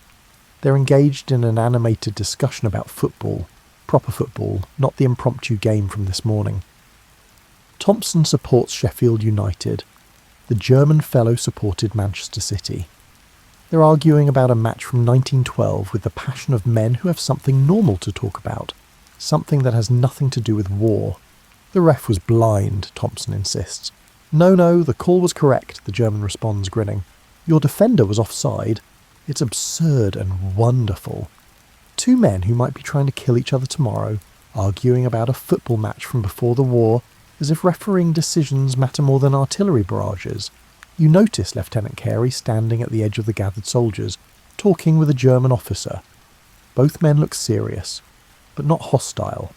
They're engaged in an animated discussion about football, proper football, not the impromptu game from this morning. Thompson supports Sheffield United. The German fellow supported Manchester City. They're arguing about a match from 1912 with the passion of men who have something normal to talk about, something that has nothing to do with war. The ref was blind, Thompson insists. No, the call was correct, the German responds, grinning. Your defender was offside. It's absurd and wonderful. 2 men who might be trying to kill each other tomorrow, arguing about a football match from before the war, as if refereeing decisions matter more than artillery barrages. You notice Lieutenant Carey standing at the edge of the gathered soldiers, talking with a German officer. Both men look serious, but not hostile.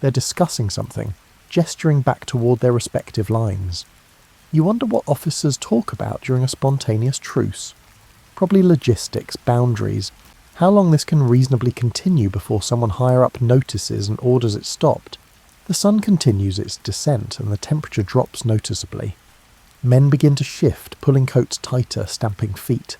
They're discussing something, gesturing back toward their respective lines. You wonder what officers talk about during a spontaneous truce. Probably logistics, boundaries, how long this can reasonably continue before someone higher up notices and orders it stopped. The sun continues its descent and the temperature drops noticeably. Men begin to shift, pulling coats tighter, stamping feet.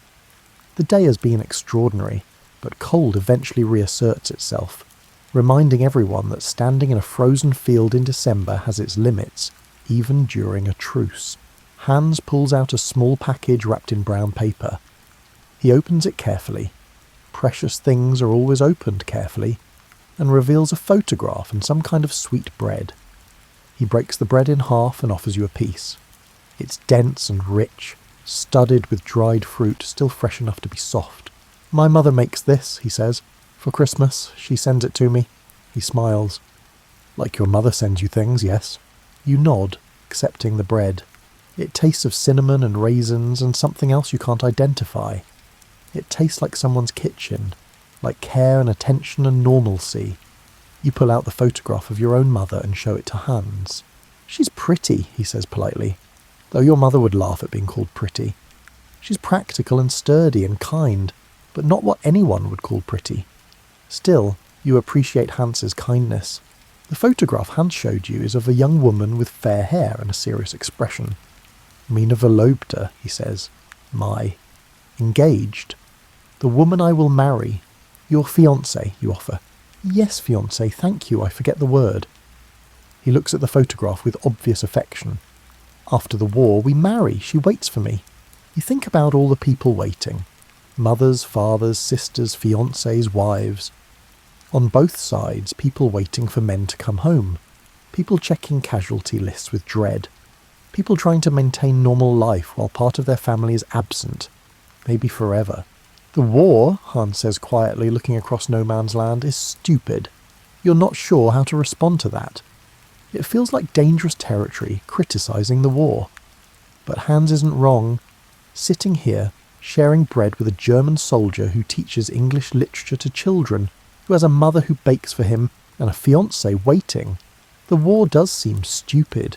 The day has been extraordinary, but cold eventually reasserts itself, reminding everyone that standing in a frozen field in December has its limits, even during a truce. Hans pulls out a small package wrapped in brown paper. He opens it carefully. Precious things are always opened carefully, and reveals a photograph and some kind of sweet bread. He breaks the bread in half and offers you a piece. It's dense and rich, studded with dried fruit, still fresh enough to be soft. My mother makes this, he says. For Christmas, she sends it to me. He smiles. Like your mother sends you things, yes? You nod, accepting the bread. It tastes of cinnamon and raisins and something else you can't identify. It tastes like someone's kitchen, like care and attention and normalcy. You pull out the photograph of your own mother and show it to Hans. She's pretty, he says politely, though your mother would laugh at being called pretty. She's practical and sturdy and kind, but not what anyone would call pretty. Still, you appreciate Hans's kindness. The photograph Hans showed you is of a young woman with fair hair and a serious expression. Mina Verlobte, he says. My. Engaged. The woman I will marry. Your fiancée, you offer. Yes, fiancée, thank you, I forget the word. He looks at the photograph with obvious affection. After the war, we marry, she waits for me. You think about all the people waiting. Mothers, fathers, sisters, fiancées, wives. On both sides, people waiting for men to come home. People checking casualty lists with dread. People trying to maintain normal life while part of their family is absent. Maybe forever. The war, Hans says quietly, looking across no man's land, is stupid. You're not sure how to respond to that. It feels like dangerous territory, criticising the war. But Hans isn't wrong. Sitting here, sharing bread with a German soldier who teaches English literature to children, who has a mother who bakes for him, and a fiancé waiting, the war does seem stupid.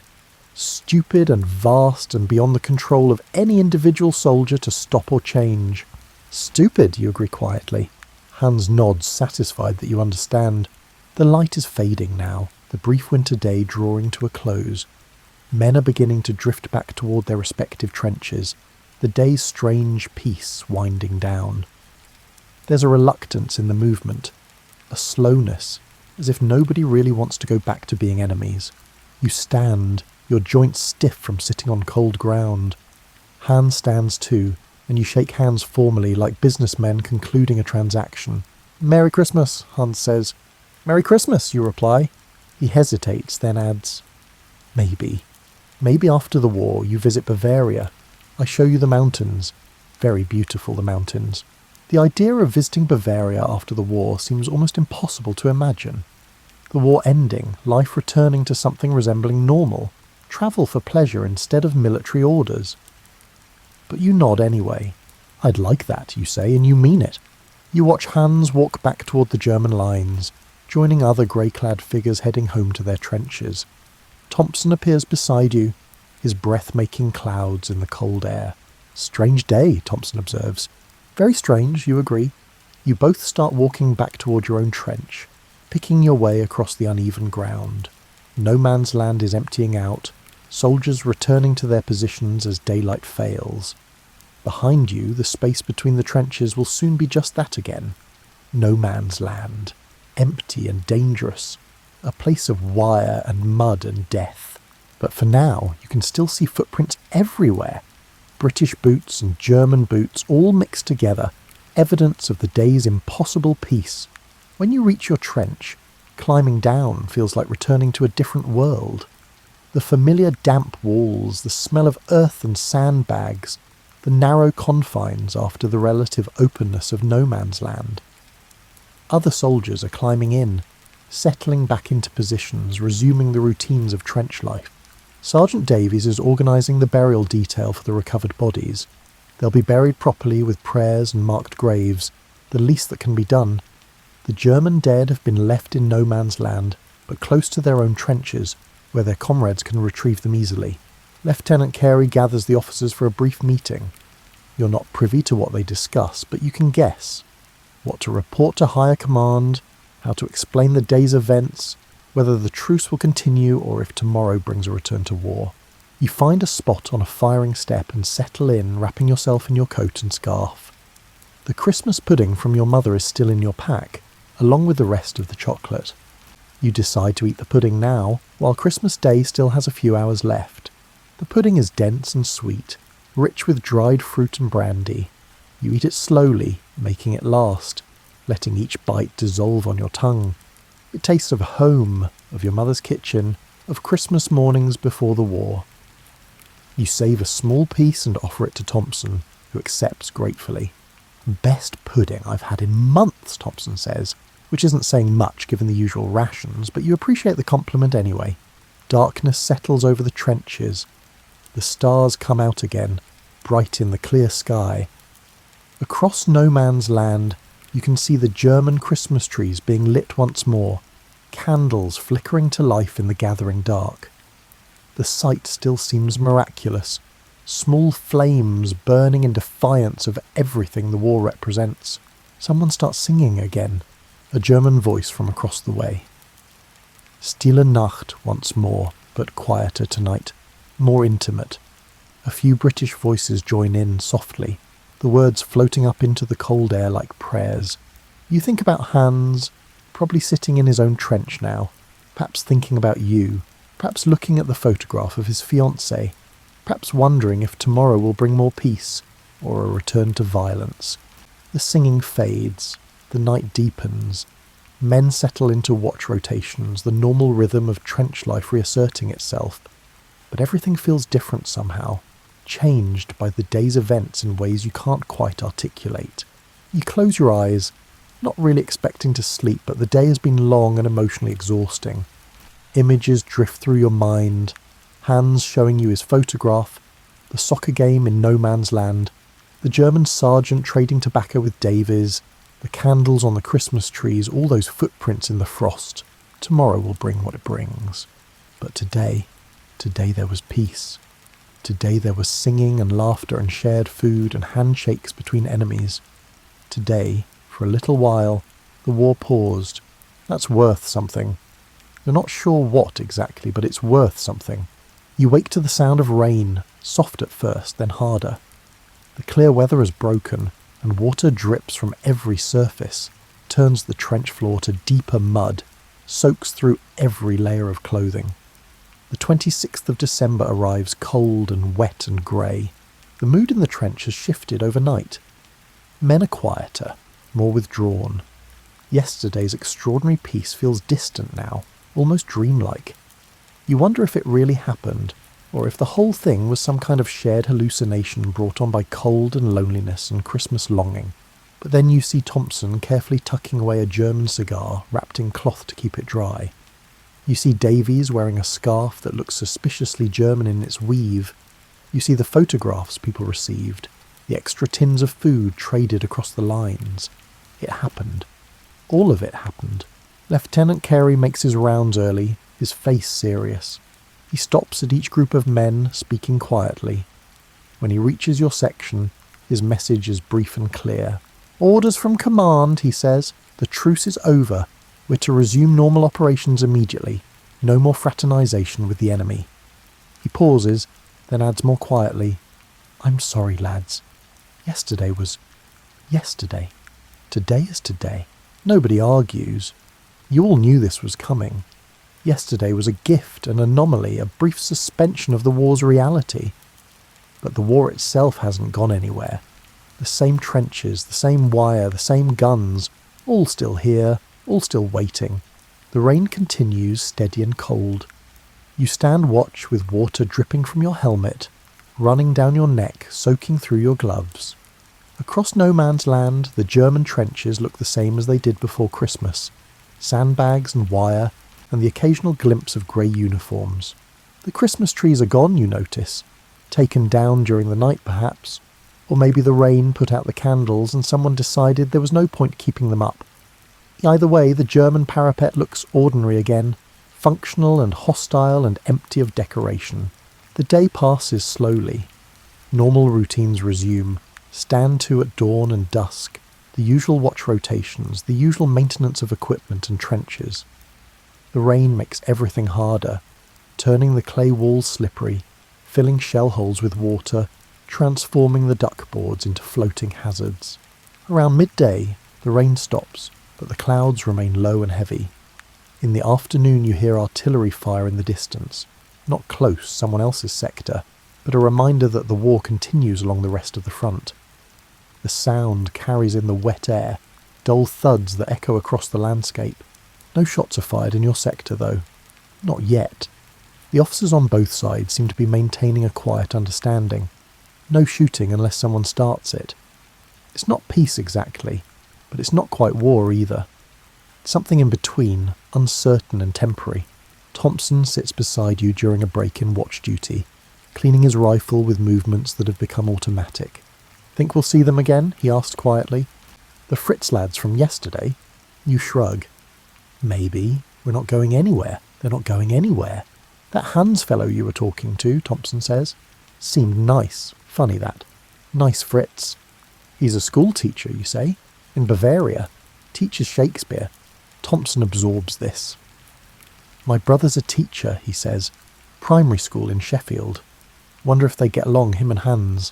Stupid and vast and beyond the control of any individual soldier to stop or change. Stupid, you agree quietly. Hans nods, satisfied that you understand. The light is fading now, the brief winter day drawing to a close. Men are beginning to drift back toward their respective trenches, the day's strange peace winding down. There's a reluctance in the movement, a slowness, as if nobody really wants to go back to being enemies. You stand, your joints stiff from sitting on cold ground. Hans stands too, and you shake hands formally like businessmen concluding a transaction. "Merry Christmas," Hans says. "Merry Christmas," you reply. He hesitates, then adds, "Maybe. Maybe after the war you visit Bavaria. I show you the mountains. Very beautiful, the mountains." The idea of visiting Bavaria after the war seems almost impossible to imagine. The war ending, life returning to something resembling normal, travel for pleasure instead of military orders. But you nod anyway. "I'd like that," you say, and you mean it. You watch Hans walk back toward the German lines, joining other grey-clad figures heading home to their trenches. Thompson appears beside you, his breath making clouds in the cold air. "Strange day," Thompson observes. "Very strange," you agree. You both start walking back toward your own trench, picking your way across the uneven ground. No man's land is emptying out, soldiers returning to their positions as daylight fails. Behind you, the space between the trenches will soon be just that again. No man's land. Empty and dangerous. A place of wire and mud and death. But for now, you can still see footprints everywhere. British boots and German boots all mixed together, evidence of the day's impossible peace. When you reach your trench, climbing down feels like returning to a different world. The familiar damp walls, the smell of earth and sandbags, the narrow confines after the relative openness of no man's land. Other soldiers are climbing in, settling back into positions, resuming the routines of trench life. Sergeant Davies is organising the burial detail for the recovered bodies. They'll be buried properly with prayers and marked graves, the least that can be done. The German dead have been left in no man's land, but close to their own trenches, where their comrades can retrieve them easily. Lieutenant Carey gathers the officers for a brief meeting. You're not privy to what they discuss, but you can guess. What to report to higher command, how to explain the day's events, whether the truce will continue or if tomorrow brings a return to war. You find a spot on a firing step and settle in, wrapping yourself in your coat and scarf. The Christmas pudding from your mother is still in your pack, along with the rest of the chocolate. You decide to eat the pudding now, while Christmas Day still has a few hours left. The pudding is dense and sweet, rich with dried fruit and brandy. You eat it slowly, making it last, letting each bite dissolve on your tongue. It tastes of home, of your mother's kitchen, of Christmas mornings before the war. You save a small piece and offer it to Thompson, who accepts gratefully. "Best pudding I've had in months," Thompson says, which isn't saying much given the usual rations, but you appreciate the compliment anyway. Darkness settles over the trenches. The stars come out again, bright in the clear sky. Across no man's land, you can see the German Christmas trees being lit once more, candles flickering to life in the gathering dark. The sight still seems miraculous, small flames burning in defiance of everything the war represents. Someone starts singing again, a German voice from across the way. Stille Nacht once more, but quieter tonight, more intimate. A few British voices join in softly, the words floating up into the cold air like prayers. You think about Hans, probably sitting in his own trench now, perhaps thinking about you, perhaps looking at the photograph of his fiancée, perhaps wondering if tomorrow will bring more peace, or a return to violence. The singing fades, the night deepens. Men settle into watch rotations, the normal rhythm of trench life reasserting itself. But everything feels different somehow, changed by the day's events in ways you can't quite articulate. You close your eyes, not really expecting to sleep, but the day has been long and emotionally exhausting. Images drift through your mind, Hans showing you his photograph, the soccer game in no man's land, the German sergeant trading tobacco with Davies, the candles on the Christmas trees, all those footprints in the frost. Tomorrow will bring what it brings. But today there was peace. Today there was singing and laughter and shared food and handshakes between enemies. Today, for a little while, the war paused. That's worth something. You're not sure what exactly, but it's worth something. You wake to the sound of rain, soft at first, then harder. The clear weather has broken, and water drips from every surface, turns the trench floor to deeper mud, soaks through every layer of clothing. The 26th of December arrives cold and wet and grey. The mood in the trench has shifted overnight. Men are quieter, more withdrawn. Yesterday's extraordinary peace feels distant now, almost dreamlike. You wonder if it really happened, or if the whole thing was some kind of shared hallucination brought on by cold and loneliness and Christmas longing. But then you see Thompson carefully tucking away a German cigar, wrapped in cloth to keep it dry. You see Davies wearing a scarf that looks suspiciously German in its weave. You see the photographs people received, the extra tins of food traded across the lines. It happened. All of it happened. Lieutenant Carey makes his rounds early, his face serious. He stops at each group of men, speaking quietly. When he reaches your section, his message is brief and clear. "Orders from command," he says. "The truce is over. We're to resume normal operations immediately. No more fraternization with the enemy." He pauses, then adds more quietly, "I'm sorry, lads. Yesterday was yesterday. Today is today." Nobody argues. You all knew this was coming. Yesterday was a gift, an anomaly, a brief suspension of the war's reality. But the war itself hasn't gone anywhere. The same trenches, the same wire, the same guns, all still here, all still waiting. The rain continues, steady and cold. You stand watch with water dripping from your helmet, running down your neck, soaking through your gloves. Across no man's land, the German trenches look the same as they did before Christmas. Sandbags and wire, and the occasional glimpse of grey uniforms. The Christmas trees are gone, you notice. Taken down during the night, perhaps. Or maybe the rain put out the candles and someone decided there was no point keeping them up. Either way, the German parapet looks ordinary again, functional and hostile and empty of decoration. The day passes slowly. Normal routines resume. Stand to at dawn and dusk. The usual watch rotations, the usual maintenance of equipment and trenches. The rain makes everything harder, turning the clay walls slippery, filling shell holes with water, transforming the duckboards into floating hazards. Around midday, the rain stops, but the clouds remain low and heavy. In the afternoon you hear artillery fire in the distance, not close, someone else's sector, but a reminder that the war continues along the rest of the front. The sound carries in the wet air, dull thuds that echo across the landscape. No shots are fired in your sector, though. Not yet. The officers on both sides seem to be maintaining a quiet understanding. No shooting unless someone starts it. It's not peace exactly, but it's not quite war either. It's something in between, uncertain and temporary. Thompson sits beside you during a break in watch duty, cleaning his rifle with movements that have become automatic. "Think we'll see them again?" he asked quietly. "The Fritz lads from yesterday?" You shrug. "Maybe. We're not going anywhere. They're not going anywhere. That Hans fellow you were talking to," Thompson says, "seemed nice. Funny that. Nice Fritz. He's a school teacher, you say? In Bavaria. Teaches Shakespeare." Thompson absorbs this. "My brother's a teacher," he says. "Primary school in Sheffield. Wonder if they get along, him and Hans."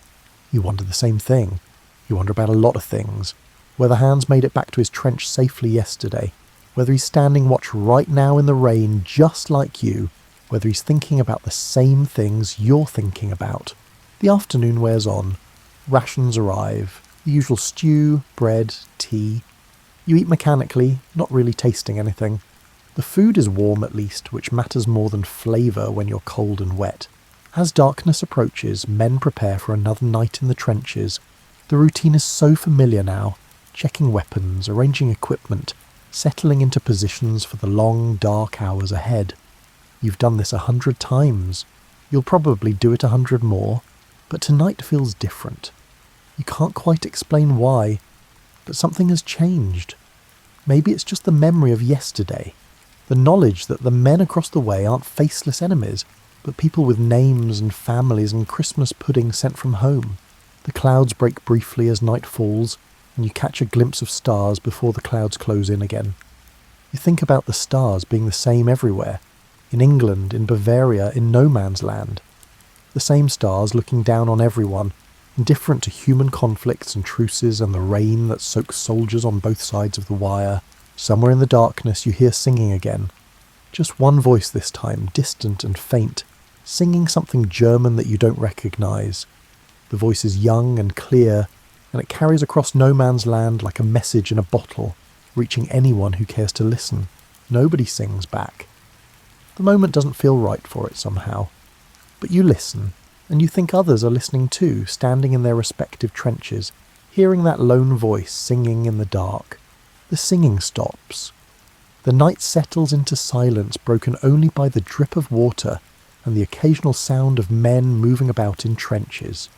You wonder the same thing. You wonder about a lot of things. Whether Hans made it back to his trench safely yesterday. Whether he's standing watch right now in the rain just like you. Whether he's thinking about the same things you're thinking about. The afternoon wears on. Rations arrive. The usual stew, bread, tea. You eat mechanically, not really tasting anything. The food is warm at least, which matters more than flavour when you're cold and wet. As darkness approaches, men prepare for another night in the trenches. The routine is so familiar now, checking weapons, arranging equipment, settling into positions for the long, dark hours ahead. You've done this 100 times. You'll probably do it 100 more, but tonight feels different. You can't quite explain why, but something has changed. Maybe it's just the memory of yesterday, the knowledge that the men across the way aren't faceless enemies, but people with names and families and Christmas pudding sent from home. The clouds break briefly as night falls, and you catch a glimpse of stars before the clouds close in again. You think about the stars being the same everywhere, in England, in Bavaria, in no man's land. The same stars looking down on everyone, indifferent to human conflicts and truces and the rain that soaks soldiers on both sides of the wire. Somewhere in the darkness you hear singing again. Just one voice this time, distant and faint, singing something German that you don't recognise. The voice is young and clear, and it carries across no man's land like a message in a bottle, reaching anyone who cares to listen. Nobody sings back. The moment doesn't feel right for it somehow. But you listen, and you think others are listening too, standing in their respective trenches, hearing that lone voice singing in the dark. The singing stops. The night settles into silence broken only by the drip of water and the occasional sound of men moving about in trenches.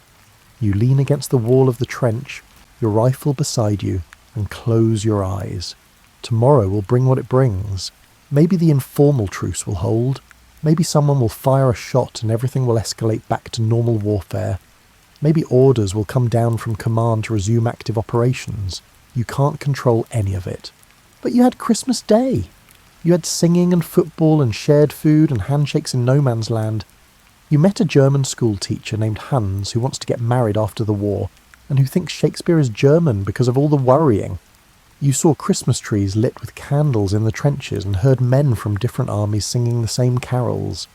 You lean against the wall of the trench, your rifle beside you, and close your eyes. Tomorrow will bring what it brings. Maybe the informal truce will hold. Maybe someone will fire a shot and everything will escalate back to normal warfare. Maybe orders will come down from command to resume active operations. You can't control any of it. But you had Christmas Day. You had singing and football and shared food and handshakes in no man's land. You met a German school teacher named Hans who wants to get married after the war and who thinks Shakespeare is German because of all the worrying. You saw Christmas trees lit with candles in the trenches and heard men from different armies singing the same carols.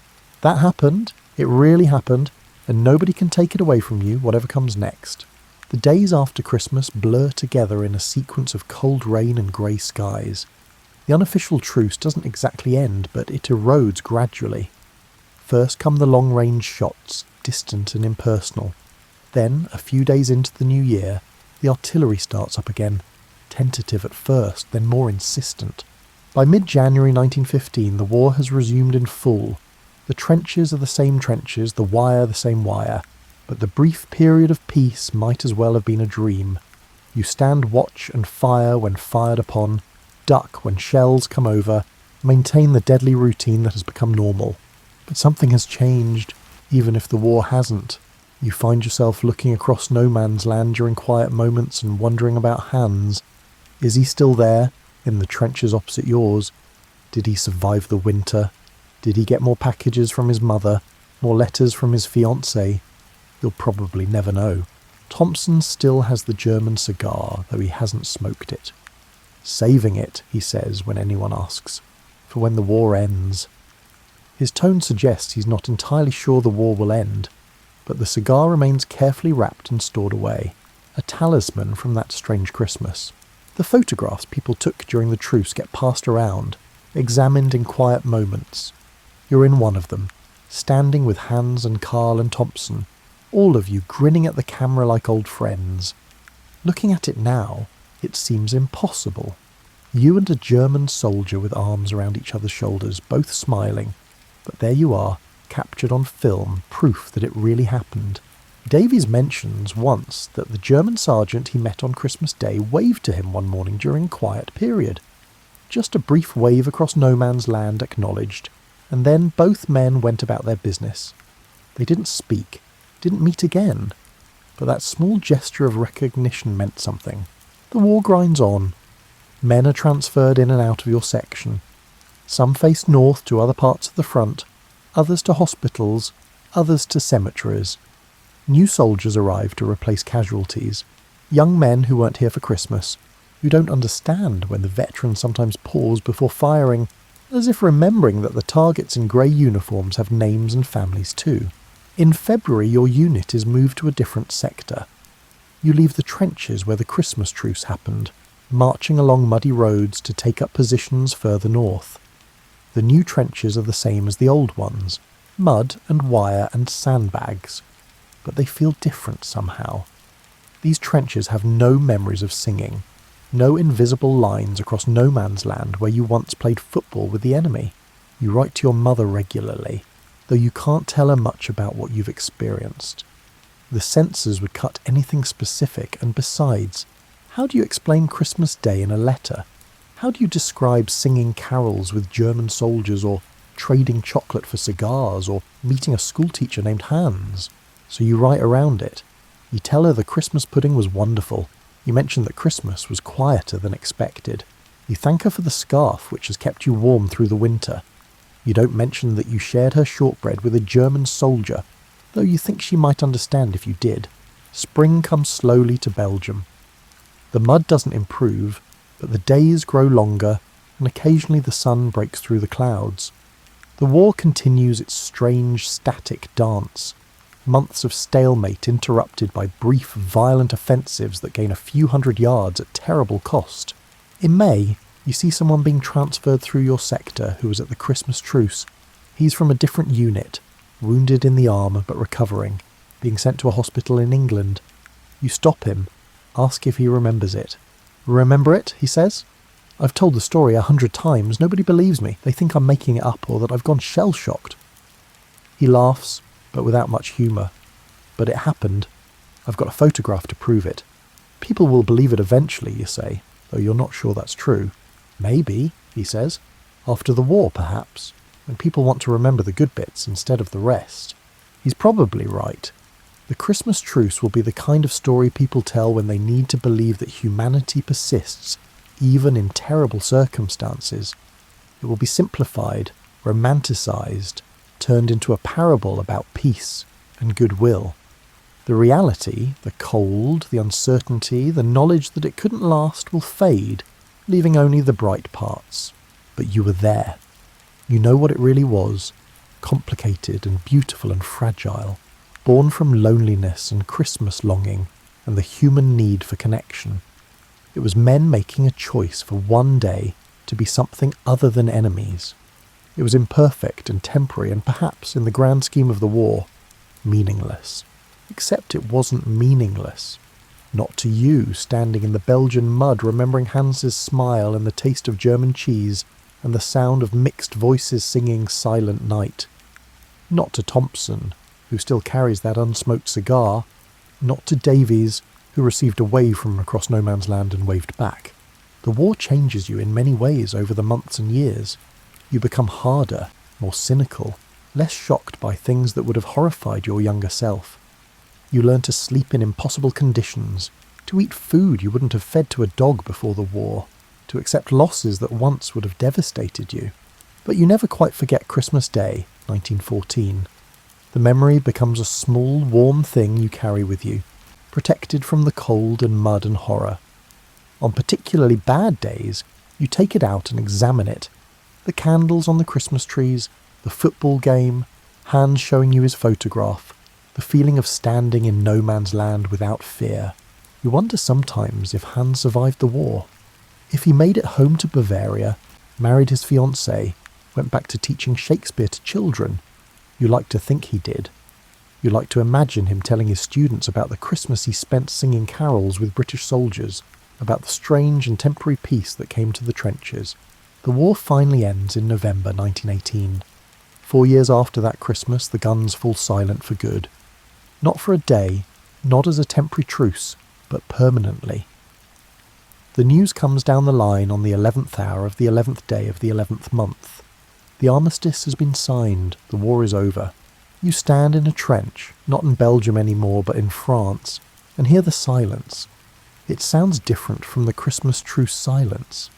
That happened, it really happened, and nobody can take it away from you, whatever comes next. The days after Christmas blur together in a sequence of cold rain and grey skies. The unofficial truce doesn't exactly end, but it erodes gradually. First come the long-range shots, distant and impersonal. Then, a few days into the new year, the artillery starts up again, tentative at first, then more insistent. By mid-January 1915, the war has resumed in full. The trenches are the same trenches, the wire the same wire, but the brief period of peace might as well have been a dream. You stand watch and fire when fired upon, duck when shells come over, maintain the deadly routine that has become normal. But something has changed, even if the war hasn't. You find yourself looking across no man's land during quiet moments and wondering about Hans. Is he still there, in the trenches opposite yours? Did he survive the winter? Did he get more packages from his mother, more letters from his fiancée? You'll probably never know. Thompson still has the German cigar, though he hasn't smoked it. Saving it, he says when anyone asks, for when the war ends. His tone suggests he's not entirely sure the war will end, but the cigar remains carefully wrapped and stored away, a talisman from that strange Christmas. The photographs people took during the truce get passed around, examined in quiet moments. You're in one of them, standing with Hans and Carl and Thompson, all of you grinning at the camera like old friends. Looking at it now, it seems impossible. You and a German soldier with arms around each other's shoulders, both smiling. But there you are, captured on film, proof that it really happened. Davies mentions once that the German sergeant he met on Christmas Day waved to him one morning during a quiet period. Just a brief wave across no man's land acknowledged, and then both men went about their business. They didn't speak, didn't meet again, but that small gesture of recognition meant something. The war grinds on. Men are transferred in and out of your section. Some face north to other parts of the front, others to hospitals, others to cemeteries. New soldiers arrive to replace casualties, young men who weren't here for Christmas, who don't understand when the veterans sometimes pause before firing, as if remembering that the targets in grey uniforms have names and families too. In February your unit is moved to a different sector. You leave the trenches where the Christmas truce happened. marching along muddy roads to take up positions further north. The new trenches are the same as the old ones, mud and wire and sandbags, but they feel different somehow. These trenches have no memories of singing, no invisible lines across no man's land where you once played football with the enemy. You write to your mother regularly, though you can't tell her much about what you've experienced. The censors would cut anything specific, and besides, how do you explain Christmas Day in a letter? How do you describe singing carols with German soldiers, or trading chocolate for cigars, or meeting a schoolteacher named Hans? So you write around it. You tell her the Christmas pudding was wonderful. You mention that Christmas was quieter than expected. You thank her for the scarf which has kept you warm through the winter. You don't mention that you shared her shortbread with a German soldier, though you think she might understand if you did. Spring comes slowly to Belgium. The mud doesn't improve, but the days grow longer, and occasionally the sun breaks through the clouds. The war continues its strange, static dance. Months of stalemate interrupted by brief, violent offensives that gain a few hundred yards at terrible cost. In May, you see someone being transferred through your sector who was at the Christmas Truce. He's from a different unit, wounded in the arm but recovering, being sent to a hospital in England. You stop him, ask if he remembers it. "Remember it?" he says. "I've told the story 100 times, nobody believes me. They think I'm making it up or that I've gone shell-shocked." He laughs, but without much humour. "But it happened. I've got a photograph to prove it. People will believe it eventually," you say, though you're not sure that's true. "Maybe," he says. "After the war, perhaps, when people want to remember the good bits instead of the rest." He's probably right. The Christmas Truce will be the kind of story people tell when they need to believe that humanity persists, even in terrible circumstances. It will be simplified, romanticised, turned into a parable about peace and goodwill. The reality, the cold, the uncertainty, the knowledge that it couldn't last will fade, leaving only the bright parts. But you were there. You know what it really was, complicated and beautiful and fragile, born from loneliness and Christmas longing and the human need for connection. It was men making a choice for one day to be something other than enemies. It was imperfect and temporary and perhaps, in the grand scheme of the war, meaningless. Except it wasn't meaningless. Not to you, standing in the Belgian mud, remembering Hans's smile and the taste of German cheese and the sound of mixed voices singing Silent Night. Not to Thompson, who still carries that unsmoked cigar. Not to Davies, who received a wave from across no man's land and waved back. The war changes you in many ways over the months and years. You become harder, more cynical, less shocked by things that would have horrified your younger self. You learn to sleep in impossible conditions, to eat food you wouldn't have fed to a dog before the war, to accept losses that once would have devastated you. But you never quite forget Christmas Day, 1914. The memory becomes a small, warm thing you carry with you, protected from the cold and mud and horror. On particularly bad days, you take it out and examine it. The candles on the Christmas trees, the football game, Hans showing you his photograph, the feeling of standing in no man's land without fear. You wonder sometimes if Hans survived the war. If he made it home to Bavaria, married his fiancée, went back to teaching Shakespeare to children. You like to think he did. You like to imagine him telling his students about the Christmas he spent singing carols with British soldiers, about the strange and temporary peace that came to the trenches. The war finally ends in November 1918. 4 years after that Christmas, the guns fall silent for good. Not for a day, not as a temporary truce, but permanently. The news comes down the line on the 11th hour of the 11th day of the 11th month. The armistice has been signed, the war is over. You stand in a trench, not in Belgium anymore, but in France, and hear the silence. It sounds different from the Christmas Truce silence.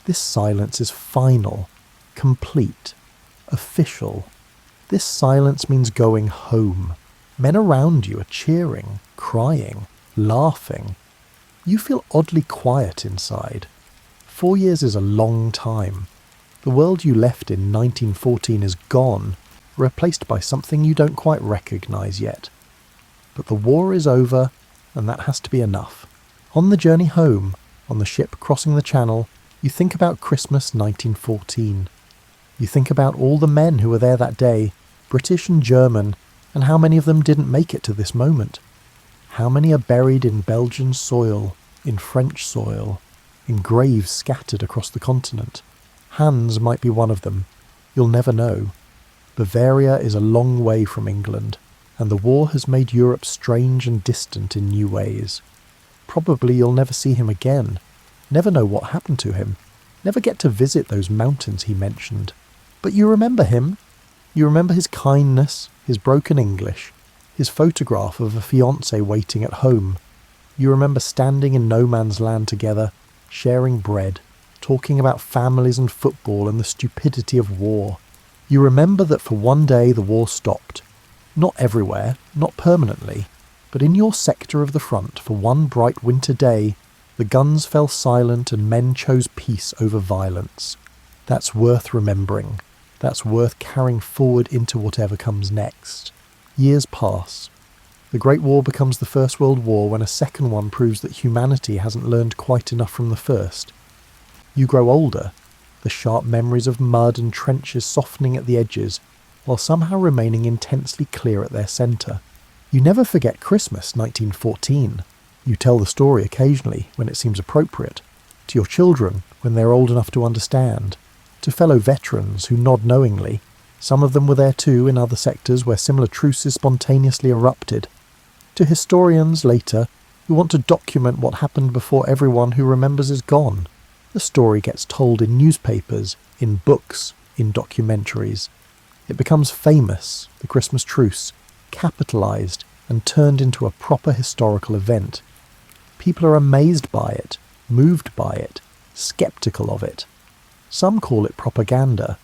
This silence is final, complete, official. This silence means going home. Men around you are cheering, crying, laughing. You feel oddly quiet inside. 4 years is a long time. The world you left in 1914 is gone, replaced by something you don't quite recognise yet. But the war is over, and that has to be enough. On the journey home, on the ship crossing the Channel, you think about Christmas 1914. You think about all the men who were there that day, British and German, and how many of them didn't make it to this moment. How many are buried in Belgian soil, in French soil, in graves scattered across the continent? Hans might be one of them. You'll never know. Bavaria is a long way from England, and the war has made Europe strange and distant in new ways. Probably you'll never see him again, never know what happened to him, never get to visit those mountains he mentioned. But you remember him. You remember his kindness, his broken English, his photograph of a fiancée waiting at home. You remember standing in no man's land together, sharing bread, talking about families and football and the stupidity of war. You remember that for one day the war stopped. Not everywhere, not permanently, but in your sector of the front for one bright winter day, the guns fell silent and men chose peace over violence. That's worth remembering. That's worth carrying forward into whatever comes next. Years pass. The Great War becomes the First World War when a second one proves that humanity hasn't learned quite enough from the first. You grow older, the sharp memories of mud and trenches softening at the edges, while somehow remaining intensely clear at their centre. You never forget Christmas 1914. You tell the story occasionally when it seems appropriate, to your children when they're old enough to understand, to fellow veterans who nod knowingly. Some of them were there too in other sectors where similar truces spontaneously erupted. To historians later who want to document what happened before everyone who remembers is gone. The story gets told in newspapers, in books, in documentaries. It becomes famous, the Christmas Truce, capitalised and turned into a proper historical event. People are amazed by it, moved by it, sceptical of it. Some call it propaganda.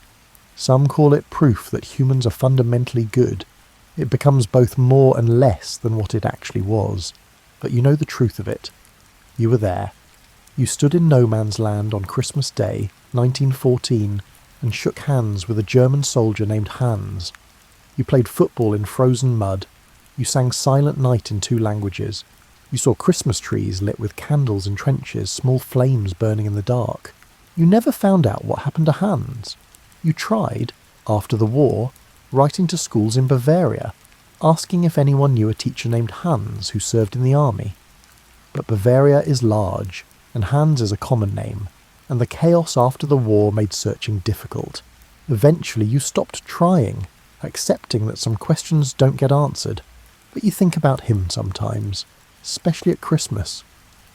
Some call it proof that humans are fundamentally good. It becomes both more and less than what it actually was. But you know the truth of it. You were there. You stood in no man's land on Christmas Day, 1914, and shook hands with a German soldier named Hans. You played football in frozen mud. You sang Silent Night in 2 languages. You saw Christmas trees lit with candles in trenches, small flames burning in the dark. You never found out what happened to Hans. You tried, after the war, writing to schools in Bavaria, asking if anyone knew a teacher named Hans who served in the army. But Bavaria is large, and Hans is a common name, and the chaos after the war made searching difficult. Eventually you stopped trying, accepting that some questions don't get answered, but you think about him sometimes, especially at Christmas,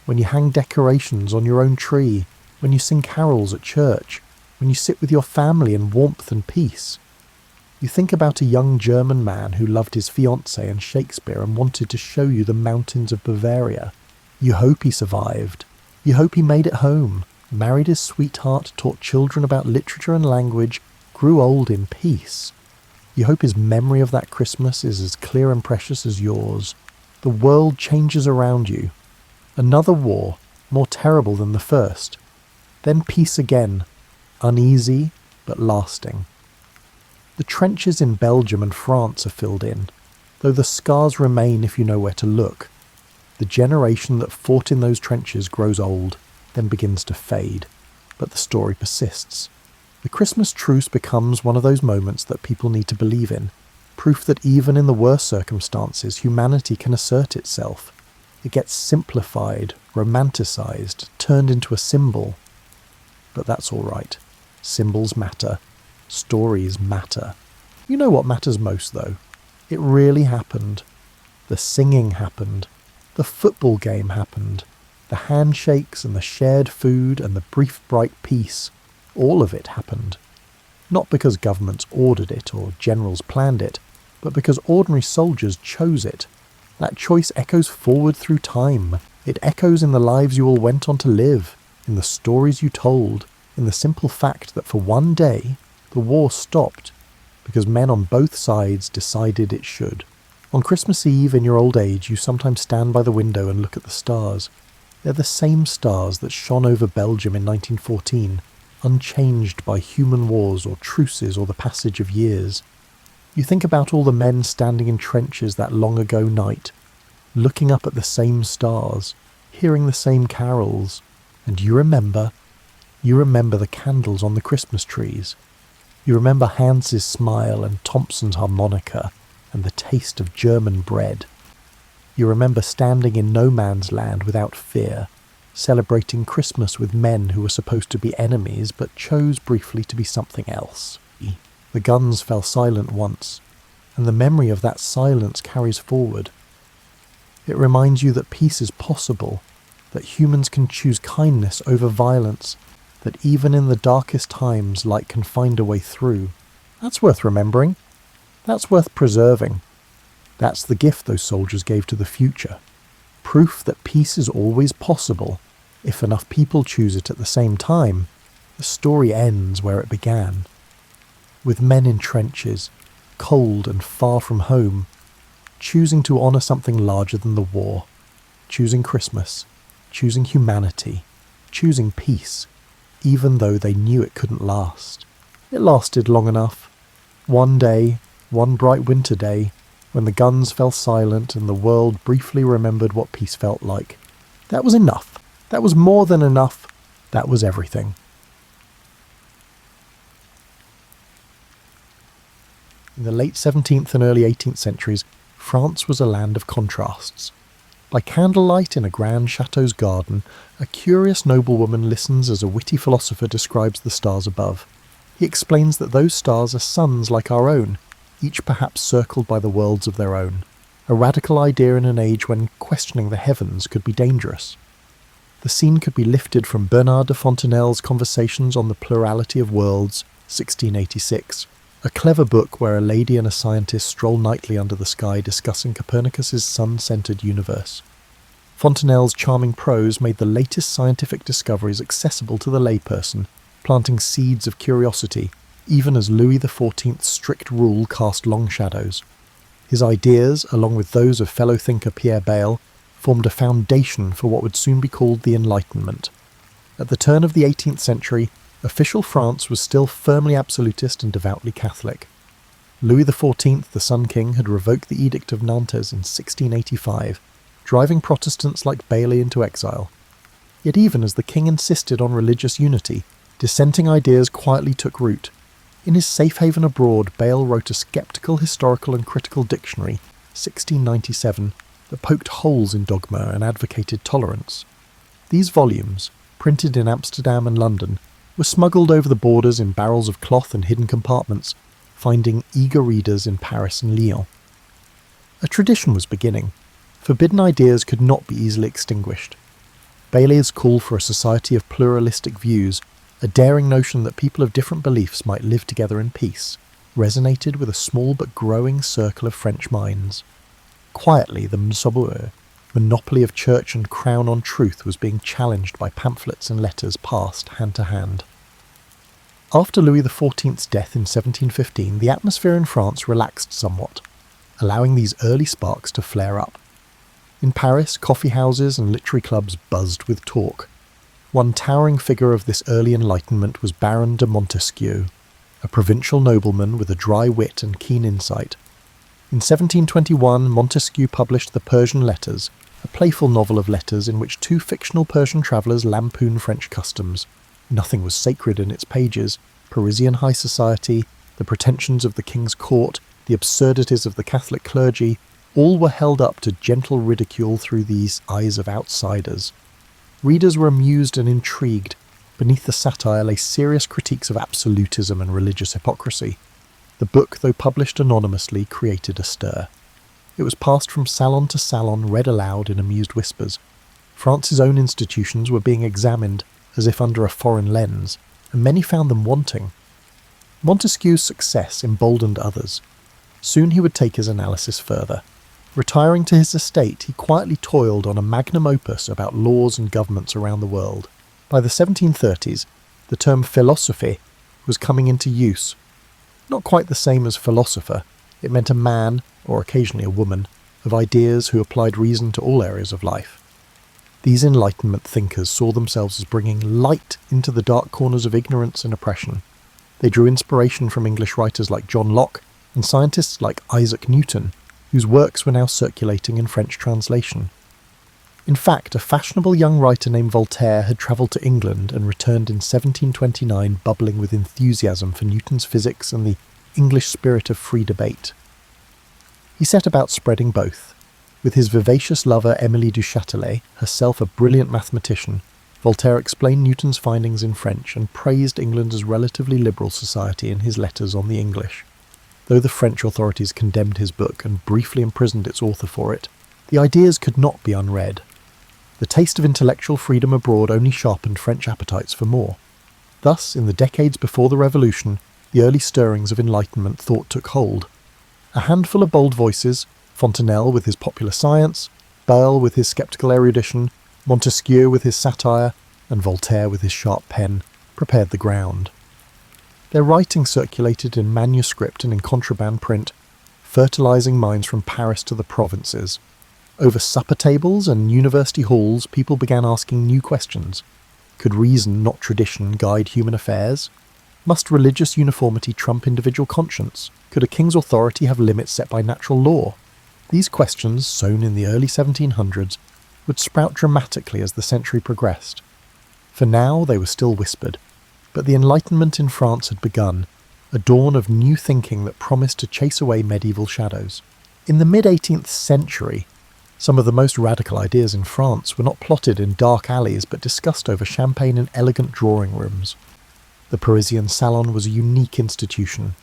when you hang decorations on your own tree, when you sing carols at church, when you sit with your family in warmth and peace. You think about a young German man who loved his fiancée and Shakespeare and wanted to show you the mountains of Bavaria. You hope he survived. You hope he made it home, married his sweetheart, taught children about literature and language, grew old in peace. You hope his memory of that Christmas is as clear and precious as yours. The world changes around you. Another war, more terrible than the first. Then peace again, uneasy but lasting. The trenches in Belgium and France are filled in, though the scars remain if you know where to look. The generation that fought in those trenches grows old, then begins to fade, but the story persists. The Christmas Truce becomes one of those moments that people need to believe in, proof that even in the worst circumstances humanity can assert itself. It gets simplified, romanticised, turned into a symbol. But that's all right. Symbols matter. Stories matter. You know what matters most, though? It really happened. The singing happened. The football game happened. The handshakes and the shared food and the brief bright peace. All of it happened. Not because governments ordered it or generals planned it, but because ordinary soldiers chose it. That choice echoes forward through time. It echoes in the lives you all went on to live, in the stories you told, in the simple fact that for one day, the war stopped, because men on both sides decided it should. On Christmas Eve in your old age, you sometimes stand by the window and look at the stars. They're the same stars that shone over Belgium in 1914, unchanged by human wars or truces or the passage of years. You think about all the men standing in trenches that long ago night, looking up at the same stars, hearing the same carols. And you remember the candles on the Christmas trees. You remember Hans's smile and Thompson's harmonica and the taste of German bread. You remember standing in no man's land without fear, celebrating Christmas with men who were supposed to be enemies but chose briefly to be something else. The guns fell silent once, and the memory of that silence carries forward. It reminds you that peace is possible, that humans can choose kindness over violence, that even in the darkest times light can find a way through. That's worth remembering. That's worth preserving. That's the gift those soldiers gave to the future. Proof that peace is always possible, if enough people choose it at the same time. The story ends where it began, with men in trenches, cold and far from home, choosing to honour something larger than the war, choosing Christmas, choosing humanity, choosing peace, even though they knew it couldn't last. It lasted long enough. One day, one bright winter day, when the guns fell silent and the world briefly remembered what peace felt like. That was enough. That was more than enough. That was everything. In the late 17th and early 18th centuries, France was a land of contrasts. By candlelight in a grand chateau's garden, a curious noblewoman listens as a witty philosopher describes the stars above. He explains that those stars are suns like our own, each perhaps circled by the worlds of their own, a radical idea in an age when questioning the heavens could be dangerous. The scene could be lifted from Bernard de Fontenelle's Conversations on the Plurality of Worlds, 1686, a clever book where a lady and a scientist stroll nightly under the sky discussing Copernicus's sun-centered universe. Fontenelle's charming prose made the latest scientific discoveries accessible to the layperson, planting seeds of curiosity, even as Louis XIV's strict rule cast long shadows. His ideas, along with those of fellow thinker Pierre Bayle, formed a foundation for what would soon be called the Enlightenment. At the turn of the 18th century, official France was still firmly absolutist and devoutly Catholic. Louis XIV, the Sun King, had revoked the Edict of Nantes in 1685, driving Protestants like Bailey into exile. Yet even as the king insisted on religious unity, dissenting ideas quietly took root. In his Safe Haven Abroad, Bayle wrote a sceptical, historical and critical dictionary, 1697, that poked holes in dogma and advocated tolerance. These volumes, printed in Amsterdam and London, were smuggled over the borders in barrels of cloth and hidden compartments, finding eager readers in Paris and Lyon. A tradition was beginning. Forbidden ideas could not be easily extinguished. Bailey's call for a society of pluralistic views, a daring notion that people of different beliefs might live together in peace, resonated with a small but growing circle of French minds. Quietly, the monopoly of church and crown on truth was being challenged by pamphlets and letters passed hand to hand. After Louis XIV's death in 1715, the atmosphere in France relaxed somewhat, allowing these early sparks to flare up. In Paris, coffee houses and literary clubs buzzed with talk. One towering figure of this early Enlightenment was Baron de Montesquieu, a provincial nobleman with a dry wit and keen insight. In 1721, Montesquieu published The Persian Letters, a playful novel of letters in which two fictional Persian travellers lampoon French customs. Nothing was sacred in its pages. Parisian high society, the pretensions of the king's court, the absurdities of the Catholic clergy, all were held up to gentle ridicule through these eyes of outsiders. Readers were amused and intrigued. Beneath the satire lay serious critiques of absolutism and religious hypocrisy. The book, though published anonymously, created a stir. It was passed from salon to salon, read aloud in amused whispers. France's own institutions were being examined as if under a foreign lens, and many found them wanting. Montesquieu's success emboldened others. Soon he would take his analysis further. Retiring to his estate, he quietly toiled on a magnum opus about laws and governments around the world. By the 1730s, the term philosophy was coming into use. Not quite the same as philosopher, it meant a man, or occasionally a woman, of ideas who applied reason to all areas of life. These Enlightenment thinkers saw themselves as bringing light into the dark corners of ignorance and oppression. They drew inspiration from English writers like John Locke and scientists like Isaac Newton, whose works were now circulating in French translation. In fact, a fashionable young writer named Voltaire had travelled to England and returned in 1729 bubbling with enthusiasm for Newton's physics and the English spirit of free debate. He set about spreading both. With his vivacious lover Émilie du Châtelet, herself a brilliant mathematician, Voltaire explained Newton's findings in French and praised England's relatively liberal society in his letters on the English. Though the French authorities condemned his book and briefly imprisoned its author for it, the ideas could not be unread. The taste of intellectual freedom abroad only sharpened French appetites for more. Thus, in the decades before the Revolution, the early stirrings of Enlightenment thought took hold. A handful of bold voices, Fontenelle with his popular science, Bayle with his sceptical erudition, Montesquieu with his satire, and Voltaire with his sharp pen, prepared the ground. Their writing circulated in manuscript and in contraband print, fertilising minds from Paris to the provinces. Over supper tables and university halls, people began asking new questions. Could reason, not tradition, guide human affairs? Must religious uniformity trump individual conscience? Could a king's authority have limits set by natural law? These questions, sown in the early 1700s, would sprout dramatically as the century progressed. For now they were still whispered, but the Enlightenment in France had begun, a dawn of new thinking that promised to chase away medieval shadows. In the mid-18th century, some of the most radical ideas in France were not plotted in dark alleys but discussed over champagne in elegant drawing rooms. The Parisian salon was a unique institution,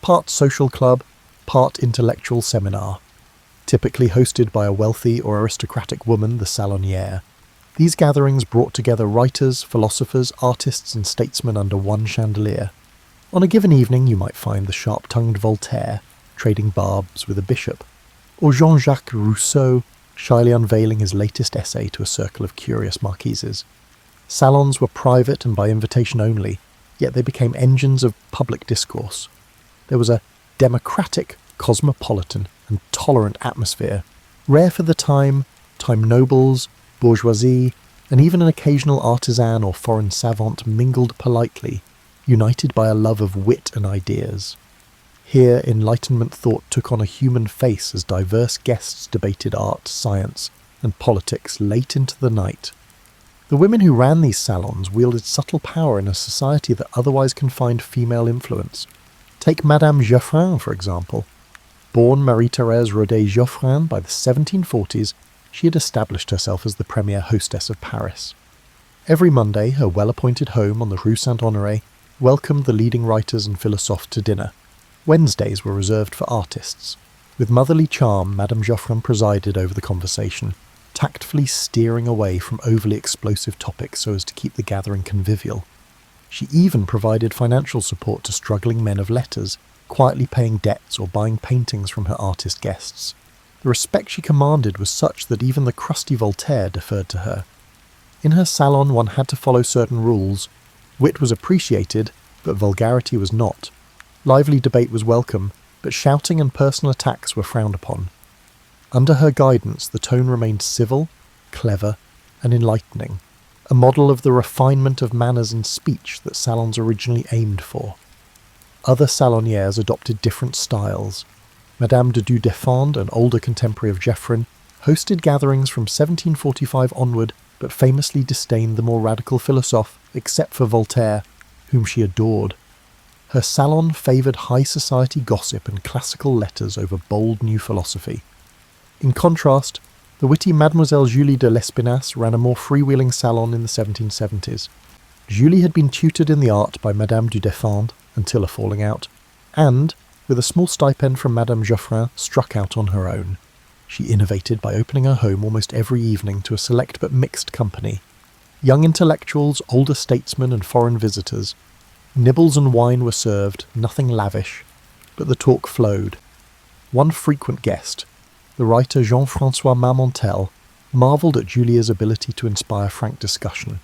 part social club, part intellectual seminar, typically hosted by a wealthy or aristocratic woman, the salonière. These gatherings brought together writers, philosophers, artists and statesmen under one chandelier. On a given evening you might find the sharp-tongued Voltaire trading barbs with a bishop, or Jean-Jacques Rousseau shyly unveiling his latest essay to a circle of curious marquises. Salons were private and by invitation only, yet they became engines of public discourse. There was a democratic, cosmopolitan and tolerant atmosphere, rare for the time nobles, bourgeoisie, and even an occasional artisan or foreign savant mingled politely, united by a love of wit and ideas. Here Enlightenment thought took on a human face as diverse guests debated art, science, and politics late into the night. The women who ran these salons wielded subtle power in a society that otherwise confined female influence. Take Madame Geoffrin, for example. Born Marie-Thérèse Rodet-Geoffrin by the 1740s, she had established herself as the premier hostess of Paris. Every Monday, her well-appointed home on the Rue Saint-Honoré welcomed the leading writers and philosophes to dinner. Wednesdays were reserved for artists. With motherly charm, Madame Geoffrin presided over the conversation, tactfully steering away from overly explosive topics so as to keep the gathering convivial. She even provided financial support to struggling men of letters, quietly paying debts or buying paintings from her artist guests. The respect she commanded was such that even the crusty Voltaire deferred to her. In her salon one had to follow certain rules. Wit was appreciated, but vulgarity was not. Lively debate was welcome, but shouting and personal attacks were frowned upon. Under her guidance the tone remained civil, clever, and enlightening, a model of the refinement of manners and speech that salons originally aimed for. Other salonières adopted different styles. Madame de Dudefand, an older contemporary of Geoffrin, hosted gatherings from 1745 onward, but famously disdained the more radical philosophe, except for Voltaire, whom she adored. Her salon favoured high society gossip and classical letters over bold new philosophy. In contrast, the witty Mademoiselle Julie de Lespinasse ran a more freewheeling salon in the 1770s. Julie had been tutored in the art by Madame du Deffand until a falling out, and, with a small stipend from Madame Geoffrin, struck out on her own. She innovated by opening her home almost every evening to a select but mixed company. Young intellectuals, older statesmen and foreign visitors. Nibbles and wine were served, nothing lavish, but the talk flowed. One frequent guest, the writer Jean-François Marmontel, marvelled at Julia's ability to inspire frank discussion.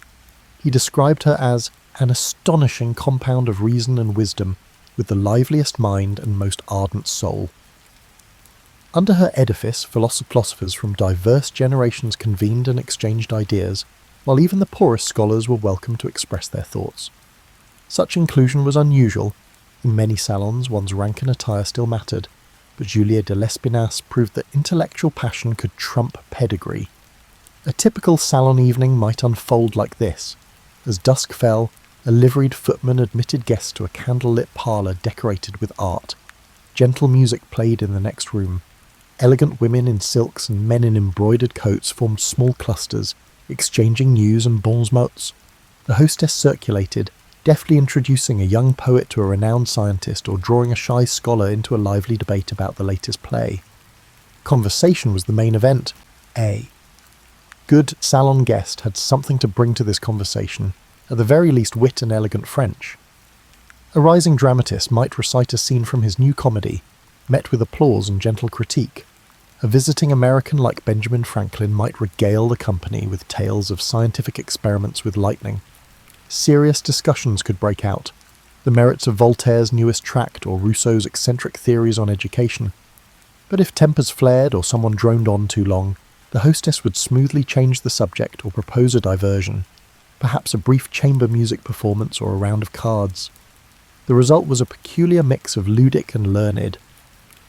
He described her as an astonishing compound of reason and wisdom, with the liveliest mind and most ardent soul. Under her edifice, philosophers from diverse generations convened and exchanged ideas, while even the poorest scholars were welcome to express their thoughts. Such inclusion was unusual. In many salons, one's rank and attire still mattered, but Julia de Lespinasse proved that intellectual passion could trump pedigree. A typical salon evening might unfold like this. As dusk fell, a liveried footman admitted guests to a candlelit parlour decorated with art. Gentle music played in the next room. Elegant women in silks and men in embroidered coats formed small clusters, exchanging news and bons mots. The hostess circulated, deftly introducing a young poet to a renowned scientist or drawing a shy scholar into a lively debate about the latest play. Conversation was the main event. A good salon guest had something to bring to this conversation, at the very least wit and elegant French. A rising dramatist might recite a scene from his new comedy, met with applause and gentle critique. A visiting American like Benjamin Franklin might regale the company with tales of scientific experiments with lightning. Serious discussions could break out, the merits of Voltaire's newest tract or Rousseau's eccentric theories on education. But if tempers flared or someone droned on too long, the hostess would smoothly change the subject or propose a diversion, perhaps a brief chamber music performance or a round of cards. The result was a peculiar mix of ludic and learned.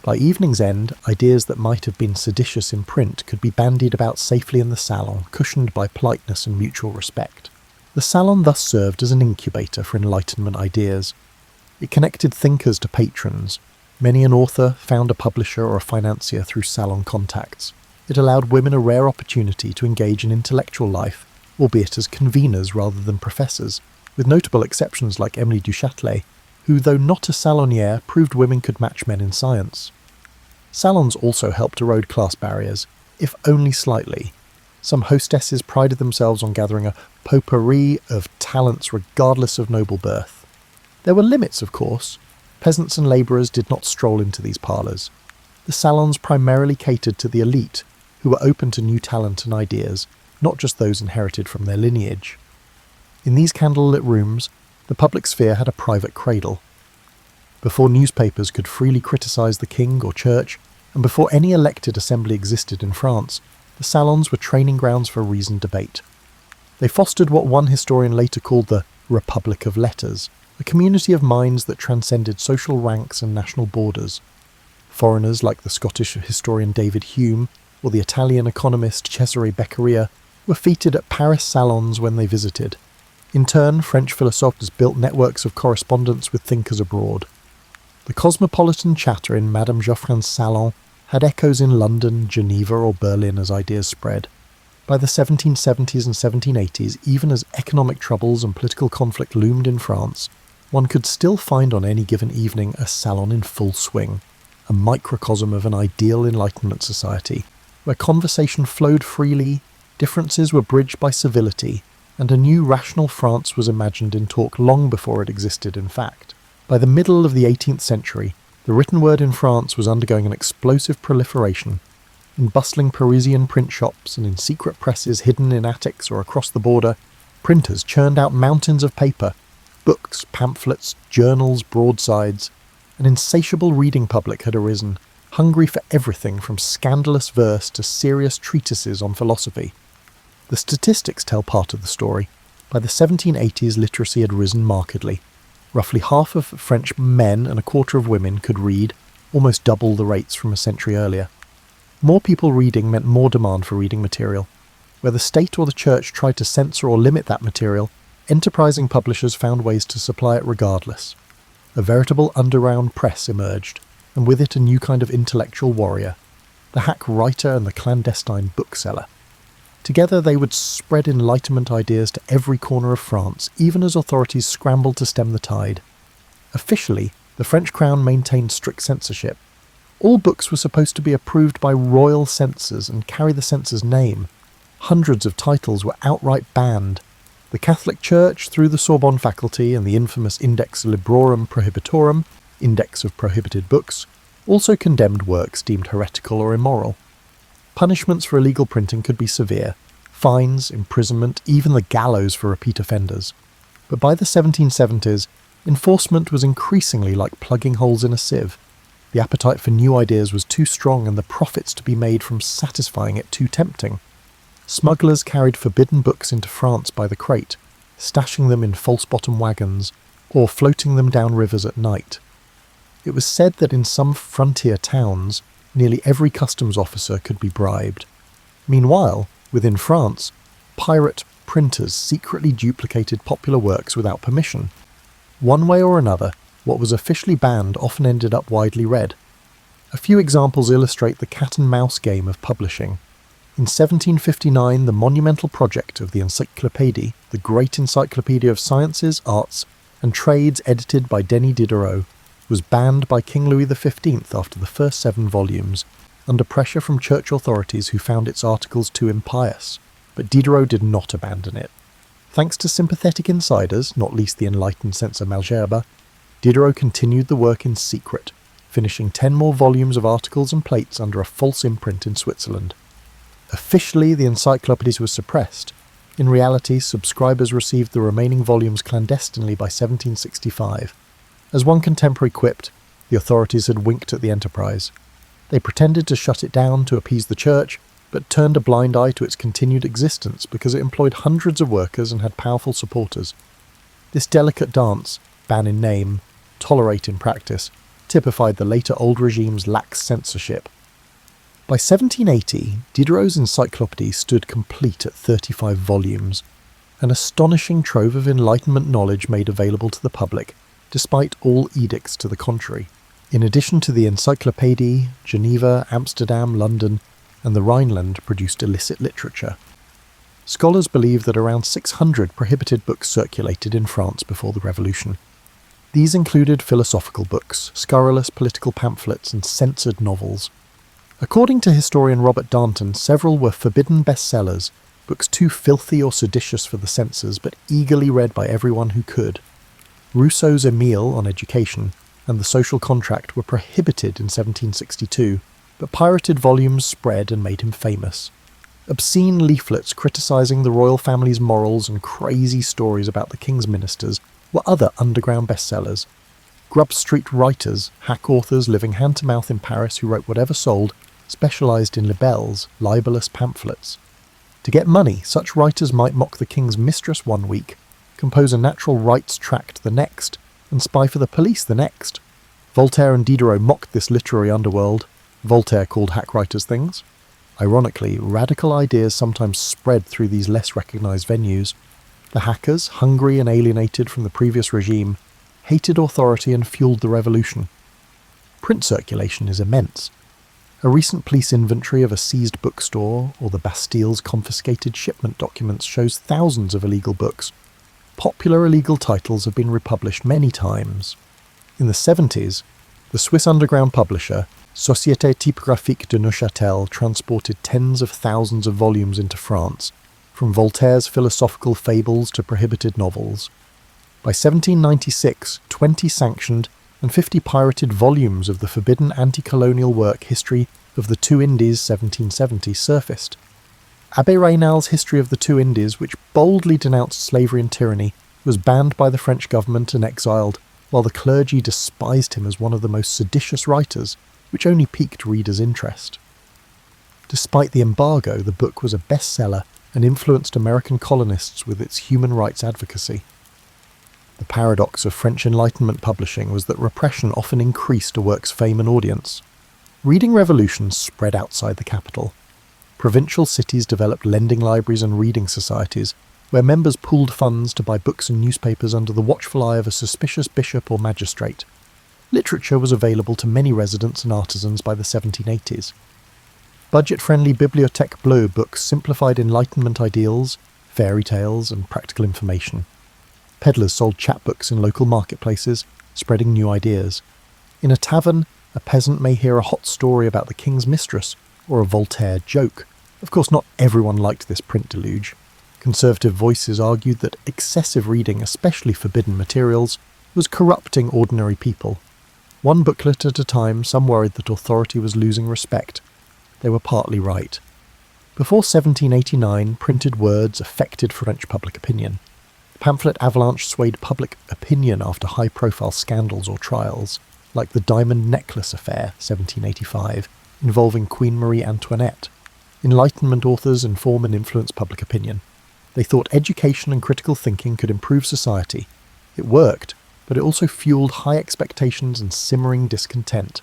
By evening's end, ideas that might have been seditious in print could be bandied about safely in the salon, cushioned by politeness and mutual respect. The salon thus served as an incubator for Enlightenment ideas. It connected thinkers to patrons. Many an author found a publisher or a financier through salon contacts. It allowed women a rare opportunity to engage in intellectual life, albeit as conveners rather than professors, with notable exceptions like Emily du Châtelet, who, though not a salonière, proved women could match men in science. Salons also helped erode class barriers, if only slightly. Some hostesses prided themselves on gathering a potpourri of talents regardless of noble birth. There were limits, of course. Peasants and labourers did not stroll into these parlours. The salons primarily catered to the elite, who were open to new talent and ideas, not just those inherited from their lineage. In these candlelit rooms, the public sphere had a private cradle. Before newspapers could freely criticise the king or church, and before any elected assembly existed in France, the salons were training grounds for reasoned debate. They fostered what one historian later called the Republic of Letters, a community of minds that transcended social ranks and national borders. Foreigners like the Scottish historian David Hume or the Italian economist Cesare Beccaria were feted at Paris salons when they visited. In turn, French philosophers built networks of correspondence with thinkers abroad. The cosmopolitan chatter in Madame Geoffrin's salon had echoes in London, Geneva or Berlin as ideas spread. By the 1770s and 1780s, even as economic troubles and political conflict loomed in France, one could still find on any given evening a salon in full swing, a microcosm of an ideal Enlightenment society, where conversation flowed freely, differences were bridged by civility, and a new rational France was imagined in talk long before it existed in fact. By the middle of the 18th century, the written word in France was undergoing an explosive proliferation. In bustling Parisian print shops and in secret presses hidden in attics or across the border, printers churned out mountains of paper, books, pamphlets, journals, broadsides. An insatiable reading public had arisen, hungry for everything from scandalous verse to serious treatises on philosophy. The statistics tell part of the story. By the 1780s, literacy had risen markedly. Roughly half of French men and a quarter of women could read, almost double the rates from a century earlier. More people reading meant more demand for reading material. Where the state or the church tried to censor or limit that material, enterprising publishers found ways to supply it regardless. A veritable underground press emerged, and with it a new kind of intellectual warrior, the hack writer and the clandestine bookseller. Together they would spread Enlightenment ideas to every corner of France, even as authorities scrambled to stem the tide. Officially, the French crown maintained strict censorship. All books were supposed to be approved by royal censors and carry the censor's name. Hundreds of titles were outright banned. The Catholic Church, through the Sorbonne faculty and the infamous Index Librorum Prohibitorum, Index of Prohibited Books, also condemned works deemed heretical or immoral. Punishments for illegal printing could be severe: fines, imprisonment, even the gallows for repeat offenders. But by the 1770s, enforcement was increasingly like plugging holes in a sieve. The appetite for new ideas was too strong and the profits to be made from satisfying it too tempting. Smugglers carried forbidden books into France by the crate, stashing them in false-bottom wagons, or floating them down rivers at night. It was said that in some frontier towns, nearly every customs officer could be bribed. Meanwhile, Within France, pirate printers secretly duplicated popular works without permission. One way or another, what was officially banned often ended up widely read. A few examples illustrate the cat-and-mouse game of publishing. In 1759, the monumental project of the Encyclopédie, the great encyclopedia of sciences, arts, and trades edited by Denis Diderot, was banned by King Louis XV after the first 7 volumes, under pressure from church authorities who found its articles too impious. But Diderot did not abandon it. Thanks to sympathetic insiders, not least the enlightened censor Malgerbe, Diderot continued the work in secret, finishing 10 more volumes of articles and plates under a false imprint in Switzerland. Officially, the encyclopedies was suppressed. In reality, subscribers received the remaining volumes clandestinely by 1765. As one contemporary quipped, the authorities had winked at the enterprise. They pretended to shut it down to appease the church, but turned a blind eye to its continued existence because it employed hundreds of workers and had powerful supporters. This delicate dance, ban in name, tolerate in practice, typified the later old regime's lax censorship. By 1780, Diderot's encyclopédie stood complete at 35 volumes, an astonishing trove of Enlightenment knowledge made available to the public, despite all edicts to the contrary. In addition to the Encyclopédie, Geneva, Amsterdam, London, and the Rhineland produced illicit literature. Scholars believe that around 600 prohibited books circulated in France before the Revolution. These included philosophical books, scurrilous political pamphlets, and censored novels. According to historian Robert Darnton, several were forbidden bestsellers, books too filthy or seditious for the censors, but eagerly read by everyone who could. Rousseau's Emile on education and the social contract were prohibited in 1762, but pirated volumes spread and made him famous. Obscene leaflets criticising the royal family's morals and crazy stories about the king's ministers were other underground bestsellers. Grub Street writers, hack authors living hand-to-mouth in Paris who wrote whatever sold, specialised in libelles, libellous pamphlets. To get money, such writers might mock the king's mistress one week, compose a natural rights tract the next, and spy for the police the next. Voltaire and Diderot mocked this literary underworld. Voltaire called hack writers things. Ironically, radical ideas sometimes spread through these less recognised venues. The hackers, hungry and alienated from the previous regime, hated authority and fueled the revolution. Print circulation is immense. A recent police inventory of a seized bookstore or the Bastille's confiscated shipment documents shows thousands of illegal books. Popular illegal titles have been republished many times. In the 70s, the Swiss underground publisher, Société Typographique de Neuchâtel, transported tens of thousands of volumes into France, from Voltaire's philosophical fables to prohibited novels. By 1796, 20 sanctioned and 50 pirated volumes of the forbidden anti-colonial work History of the Two Indies 1770 surfaced. Abbé Raynal's History of the Two Indies, which boldly denounced slavery and tyranny, was banned by the French government and exiled, while the clergy despised him as one of the most seditious writers, which only piqued readers' interest. Despite the embargo, the book was a bestseller and influenced American colonists with its human rights advocacy. The paradox of French Enlightenment publishing was that repression often increased a work's fame and audience. Reading revolutions spread outside the capital. Provincial cities developed lending libraries and reading societies, where members pooled funds to buy books and newspapers under the watchful eye of a suspicious bishop or magistrate. Literature was available to many residents and artisans by the 1780s. Budget-friendly Bibliothèque Bleue books simplified Enlightenment ideals, fairy tales, and practical information. Peddlers sold chapbooks in local marketplaces, spreading new ideas. In a tavern, a peasant may hear a hot story about the king's mistress, or a Voltaire joke. Of course, not everyone liked this print deluge. Conservative voices argued that excessive reading, especially forbidden materials, was corrupting ordinary people. One booklet at a time, some worried that authority was losing respect. They were partly right. Before 1789, printed words affected French public opinion. The pamphlet avalanche swayed public opinion after high-profile scandals or trials, like the Diamond Necklace Affair, 1785, involving Queen Marie Antoinette. Enlightenment authors inform and influence public opinion. They thought education and critical thinking could improve society. It worked, but it also fueled high expectations and simmering discontent.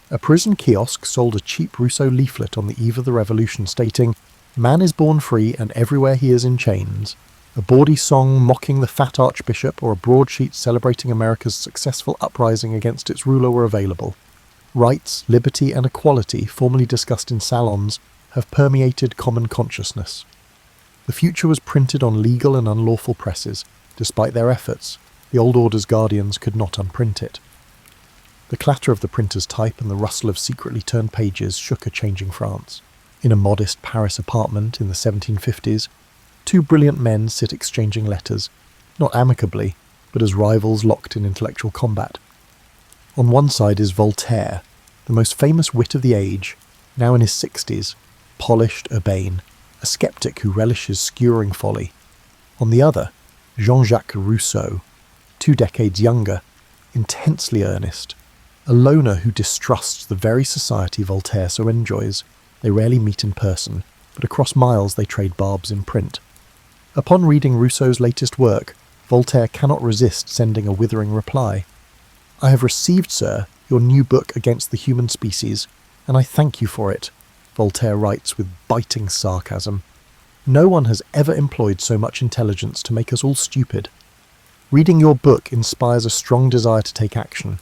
A prison kiosk sold a cheap Rousseau leaflet on the eve of the revolution stating, Man is born free and everywhere he is in chains. A bawdy song mocking the fat archbishop or a broadsheet celebrating America's successful uprising against its ruler were available. Rights, liberty and equality, formerly discussed in salons, have permeated common consciousness. The future was printed on legal and unlawful presses. Despite their efforts, the old order's guardians could not unprint it. The clatter of the printer's type and the rustle of secretly turned pages shook a changing France. In a modest Paris apartment in the 1750s, two brilliant men sit exchanging letters, not amicably, but as rivals locked in intellectual combat. On one side is Voltaire, the most famous wit of the age, now in his 60s, polished, urbane, a skeptic who relishes skewering folly. On the other, Jean-Jacques Rousseau, 2 decades younger, intensely earnest, a loner who distrusts the very society Voltaire so enjoys. They rarely meet in person, but across miles they trade barbs in print. Upon reading Rousseau's latest work, Voltaire cannot resist sending a withering reply. "I have received, sir, your new book against the human species, and I thank you for it," Voltaire writes with biting sarcasm. "No one has ever employed so much intelligence to make us all stupid. Reading your book inspires a strong desire to take action."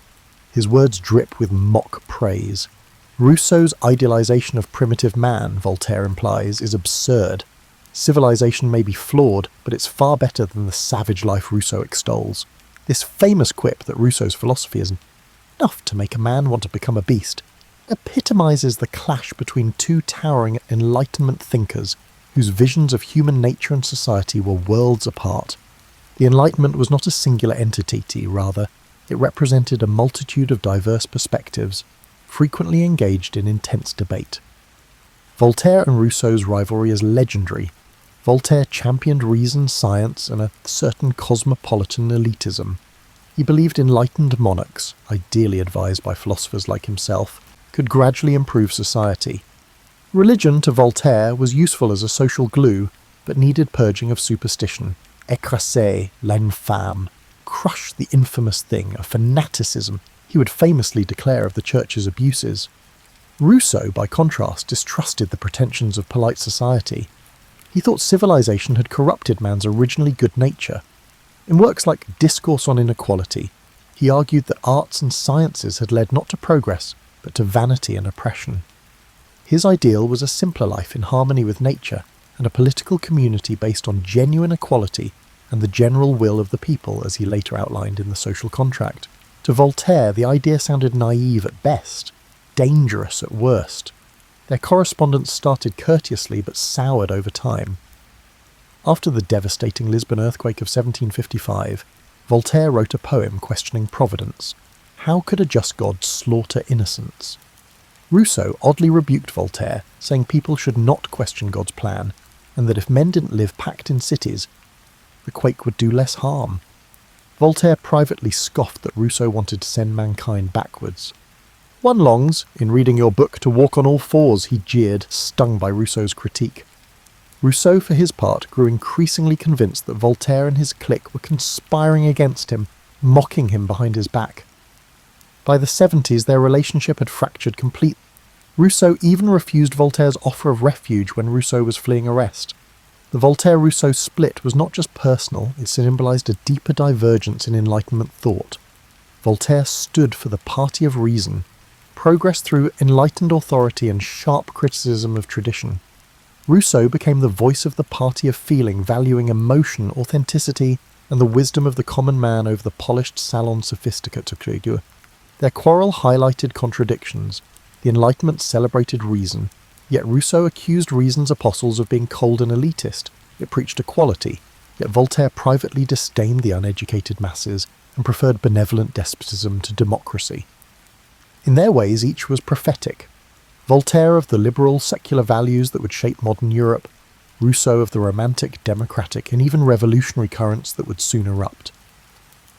His words drip with mock praise. Rousseau's idealization of primitive man, Voltaire implies, is absurd. Civilization may be flawed, but it's far better than the savage life Rousseau extols. This famous quip that Rousseau's philosophy is enough to make a man want to become a beast epitomizes the clash between two towering Enlightenment thinkers whose visions of human nature and society were worlds apart. The Enlightenment was not a singular entity, rather, it represented a multitude of diverse perspectives, frequently engaged in intense debate. Voltaire and Rousseau's rivalry is legendary. Voltaire championed reason, science, and a certain cosmopolitan elitism. He believed enlightened monarchs, ideally advised by philosophers like himself, could gradually improve society. Religion, to Voltaire, was useful as a social glue, but needed purging of superstition. Écraser l'infâme, crush the infamous thing, a fanaticism he would famously declare of the Church's abuses. Rousseau, by contrast, distrusted the pretensions of polite society. He thought civilization had corrupted man's originally good nature. In works like Discourse on Inequality, he argued that arts and sciences had led not to progress, but to vanity and oppression. His ideal was a simpler life in harmony with nature, and a political community based on genuine equality and the general will of the people, as he later outlined in the Social Contract. To Voltaire, the idea sounded naive at best, dangerous at worst. Their correspondence started courteously but soured over time. After the devastating Lisbon earthquake of 1755, Voltaire wrote a poem questioning providence. How could a just God slaughter innocents? Rousseau oddly rebuked Voltaire, saying people should not question God's plan, and that if men didn't live packed in cities, the quake would do less harm. Voltaire privately scoffed that Rousseau wanted to send mankind backwards. "One longs, in reading your book, to walk on all fours," he jeered, stung by Rousseau's critique. Rousseau, for his part, grew increasingly convinced that Voltaire and his clique were conspiring against him, mocking him behind his back. By the 70s, their relationship had fractured completely. Rousseau even refused Voltaire's offer of refuge when Rousseau was fleeing arrest. The Voltaire-Rousseau split was not just personal, it symbolised a deeper divergence in Enlightenment thought. Voltaire stood for the party of reason, progress through enlightened authority and sharp criticism of tradition. Rousseau became the voice of the party of feeling, valuing emotion, authenticity, and the wisdom of the common man over the polished salon sophisticate of Crédeux. Their quarrel highlighted contradictions. The Enlightenment celebrated reason, yet Rousseau accused reason's apostles of being cold and elitist. It preached equality, yet Voltaire privately disdained the uneducated masses and preferred benevolent despotism to democracy. In their ways, each was prophetic. Voltaire of the liberal, secular values that would shape modern Europe, Rousseau of the romantic, democratic, and even revolutionary currents that would soon erupt.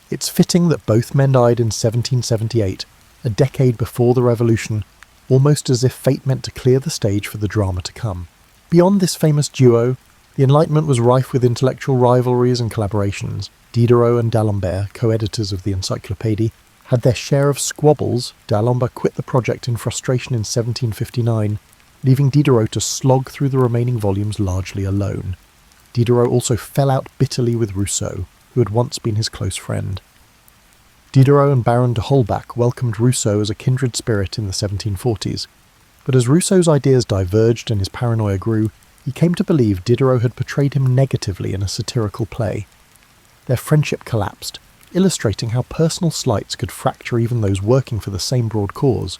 It's fitting that both men died in 1778, a decade before the Revolution, almost as if fate meant to clear the stage for the drama to come. Beyond this famous duo, the Enlightenment was rife with intellectual rivalries and collaborations. Diderot and D'Alembert, co-editors of the Encyclopédie, had their share of squabbles. D'Alembert quit the project in frustration in 1759, leaving Diderot to slog through the remaining volumes largely alone. Diderot also fell out bitterly with Rousseau, who had once been his close friend. Diderot and Baron de Holbach welcomed Rousseau as a kindred spirit in the 1740s, but as Rousseau's ideas diverged and his paranoia grew, he came to believe Diderot had portrayed him negatively in a satirical play. Their friendship collapsed, illustrating how personal slights could fracture even those working for the same broad cause.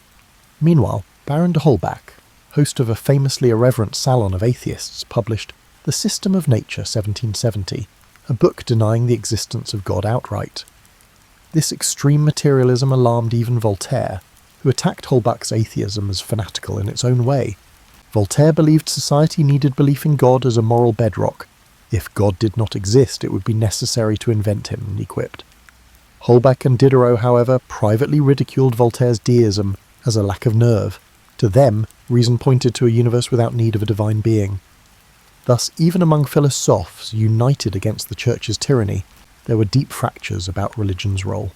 Meanwhile, Baron de Holbach, host of a famously irreverent salon of atheists, published The System of Nature 1770, a book denying the existence of God outright. This extreme materialism alarmed even Voltaire, who attacked Holbach's atheism as fanatical in its own way. Voltaire believed society needed belief in God as a moral bedrock. If God did not exist, it would be necessary to invent him, he quipped. Holbach and Diderot, however, privately ridiculed Voltaire's deism as a lack of nerve. To them, reason pointed to a universe without need of a divine being. Thus, even among philosophes united against the Church's tyranny, there were deep fractures about religion's role.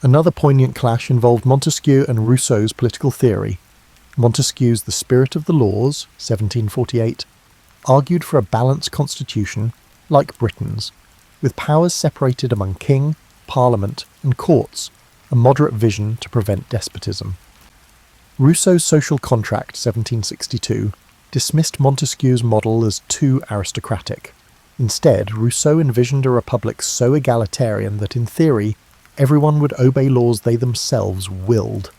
Another poignant clash involved Montesquieu and Rousseau's political theory. Montesquieu's The Spirit of the Laws, 1748, argued for a balanced constitution, like Britain's, with powers separated among king, parliament, and courts, a moderate vision to prevent despotism. Rousseau's Social Contract, 1762, dismissed Montesquieu's model as too aristocratic. Instead, Rousseau envisioned a republic so egalitarian that, in theory, everyone would obey laws they themselves willed.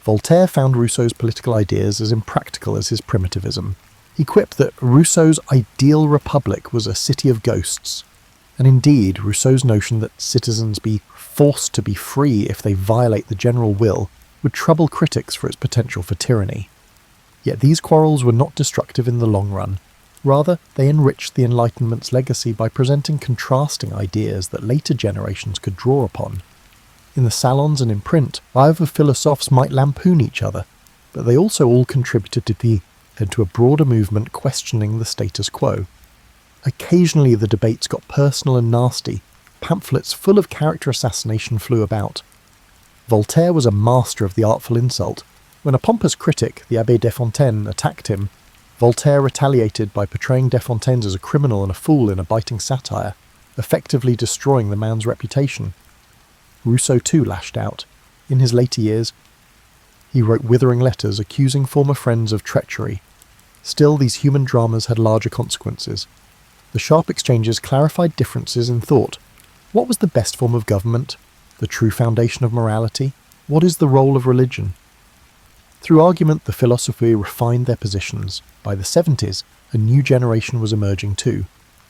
Voltaire found Rousseau's political ideas as impractical as his primitivism. He quipped that Rousseau's ideal republic was a city of ghosts, and indeed Rousseau's notion that citizens be forced to be free if they violate the general will would trouble critics for its potential for tyranny. Yet these quarrels were not destructive in the long run. Rather, they enriched the Enlightenment's legacy by presenting contrasting ideas that later generations could draw upon. In the salons and in print, rival philosophers might lampoon each other, but they also all contributed to a broader movement questioning the status quo. Occasionally the debates got personal and nasty. Pamphlets full of character assassination flew about. Voltaire was a master of the artful insult. When a pompous critic, the Abbé Desfontaines, attacked him, Voltaire retaliated by portraying Desfontaines as a criminal and a fool in a biting satire, effectively destroying the man's reputation. Rousseau too lashed out. In his later years, he wrote withering letters accusing former friends of treachery. Still, these human dramas had larger consequences. The sharp exchanges clarified differences in thought. What was the best form of government? The true foundation of morality? What is the role of religion? Through argument, the philosophy refined their positions. By the 70s, a new generation was emerging too.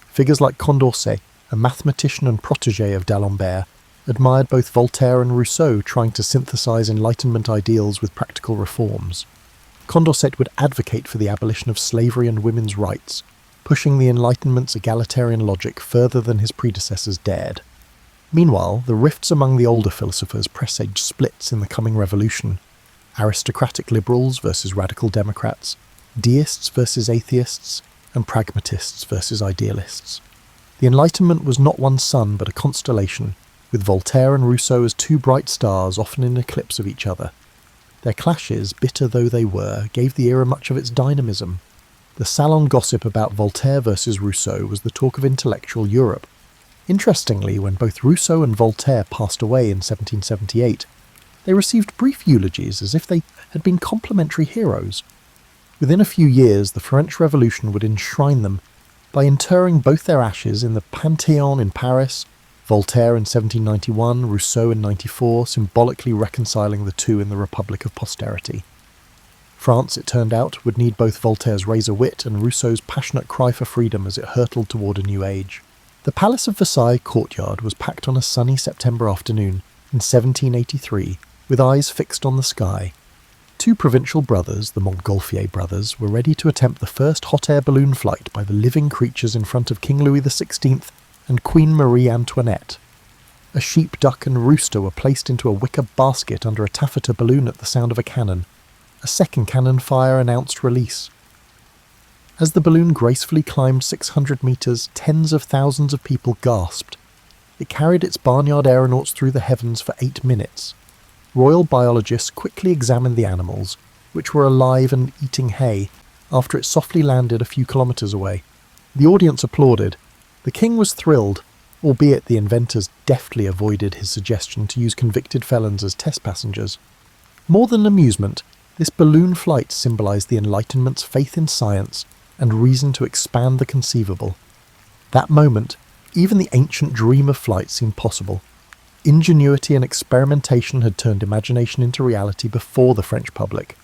Figures like Condorcet, a mathematician and protégé of d'Alembert, admired both Voltaire and Rousseau trying to synthesize Enlightenment ideals with practical reforms. Condorcet would advocate for the abolition of slavery and women's rights, pushing the Enlightenment's egalitarian logic further than his predecessors dared. Meanwhile, the rifts among the older philosophers presaged splits in the coming revolution. Aristocratic liberals versus radical democrats, deists versus atheists, and pragmatists versus idealists. The Enlightenment was not one sun but a constellation, with Voltaire and Rousseau as two bright stars often in eclipse of each other. Their clashes, bitter though they were, gave the era much of its dynamism. The salon gossip about Voltaire versus Rousseau was the talk of intellectual Europe. Interestingly, when both Rousseau and Voltaire passed away in 1778, they received brief eulogies as if they had been complementary heroes. Within a few years, the French Revolution would enshrine them by interring both their ashes in the Panthéon in Paris, Voltaire in 1791, Rousseau in 94, symbolically reconciling the two in the Republic of Posterity. France, it turned out, would need both Voltaire's razor wit and Rousseau's passionate cry for freedom as it hurtled toward a new age. The Palace of Versailles courtyard was packed on a sunny September afternoon in 1783, with eyes fixed on the sky. Two provincial brothers, the Montgolfier brothers, were ready to attempt the first hot air balloon flight by the living creatures in front of King Louis XVI and Queen Marie Antoinette. A sheep, duck and rooster were placed into a wicker basket under a taffeta balloon at the sound of a cannon. A second cannon fire announced release. As the balloon gracefully climbed 600 metres, tens of thousands of people gasped. It carried its barnyard aeronauts through the heavens for 8 minutes. Royal biologists quickly examined the animals, which were alive and eating hay, after it softly landed a few kilometres away. The audience applauded. The king was thrilled, albeit the inventors deftly avoided his suggestion to use convicted felons as test passengers. More than amusement, this balloon flight symbolised the Enlightenment's faith in science and reason to expand the conceivable. That moment, even the ancient dream of flight seemed possible. Ingenuity and experimentation had turned imagination into reality before the French public.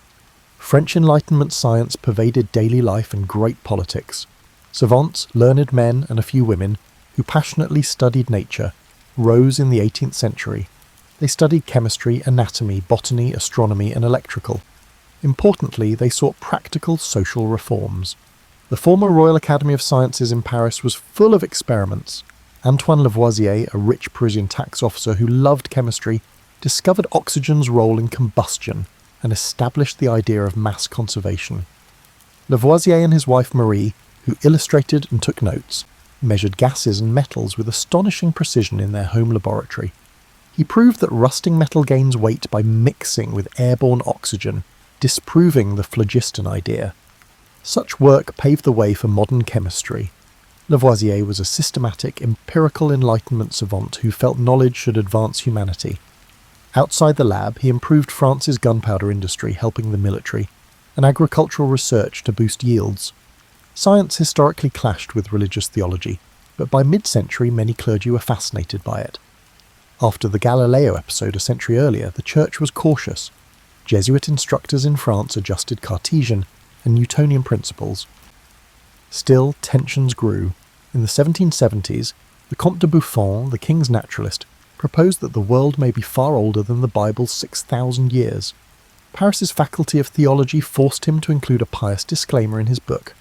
French Enlightenment science pervaded daily life and great politics. Savants, learned men, and a few women, who passionately studied nature, rose in the 18th century. They studied chemistry, anatomy, botany, astronomy, and electrical. Importantly, they sought practical social reforms. The former Royal Academy of Sciences in Paris was full of experiments. Antoine Lavoisier, a rich Parisian tax officer who loved chemistry, discovered oxygen's role in combustion and established the idea of mass conservation. Lavoisier and his wife Marie, who illustrated and took notes, measured gases and metals with astonishing precision in their home laboratory. He proved that rusting metal gains weight by mixing with airborne oxygen, disproving the phlogiston idea. Such work paved the way for modern chemistry. Lavoisier was a systematic, empirical Enlightenment savant who felt knowledge should advance humanity. Outside the lab, he improved France's gunpowder industry, helping the military, and agricultural research to boost yields. Science historically clashed with religious theology, but by mid-century many clergy were fascinated by it. After the Galileo episode a century earlier, the Church was cautious. Jesuit instructors in France adjusted Cartesian and Newtonian principles. Still, tensions grew. In the 1770s, the Comte de Buffon, the king's naturalist, proposed that the world may be far older than the Bible's 6,000 years. Paris's Faculty of Theology forced him to include a pious disclaimer in his book.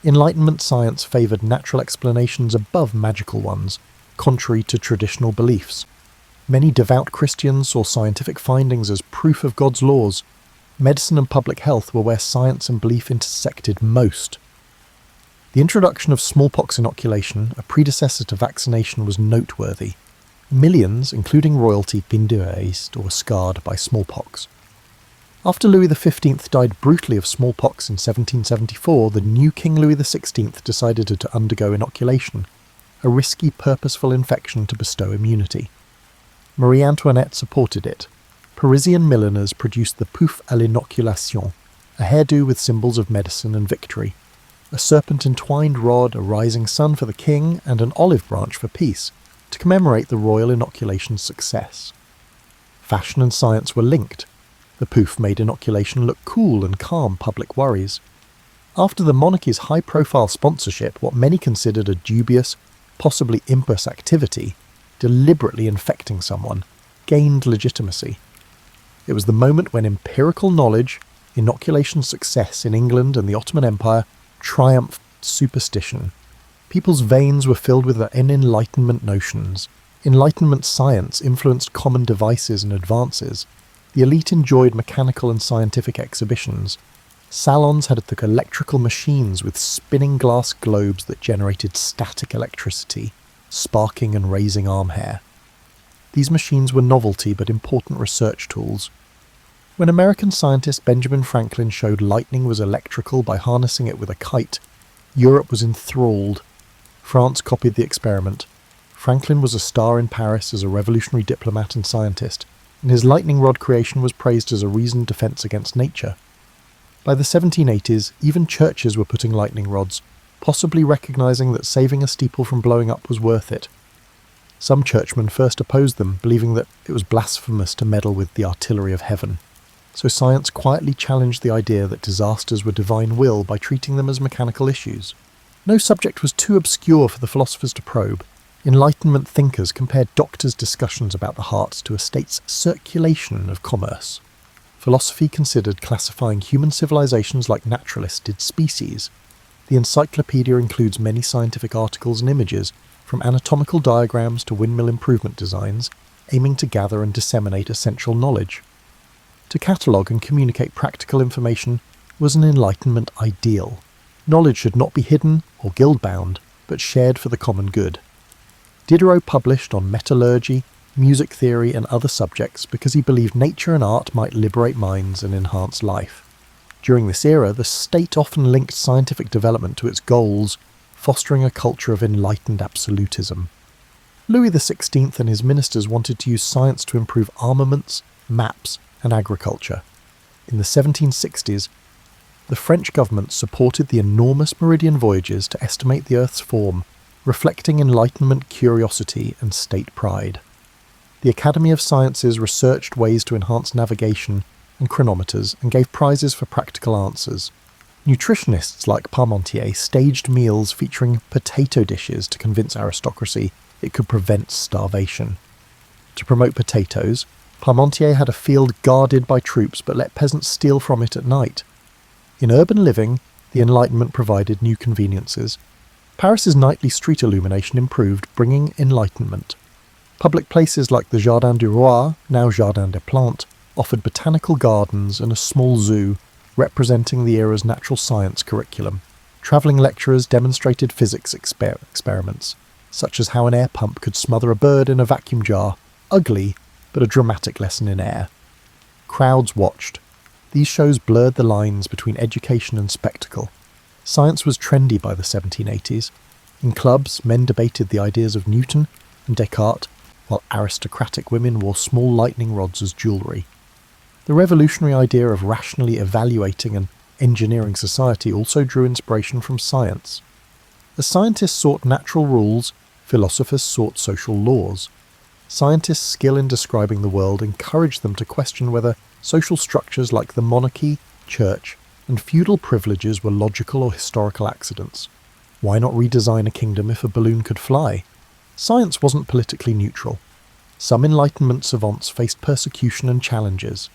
Enlightenment science favoured natural explanations above magical ones, contrary to traditional beliefs. Many devout Christians saw scientific findings as proof of God's laws. Medicine and public health were where science and belief intersected most. The introduction of smallpox inoculation, a predecessor to vaccination, was noteworthy. Millions, including royalty, pindurized or were scarred by smallpox. After Louis XV died brutally of smallpox in 1774, the new King Louis XVI decided to undergo inoculation, a risky, purposeful infection to bestow immunity. Marie Antoinette supported it. Parisian milliners produced the pouf à l'inoculation, a hairdo with symbols of medicine and victory, a serpent-entwined rod, a rising sun for the king, and an olive branch for peace, to commemorate the royal inoculation's success. Fashion and science were linked. The pouf made inoculation look cool and calm public worries. After the monarchy's high-profile sponsorship, what many considered a dubious, possibly impious activity, deliberately infecting someone, gained legitimacy. It was the moment when empirical knowledge, inoculation success in England and the Ottoman Empire, triumphed superstition. People's veins were filled with Enlightenment notions. Enlightenment science influenced common devices and advances. The elite enjoyed mechanical and scientific exhibitions. Salons had electrical machines with spinning glass globes that generated static electricity, sparking and raising arm hair. These machines were novelty but important research tools. When American scientist Benjamin Franklin showed lightning was electrical by harnessing it with a kite, Europe was enthralled. France copied the experiment. Franklin was a star in Paris as a revolutionary diplomat and scientist, and his lightning rod creation was praised as a reasoned defence against nature. By the 1780s, even churches were putting lightning rods, possibly recognising that saving a steeple from blowing up was worth it. Some churchmen first opposed them, believing that it was blasphemous to meddle with the artillery of heaven. So science quietly challenged the idea that disasters were divine will by treating them as mechanical issues. No subject was too obscure for the philosophers to probe. Enlightenment thinkers compared doctors' discussions about the heart to a state's circulation of commerce. Philosophy considered classifying human civilizations like naturalists did species. The encyclopedia includes many scientific articles and images, from anatomical diagrams to windmill improvement designs, aiming to gather and disseminate essential knowledge. To catalogue and communicate practical information was an Enlightenment ideal. Knowledge should not be hidden or guild-bound, but shared for the common good. Diderot published on metallurgy, music theory and other subjects because he believed nature and art might liberate minds and enhance life. During this era, the state often linked scientific development to its goals, fostering a culture of enlightened absolutism. Louis XVI and his ministers wanted to use science to improve armaments, maps, and agriculture. In the 1760s, the French government supported the enormous meridian voyages to estimate the Earth's form, reflecting Enlightenment curiosity and state pride. The Academy of Sciences researched ways to enhance navigation and chronometers and gave prizes for practical answers. Nutritionists like Parmentier staged meals featuring potato dishes to convince aristocracy it could prevent starvation. To promote potatoes, Parmentier had a field guarded by troops but let peasants steal from it at night. In urban living, the Enlightenment provided new conveniences. Paris's nightly street illumination improved, bringing enlightenment. Public places like the Jardin du Roi, now Jardin des Plantes, offered botanical gardens and a small zoo, representing the era's natural science curriculum. Travelling lecturers demonstrated physics experiments, such as how an air pump could smother a bird in a vacuum jar, ugly, but a dramatic lesson in air. Crowds watched. These shows blurred the lines between education and spectacle. Science was trendy by the 1780s. In clubs, men debated the ideas of Newton and Descartes, while aristocratic women wore small lightning rods as jewellery. The revolutionary idea of rationally evaluating and engineering society also drew inspiration from science. As scientists sought natural rules, philosophers sought social laws. Scientists' skill in describing the world encouraged them to question whether social structures like the monarchy, church, and feudal privileges were logical or historical accidents. Why not redesign a kingdom if a balloon could fly? Science wasn't politically neutral. Some Enlightenment savants faced persecution and challenges.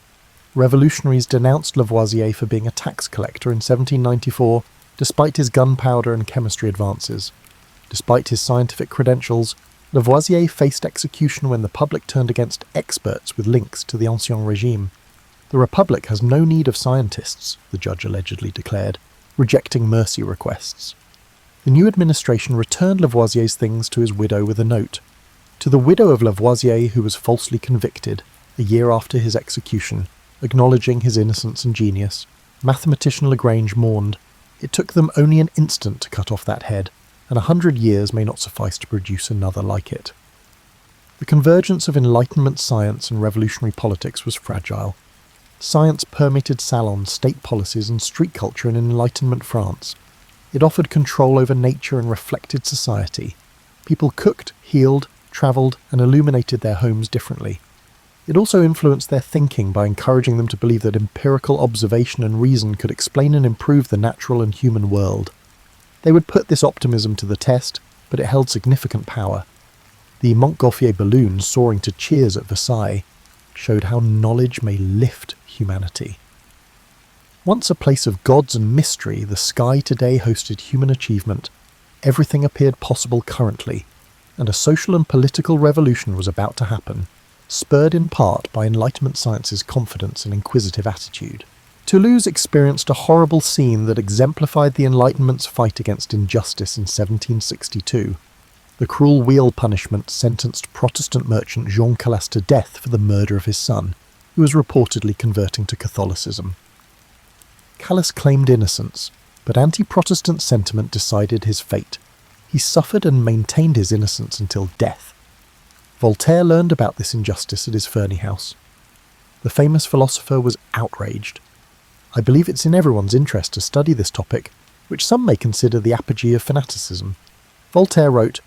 Revolutionaries denounced Lavoisier for being a tax collector in 1794, despite his gunpowder and chemistry advances. Despite his scientific credentials, Lavoisier faced execution when the public turned against experts with links to the Ancien Régime. The Republic has no need of scientists, the judge allegedly declared, rejecting mercy requests. The new administration returned Lavoisier's things to his widow with a note. To the widow of Lavoisier, who was falsely convicted, a year after his execution, acknowledging his innocence and genius, mathematician Lagrange mourned, "It took them only an instant to cut off that head, and 100 years may not suffice to produce another like it." The convergence of Enlightenment science and revolutionary politics was fragile. Science permeated salons, state policies, and street culture in Enlightenment France. It offered control over nature and reflected society. People cooked, healed, travelled, and illuminated their homes differently. It also influenced their thinking by encouraging them to believe that empirical observation and reason could explain and improve the natural and human world. They would put this optimism to the test, but it held significant power. The Montgolfier balloon soaring to cheers at Versailles showed how knowledge may lift humanity. Once a place of gods and mystery, the sky today hosted human achievement. Everything appeared possible currently, and a social and political revolution was about to happen, spurred in part by Enlightenment science's confidence and inquisitive attitude. Toulouse experienced a horrible scene that exemplified the Enlightenment's fight against injustice in 1762. The cruel wheel punishment sentenced Protestant merchant Jean Calas to death for the murder of his son, who was reportedly converting to Catholicism. Calas claimed innocence, but anti-Protestant sentiment decided his fate. He suffered and maintained his innocence until death. Voltaire learned about this injustice at his Ferney house. The famous philosopher was outraged. I believe it's in everyone's interest to study this topic, which some may consider the apogee of fanaticism. Voltaire wrote,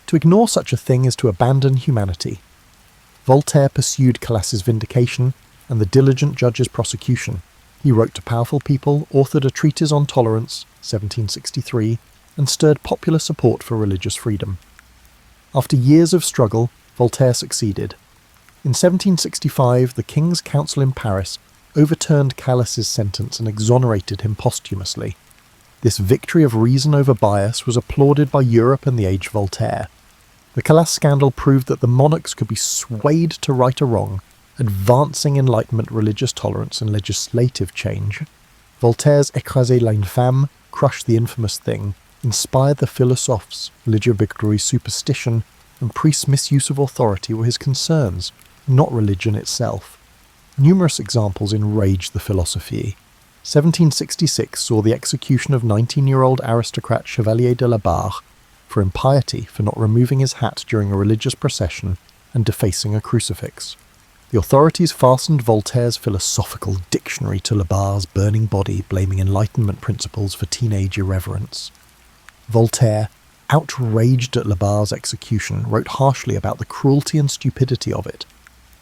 "To ignore such a thing is to abandon humanity." Voltaire pursued Calas's vindication and the diligent judge's prosecution. He wrote to powerful people, authored a treatise on tolerance, 1763, and stirred popular support for religious freedom. After years of struggle, Voltaire succeeded. In 1765, the King's Council in Paris overturned Calas's sentence and exonerated him posthumously. This victory of reason over bias was applauded by Europe and the age of Voltaire. The Calas scandal proved that the monarchs could be swayed to right a wrong, advancing Enlightenment religious tolerance and legislative change. Voltaire's "Écraser l'infâme," crush the infamous thing, inspired the philosophes. Religieux Victory's superstition and priests' misuse of authority were his concerns, not religion itself. Numerous examples enraged the philosophie. 1766 saw the execution of 19-year-old aristocrat Chevalier de la Barre for impiety for not removing his hat during a religious procession and defacing a crucifix. The authorities fastened Voltaire's philosophical dictionary to La Barre's burning body, blaming Enlightenment principles for teenage irreverence. Voltaire, outraged at La Barre's execution, wrote harshly about the cruelty and stupidity of it.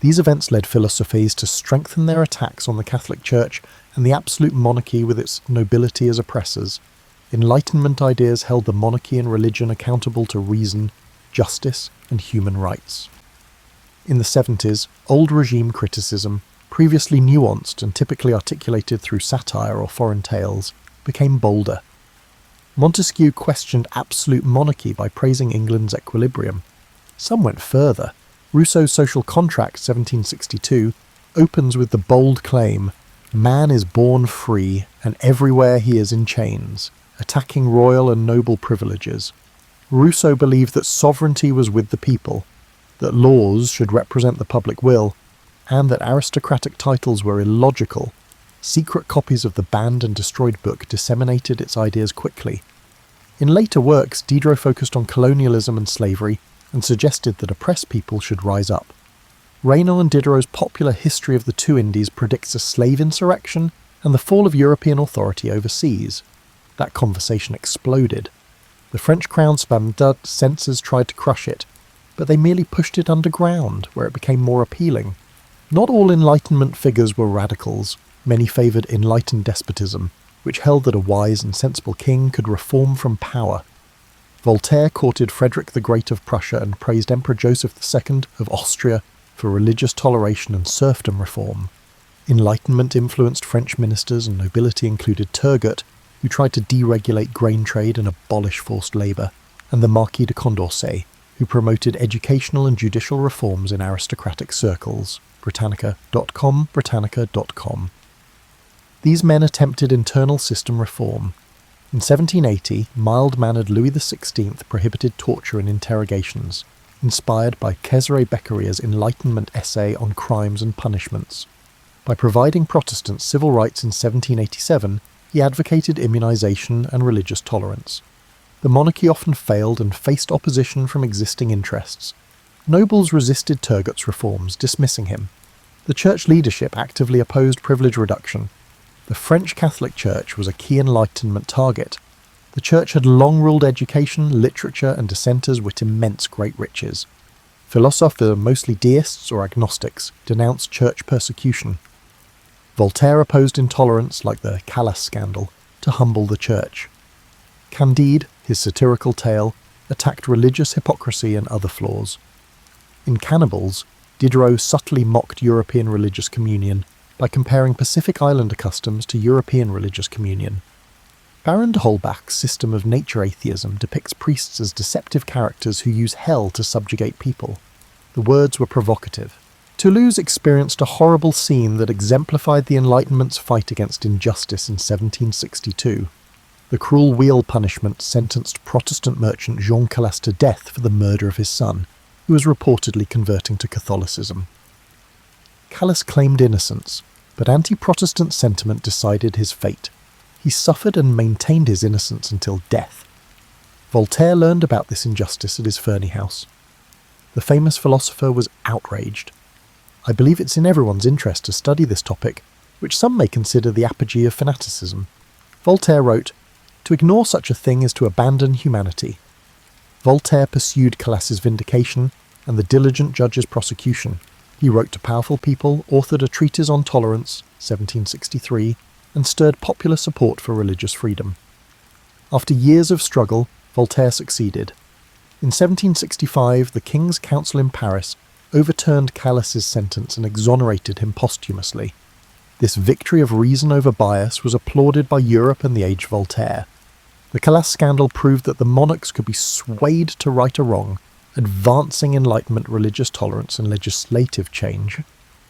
These events led philosophers to strengthen their attacks on the Catholic Church and the absolute monarchy with its nobility as oppressors. Enlightenment ideas held the monarchy and religion accountable to reason, justice, and human rights. In the 70s, old regime criticism, previously nuanced and typically articulated through satire or foreign tales, became bolder. Montesquieu questioned absolute monarchy by praising England's equilibrium. Some went further. Rousseau's Social Contract, 1762, opens with the bold claim, "Man is born free, and everywhere he is in chains," attacking royal and noble privileges. Rousseau believed that sovereignty was with the people, that laws should represent the public will, and that aristocratic titles were illogical. Secret copies of the banned and destroyed book disseminated its ideas quickly. In later works, Diderot focused on colonialism and slavery and suggested that oppressed people should rise up. Raynal and Diderot's popular History of the Two Indies predicts a slave insurrection and the fall of European authority overseas. That conversation exploded. The French crown spam censors tried to crush it, but they merely pushed it underground, where it became more appealing. Not all Enlightenment figures were radicals. Many favoured enlightened despotism, which held that a wise and sensible king could reform from power. Voltaire courted Frederick the Great of Prussia and praised Emperor Joseph II of Austria for religious toleration and serfdom reform. Enlightenment influenced French ministers, and nobility included Turgot, who tried to deregulate grain trade and abolish forced labour, and the Marquis de Condorcet, who promoted educational and judicial reforms in aristocratic circles. Britannica.com. These men attempted internal system reform. In 1780, mild-mannered Louis XVI prohibited torture and interrogations, inspired by Cesare Beccaria's Enlightenment essay on crimes and punishments. By providing Protestants civil rights in 1787, he advocated immunization and religious tolerance. The monarchy often failed and faced opposition from existing interests. Nobles resisted Turgot's reforms, dismissing him. The church leadership actively opposed privilege reduction. The French Catholic Church was a key Enlightenment target. The church had long ruled education, literature, and dissenters with immense great riches. Philosophers, mostly deists or agnostics, denounced church persecution. Voltaire opposed intolerance, like the Calas scandal, to humble the church. Candide, his satirical tale, attacked religious hypocrisy and other flaws. In Cannibals, Diderot subtly mocked European religious communion by comparing Pacific Islander customs to European religious communion. Baron de Holbach's system of nature atheism depicts priests as deceptive characters who use hell to subjugate people. The words were provocative. Toulouse experienced a horrible scene that exemplified the Enlightenment's fight against injustice in 1762. The cruel wheel punishment sentenced Protestant merchant Jean Calas to death for the murder of his son, who was reportedly converting to Catholicism. Calas claimed innocence, but anti-Protestant sentiment decided his fate. He suffered and maintained his innocence until death. Voltaire learned about this injustice at his Ferney house. The famous philosopher was outraged. I believe it's in everyone's interest to study this topic, which some may consider the apogee of fanaticism. Voltaire wrote, "To ignore such a thing is to abandon humanity." Voltaire pursued Calas's vindication and the diligent judge's prosecution. He wrote to powerful people, authored a treatise on tolerance, 1763, and stirred popular support for religious freedom. After years of struggle, Voltaire succeeded. In 1765, the King's Council in Paris overturned Calas's sentence and exonerated him posthumously. This victory of reason over bias was applauded by Europe and the age Voltaire. The Calas scandal proved that the monarchs could be swayed to right a wrong, advancing Enlightenment religious tolerance and legislative change.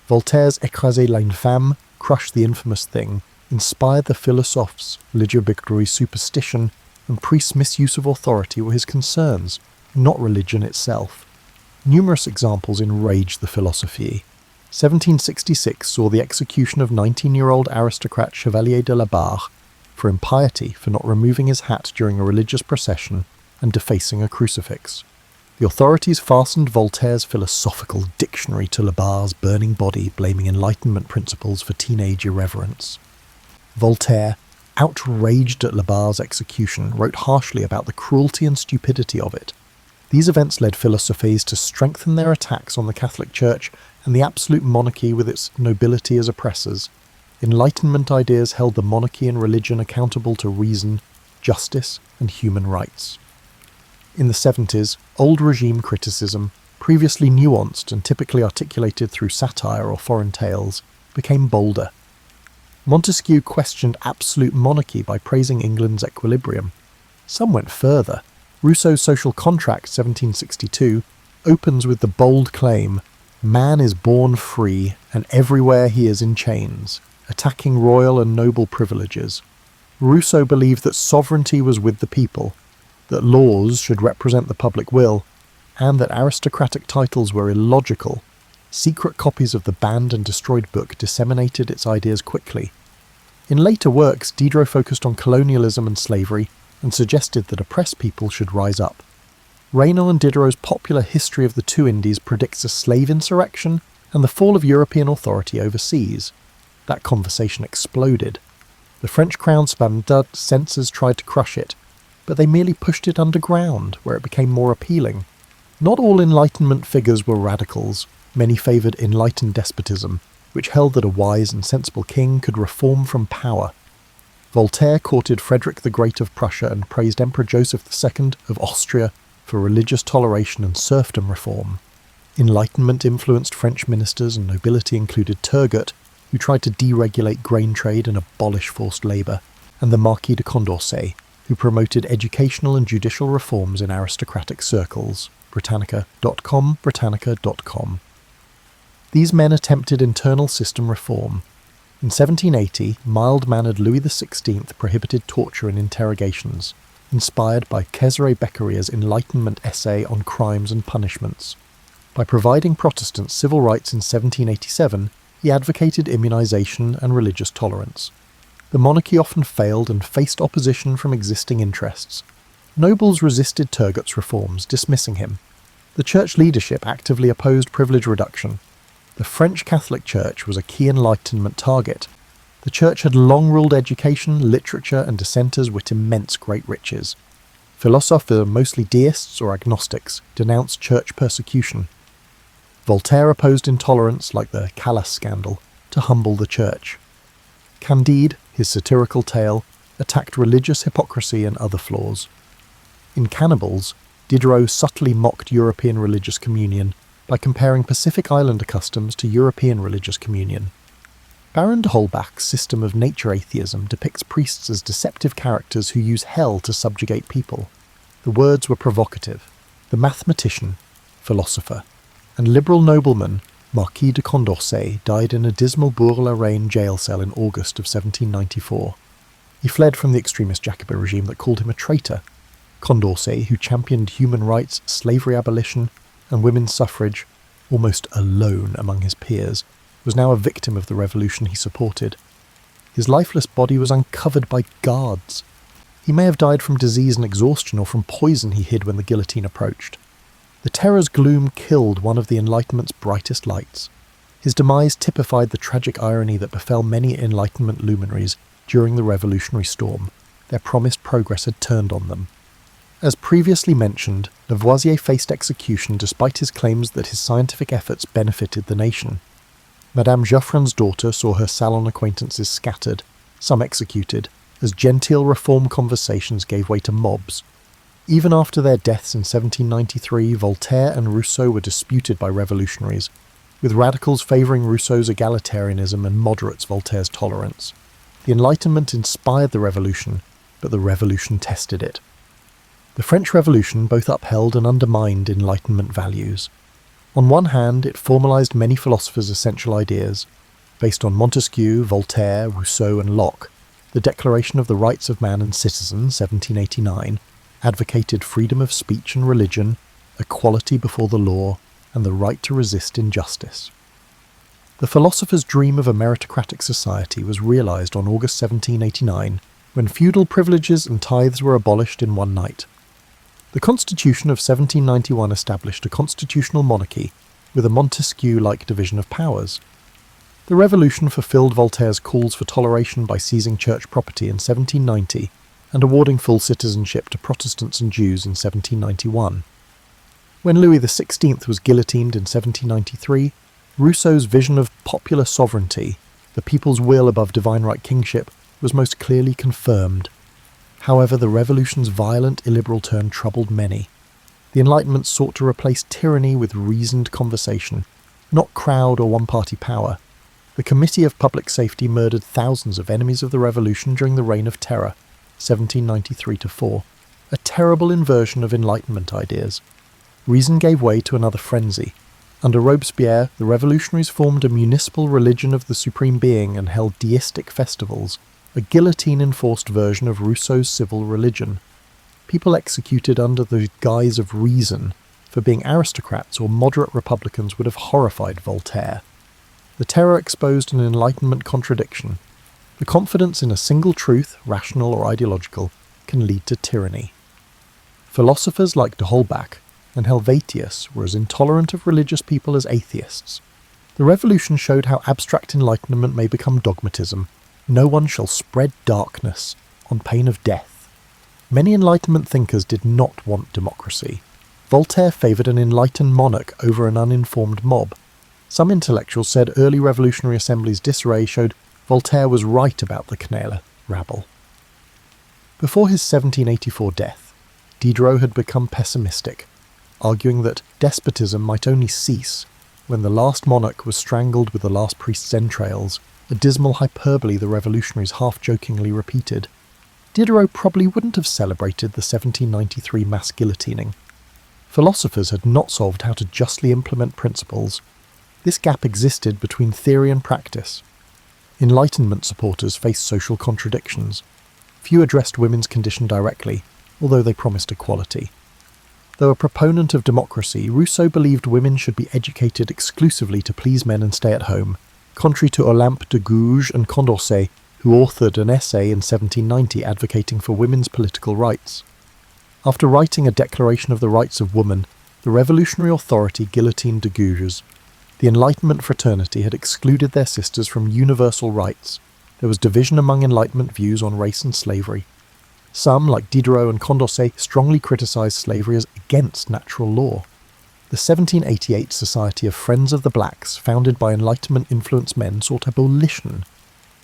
Voltaire's Écraser l'infâme, crush the infamous thing, inspired the philosophes. Legibictory superstition and priests' misuse of authority were his concerns, not religion itself. Numerous examples enraged the philosophie. 1766 saw the execution of 19-year-old aristocrat Chevalier de la Barre for impiety for not removing his hat during a religious procession and defacing a crucifix. The authorities fastened Voltaire's philosophical dictionary to La Barre's burning body, blaming Enlightenment principles for teenage irreverence. Voltaire, outraged at La Barre's execution, wrote harshly about the cruelty and stupidity of it. These events led philosophes to strengthen their attacks on the Catholic Church and the absolute monarchy with its nobility as oppressors. Enlightenment ideas held the monarchy and religion accountable to reason, justice, and human rights. In the 70s, old regime criticism, previously nuanced and typically articulated through satire or foreign tales, became bolder. Montesquieu questioned absolute monarchy by praising England's equilibrium. Some went further. Rousseau's Social Contract, 1762, opens with the bold claim, "Man is born free, and everywhere he is in chains," attacking royal and noble privileges. Rousseau believed that sovereignty was with the people, that laws should represent the public will, and that aristocratic titles were illogical. Secret copies of the banned and destroyed book disseminated its ideas quickly. In later works, Diderot focused on colonialism and slavery and suggested that oppressed people should rise up. Raynal and Diderot's popular History of the Two Indies predicts a slave insurrection and the fall of European authority overseas. That conversation exploded. The French crown spun, censors tried to crush it, but they merely pushed it underground, where it became more appealing. Not all Enlightenment figures were radicals. Many favoured enlightened despotism, which held that a wise and sensible king could reform from power. Voltaire courted Frederick the Great of Prussia and praised Emperor Joseph II of Austria for religious toleration and serfdom reform. Enlightenment influenced French ministers and nobility included Turgot, who tried to deregulate grain trade and abolish forced labour, and the Marquis de Condorcet, who promoted educational and judicial reforms in aristocratic circles. Britannica.com. These men attempted internal system reform. In 1780, mild-mannered Louis XVI prohibited torture and interrogations, inspired by Cesare Beccaria's Enlightenment essay on crimes and punishments. By providing Protestants civil rights in 1787, he advocated immunization and religious tolerance. The monarchy often failed and faced opposition from existing interests. Nobles resisted Turgot's reforms, dismissing him. The church leadership actively opposed privilege reduction. The French Catholic Church was a key Enlightenment target. The church had long ruled education, literature, and dissenters with immense great riches. Philosophers, mostly deists or agnostics, denounced church persecution. Voltaire opposed intolerance, like the Calas scandal, to humble the church. Candide, his satirical tale, attacked religious hypocrisy and other flaws. In Cannibals, Diderot subtly mocked European religious communion by comparing Pacific Islander customs to European religious communion. Baron de Holbach's system of nature atheism depicts priests as deceptive characters who use hell to subjugate people. The words were provocative. The mathematician, philosopher, and liberal nobleman Marquis de Condorcet died in a dismal Bourg-la-Reine jail cell in August of 1794. He fled from the extremist Jacobin regime that called him a traitor. Condorcet, who championed human rights, slavery abolition, and women's suffrage, almost alone among his peers, was now a victim of the revolution he supported. His lifeless body was uncovered by guards. He may have died from disease and exhaustion or from poison he hid when the guillotine approached. The terror's gloom killed one of the Enlightenment's brightest lights. His demise typified the tragic irony that befell many Enlightenment luminaries during the revolutionary storm. Their promised progress had turned on them. As previously mentioned, Lavoisier faced execution despite his claims that his scientific efforts benefited the nation. Madame Geoffrin's daughter saw her salon acquaintances scattered, some executed, as genteel reform conversations gave way to mobs. Even after their deaths in 1793, Voltaire and Rousseau were disputed by revolutionaries, with radicals favouring Rousseau's egalitarianism and moderates Voltaire's tolerance. The Enlightenment inspired the revolution, but the revolution tested it. The French Revolution both upheld and undermined Enlightenment values. On one hand, it formalised many philosophers' essential ideas. Based on Montesquieu, Voltaire, Rousseau and Locke, the Declaration of the Rights of Man and Citizen, 1789, advocated freedom of speech and religion, equality before the law, and the right to resist injustice. The philosopher's dream of a meritocratic society was realised on August 1789, when feudal privileges and tithes were abolished in one night. The Constitution of 1791 established a constitutional monarchy with a Montesquieu-like division of powers. The Revolution fulfilled Voltaire's calls for toleration by seizing church property in 1790 and awarding full citizenship to Protestants and Jews in 1791. When Louis XVI was guillotined in 1793, Rousseau's vision of popular sovereignty, the people's will above divine right kingship, was most clearly confirmed. However, the Revolution's violent illiberal turn troubled many. The Enlightenment sought to replace tyranny with reasoned conversation, not crowd or one-party power. The Committee of Public Safety murdered thousands of enemies of the Revolution during the Reign of Terror, 1793-4, a terrible inversion of Enlightenment ideas. Reason gave way to another frenzy. Under Robespierre, the revolutionaries formed a municipal religion of the Supreme Being and held deistic festivals, a guillotine-enforced version of Rousseau's civil religion. People executed under the guise of reason for being aristocrats or moderate republicans would have horrified Voltaire. The terror exposed an Enlightenment contradiction. The confidence in a single truth, rational or ideological, can lead to tyranny. Philosophers like de Holbach and Helvetius were as intolerant of religious people as atheists. The Revolution showed how abstract enlightenment may become dogmatism. No one shall spread darkness, on pain of death. Many Enlightenment thinkers did not want democracy. Voltaire favoured an enlightened monarch over an uninformed mob. Some intellectuals said early revolutionary assemblies' disarray showed Voltaire was right about the Quenelle rabble. Before his 1784 death, Diderot had become pessimistic, arguing that despotism might only cease when the last monarch was strangled with the last priest's entrails, a dismal hyperbole the revolutionaries half-jokingly repeated. Diderot probably wouldn't have celebrated the 1793 mass guillotining. Philosophers had not solved how to justly implement principles. This gap existed between theory and practice. Enlightenment supporters faced social contradictions. Few addressed women's condition directly, although they promised equality. Though a proponent of democracy, Rousseau believed women should be educated exclusively to please men and stay at home, contrary to Olympe de Gouges and Condorcet, who authored an essay in 1790 advocating for women's political rights. After writing a Declaration of the Rights of Woman, the revolutionary authority guillotined de Gouges. The Enlightenment fraternity had excluded their sisters from universal rights. There was division among Enlightenment views on race and slavery. Some, like Diderot and Condorcet, strongly criticised slavery as against natural law. The 1788 Society of Friends of the Blacks, founded by Enlightenment-influenced men, sought abolition.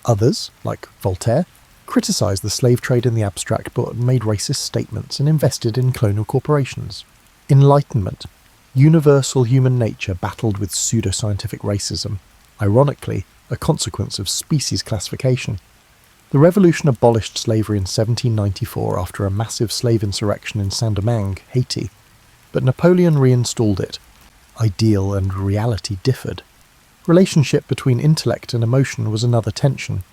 Others, like Voltaire, criticised the slave trade in the abstract but made racist statements and invested in colonial corporations. Enlightenment, universal human nature battled with pseudoscientific racism, ironically a consequence of species classification. The revolution abolished slavery in 1794 after a massive slave insurrection in Saint-Domingue, Haiti, but Napoleon reinstalled it. Ideal and reality differed. Relationship between intellect and emotion was another tension.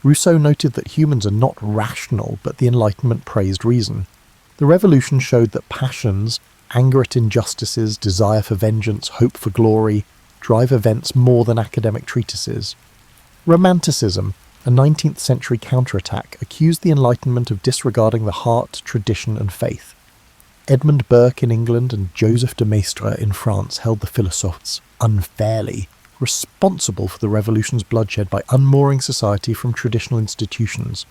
Rousseau noted that humans are not rational, but the Enlightenment praised reason. The revolution showed that passions, anger at injustices, desire for vengeance, hope for glory, drive events more than academic treatises. Romanticism, a 19th century counterattack, accused the Enlightenment of disregarding the heart, tradition and faith. Edmund Burke in England and Joseph de Maistre in France held the philosophes, unfairly, responsible for the revolution's bloodshed by unmooring society from traditional institutions.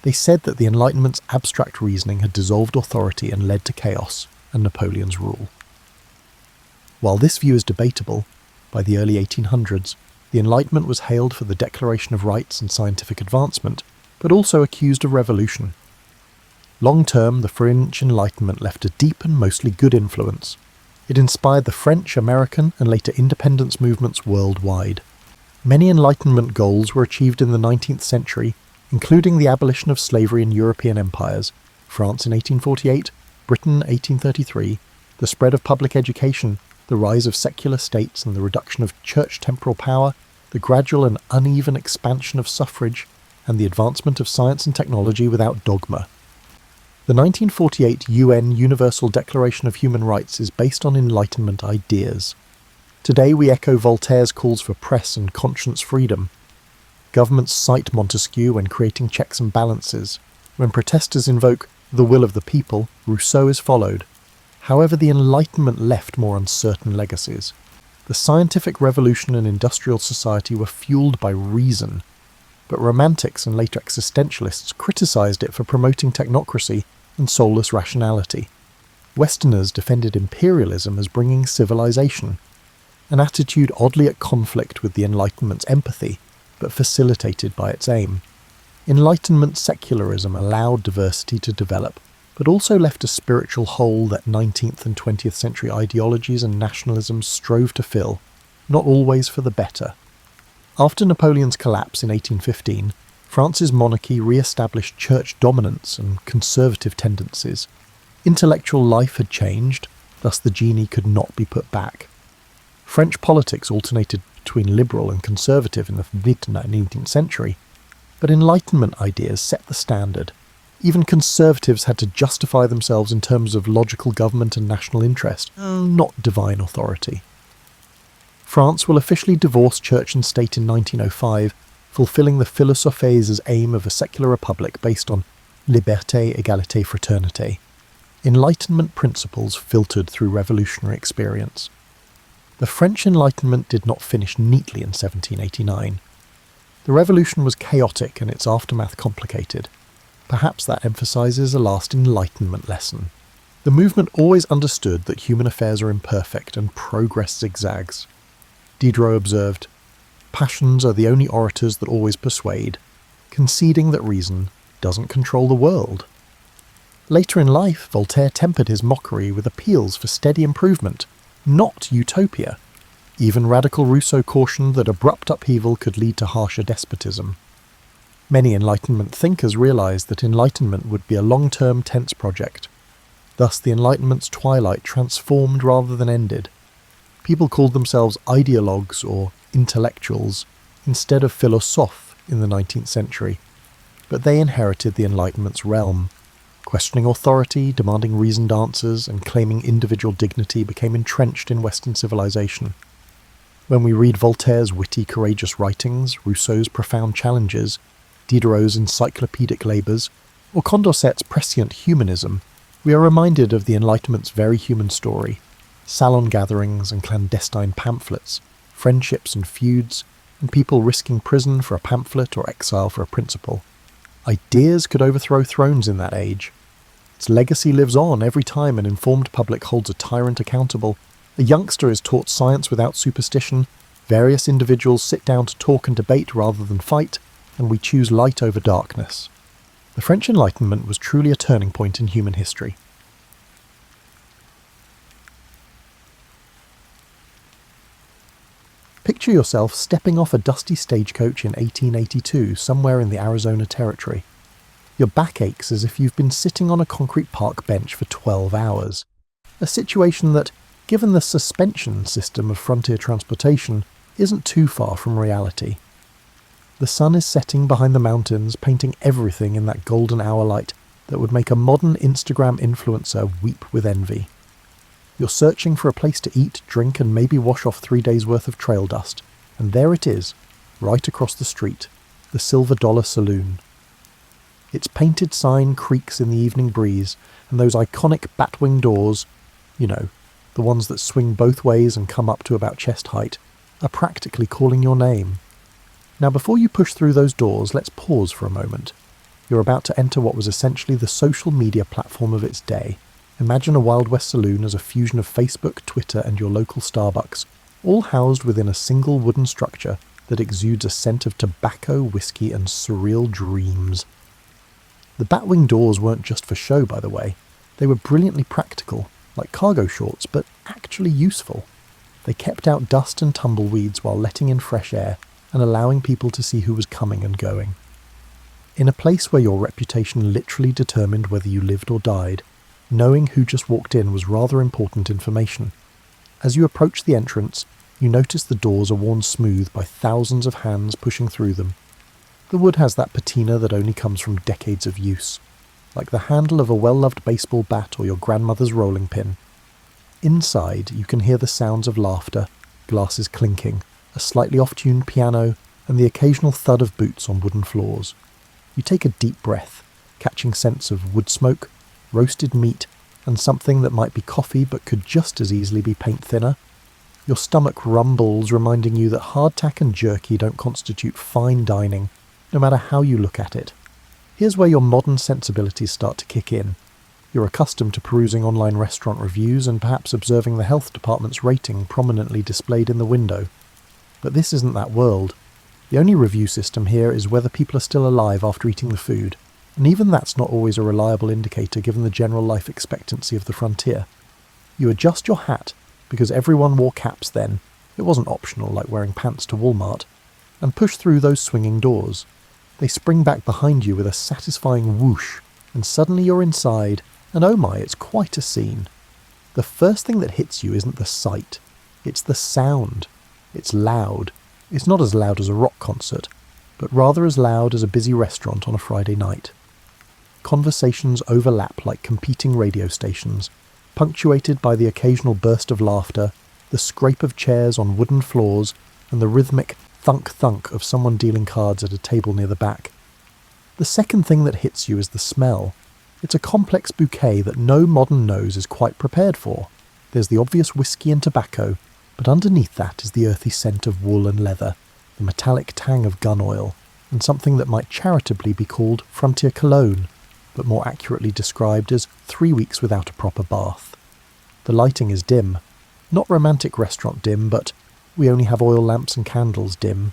They said that the Enlightenment's abstract reasoning had dissolved authority and led to chaos and Napoleon's rule. While this view is debatable, by the early 1800s, the Enlightenment was hailed for the Declaration of Rights and scientific advancement, but also accused of revolution. Long-term, the French Enlightenment left a deep and mostly good influence. It inspired the French, American, and later independence movements worldwide. Many Enlightenment goals were achieved in the 19th century, including the abolition of slavery in European empires, France in 1848, Britain 1833, the spread of public education, the rise of secular states and the reduction of church temporal power, the gradual and uneven expansion of suffrage, and the advancement of science and technology without dogma. The 1948 UN Universal Declaration of Human Rights is based on Enlightenment ideas. Today we echo Voltaire's calls for press and conscience freedom. Governments cite Montesquieu when creating checks and balances. When protesters invoke the will of the people, Rousseau is followed. However, the Enlightenment left more uncertain legacies. The scientific revolution and industrial society were fueled by reason, but romantics and later existentialists criticised it for promoting technocracy and soulless rationality. Westerners defended imperialism as bringing civilization, an attitude oddly at conflict with the Enlightenment's empathy, but facilitated by its aim. Enlightenment secularism allowed diversity to develop, but also left a spiritual hole that 19th and 20th century ideologies and nationalisms strove to fill, not always for the better. After Napoleon's collapse in 1815, France's monarchy re-established church dominance and conservative tendencies. Intellectual life had changed, thus the genie could not be put back. French politics alternated between liberal and conservative in the mid-19th century, but Enlightenment ideas set the standard. Even conservatives had to justify themselves in terms of logical government and national interest, not divine authority. France will officially divorce church and state in 1905, fulfilling the philosophes' aim of a secular republic based on liberté, égalité, fraternité. Enlightenment principles filtered through revolutionary experience. The French Enlightenment did not finish neatly in 1789. The revolution was chaotic and its aftermath complicated. Perhaps that emphasises a last Enlightenment lesson. The movement always understood that human affairs are imperfect and progress zigzags. Diderot observed, "Passions are the only orators that always persuade, conceding that reason doesn't control the world." Later in life, Voltaire tempered his mockery with appeals for steady improvement, not utopia. Even radical Rousseau cautioned that abrupt upheaval could lead to harsher despotism. Many Enlightenment thinkers realised that Enlightenment would be a long-term tense project. Thus the Enlightenment's twilight transformed rather than ended. People called themselves ideologues or intellectuals instead of philosophes in the 19th century, but they inherited the Enlightenment's realm. Questioning authority, demanding reasoned answers, and claiming individual dignity became entrenched in Western civilization. When we read Voltaire's witty, courageous writings, Rousseau's profound challenges, Diderot's encyclopedic labours, or Condorcet's prescient humanism, we are reminded of the Enlightenment's very human story: salon gatherings and clandestine pamphlets, friendships and feuds, and people risking prison for a pamphlet or exile for a principle. Ideas could overthrow thrones in that age. Its legacy lives on every time an informed public holds a tyrant accountable. A youngster is taught science without superstition, various individuals sit down to talk and debate rather than fight, and we choose light over darkness. The French Enlightenment was truly a turning point in human history. Picture yourself stepping off a dusty stagecoach in 1882 somewhere in the Arizona Territory. Your back aches as if you've been sitting on a concrete park bench for 12 hours. A situation that, given the suspension system of frontier transportation, isn't too far from reality. The sun is setting behind the mountains, painting everything in that golden hour light that would make a modern Instagram influencer weep with envy. You're searching for a place to eat, drink, and maybe wash off 3 days' worth of trail dust, and there it is, right across the street, the Silver Dollar Saloon. Its painted sign creaks in the evening breeze, and those iconic batwing doors, the ones that swing both ways and come up to about chest height, are practically calling your name. Now before you push through those doors, let's pause for a moment. You're about to enter what was essentially the social media platform of its day. Imagine a Wildwest saloon as a fusion of Facebook, Twitter, and your local Starbucks, all housed within a single wooden structure that exudes a scent of tobacco, whiskey, and surreal dreams. The batwing doors weren't just for show, by the way. They were brilliantly practical, like cargo shorts, but actually useful. They kept out dust and tumbleweeds while letting in fresh air and allowing people to see who was coming and going. In a place where your reputation literally determined whether you lived or died, knowing who just walked in was rather important information. As you approach the entrance, you notice the doors are worn smooth by thousands of hands pushing through them. The wood has that patina that only comes from decades of use, like the handle of a well-loved baseball bat or your grandmother's rolling pin. Inside, you can hear the sounds of laughter, glasses clinking, a slightly off-tuned piano, and the occasional thud of boots on wooden floors. You take a deep breath, catching scents of wood smoke, roasted meat, and something that might be coffee but could just as easily be paint thinner. Your stomach rumbles, reminding you that hardtack and jerky don't constitute fine dining, no matter how you look at it. Here's where your modern sensibilities start to kick in. You're accustomed to perusing online restaurant reviews and perhaps observing the health department's rating prominently displayed in the window. But this isn't that world. The only review system here is whether people are still alive after eating the food, and even that's not always a reliable indicator given the general life expectancy of the frontier. You adjust your hat, because everyone wore caps then, it wasn't optional like wearing pants to Walmart, and push through those swinging doors. They spring back behind you with a satisfying whoosh, and suddenly you're inside, and oh my, it's quite a scene. The first thing that hits you isn't the sight, it's the sound. It's loud. It's not as loud as a rock concert, but rather as loud as a busy restaurant on a Friday night. Conversations overlap like competing radio stations, punctuated by the occasional burst of laughter, the scrape of chairs on wooden floors, and the rhythmic thunk-thunk of someone dealing cards at a table near the back. The second thing that hits you is the smell. It's a complex bouquet that no modern nose is quite prepared for. There's the obvious whiskey and tobacco, but underneath that is the earthy scent of wool and leather, the metallic tang of gun oil, and something that might charitably be called frontier cologne, but more accurately described as 3 weeks without a proper bath. The lighting is dim. Not romantic restaurant dim, but we only have oil lamps and candles dim.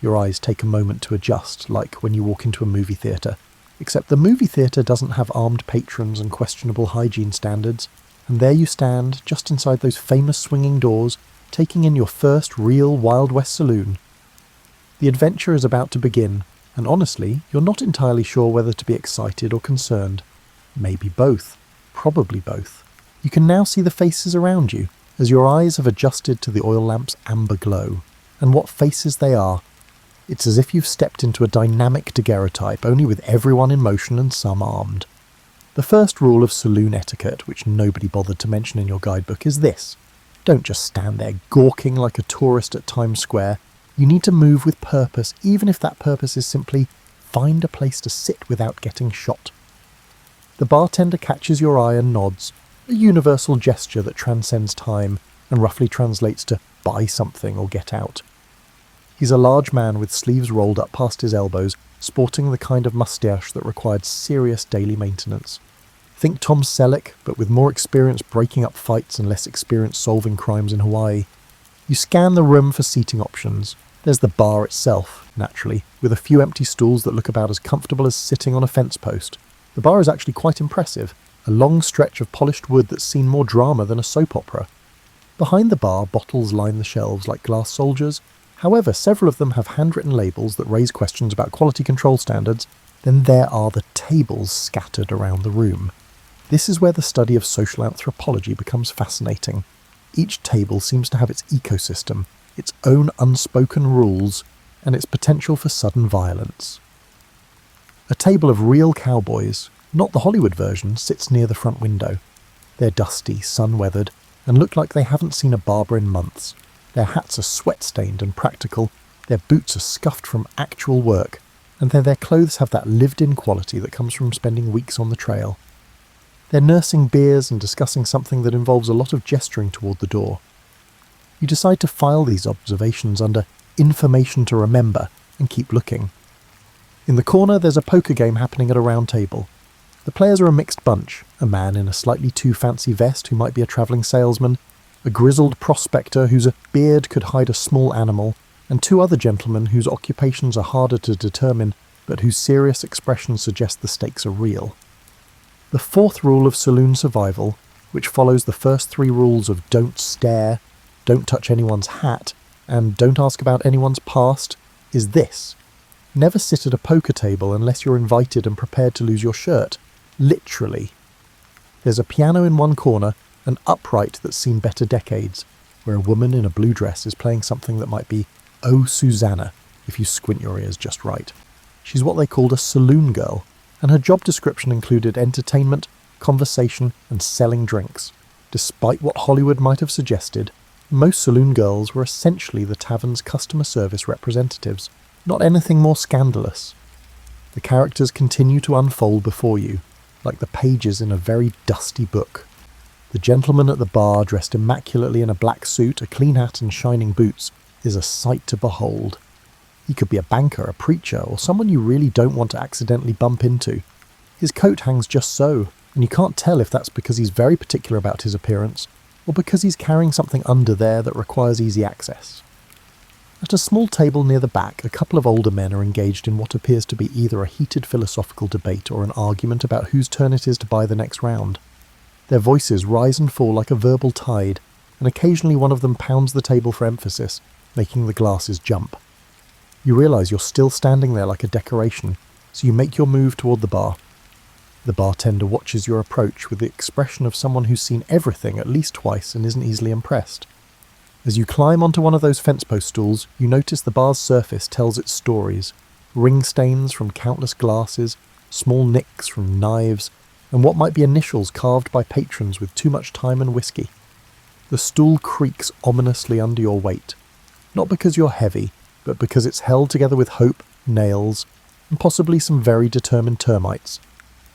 Your eyes take a moment to adjust, like when you walk into a movie theatre. Except the movie theatre doesn't have armed patrons and questionable hygiene standards, and there you stand, just inside those famous swinging doors, taking in your first real Wildwest saloon. The adventure is about to begin, and honestly, you're not entirely sure whether to be excited or concerned. Maybe both. Probably both. You can now see the faces around you, as your eyes have adjusted to the oil lamp's amber glow. And what faces they are. It's as if you've stepped into a dynamic daguerreotype, only with everyone in motion and some armed. The first rule of saloon etiquette, which nobody bothered to mention in your guidebook, is this. Don't just stand there gawking like a tourist at Times Square. You need to move with purpose, even if that purpose is simply find a place to sit without getting shot. The bartender catches your eye and nods, a universal gesture that transcends time and roughly translates to buy something or get out. He's a large man with sleeves rolled up past his elbows, sporting the kind of moustache that required serious daily maintenance. Think Tom Selleck, but with more experience breaking up fights and less experience solving crimes in Hawaii. You scan the room for seating options. There's the bar itself, naturally, with a few empty stools that look about as comfortable as sitting on a fence post. The bar is actually quite impressive, a long stretch of polished wood that's seen more drama than a soap opera. Behind the bar, bottles line the shelves like glass soldiers. However, several of them have handwritten labels that raise questions about quality control standards. Then there are the tables scattered around the room. This is where the study of social anthropology becomes fascinating. Each table seems to have its ecosystem, its own unspoken rules, and its potential for sudden violence. A table of real cowboys, not the Hollywood version, sits near the front window. They're dusty, sun-weathered, and look like they haven't seen a barber in months. Their hats are sweat-stained and practical, their boots are scuffed from actual work, and their clothes have that lived-in quality that comes from spending weeks on the trail. They're nursing beers and discussing something that involves a lot of gesturing toward the door. You decide to file these observations under information to remember and keep looking. In the corner there's a poker game happening at a round table. The players are a mixed bunch, a man in a slightly too fancy vest who might be a travelling salesman, a grizzled prospector whose beard could hide a small animal, and two other gentlemen whose occupations are harder to determine but whose serious expressions suggest the stakes are real. The fourth rule of saloon survival, which follows the first three rules of don't stare, don't touch anyone's hat, and don't ask about anyone's past, is this. Never sit at a poker table unless you're invited and prepared to lose your shirt. Literally. There's a piano in one corner, an upright that's seen better decades, where a woman in a blue dress is playing something that might be Oh Susanna, if you squint your ears just right. She's what they called a saloon girl, and her job description included entertainment, conversation, and selling drinks. Despite what Hollywood might have suggested, Most saloon girls were essentially the tavern's customer service representatives, not anything more scandalous. The characters continue to unfold before you, like the pages in a very dusty book. The gentleman at the bar, dressed immaculately in a black suit, a clean hat and shining boots, is a sight to behold. He could be a banker, a preacher, or someone you really don't want to accidentally bump into. His coat hangs just so, and you can't tell if that's because he's very particular about his appearance, or because he's carrying something under there that requires easy access. At a small table near the back, a couple of older men are engaged in what appears to be either a heated philosophical debate or an argument about whose turn it is to buy the next round. Their voices rise and fall like a verbal tide, and occasionally one of them pounds the table for emphasis, making the glasses jump. You realise you're still standing there like a decoration, so you make your move toward the bar. The bartender watches your approach with the expression of someone who's seen everything at least twice and isn't easily impressed. As you climb onto one of those fence post stools, you notice the bar's surface tells its stories. Ring stains from countless glasses, small nicks from knives, and what might be initials carved by patrons with too much time and whiskey. The stool creaks ominously under your weight, not because you're heavy, but because it's held together with hope, nails, and possibly some very determined termites.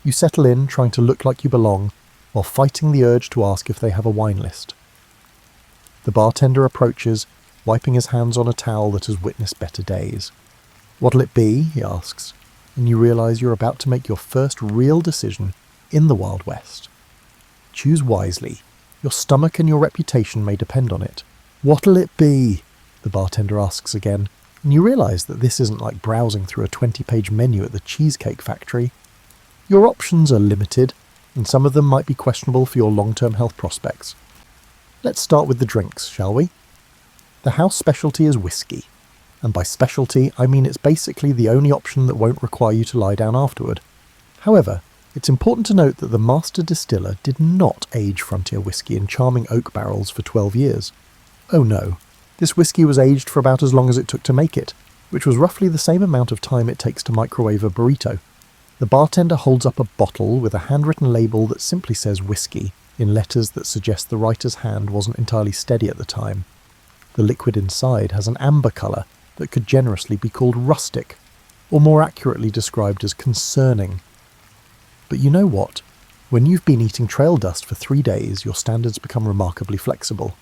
You settle in, trying to look like you belong, while fighting the urge to ask if they have a wine list. The bartender approaches, wiping his hands on a towel that has witnessed better days. "What'll it be?" he asks, and you realise you're about to make your first real decision in the Wild West. Choose wisely. Your stomach and your reputation may depend on it. "What'll it be?" the bartender asks again, and you realise that this isn't like browsing through a 20-page menu at the Cheesecake Factory. Your options are limited, and some of them might be questionable for your long-term health prospects. Let's start with the drinks, shall we? The house specialty is whiskey, and by specialty I mean it's basically the only option that won't require you to lie down afterward. However, it's important to note that the master distiller did not age frontier whiskey in charming oak barrels for 12 years. Oh no, this whiskey was aged for about as long as it took to make it, which was roughly the same amount of time it takes to microwave a burrito. The bartender holds up a bottle with a handwritten label that simply says whiskey, in letters that suggest the writer's hand wasn't entirely steady at the time. The liquid inside has an amber colour that could generously be called rustic, or more accurately described as concerning. But you know what? When you've been eating trail dust for 3 days, your standards become remarkably flexible.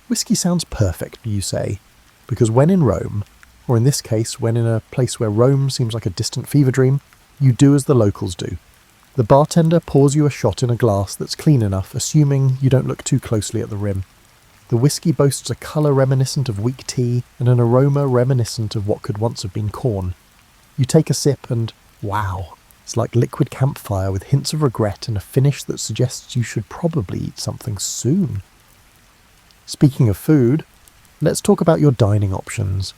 Whiskey sounds perfect, you say, because when in Rome, or in this case, when in a place where Rome seems like a distant fever dream, you do as the locals do. The bartender pours you a shot in a glass that's clean enough, assuming you don't look too closely at the rim. The whiskey boasts a colour reminiscent of weak tea and an aroma reminiscent of what could once have been corn. You take a sip and, wow, it's like liquid campfire with hints of regret and a finish that suggests you should probably eat something soon. Speaking of food, let's talk about your dining options.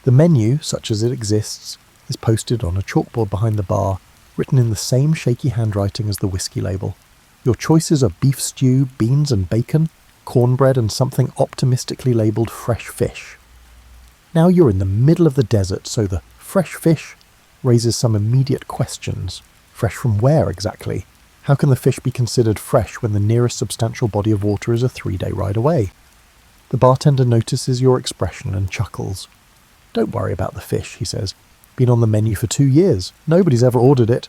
The menu, such as it exists, is posted on a chalkboard behind the bar, written in the same shaky handwriting as the whiskey label. Your choices are beef stew, beans and bacon, cornbread and something optimistically labelled fresh fish. Now you're in the middle of the desert, so the fresh fish raises some immediate questions. Fresh from where exactly? How can the fish be considered fresh when the nearest substantial body of water is a 3-day ride away? The bartender notices your expression and chuckles. "Don't worry about the fish," he says. "Been on the menu for 2 years. Nobody's ever ordered it."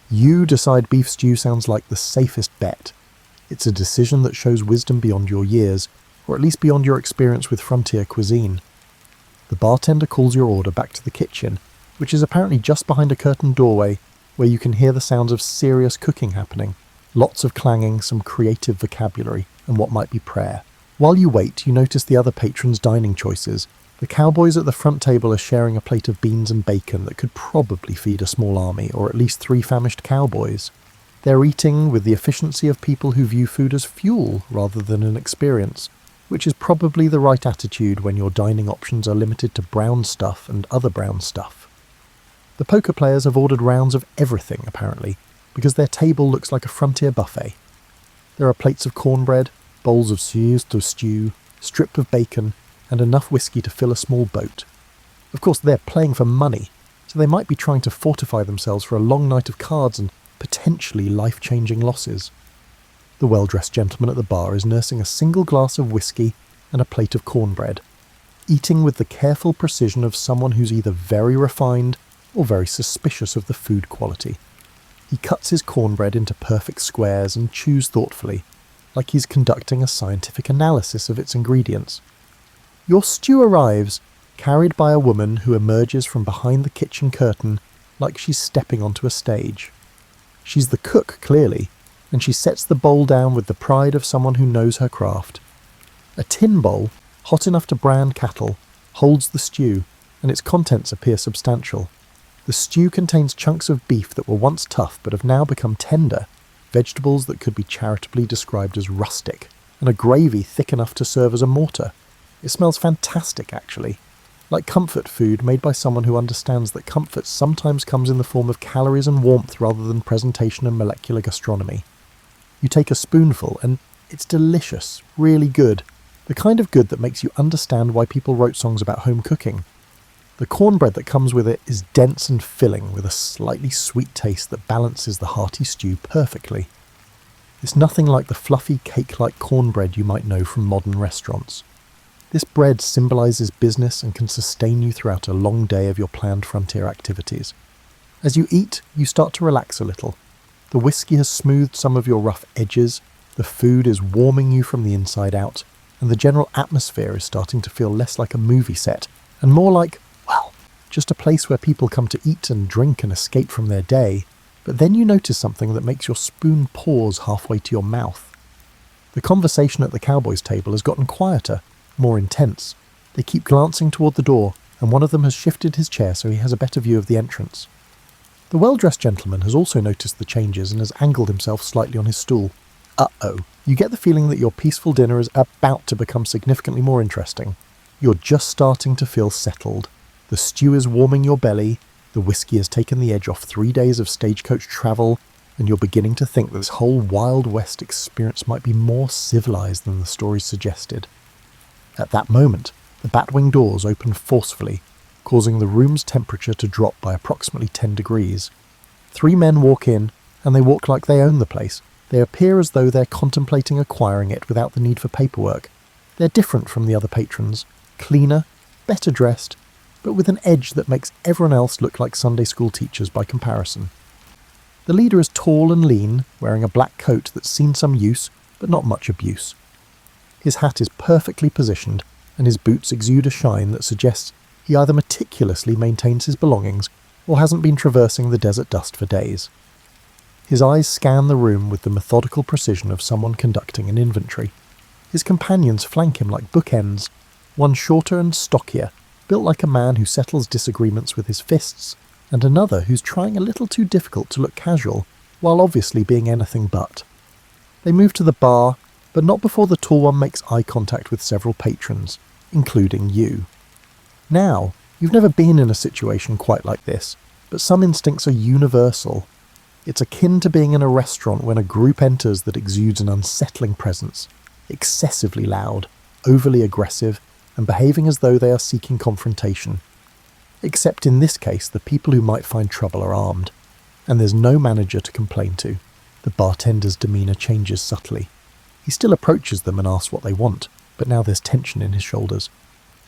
You decide beef stew sounds like the safest bet. It's a decision that shows wisdom beyond your years, or at least beyond your experience with frontier cuisine. The bartender calls your order back to the kitchen, which is apparently just behind a curtained doorway where you can hear the sounds of serious cooking happening. Lots of clanging, some creative vocabulary, and what might be prayer. While you wait, you notice the other patrons' dining choices. The cowboys at the front table are sharing a plate of beans and bacon that could probably feed a small army, or at least 3 famished cowboys. They're eating with the efficiency of people who view food as fuel rather than an experience, which is probably the right attitude when your dining options are limited to brown stuff and other brown stuff. The poker players have ordered rounds of everything, apparently, because their table looks like a frontier buffet. There are plates of cornbread, bowls of soups to stew, strip of bacon, and enough whiskey to fill a small boat. Of course, they're playing for money, so they might be trying to fortify themselves for a long night of cards and potentially life-changing losses. The well-dressed gentleman at the bar is nursing a single glass of whiskey and a plate of cornbread, eating with the careful precision of someone who's either very refined or very suspicious of the food quality. He cuts his cornbread into perfect squares and chews thoughtfully, like he's conducting a scientific analysis of its ingredients. Your stew arrives, carried by a woman who emerges from behind the kitchen curtain like she's stepping onto a stage. She's the cook, clearly, and she sets the bowl down with the pride of someone who knows her craft. A tin bowl, hot enough to brand cattle, holds the stew, and its contents appear substantial. The stew contains chunks of beef that were once tough but have now become tender, vegetables that could be charitably described as rustic, and a gravy thick enough to serve as a mortar. It smells fantastic, actually. Like comfort food made by someone who understands that comfort sometimes comes in the form of calories and warmth rather than presentation and molecular gastronomy. You take a spoonful and it's delicious, really good. The kind of good that makes you understand why people wrote songs about home cooking. The cornbread that comes with it is dense and filling with a slightly sweet taste that balances the hearty stew perfectly. It's nothing like the fluffy cake-like cornbread you might know from modern restaurants. This bread symbolises business and can sustain you throughout a long day of your planned frontier activities. As you eat, you start to relax a little. The whiskey has smoothed some of your rough edges, the food is warming you from the inside out, and the general atmosphere is starting to feel less like a movie set, and more like, well, just a place where people come to eat and drink and escape from their day. But then you notice something that makes your spoon pause halfway to your mouth. The conversation at the cowboys' table has gotten quieter, more intense. They keep glancing toward the door, and one of them has shifted his chair so he has a better view of the entrance. The well-dressed gentleman has also noticed the changes and has angled himself slightly on his stool. Uh-oh. You get the feeling that your peaceful dinner is about to become significantly more interesting. You're just starting to feel settled. The stew is warming your belly, the whiskey has taken the edge off 3 days of stagecoach travel, and you're beginning to think that this whole Wild West experience might be more civilized than the stories suggested. At that moment, the batwing doors open forcefully, causing the room's temperature to drop by approximately 10 degrees. 3 men walk in, and they walk like they own the place. They appear as though they're contemplating acquiring it without the need for paperwork. They're different from the other patrons, cleaner, better dressed, but with an edge that makes everyone else look like Sunday school teachers by comparison. The leader is tall and lean, wearing a black coat that's seen some use, but not much abuse. His hat is perfectly positioned, and his boots exude a shine that suggests he either meticulously maintains his belongings or hasn't been traversing the desert dust for days. His eyes scan the room with the methodical precision of someone conducting an inventory. His companions flank him like bookends, one shorter and stockier, built like a man who settles disagreements with his fists, and another who's trying a little too difficult to look casual, while obviously being anything but. They move to the bar, but not before the tall one makes eye contact with several patrons, including you. Now, you've never been in a situation quite like this, but some instincts are universal. It's akin to being in a restaurant when a group enters that exudes an unsettling presence, excessively loud, overly aggressive, and behaving as though they are seeking confrontation. Except in this case, the people who might find trouble are armed, and there's no manager to complain to. The bartender's demeanour changes subtly. He still approaches them and asks what they want, but now there's tension in his shoulders.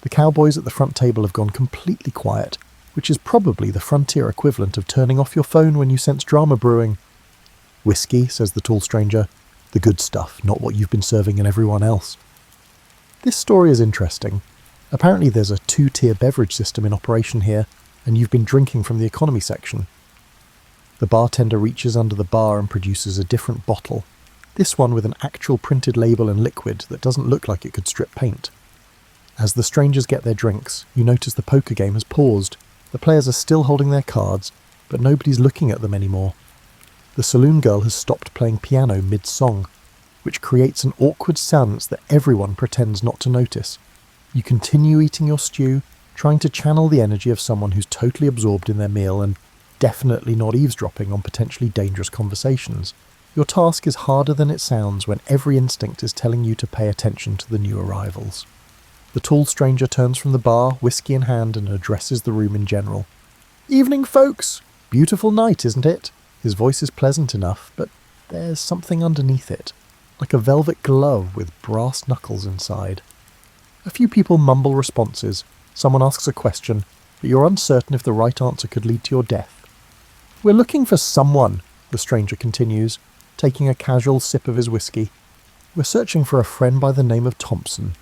The cowboys at the front table have gone completely quiet, which is probably the frontier equivalent of turning off your phone when you sense drama brewing. "Whiskey," says the tall stranger. "The good stuff, not what you've been serving in everyone else." This story is interesting. Apparently there's a 2-tier beverage system in operation here, and you've been drinking from the economy section. The bartender reaches under the bar and produces a different bottle, this one with an actual printed label and liquid that doesn't look like it could strip paint. As the strangers get their drinks, you notice the poker game has paused. The players are still holding their cards, but nobody's looking at them anymore. The saloon girl has stopped playing piano mid-song, which creates an awkward silence that everyone pretends not to notice. You continue eating your stew, trying to channel the energy of someone who's totally absorbed in their meal and definitely not eavesdropping on potentially dangerous conversations. Your task is harder than it sounds when every instinct is telling you to pay attention to the new arrivals. The tall stranger turns from the bar, whiskey in hand, and addresses the room in general. "Evening, folks! Beautiful night, isn't it?" His voice is pleasant enough, but there's something underneath it, like a velvet glove with brass knuckles inside. A few people mumble responses, someone asks a question, but you're uncertain if the right answer could lead to your death. "We're looking for someone," the stranger continues, taking a casual sip of his whiskey. "We're searching for a friend by the name of Thompson."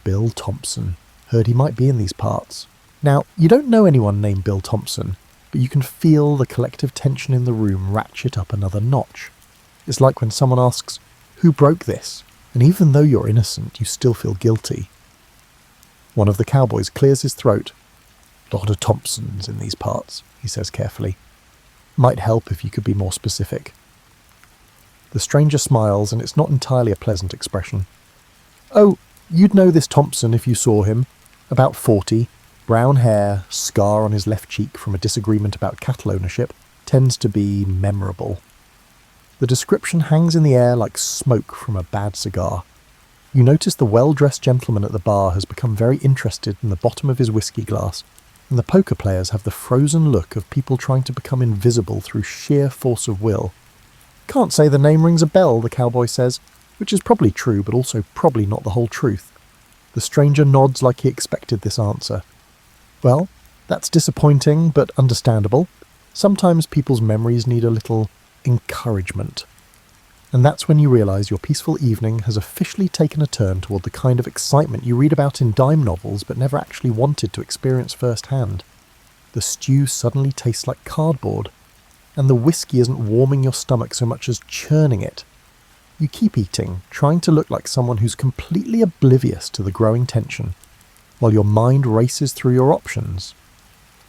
Bill Thompson. Heard he might be in these parts. Now, you don't know anyone named Bill Thompson, but you can feel the collective tension in the room ratchet up another notch. It's like when someone asks, "Who broke this?" And even though you're innocent, you still feel guilty. One of the cowboys clears his throat. "Lot of Thompsons in these parts," he says carefully. "Might help if you could be more specific." The stranger smiles, and it's not entirely a pleasant expression. "Oh, you'd know this Thompson if you saw him. About 40, brown hair, scar on his left cheek from a disagreement about cattle ownership, tends to be memorable." The description hangs in the air like smoke from a bad cigar. You notice the well-dressed gentleman at the bar has become very interested in the bottom of his whiskey glass, and the poker players have the frozen look of people trying to become invisible through sheer force of will. "Can't say the name rings a bell," the cowboy says, which is probably true, but also probably not the whole truth. The stranger nods like he expected this answer. "Well, that's disappointing, but understandable. Sometimes people's memories need a little encouragement." And that's when you realise your peaceful evening has officially taken a turn toward the kind of excitement you read about in dime novels but never actually wanted to experience firsthand. The stew suddenly tastes like cardboard, and the whiskey isn't warming your stomach so much as churning it. You keep eating, trying to look like someone who's completely oblivious to the growing tension, while your mind races through your options.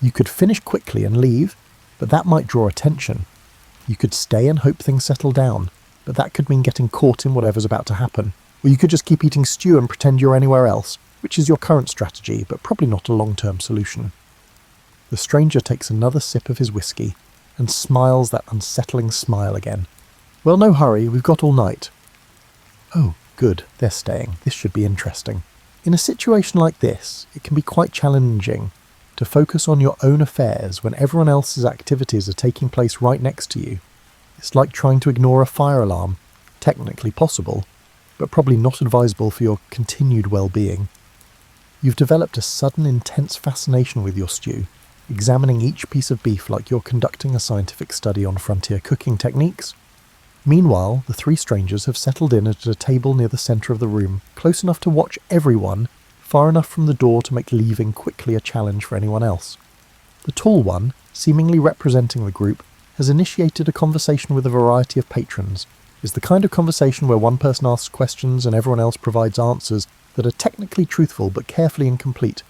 You could finish quickly and leave, but that might draw attention. You could stay and hope things settle down, but that could mean getting caught in whatever's about to happen. Or you could just keep eating stew and pretend you're anywhere else, which is your current strategy, but probably not a long-term solution. The stranger takes another sip of his whiskey and smiles that unsettling smile again. "Well, no hurry, we've got all night." "Oh, good, they're staying. This should be interesting." In a situation like this, it can be quite challenging to focus on your own affairs when everyone else's activities are taking place right next to you. It's like trying to ignore a fire alarm. Technically possible, but probably not advisable for your continued well-being. You've developed a sudden intense fascination with your stew, examining each piece of beef like you're conducting a scientific study on frontier cooking techniques. Meanwhile, the three strangers have settled in at a table near the centre of the room, close enough to watch everyone, far enough from the door to make leaving quickly a challenge for anyone else. The tall one, seemingly representing the group, has initiated a conversation with a variety of patrons. It's the kind of conversation where one person asks questions and everyone else provides answers that are technically truthful but carefully incomplete.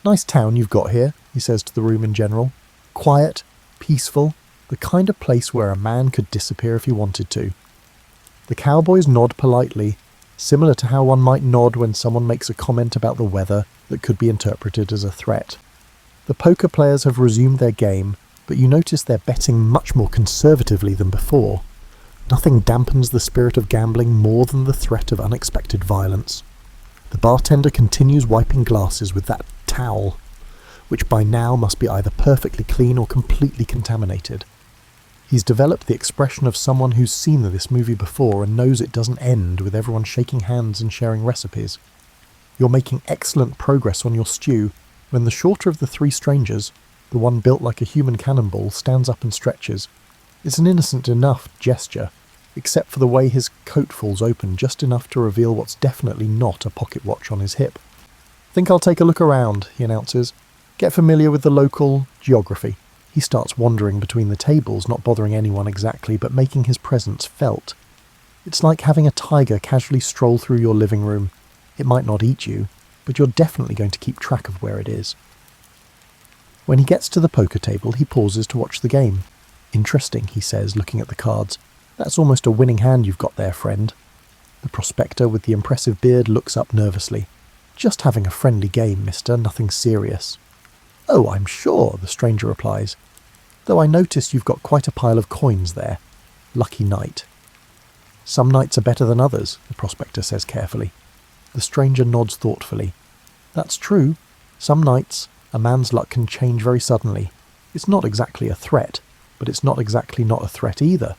"Nice town you've got here," he says to the room in general. "Quiet, peaceful, the kind of place where a man could disappear if he wanted to." The cowboys nod politely, similar to how one might nod when someone makes a comment about the weather that could be interpreted as a threat. The poker players have resumed their game, but you notice they're betting much more conservatively than before. Nothing dampens the spirit of gambling more than the threat of unexpected violence. The bartender continues wiping glasses with that towel, which by now must be either perfectly clean or completely contaminated. He's developed the expression of someone who's seen this movie before and knows it doesn't end with everyone shaking hands and sharing recipes. You're making excellent progress on your stew when the shorter of the three strangers, the one built like a human cannonball, stands up and stretches. It's an innocent enough gesture, except for the way his coat falls open just enough to reveal what's definitely not a pocket watch on his hip. "Think I'll take a look around," he announces. "Get familiar with the local geography." He starts wandering between the tables, not bothering anyone exactly, but making his presence felt. It's like having a tiger casually stroll through your living room. It might not eat you, but you're definitely going to keep track of where it is. When he gets to the poker table, he pauses to watch the game. "Interesting," he says, looking at the cards. "That's almost a winning hand you've got there, friend." The prospector with the impressive beard looks up nervously. "Just having a friendly game, mister, nothing serious." "Oh, I'm sure," the stranger replies. "Though I notice you've got quite a pile of coins there. Lucky night." "Some nights are better than others," the prospector says carefully. The stranger nods thoughtfully. "That's true. Some nights, a man's luck can change very suddenly. It's not exactly a threat, but it's not exactly not a threat either.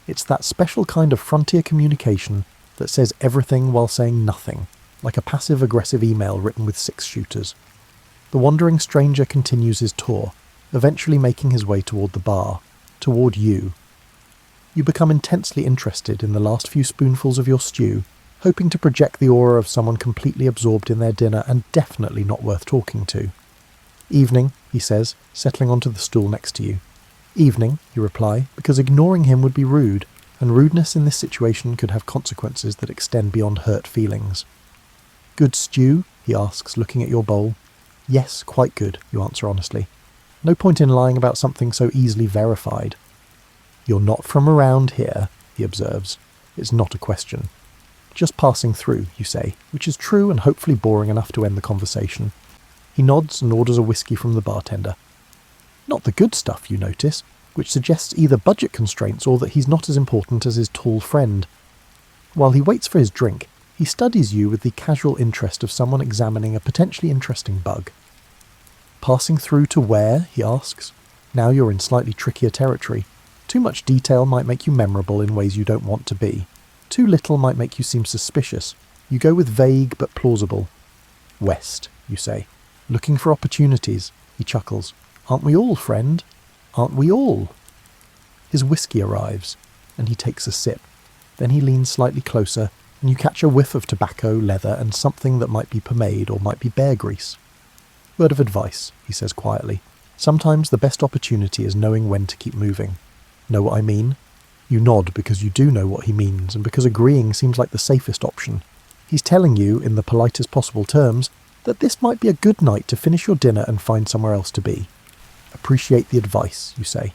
It's that special kind of frontier communication that says everything while saying nothing. like a passive-aggressive email written with 6 shooters. The wandering stranger continues his tour, eventually making his way toward the bar, toward you. You become intensely interested in the last few spoonfuls of your stew, hoping to project the aura of someone completely absorbed in their dinner and definitely not worth talking to. "Evening," he says, settling onto the stool next to you. "Evening," you reply, because ignoring him would be rude, and rudeness in this situation could have consequences that extend beyond hurt feelings. "Good stew?" he asks, looking at your bowl. "Yes, quite good," you answer honestly. No point in lying about something so easily verified. "You're not from around here," he observes. It's not a question. "Just passing through," you say, which is true and hopefully boring enough to end the conversation. He nods and orders a whiskey from the bartender. Not the good stuff, you notice, which suggests either budget constraints or that he's not as important as his tall friend. While he waits for his drink, he studies you with the casual interest of someone examining a potentially interesting bug. "Passing through to where?" he asks. Now you're in slightly trickier territory. Too much detail might make you memorable in ways you don't want to be. Too little might make you seem suspicious. You go with vague but plausible. "West," you say. "Looking for opportunities," he chuckles. "Aren't we all, friend? Aren't we all?" His whiskey arrives, and he takes a sip. Then he leans slightly closer, and you catch a whiff of tobacco, leather, and something that might be pomade or might be bear grease. "Word of advice," he says quietly. "Sometimes the best opportunity is knowing when to keep moving. Know what I mean?" You nod because you do know what he means, and because agreeing seems like the safest option. He's telling you, in the politest possible terms, that this might be a good night to finish your dinner and find somewhere else to be. "Appreciate the advice," you say.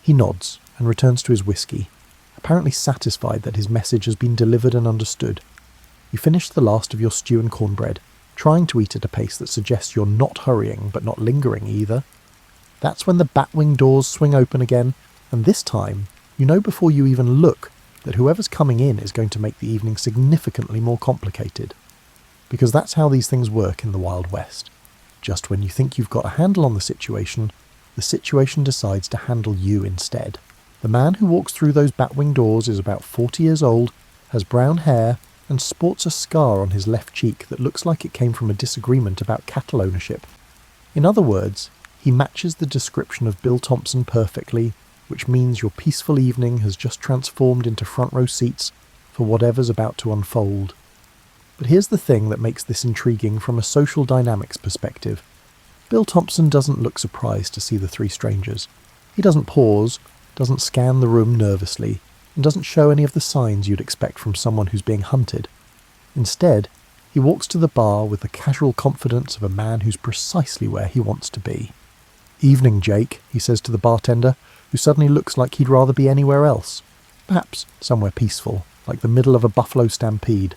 He nods and returns to his whiskey, apparently satisfied that his message has been delivered and understood. You finish the last of your stew and cornbread, trying to eat at a pace that suggests you're not hurrying but not lingering either. That's when the batwing doors swing open again, and this time, you know before you even look that whoever's coming in is going to make the evening significantly more complicated. Because that's how these things work in the Wild West. Just when you think you've got a handle on the situation decides to handle you instead. The man who walks through those batwing doors is about 40 years old, has brown hair, and sports a scar on his left cheek that looks like it came from a disagreement about cattle ownership. In other words, he matches the description of Bill Thompson perfectly, which means your peaceful evening has just transformed into front row seats for whatever's about to unfold. But here's the thing that makes this intriguing from a social dynamics perspective. Bill Thompson doesn't look surprised to see the 3 strangers. He doesn't pause, doesn't scan the room nervously, and doesn't show any of the signs you'd expect from someone who's being hunted. Instead, he walks to the bar with the casual confidence of a man who's precisely where he wants to be. "Evening, Jake," he says to the bartender, who suddenly looks like he'd rather be anywhere else. Perhaps somewhere peaceful, like the middle of a buffalo stampede.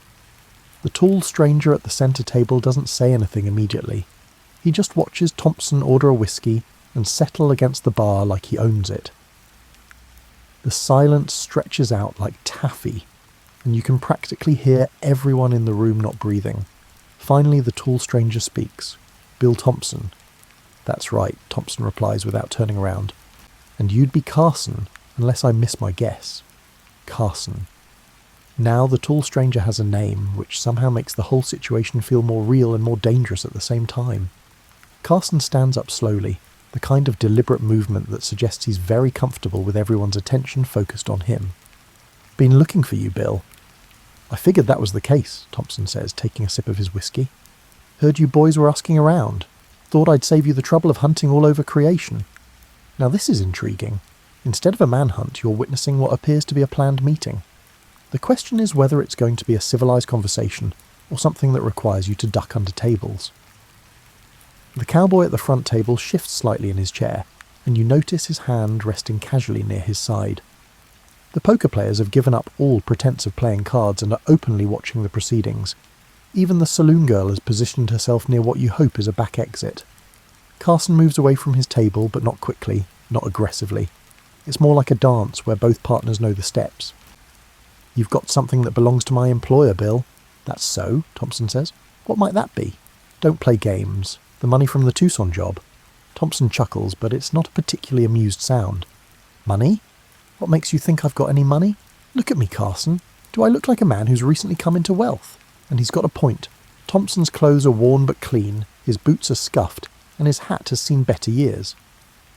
The tall stranger at the centre table doesn't say anything immediately. He just watches Thompson order a whiskey and settle against the bar like he owns it. The silence stretches out like taffy, and you can practically hear everyone in the room not breathing. Finally, the tall stranger speaks. "Bill Thompson." "That's right," Thompson replies without turning around. "And you'd be Carson, unless I miss my guess." Carson. Now the tall stranger has a name, which somehow makes the whole situation feel more real and more dangerous at the same time. Carson stands up slowly, the kind of deliberate movement that suggests he's very comfortable with everyone's attention focused on him. "Been looking for you, Bill." "I figured that was the case," Thompson says, taking a sip of his whiskey. "Heard you boys were asking around. Thought I'd save you the trouble of hunting all over creation." Now this is intriguing. Instead of a manhunt, you're witnessing what appears to be a planned meeting. The question is whether it's going to be a civilized conversation, or something that requires you to duck under tables. The cowboy at the front table shifts slightly in his chair, and you notice his hand resting casually near his side. The poker players have given up all pretense of playing cards and are openly watching the proceedings. Even the saloon girl has positioned herself near what you hope is a back exit. Carson moves away from his table, but not quickly, not aggressively. It's more like a dance where both partners know the steps. "You've got something that belongs to my employer, Bill." "That's so," Thompson says. "What might that be?" "Don't play games. The money from the Tucson job." Thompson chuckles, but it's not a particularly amused sound. "Money? What makes you think I've got any money? Look at me, Carson. Do I look like a man who's recently come into wealth?" And he's got a point. Thompson's clothes are worn but clean, his boots are scuffed, and his hat has seen better years.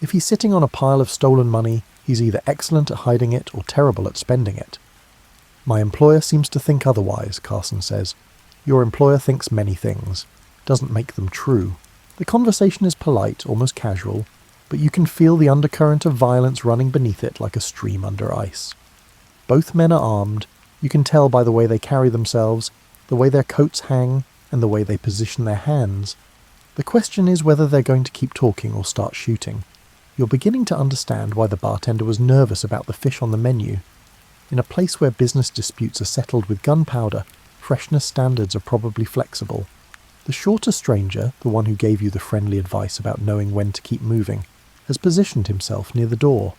If he's sitting on a pile of stolen money, he's either excellent at hiding it or terrible at spending it. My employer seems to think otherwise, Carson says. Your employer thinks many things. Doesn't make them true. The conversation is polite, almost casual, but you can feel the undercurrent of violence running beneath it like a stream under ice. Both men are armed. You can tell by the way they carry themselves, the way their coats hang, and the way they position their hands. The question is whether they're going to keep talking or start shooting. You're beginning to understand why the bartender was nervous about the fish on the menu. In a place where business disputes are settled with gunpowder, freshness standards are probably flexible. The shorter stranger, the one who gave you the friendly advice about knowing when to keep moving, has positioned himself near the door.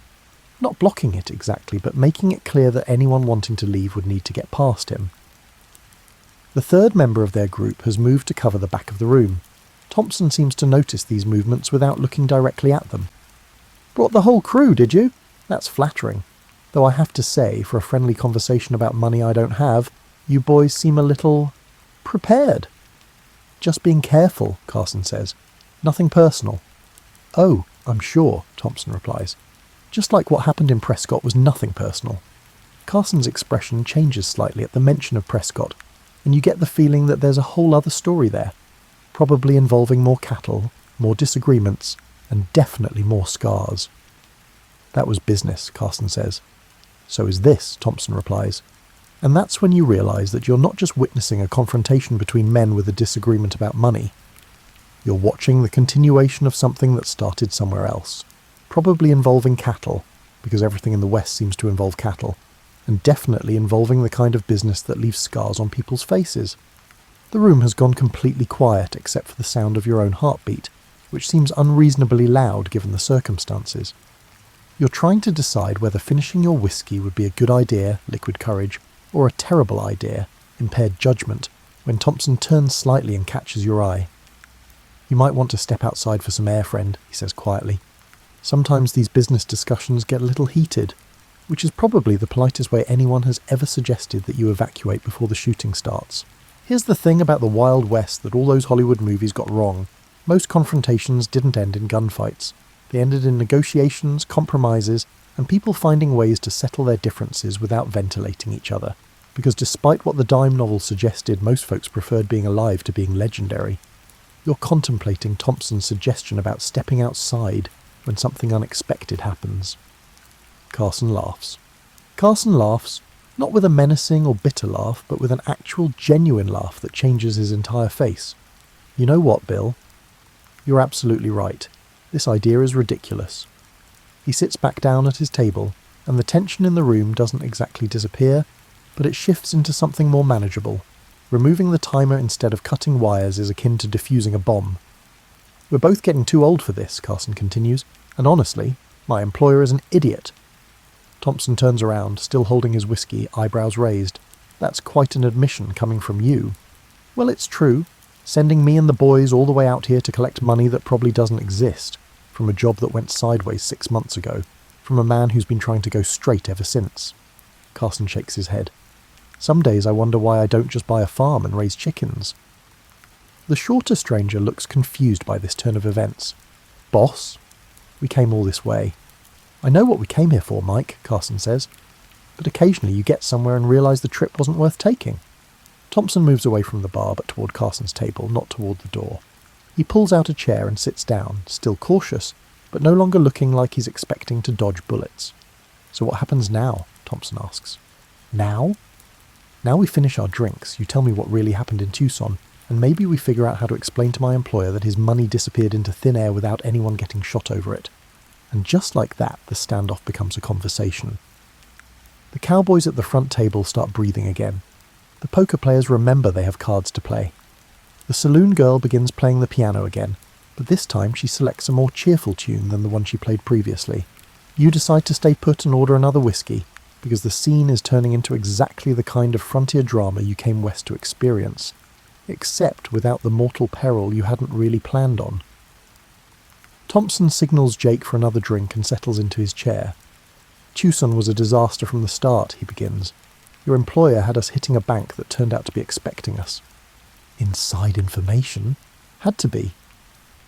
Not blocking it exactly, but making it clear that anyone wanting to leave would need to get past him. The third member of their group has moved to cover the back of the room. Thompson seems to notice these movements without looking directly at them. Brought the whole crew, did you? That's flattering. Though I have to say, for a friendly conversation about money I don't have, you boys seem a little prepared. Just being careful, Carson says. Nothing personal. Oh, I'm sure, Thompson replies. Just like what happened in Prescott was nothing personal. Carson's expression changes slightly at the mention of Prescott, and you get the feeling that there's a whole other story there, probably involving more cattle, more disagreements, and definitely more scars. That was business, Carson says. So is this, Thompson replies. And that's when you realise that you're not just witnessing a confrontation between men with a disagreement about money. You're watching the continuation of something that started somewhere else, probably involving cattle, because everything in the West seems to involve cattle, and definitely involving the kind of business that leaves scars on people's faces. The room has gone completely quiet except for the sound of your own heartbeat, which seems unreasonably loud given the circumstances. You're trying to decide whether finishing your whiskey would be a good idea, liquid courage, or a terrible idea, impaired judgment, when Thompson turns slightly and catches your eye. You might want to step outside for some air, friend, he says quietly. Sometimes these business discussions get a little heated, which is probably the politest way anyone has ever suggested that you evacuate before the shooting starts. Here's the thing about the Wild West that all those Hollywood movies got wrong. Most confrontations didn't end in gunfights. They ended in negotiations, compromises, and people finding ways to settle their differences without ventilating each other. Because despite what the dime novel suggested, most folks preferred being alive to being legendary. You're contemplating Thompson's suggestion about stepping outside when something unexpected happens. Carson laughs. Carson laughs, not with a menacing or bitter laugh, but with an actual, genuine laugh that changes his entire face. You know what, Bill? You're absolutely right. This idea is ridiculous. He sits back down at his table, and the tension in the room doesn't exactly disappear, but it shifts into something more manageable. Removing the timer instead of cutting wires is akin to defusing a bomb. We're both getting too old for this, Carson continues, and honestly, my employer is an idiot. Thompson turns around, still holding his whiskey, eyebrows raised. That's quite an admission coming from you. Well, it's true. Sending me and the boys all the way out here to collect money that probably doesn't exist, from a job that went sideways 6 months ago, from a man who's been trying to go straight ever since. Carson shakes his head. Some days I wonder why I don't just buy a farm and raise chickens. The shorter stranger looks confused by this turn of events. Boss? We came all this way. I know what we came here for, Mike, Carson says, but occasionally you get somewhere and realise the trip wasn't worth taking. Thompson moves away from the bar but toward Carson's table, not toward the door. He pulls out a chair and sits down, still cautious, but no longer looking like he's expecting to dodge bullets. So what happens now? Thompson asks. Now? Now we finish our drinks, you tell me what really happened in Tucson, and maybe we figure out how to explain to my employer that his money disappeared into thin air without anyone getting shot over it. And just like that, the standoff becomes a conversation. The cowboys at the front table start breathing again. The poker players remember they have cards to play. The saloon girl begins playing the piano again, but this time she selects a more cheerful tune than the one she played previously. You decide to stay put and order another whiskey, because the scene is turning into exactly the kind of frontier drama you came west to experience, except without the mortal peril you hadn't really planned on. Thompson signals Jake for another drink and settles into his chair. Tucson was a disaster from the start, he begins. Your employer had us hitting a bank that turned out to be expecting us. Inside information? Had to be.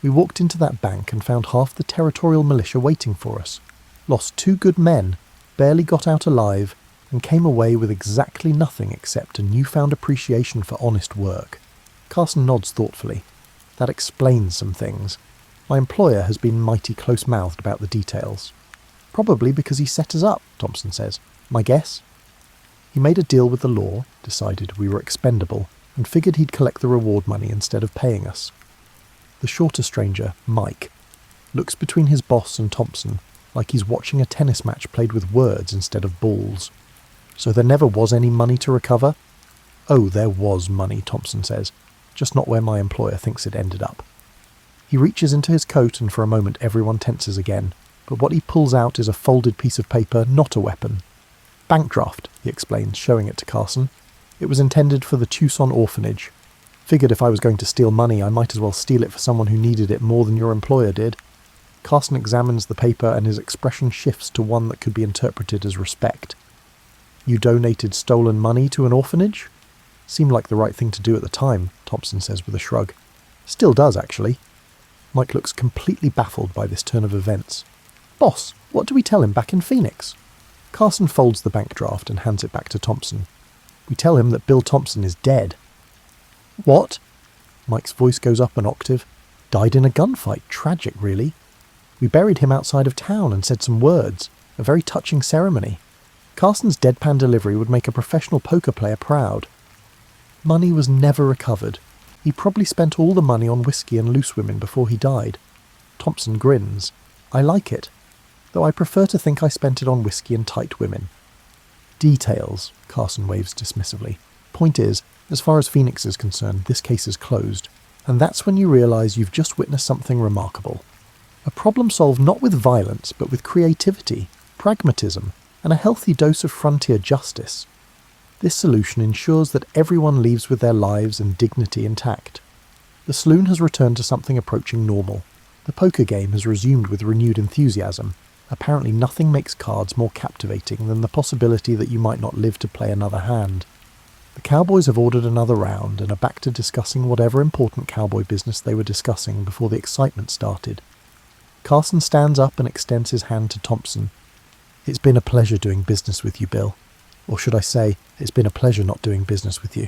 We walked into that bank and found half the territorial militia waiting for us. Lost 2 good men, barely got out alive, and came away with exactly nothing except a newfound appreciation for honest work. Carson nods thoughtfully. That explains some things. My employer has been mighty close-mouthed about the details. Probably because he set us up, Thompson says. My guess? He made a deal with the law, decided we were expendable, and figured he'd collect the reward money instead of paying us. The shorter stranger, Mike, looks between his boss and Thompson like he's watching a tennis match played with words instead of balls. So there never was any money to recover? Oh, there was money, Thompson says, just not where my employer thinks it ended up. He reaches into his coat and for a moment everyone tenses again, but what he pulls out is a folded piece of paper, not a weapon. Bank draft, he explains, showing it to Carson. It was intended for the Tucson orphanage. Figured if I was going to steal money, I might as well steal it for someone who needed it more than your employer did. Carson examines the paper and his expression shifts to one that could be interpreted as respect. You donated stolen money to an orphanage? Seemed like the right thing to do at the time, Thompson says with a shrug. Still does, actually. Mike looks completely baffled by this turn of events. Boss, what do we tell him back in Phoenix? Carson folds the bank draft and hands it back to Thompson. We tell him that Bill Thompson is dead. What? Mike's voice goes up an octave. Died in a gunfight. Tragic, really. We buried him outside of town and said some words. A very touching ceremony. Carson's deadpan delivery would make a professional poker player proud. Money was never recovered. He probably spent all the money on whiskey and loose women before he died. Thompson grins. I like it, though I prefer to think I spent it on whiskey and tight women. Details, Carson waves dismissively. Point is, as far as Phoenix is concerned, this case is closed, and that's when you realise you've just witnessed something remarkable. A problem solved not with violence, but with creativity, pragmatism, and a healthy dose of frontier justice. This solution ensures that everyone leaves with their lives and dignity intact. The saloon has returned to something approaching normal. The poker game has resumed with renewed enthusiasm. Apparently nothing makes cards more captivating than the possibility that you might not live to play another hand. The cowboys have ordered another round and are back to discussing whatever important cowboy business they were discussing before the excitement started. Carson stands up and extends his hand to Thompson. It's been a pleasure doing business with you, Bill. Or should I say, it's been a pleasure not doing business with you.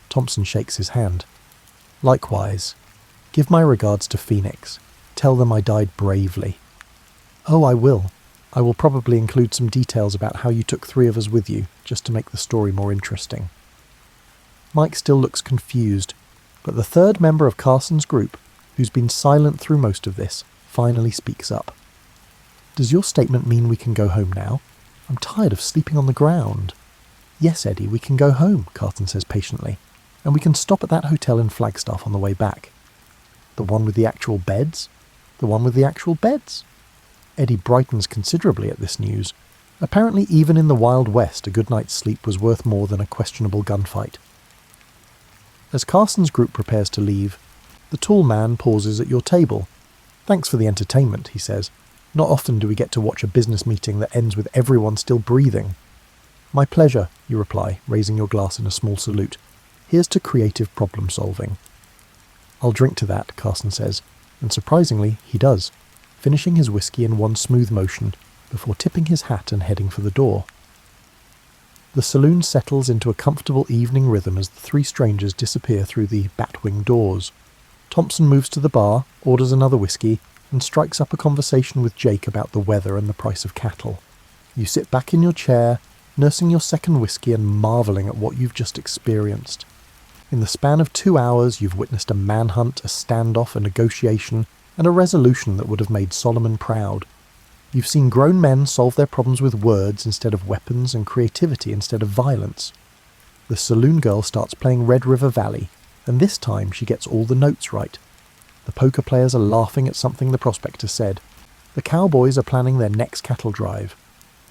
Thompson shakes his hand. Likewise. Give my regards to Phoenix. Tell them I died bravely. Oh, I will. I will probably include some details about how you took 3 of us with you, just to make the story more interesting. Mike still looks confused, but the third member of Carson's group, who's been silent through most of this, finally speaks up. Does your statement mean we can go home now? I'm tired of sleeping on the ground. Yes, Eddie, we can go home, Carson says patiently, and we can stop at that hotel in Flagstaff on the way back. The one with the actual beds? The one with the actual beds? Eddie brightens considerably at this news. Apparently even in the Wild West a good night's sleep was worth more than a questionable gunfight. As Carson's group prepares to leave, the tall man pauses at your table. Thanks for the entertainment, he says. Not often do we get to watch a business meeting that ends with everyone still breathing. My pleasure, you reply, raising your glass in a small salute. Here's to creative problem solving. I'll drink to that, Carson says, and surprisingly, he does, finishing his whiskey in one smooth motion before tipping his hat and heading for the door. The saloon settles into a comfortable evening rhythm as the 3 strangers disappear through the bat-wing doors. Thompson moves to the bar, orders another whiskey, and strikes up a conversation with Jake about the weather and the price of cattle. You sit back in your chair, nursing your second whiskey and marvelling at what you've just experienced. In the span of 2 hours, you've witnessed a manhunt, a standoff, a negotiation, and a resolution that would have made Solomon proud. You've seen grown men solve their problems with words instead of weapons and creativity instead of violence. The saloon girl starts playing Red River Valley, and this time she gets all the notes right. The poker players are laughing at something the prospector said. The cowboys are planning their next cattle drive.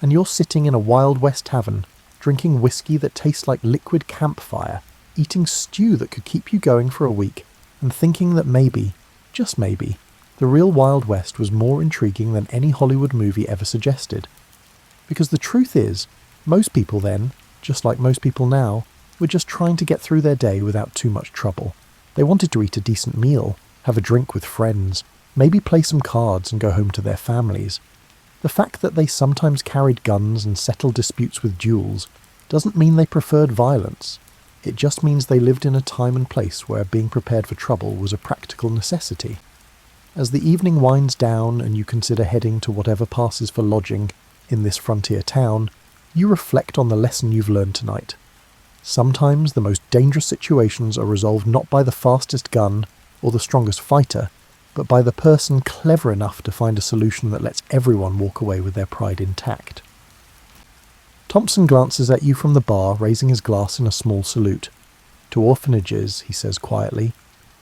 And you're sitting in a Wildwest tavern, drinking whiskey that tastes like liquid campfire, eating stew that could keep you going for a week, and thinking that maybe, just maybe, the real Wild West was more intriguing than any Hollywood movie ever suggested. Because the truth is, most people then just like most people now, were just trying to get through their day without too much trouble. They wanted to eat a decent meal, have a drink with friends, maybe play some cards and go home to their families. The fact that they sometimes carried guns and settled disputes with duels doesn't mean they preferred violence. It just means they lived in a time and place where being prepared for trouble was a practical necessity. As the evening winds down and you consider heading to whatever passes for lodging in this frontier town, you reflect on the lesson you've learned tonight. Sometimes the most dangerous situations are resolved not by the fastest gun or the strongest fighter, but by the person clever enough to find a solution that lets everyone walk away with their pride intact. Thompson glances at you from the bar, raising his glass in a small salute. "To orphanages," he says quietly.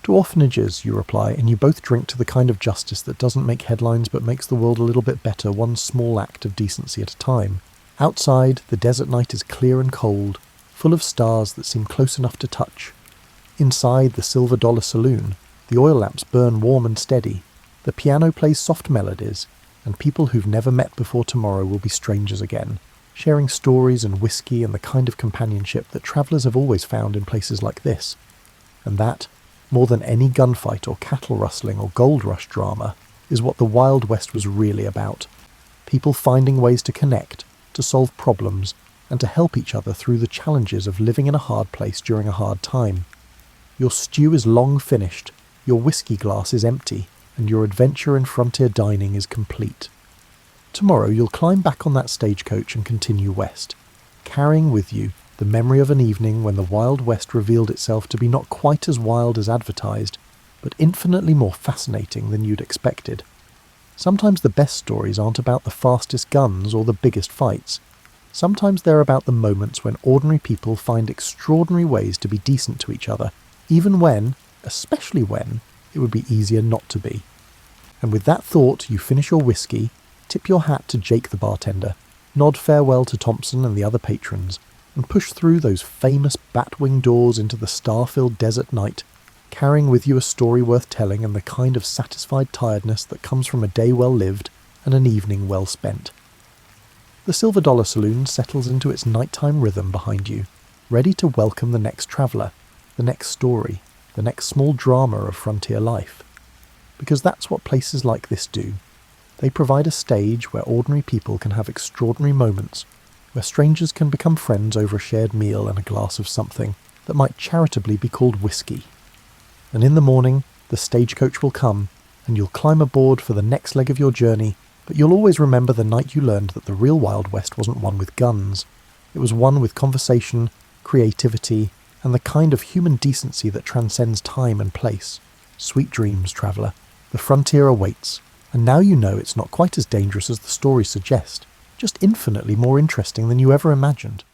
"To orphanages," you reply, and you both drink to the kind of justice that doesn't make headlines but makes the world a little bit better, one small act of decency at a time. Outside, the desert night is clear and cold, full of stars that seem close enough to touch. Inside the Silver Dollar Saloon, the oil lamps burn warm and steady, the piano plays soft melodies, and people who've never met before tomorrow will be strangers again, sharing stories and whiskey and the kind of companionship that travellers have always found in places like this. And that, more than any gunfight or cattle rustling or gold rush drama, is what the Wild West was really about. People finding ways to connect, to solve problems, and to help each other through the challenges of living in a hard place during a hard time. Your stew is long finished, your whiskey glass is empty, and your adventure in frontier dining is complete. Tomorrow you'll climb back on that stagecoach and continue west, carrying with you the memory of an evening when the Wild West revealed itself to be not quite as wild as advertised, but infinitely more fascinating than you'd expected. Sometimes the best stories aren't about the fastest guns or the biggest fights. Sometimes they're about the moments when ordinary people find extraordinary ways to be decent to each other, even when, especially when, it would be easier not to be. And with that thought, you finish your whiskey, tip your hat to Jake the bartender, nod farewell to Thompson and the other patrons, and push through those famous bat-wing doors into the star-filled desert night, carrying with you a story worth telling and the kind of satisfied tiredness that comes from a day well lived and an evening well spent. The Silver Dollar Saloon settles into its nighttime rhythm behind you, ready to welcome the next traveller, the next story, the next small drama of frontier life. Because that's what places like this do. They provide a stage where ordinary people can have extraordinary moments, where strangers can become friends over a shared meal and a glass of something that might charitably be called whiskey. And in the morning, the stagecoach will come, and you'll climb aboard for the next leg of your journey, but you'll always remember the night you learned that the real Wild West wasn't one with guns. It was one with conversation, creativity, and the kind of human decency that transcends time and place. Sweet dreams, traveller. The frontier awaits. And now you know it's not quite as dangerous as the stories suggest, just infinitely more interesting than you ever imagined.